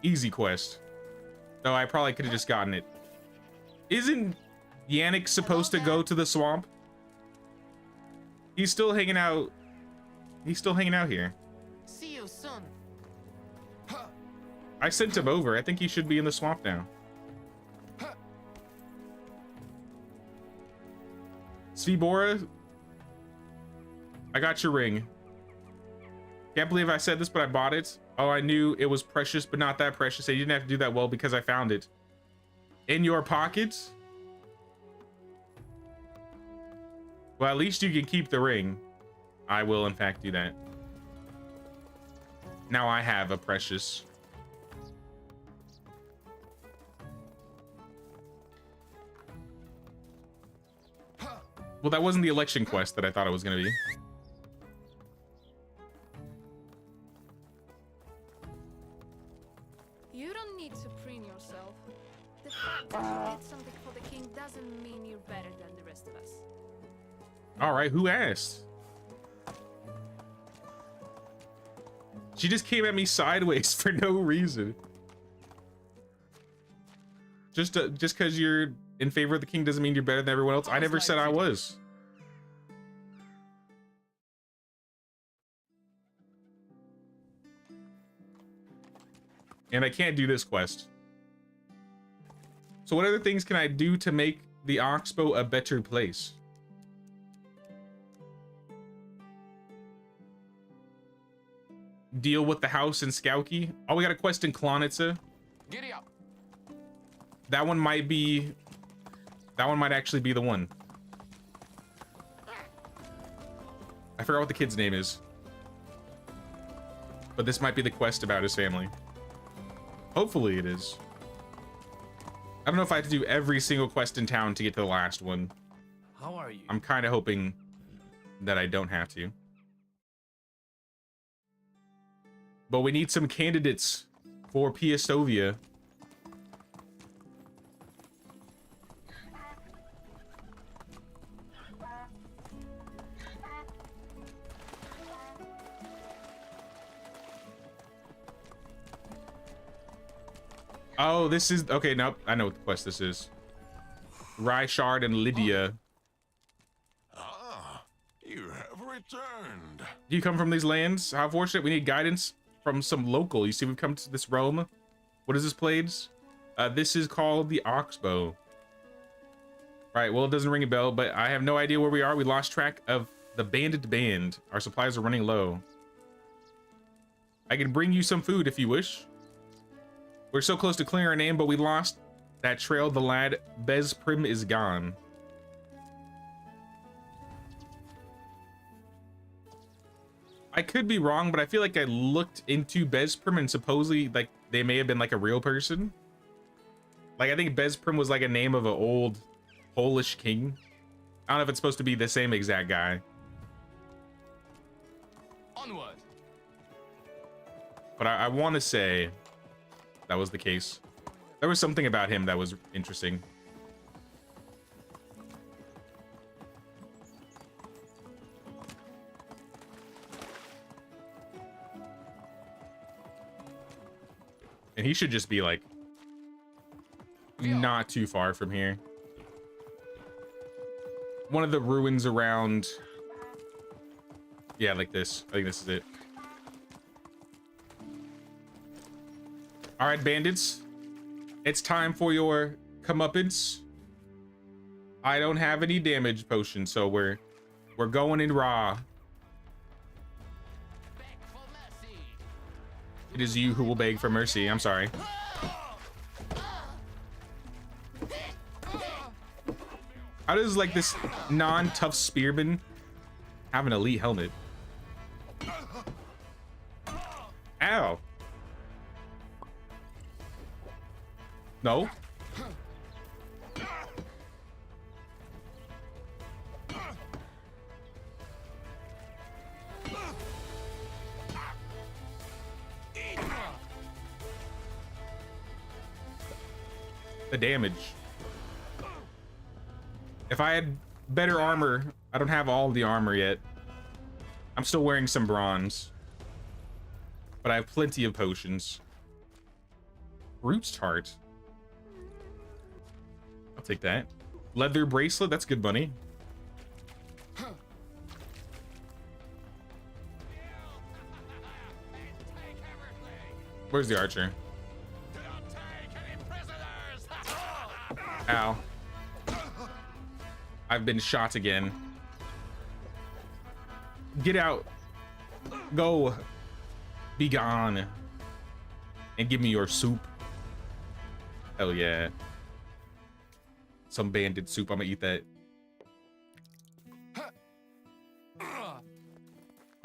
Easy quest. No, I probably could have just gotten it. Isn't Yannick supposed to go to the swamp? He's still hanging out. He's still hanging out here. See you soon. I sent him over. I think he should be in the swamp now. Svibora, I got your ring. Can't believe I said this, but I bought it. Oh, I knew it was precious, but not that precious. You didn't have to do that well because I found it. In your pocket? Well, at least you can keep the ring. I will, in fact, do that. Now I have a precious. Well, that wasn't the election quest that I thought it was going to be. You don't need to preen yourself. The fact that you did something for the king doesn't mean you're better than the rest of us. All right, who asked? She just came at me sideways for no reason. Just because you're in favor of the king doesn't mean you're better than everyone else. I never said I was. And I can't do this quest. So what other things can I do to make the Oxbow a better place? Deal with the house in Skauki. Oh, we got a quest in Klonitsa. Giddy up. That one might be... That one might actually be the one. I forgot what the kid's name is. But this might be the quest about his family. Hopefully it is. I don't know if I have to do every single quest in town to get to the last one. How are you? I'm kind of hoping that I don't have to. But we need some candidates for Piastovia. Oh, this is okay. Nope, I know what the quest this is. Ryshard and Lydia. Ah, you have returned. Do you come from these lands? How fortunate. We need guidance from some local. You see, we've come to this realm. What is this place? This is called the Oxbow. Right, well, it doesn't ring a bell, but I have no idea where we are. We lost track of the Bandit band. Our supplies are running low. I can bring you some food if you wish. We're so close to clearing our name, but we lost that trail. The lad Bezprim is gone. I could be wrong, but I feel like I looked into Bezprim and supposedly like they may have been like a real person. Like I think Bezprim was like a name of an old Polish king. I don't know if it's supposed to be the same exact guy. Onward. But I want to say that was the case. There was something about him that was interesting. And he should just be like not too far from here. One of the ruins around. Yeah, like this. I think this is it. All right, bandits. It's time for your comeuppance. I don't have any damage potions, so we're going in raw. It is you who will beg for mercy. I'm sorry. How does like this non-tough spearman have an elite helmet? Ow. No. The damage. If I had better armor, I don't have all the armor yet. I'm still wearing some bronze, but I have plenty of potions. Roots tart. I'll take that. Leather bracelet, that's good money. Where's the archer? Ow. I've been shot again. Get out. Go. Be gone. And give me your soup. Hell yeah. Some bandit soup. I'm gonna eat that.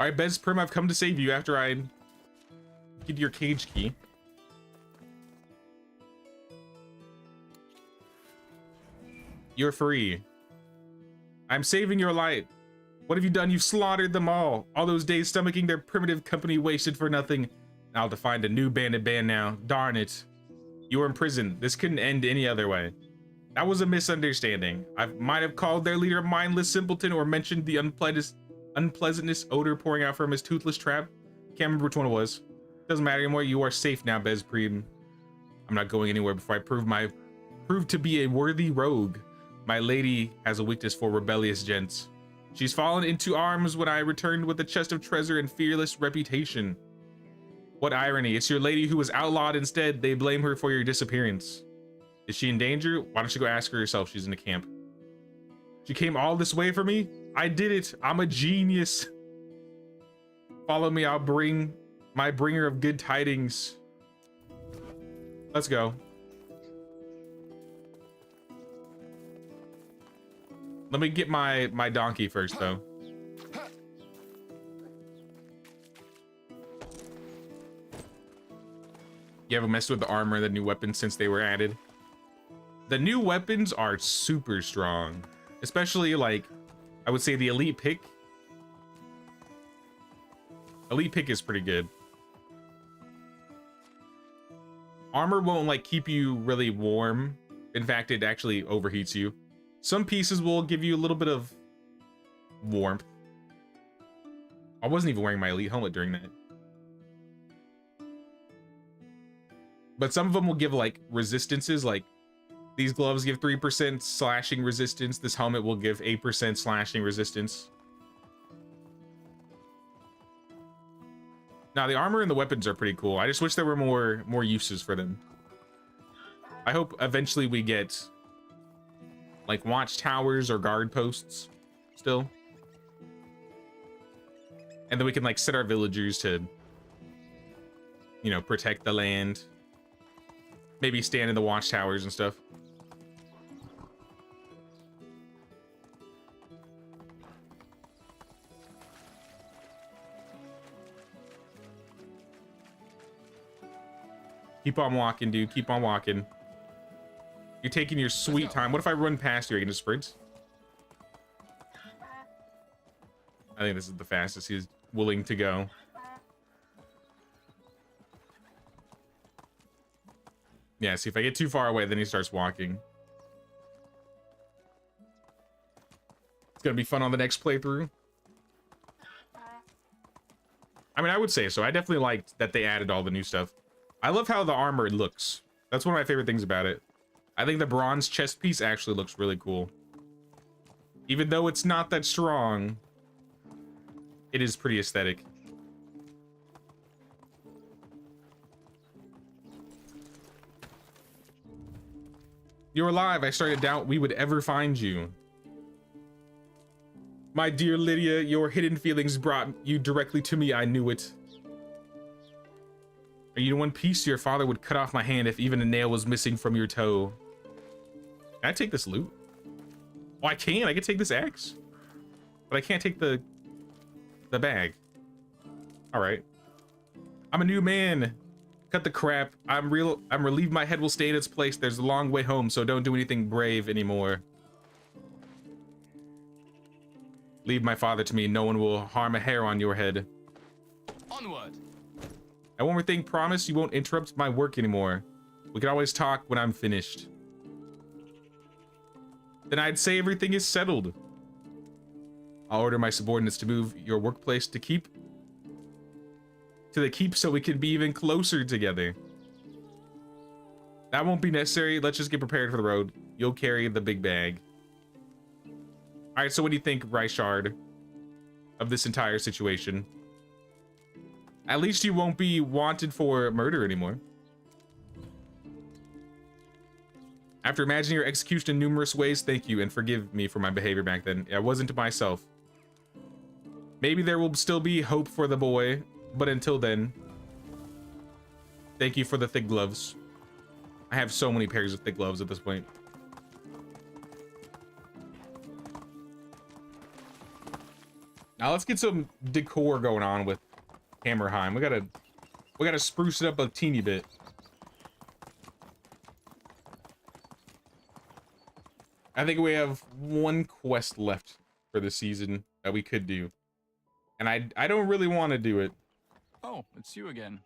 Alright, Bezprim, I've come to save you after I get your cage key. You're free. I'm saving your life. What have you done? You've slaughtered them all. All those days stomaching their primitive company wasted for nothing. I'll have to find a new bandit band now. Darn it. You were in prison. This couldn't end any other way. That was a misunderstanding. I might have called their leader a mindless simpleton or mentioned the unpleasantness odor pouring out from his toothless trap. Can't remember which one it was. Doesn't matter anymore. You are safe now, Bezprim. I'm not going anywhere before I prove to be a worthy rogue. My lady has a weakness for rebellious gents. She's fallen into arms when I returned with a chest of treasure and fearless reputation. What irony. It's your lady who was outlawed instead. They blame her for your disappearance. Is she in danger? Why don't you go ask her yourself? She's in the camp. She came all this way for me? I did it. I'm a genius. Follow me. I'll bring my bringer of good tidings. Let's go. Let me get my donkey first, though. You haven't messed with the armor, the new weapons since they were added. The new weapons are super strong. Especially, like, I would say the elite pick. Elite pick is pretty good. armor won't like keep you really warm. In fact, it actually overheats you. Some pieces will give you a little bit of warmth. I wasn't even wearing my elite helmet during that. But some of them will give like resistances, like these gloves give 3% slashing resistance. This helmet will give 8% slashing resistance. Now the armor and the weapons are pretty cool. I just wish there were more uses for them. I hope eventually we get like watchtowers or guard posts still. And then we can like set our villagers to, you know, protect the land. Maybe stand in the watchtowers and stuff. Keep on walking, dude. Keep on walking. You're taking your sweet time. What if I run past you? Are you gonna sprint? I think this is the fastest he's willing to go. Yeah, see, if I get too far away, then he starts walking. It's gonna be fun on the next playthrough. I mean, I would say so. I definitely liked that they added all the new stuff. I love how the armor looks. That's one of my favorite things about it. I think the bronze chest piece actually looks really cool. Even though it's not that strong, it is pretty aesthetic. You're alive. I started to doubt we would ever find you. My dear Lydia, your hidden feelings brought you directly to me. I knew it. Are you in one piece? Your father would cut off my hand if even a nail was missing from your toe. Can I take this loot? Oh, I can. I can take this axe. But I can't take the bag. All right. I'm a new man. Cut the crap. I'm relieved my head will stay in its place. There's a long way home, so don't do anything brave anymore. Leave my father to me. No one will harm a hair on your head. Onward. And one more thing, promise you won't interrupt my work anymore. We can always talk when I'm finished. Then I'd say everything is settled. I'll order my subordinates to move your workplace to the keep so we can be even closer together. That won't be necessary. Let's just get prepared for the road. You'll carry the big bag. All right, so what do you think, Reichard, of this entire situation? At least you won't be wanted for murder anymore. After imagining your execution in numerous ways, thank you and forgive me for my behavior back then. I wasn't myself. Maybe there will still be hope for the boy, but until then, thank you for the thick gloves. I have so many pairs of thick gloves at this point. Now let's get some decor going on with Hammerheim. We gotta spruce it up a teeny bit. I think we have one quest left for the season that we could do. And I don't really want to do it. Oh, it's you again.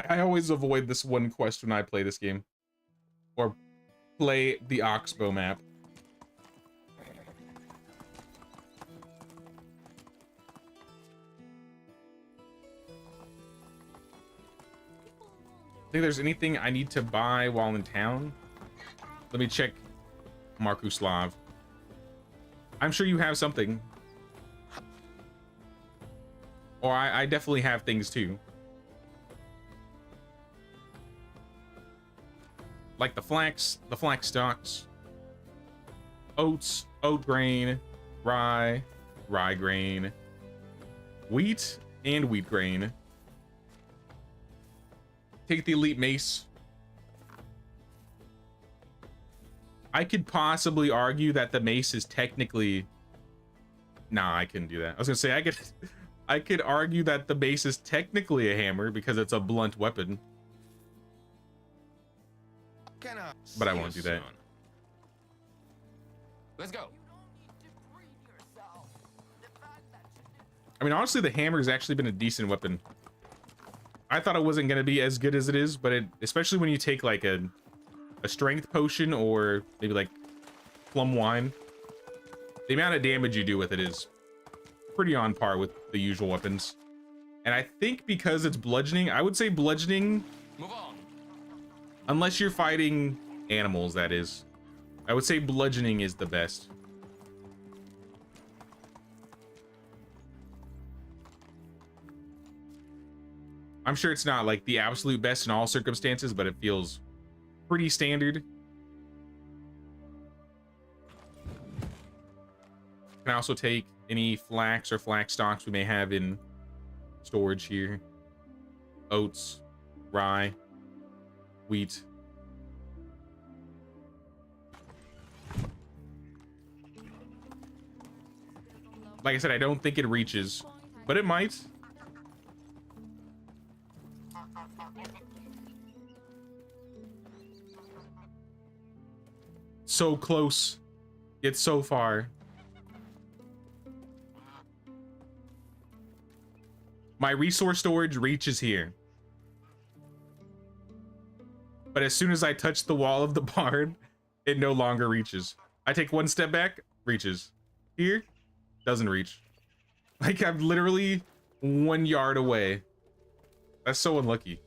I always avoid this one quest when I play this game. Or play the Oxbow map. Think there's anything I need to buy while in town? Let me check Markuslav. I'm sure you have something. Or I definitely have things too. Like the flax stalks, oats, oat grain, rye grain, wheat, and wheat grain. Take the elite mace. I could possibly argue that the mace is technically... Nah, I couldn't do that. I was gonna say I could argue that the mace is technically a hammer because it's a blunt weapon. But I won't do that. Let's go. I mean, honestly, the hammer has actually been a decent weapon. I thought it wasn't going to be as good as it is, but especially when you take like a strength potion or maybe like plum wine, the amount of damage you do with it is pretty on par with the usual weapons. And I think because it's bludgeoning, I would say bludgeoning, Move on. unless you're fighting animals, that is. I would say bludgeoning is the best. I'm sure it's not like the absolute best in all circumstances, but it feels pretty standard. Can also take any flax or flax stalks we may have in storage here. Oats, rye, wheat. Like I said, I don't think it reaches, but it might. So close, yet so far. My resource storage reaches here. But as soon as I touch the wall of the barn, it no longer reaches. I take one step back, reaches. Here, doesn't reach. Like I'm literally 1 yard away. That's so unlucky.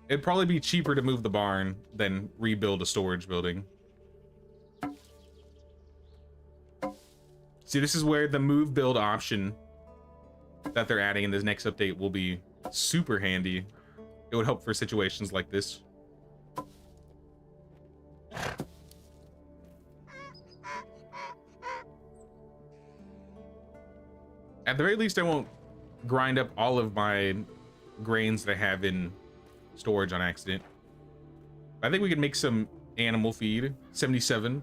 It'd probably be cheaper to move the barn than rebuild a storage building. See, this is where the move build option that they're adding in this next update will be super handy. It would help for situations like this. At the very least, I won't grind up all of my grains that I have in storage on accident. I think we can make some animal feed. 77.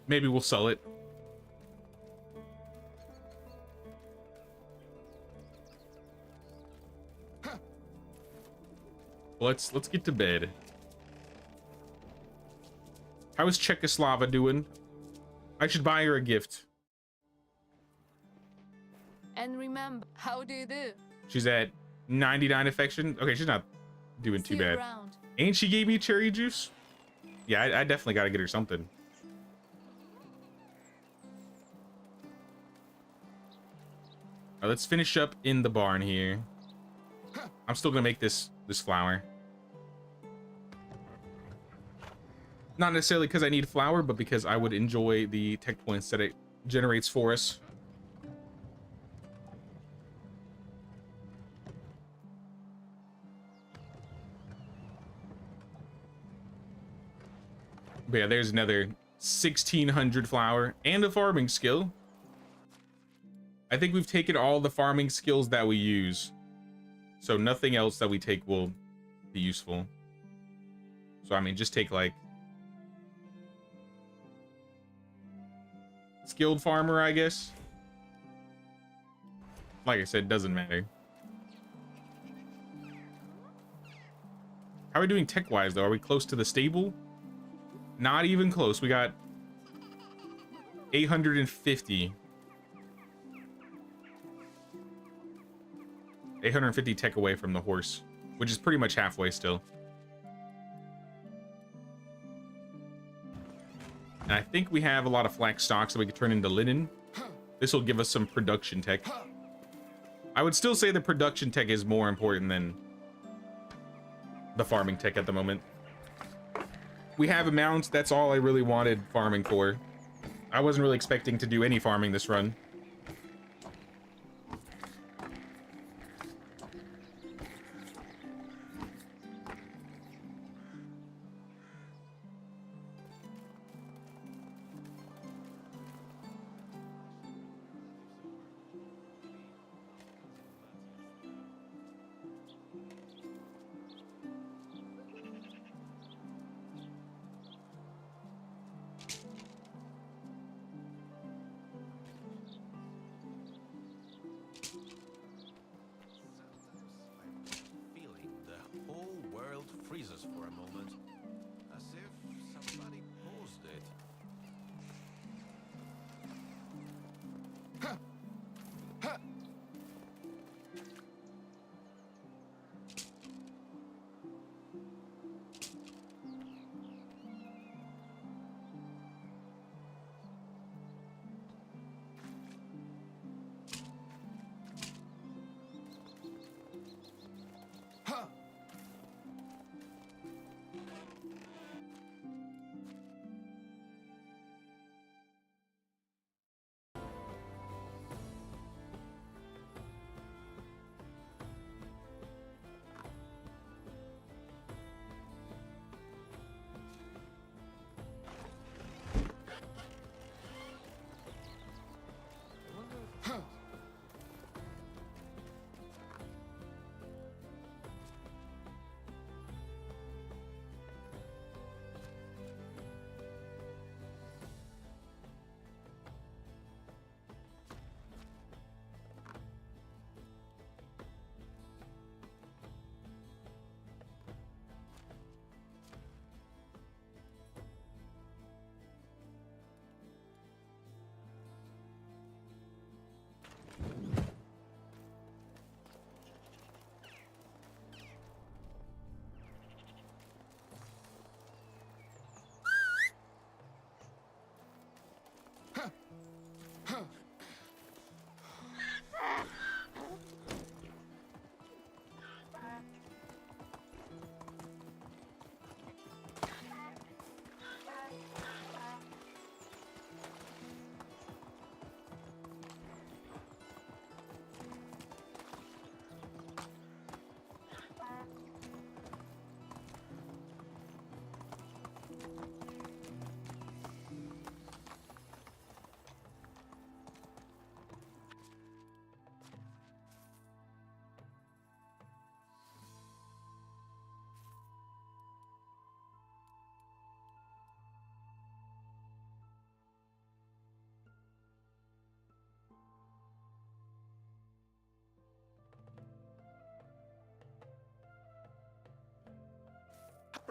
Maybe we'll sell it. Let's get to bed. How is Czechoslovakia doing? I should buy her a gift. And remember, how do you do? She's at 99 affection. Okay, she's not doing See too you bad. around. And she gave me cherry juice. Yeah, I definitely gotta get her something. All right, let's finish up in the barn here. I'm still gonna make this flour. Not necessarily because I need flour, but because I would enjoy the tech points that it generates for us. But yeah, there's another 1600 flour and a farming skill. I think we've taken all the farming skills that we use, so nothing else that we take will be useful. So I mean, just take like skilled farmer, I guess. Like I said, doesn't matter. How are we doing tech-wise, though? Are we close to the stable? Not even close. We got 850. 850 tech away from the horse, which is pretty much halfway still. And I think we have a lot of flax stocks that we could turn into linen. This will give us some production tech. I would still say the production tech is more important than the farming tech at the moment. We have a mount. That's all I really wanted farming for. I wasn't really expecting to do any farming this run.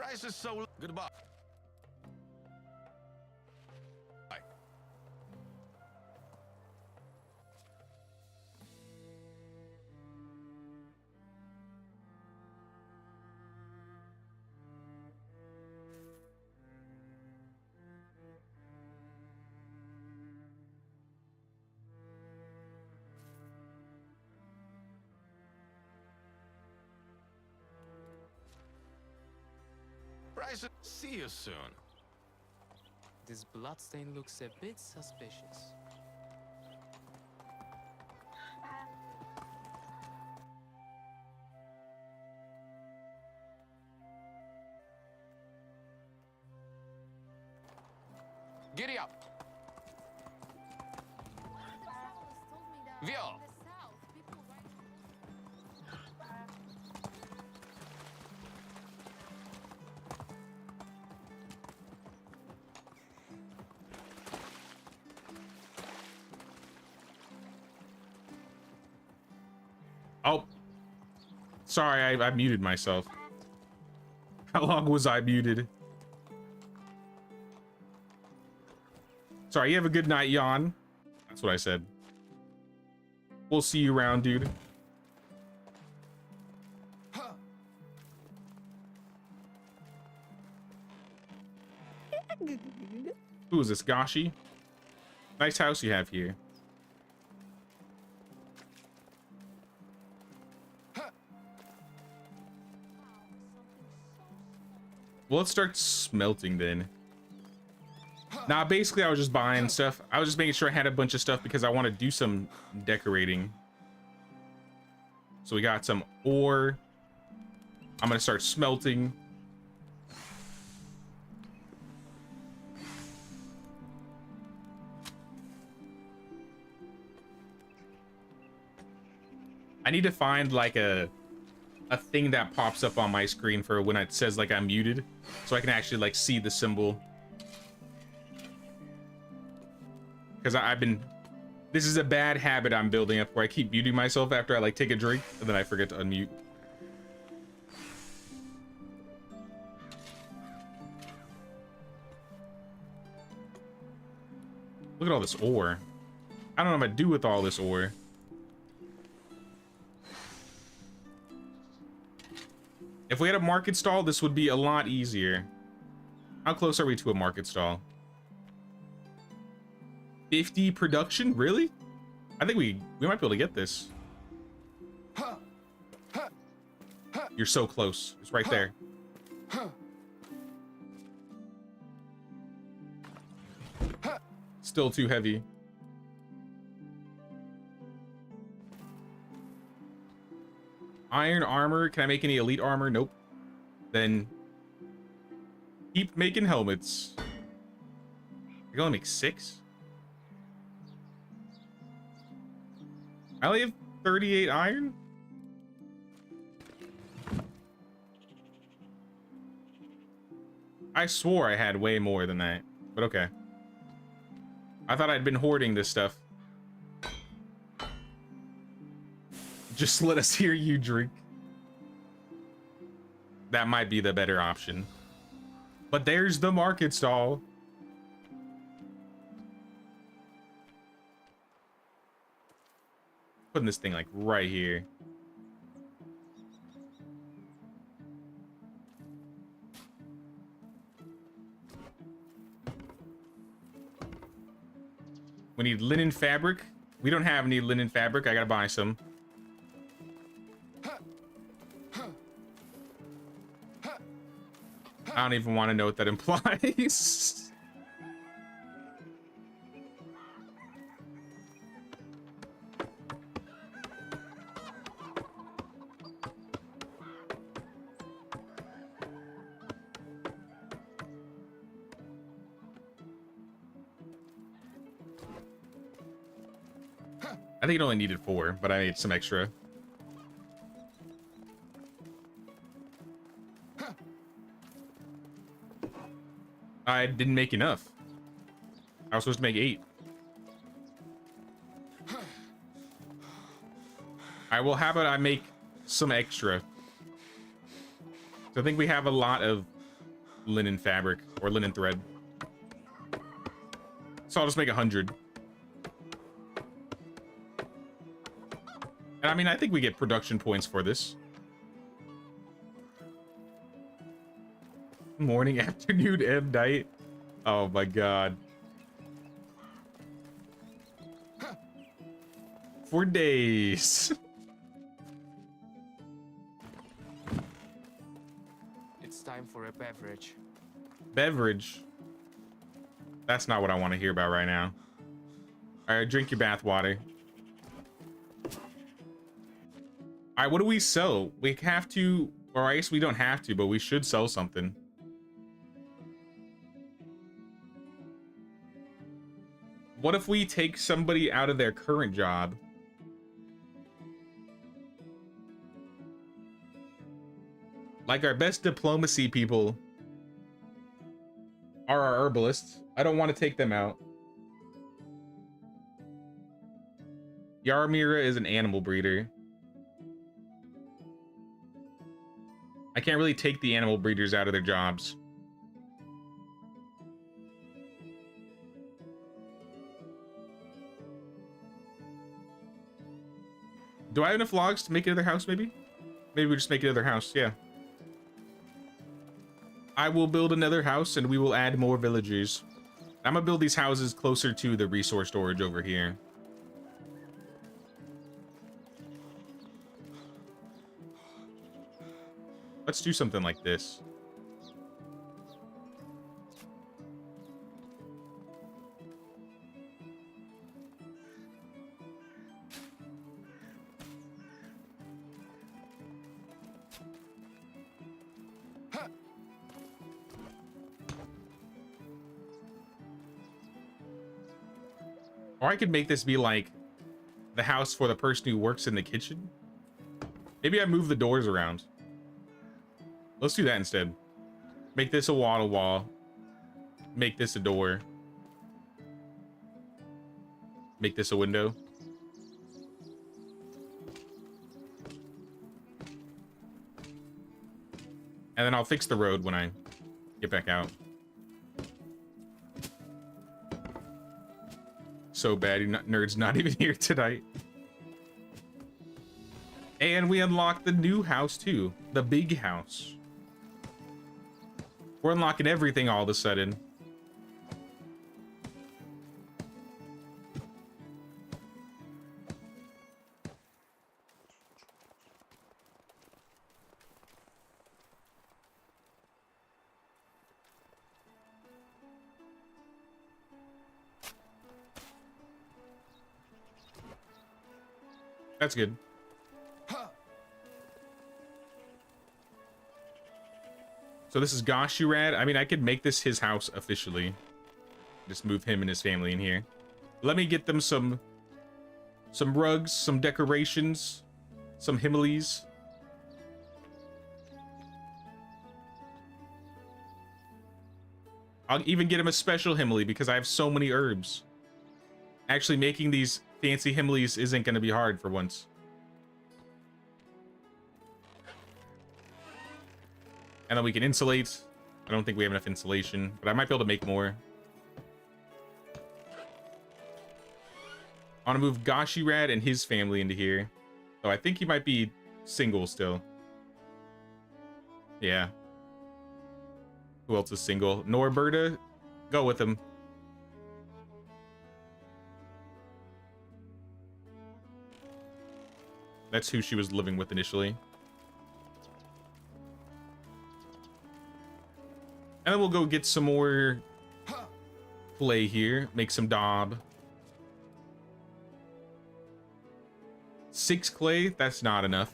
Price is so goodbye. Bye. Price. See you soon. This bloodstain looks a bit suspicious. Giddy up! Vio! Oh, sorry, I muted myself. How long was I muted? Sorry, you have a good night, Jan. That's what I said. We'll see you around, dude. Who is this, Gashi? Nice house you have here. Well, let's start smelting then. Nah, basically I was just buying stuff. I was just making sure I had a bunch of stuff because I want to do some decorating. So we got some ore. I'm gonna start smelting. I need to find like a thing that pops up on my screen for when it says like I'm muted, so I can actually like see the symbol. Because this is a bad habit I'm building up where I keep muting myself after I like take a drink and then I forget to unmute. Look at all this ore. I don't know what I'm gonna do with all this ore. If we had a market stall, this would be a lot easier. How close are we to a market stall? 50 production? Really? I think we might be able to get this. You're so close. It's right there. Still too heavy. Iron armor. Can I make any elite armor? Nope. Then keep making helmets. I can only make 6. I only have 38 iron. I swore I had way more than that, but okay. I thought I'd been hoarding this stuff. Just let us hear you drink. That might be the better option. But there's the market stall. Putting this thing like right here. We need linen fabric. We don't have any linen fabric. I gotta buy some. I don't even want to know what that implies. I think it only needed 4, but I made some extra. I didn't make enough. I was supposed to make 8. I will have it. I make some extra. So I think we have a lot of linen fabric or linen thread. So I'll just make 100. And I mean, I think we get production points for this. Morning, afternoon, and night. Oh my god. For days. It's time for a beverage. Beverage. That's not what I want to hear about right now. All right, drink your bath water. All right, what do we sell? We have to, or I guess we don't have to, but we should sell something. What if we take somebody out of their current job? Like our best diplomacy people are our herbalists. I don't want to take them out. Yarmira is an animal breeder. I can't really take the animal breeders out of their jobs. Do I have enough logs to make another house, maybe? Maybe we just make another house, yeah. I will build another house and we will add more villagers. I'm gonna build these houses closer to the resource storage over here. Let's do something like this. Or I could make this be like the house for the person who works in the kitchen. Maybe I move the doors around. Let's do that instead. Make this a wall. Make this a door. Make this a window. And then I'll fix the road when I get back out. So bad, nerd's not even here tonight. And we unlocked the new house too, the big house. We're unlocking everything all of a sudden. That's good. So this is Gashurad. I mean, I could make this his house officially. Just move him and his family in here. Let me get them some rugs, some decorations, some Himalays. I'll even get him a special Himali because I have so many herbs. Actually, making these fancy Himalays isn't going to be hard for once. And then we can insulate. I don't think we have enough insulation, but I might be able to make more. I want to move Gashirad and his family into here. So I think he might be single still. Yeah. Who else is single? Norberta? Go with him. That's who she was living with initially. And then we'll go get some more clay here. Make some daub. 6 clay? That's not enough.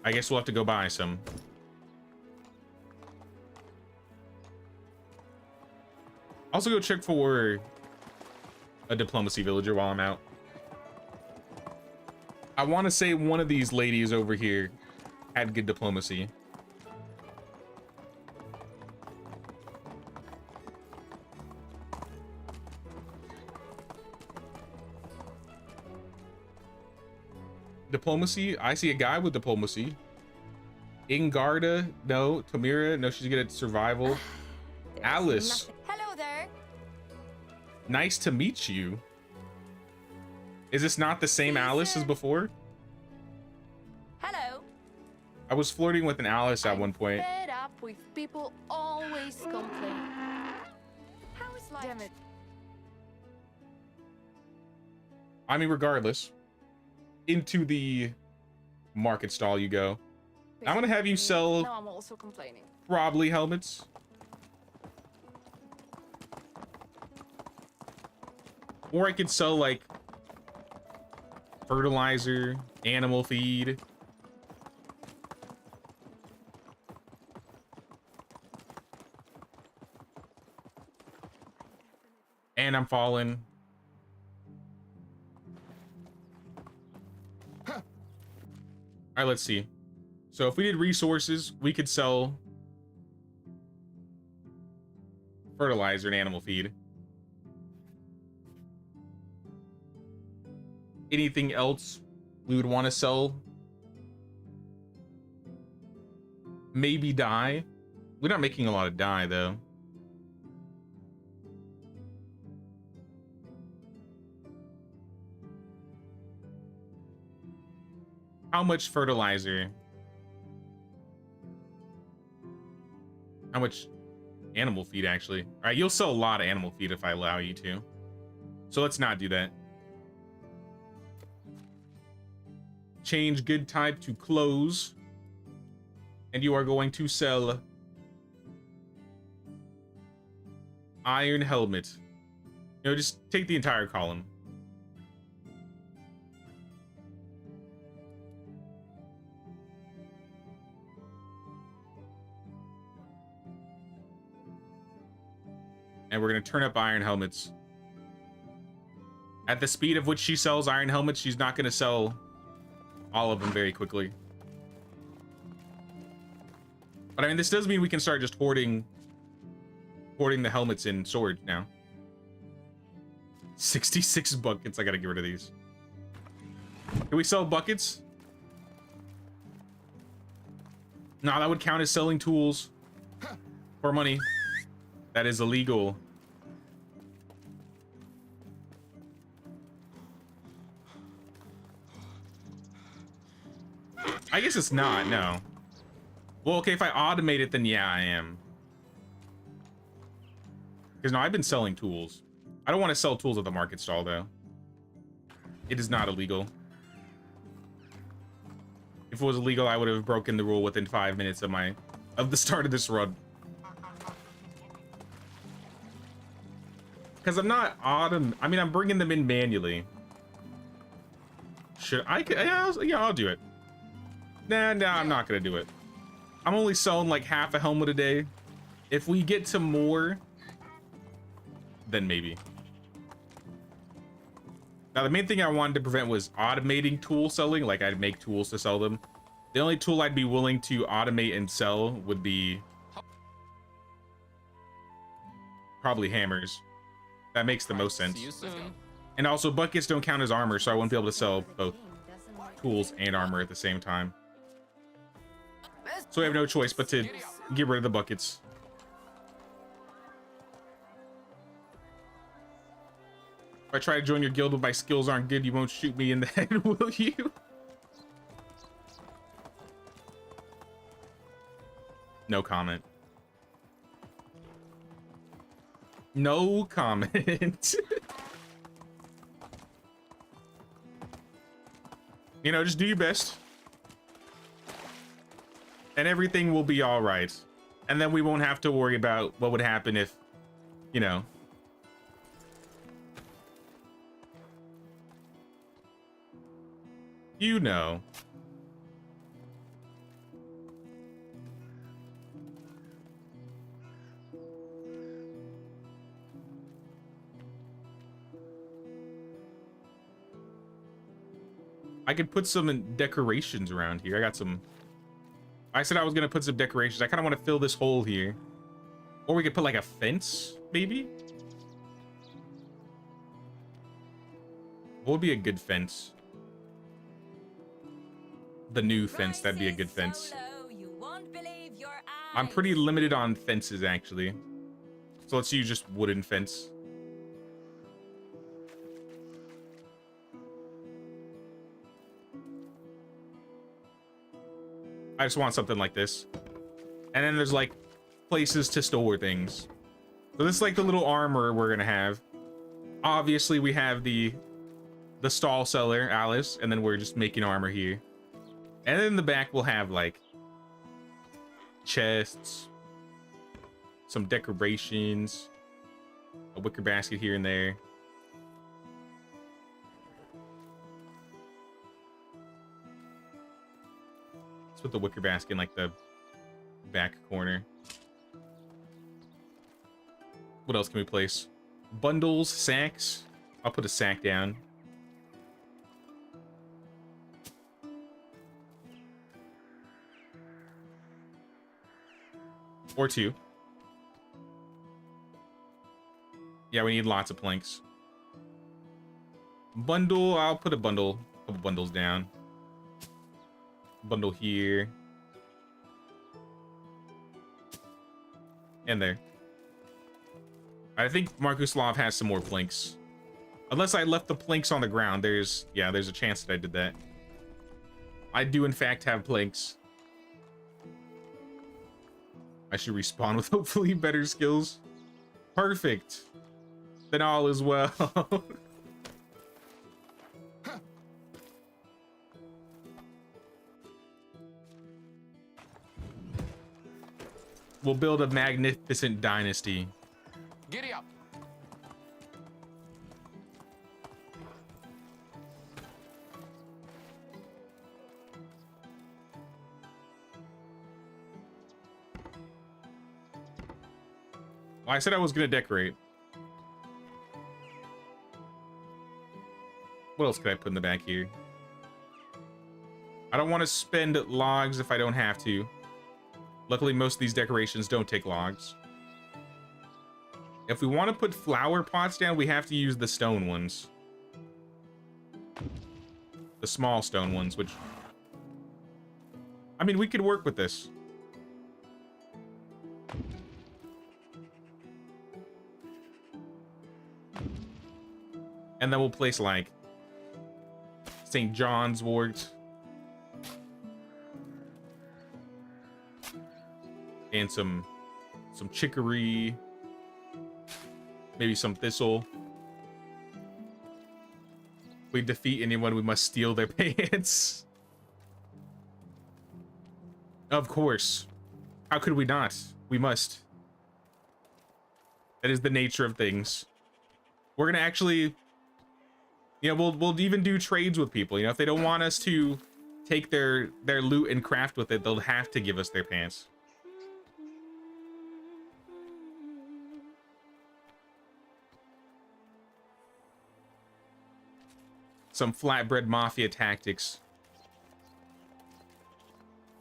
I guess we'll have to go buy some. Also go check for a diplomacy villager while I'm out. I want to say one of these ladies over here had good diplomacy. Diplomacy? I see a guy with diplomacy. Ingarda, no. Tamira, no, she's good at survival. There's Alice, nothing- Hello there. nice to meet you. Is this not the same See you Alice as soon. before? Hello. I was flirting with an Alice at one point. Fed up with people always complaining. How is life? Damn it. I mean, regardless, into the market stall you go. I'm gonna have you sell Now I'm also complaining. probably helmets. Or I could sell like fertilizer, animal feed. And I'm falling. All right, let's see. So if we did resources, we could sell fertilizer and animal feed. Anything else we would want to sell? Maybe dye. We're not making a lot of dye though. How much fertilizer? How much animal feed actually? All right, you'll sell a lot of animal feed if I allow you to. So let's not do that. Change good type to clothes. And you are going to sell iron helmet. You know, just take the entire column. And we're going to turn up iron helmets. At the speed of which she sells iron helmets, she's not going to sell all of them very quickly. But I mean, this does mean we can start just hoarding the helmets in storage now. 66 buckets. I got to get rid of these. Can we sell buckets? No, that would count as selling tools for money. That is illegal. I guess it's not, no. Well, okay, if I automate it, then yeah, I am. Because no, I've been selling tools. I don't want to sell tools at the market stall, though. It is not illegal. If it was illegal, I would have broken the rule within 5 minutes of the start of this run. Because I'm not I mean, I'm bringing them in manually. Should I? Yeah, I'll do it. Nah, I'm not gonna do it. I'm only selling like half a helmet a day. If we get to more, then maybe. Now, the main thing I wanted to prevent was automating tool selling. Like, I'd make tools to sell them. The only tool I'd be willing to automate and sell would be probably hammers. That makes the most sense. See you soon. And also, buckets don't count as armor, so I won't be able to sell both tools and armor at the same time. So we have no choice but to get rid of the buckets. If I try to join your guild but my skills aren't good, you won't shoot me in the head, will you? No comment. No comment. You know, just do your best. And everything will be all right. And then we won't have to worry about what would happen if, you know. You know. I could put some decorations around here. I got some. I said I was gonna put some decorations. I kind of want to fill this hole here. Or we could put like a fence, maybe? What would be a good fence? The new fence, that'd be a good fence. I'm pretty limited on fences, actually. So let's use just wooden fence. I just want something like this. And then there's like places to store things. So this is like the little armor we're gonna have. Obviously we have the stall seller, Alice, and then we're just making armor here. And then in the back we'll have like chests, some decorations, a wicker basket here and there. Let's put the wicker basket in like the back corner. What else can we place? Bundles, sacks. I'll put a sack down. Or two. Yeah, we need lots of planks. Bundle, I'll put a couple bundles down. Bundle here. And there. I think Markuslav has some more planks. Unless I left the planks on the ground, there's a chance that I did that. I do in fact have planks. I should respawn with hopefully better skills. Perfect. Then all is well. We'll build a magnificent dynasty. Giddy up. Well, I said I was gonna decorate. What else can I put in the back here? I don't want to spend logs if I don't have to. Luckily, most of these decorations don't take logs. If we want to put flower pots down, we have to use the stone ones. The small stone ones, which... I mean, we could work with this. And then we'll place, like, St. John's wort. And some chicory. Maybe some thistle. If we defeat anyone, we must steal their pants. Of course. How could we not? We must. That is the nature of things. We're gonna actually... You know, we'll even do trades with people. You know, if they don't want us to take their loot and craft with it, they'll have to give us their pants. Some flatbread mafia tactics.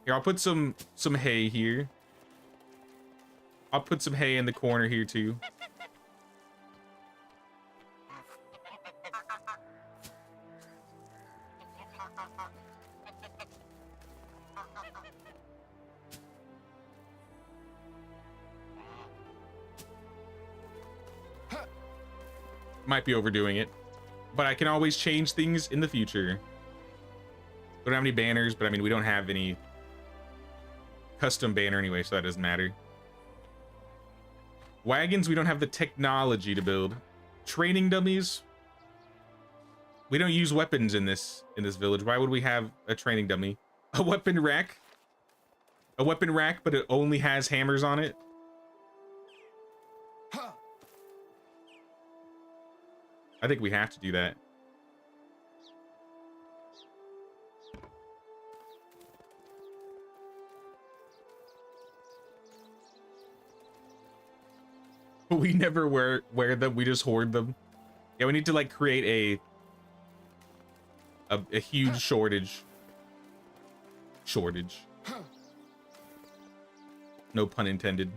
Here, I'll put some hay here. I'll put some hay in the corner here too. Might be overdoing it, but I can always change things in the future. Don't have any banners, but I mean, we don't have any custom banner anyway, so that doesn't matter. Wagons, we don't have the technology to build. Training dummies, we don't use weapons in this village. Why would we have a training dummy? A weapon rack, but it only has hammers on it. I think we have to do that. We never wear them, we just hoard them. Yeah, we need to like create a huge shortage. No pun intended.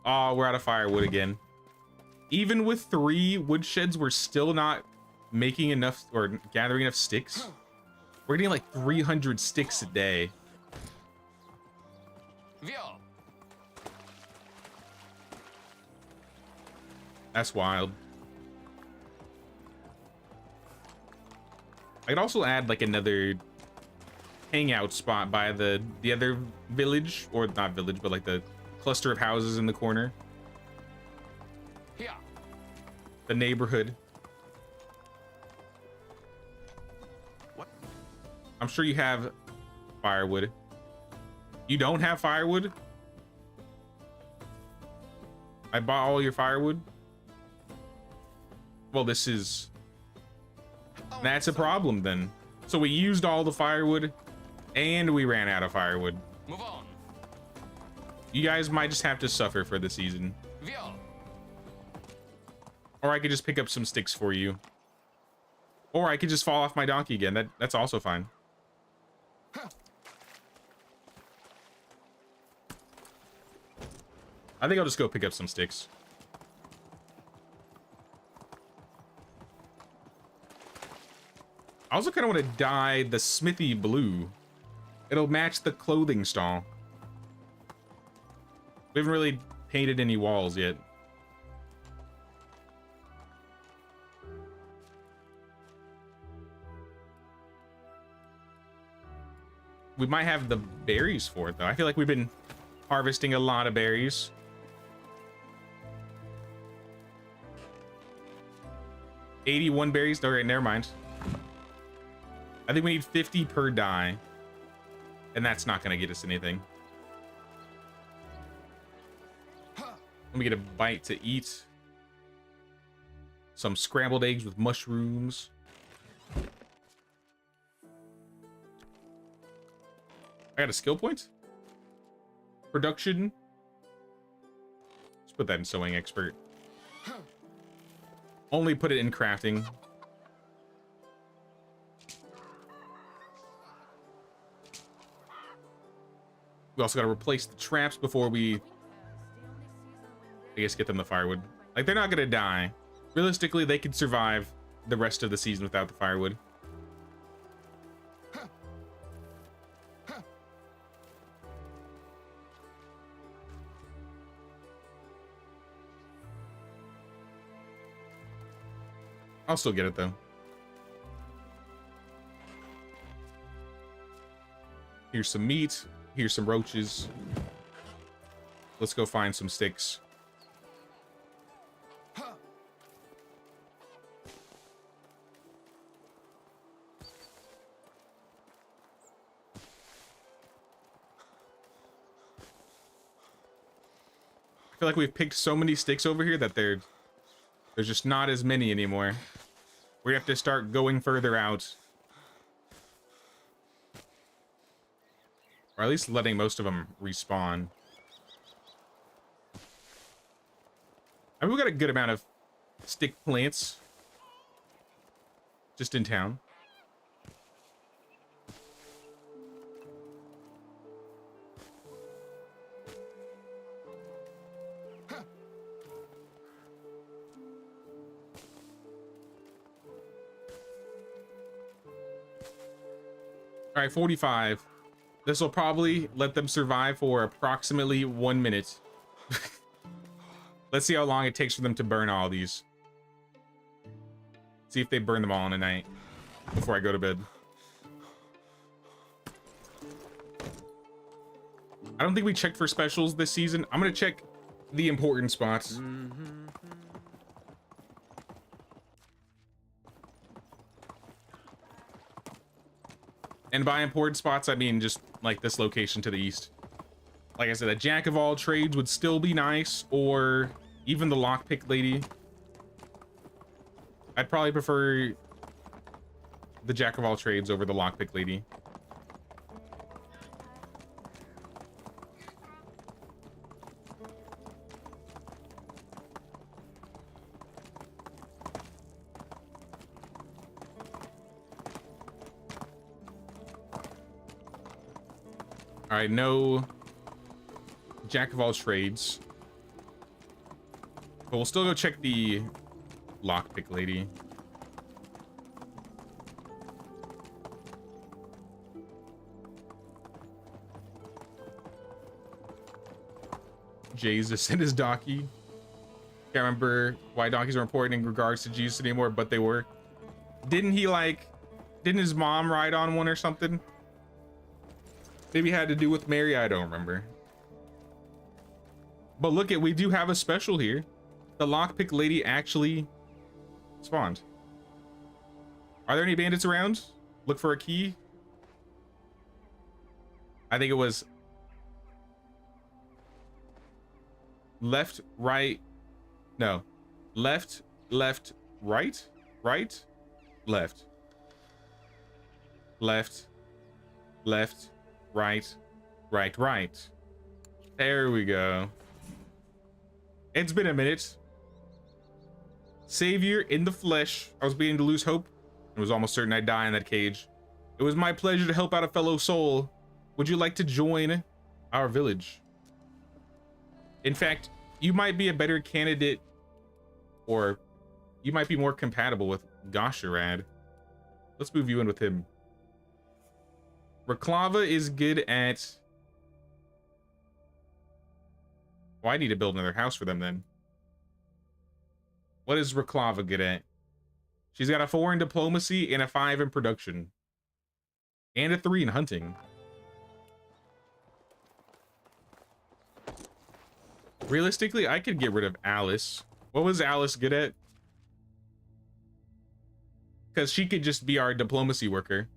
Oh, we're out of firewood again. Even with 3 woodsheds, we're still not making enough or gathering enough sticks. We're getting like 300 sticks a day. Vio. That's wild. I could also add like another hangout spot by the other village, or not village, but like the cluster of houses in the corner. Here. The neighborhood. What? I'm sure you have firewood. You don't have firewood? I bought all your firewood? Well, this is... That's a problem then. So we used all the firewood and we ran out of firewood. Move on. You guys might just have to suffer for the season. Viol. Or I could just pick up some sticks for you. Or I could just fall off my donkey again. That's also fine. I think I'll just go pick up some sticks. I also kind of want to dye the smithy blue. It'll match the clothing stall. We haven't really painted any walls yet. We might have the berries for it, though. I feel like we've been harvesting a lot of berries. $81 berries? All right, never mind. I think we need 50 per dye. And that's not going to get us anything. Let me get a bite to eat. Some scrambled eggs with mushrooms. I got a skill point. Production. Let's put that in sewing expert. Only put it in crafting. We also got to replace the traps before we, I guess, get them the firewood. Like, they're not going to die. Realistically, they could survive the rest of the season without the firewood. I'll still get it, though. Here's some meat. Here's some roaches. Let's go find some sticks. I feel like we've picked so many sticks over here that there's just not as many anymore. We have to start going further out. Or at least letting most of them respawn. I mean, we got a good amount of stick plants just in town. All right, 45. This will probably let them survive for approximately 1 minute. Let's see how long it takes for them to burn all these. See if they burn them all in a night before I go to bed. I don't think we checked for specials this season. I'm gonna check the important spots. And by important spots, I mean just like this location to the east. Like I said, a jack of all trades would still be nice, or even the lockpick lady. I'd probably prefer the jack of all trades over the lockpick lady. All right, no jack of all trades. But we'll still go check the lockpick lady. Jesus and his donkey. Can't remember why donkeys weren't important in regards to Jesus anymore, but they were. Didn't his mom ride on one or something? Maybe it had to do with Mary, I don't remember. But look we do have a special here. The lockpick lady actually spawned. Are there any bandits around? Look for a key. I think it was left, right. No, left, left, right, right, left, left, left, right, right, right. There we go. It's been a minute. Savior in the flesh. I was beginning to lose hope. It was almost certain I'd die in that cage. It was my pleasure to help out a fellow soul. Would you like to join our village? In fact, you might be a better candidate, or you might be more compatible with Gosharad. Let's move you in with him. Raklava is good at... Well, I need to build another house for them then. What is Raklava good at? She's got a 4 in diplomacy and a 5 in production. And a 3 in hunting. Realistically, I could get rid of Alice. What was Alice good at? Because she could just be our diplomacy worker.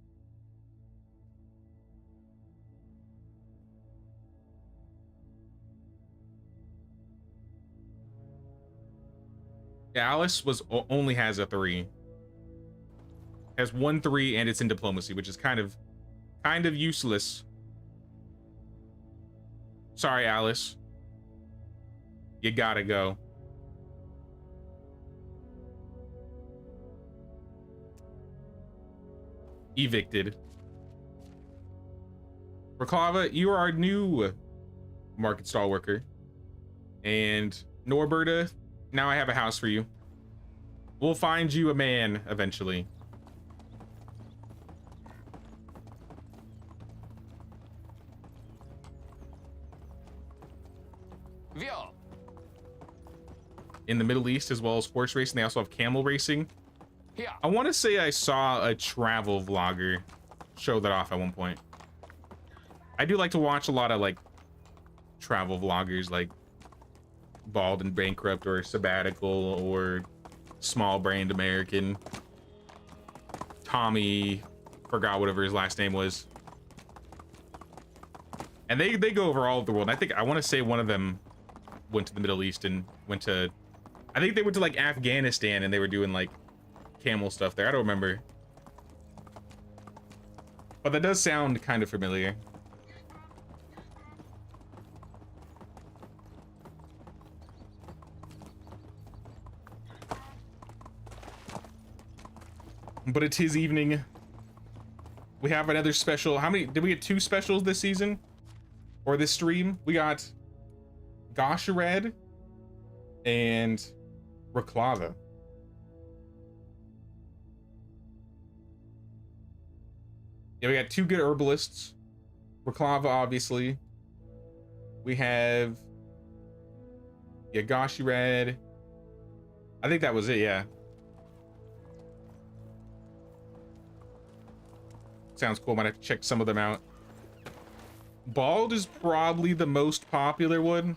Yeah, Alice only has a 3. Has 1 3 and it's in diplomacy, which is kind of useless. Sorry, Alice. You gotta go. Evicted. Raklava, you are our new market stall worker. And Norberta, now I have a house for you. We'll find you a man eventually. Vio. In the Middle East, as well as horse racing, they also have camel racing. Here. I want to say I saw a travel vlogger show that off at one point. I do like to watch a lot of like travel vloggers like Bald and Bankrupt or Sabbatical or Small Brained American. Tommy, forgot whatever his last name was. And they go over all of the world. I want to say one of them went to the Middle East and I think they went to like Afghanistan and they were doing like camel stuff there. I don't remember. But that does sound kind of familiar. But it's his evening. We have another special. How many? Did we get 2 specials this season? Or this stream? We got Gosharad and Raklava. Yeah, we got 2 good herbalists. Raklava, obviously. We have Gosharad. I think that was it, yeah. Sounds cool. Might have to check some of them out. Bald is probably the most popular one.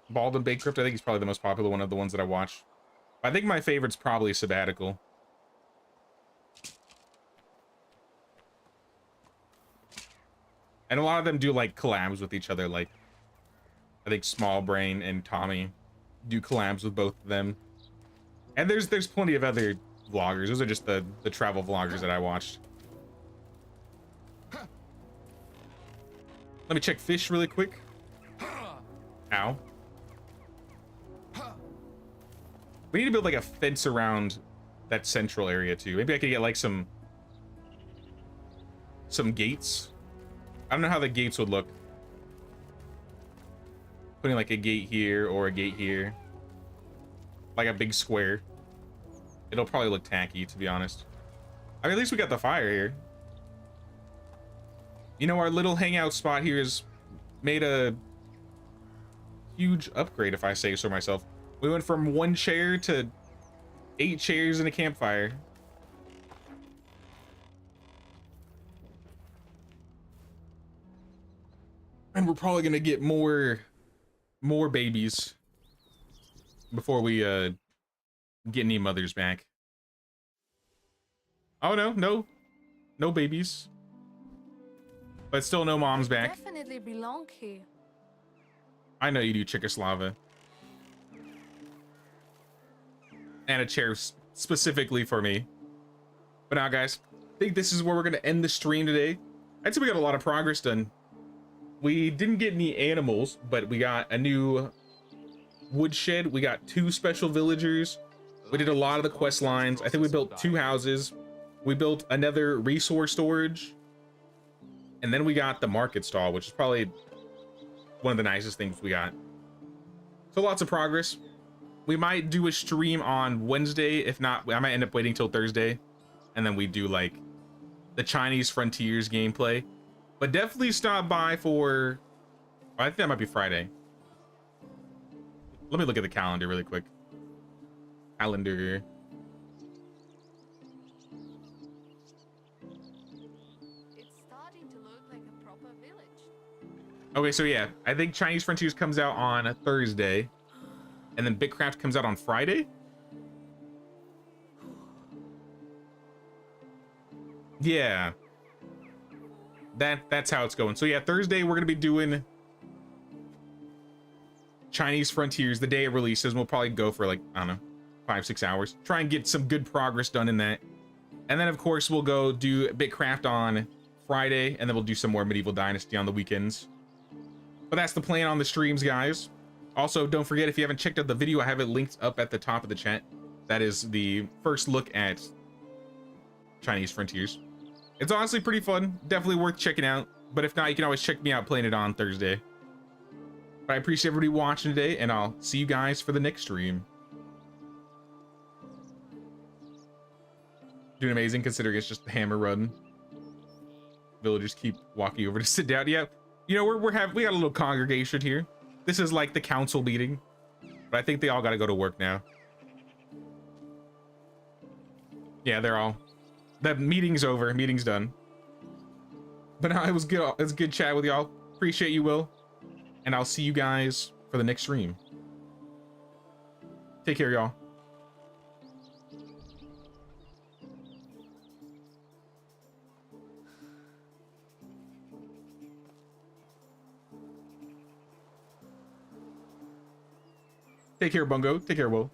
Bald and Bankrupt, I think he's probably the most popular one of the ones that I watch. I think my favorite's probably Sabbatical. And a lot of them do like collabs with each other, like I think Small Brain and Tommy do collabs with both of them. And there's plenty of other vloggers. Those are just the travel vloggers that I watched. Let me check fish really quick. Ow. We need to build like a fence around that central area too. Maybe I could get like some gates. I don't know how the gates would look. Putting like a gate here or a gate here. Like a big square. It'll probably look tacky, to be honest. I mean, at least we got the fire here. You know, our little hangout spot here is made of huge upgrade if I say so myself. We went from 1 chair to 8 chairs and a campfire. And we're probably gonna get more babies before we get any mothers back. Oh no babies, but still no moms back. Definitely belong here. I know you do, Chickoslava. And a chair specifically for me. But now, guys, I think this is where we're gonna end the stream today. I'd say we got a lot of progress done. We didn't get any animals, but we got a new woodshed. We got 2 special villagers. We did a lot of the quest lines. I think we built 2 houses. We built another resource storage. And then we got the market stall, which is probably one of the nicest things we got. So lots of progress. We might do a stream on Wednesday. If not, I might end up waiting till Thursday. And then we do like the Chinese Frontiers gameplay. But definitely stop by for, I think that might be Friday. Let me look at the calendar really quick. Calendar. It's starting to look like a proper village. Okay, so yeah, I think Chinese Frontiers comes out on a Thursday. And then Bitcraft comes out on Friday? Yeah. That's how it's going. So yeah, Thursday we're gonna be doing Chinese Frontiers the day it releases. We'll probably go for like, I don't know, 5-6 hours. Try and get some good progress done in that. And then of course we'll go do Bitcraft on Friday, and then we'll do some more Medieval Dynasty on the weekends. But that's the plan on the streams, guys. Also, don't forget, if you haven't checked out the video, I have it linked up at the top of the chat. That is the first look at Chinese Frontiers. It's honestly pretty fun. Definitely worth checking out. But if not, you can always check me out playing it on Thursday. But I appreciate everybody watching today, and I'll see you guys for the next stream. Doing amazing considering it's just the hammer run. Villagers keep walking over to sit down. Yeah, you know, we got a little congregation here. This is like the council meeting, but I think they all got to go to work now. Yeah, they're all. The meeting's over. Meeting's done. But no, it was good. It was a good chat with y'all. Appreciate you, Will. And I'll see you guys for the next stream. Take care, y'all. Take care, Bungo. Take care, Will.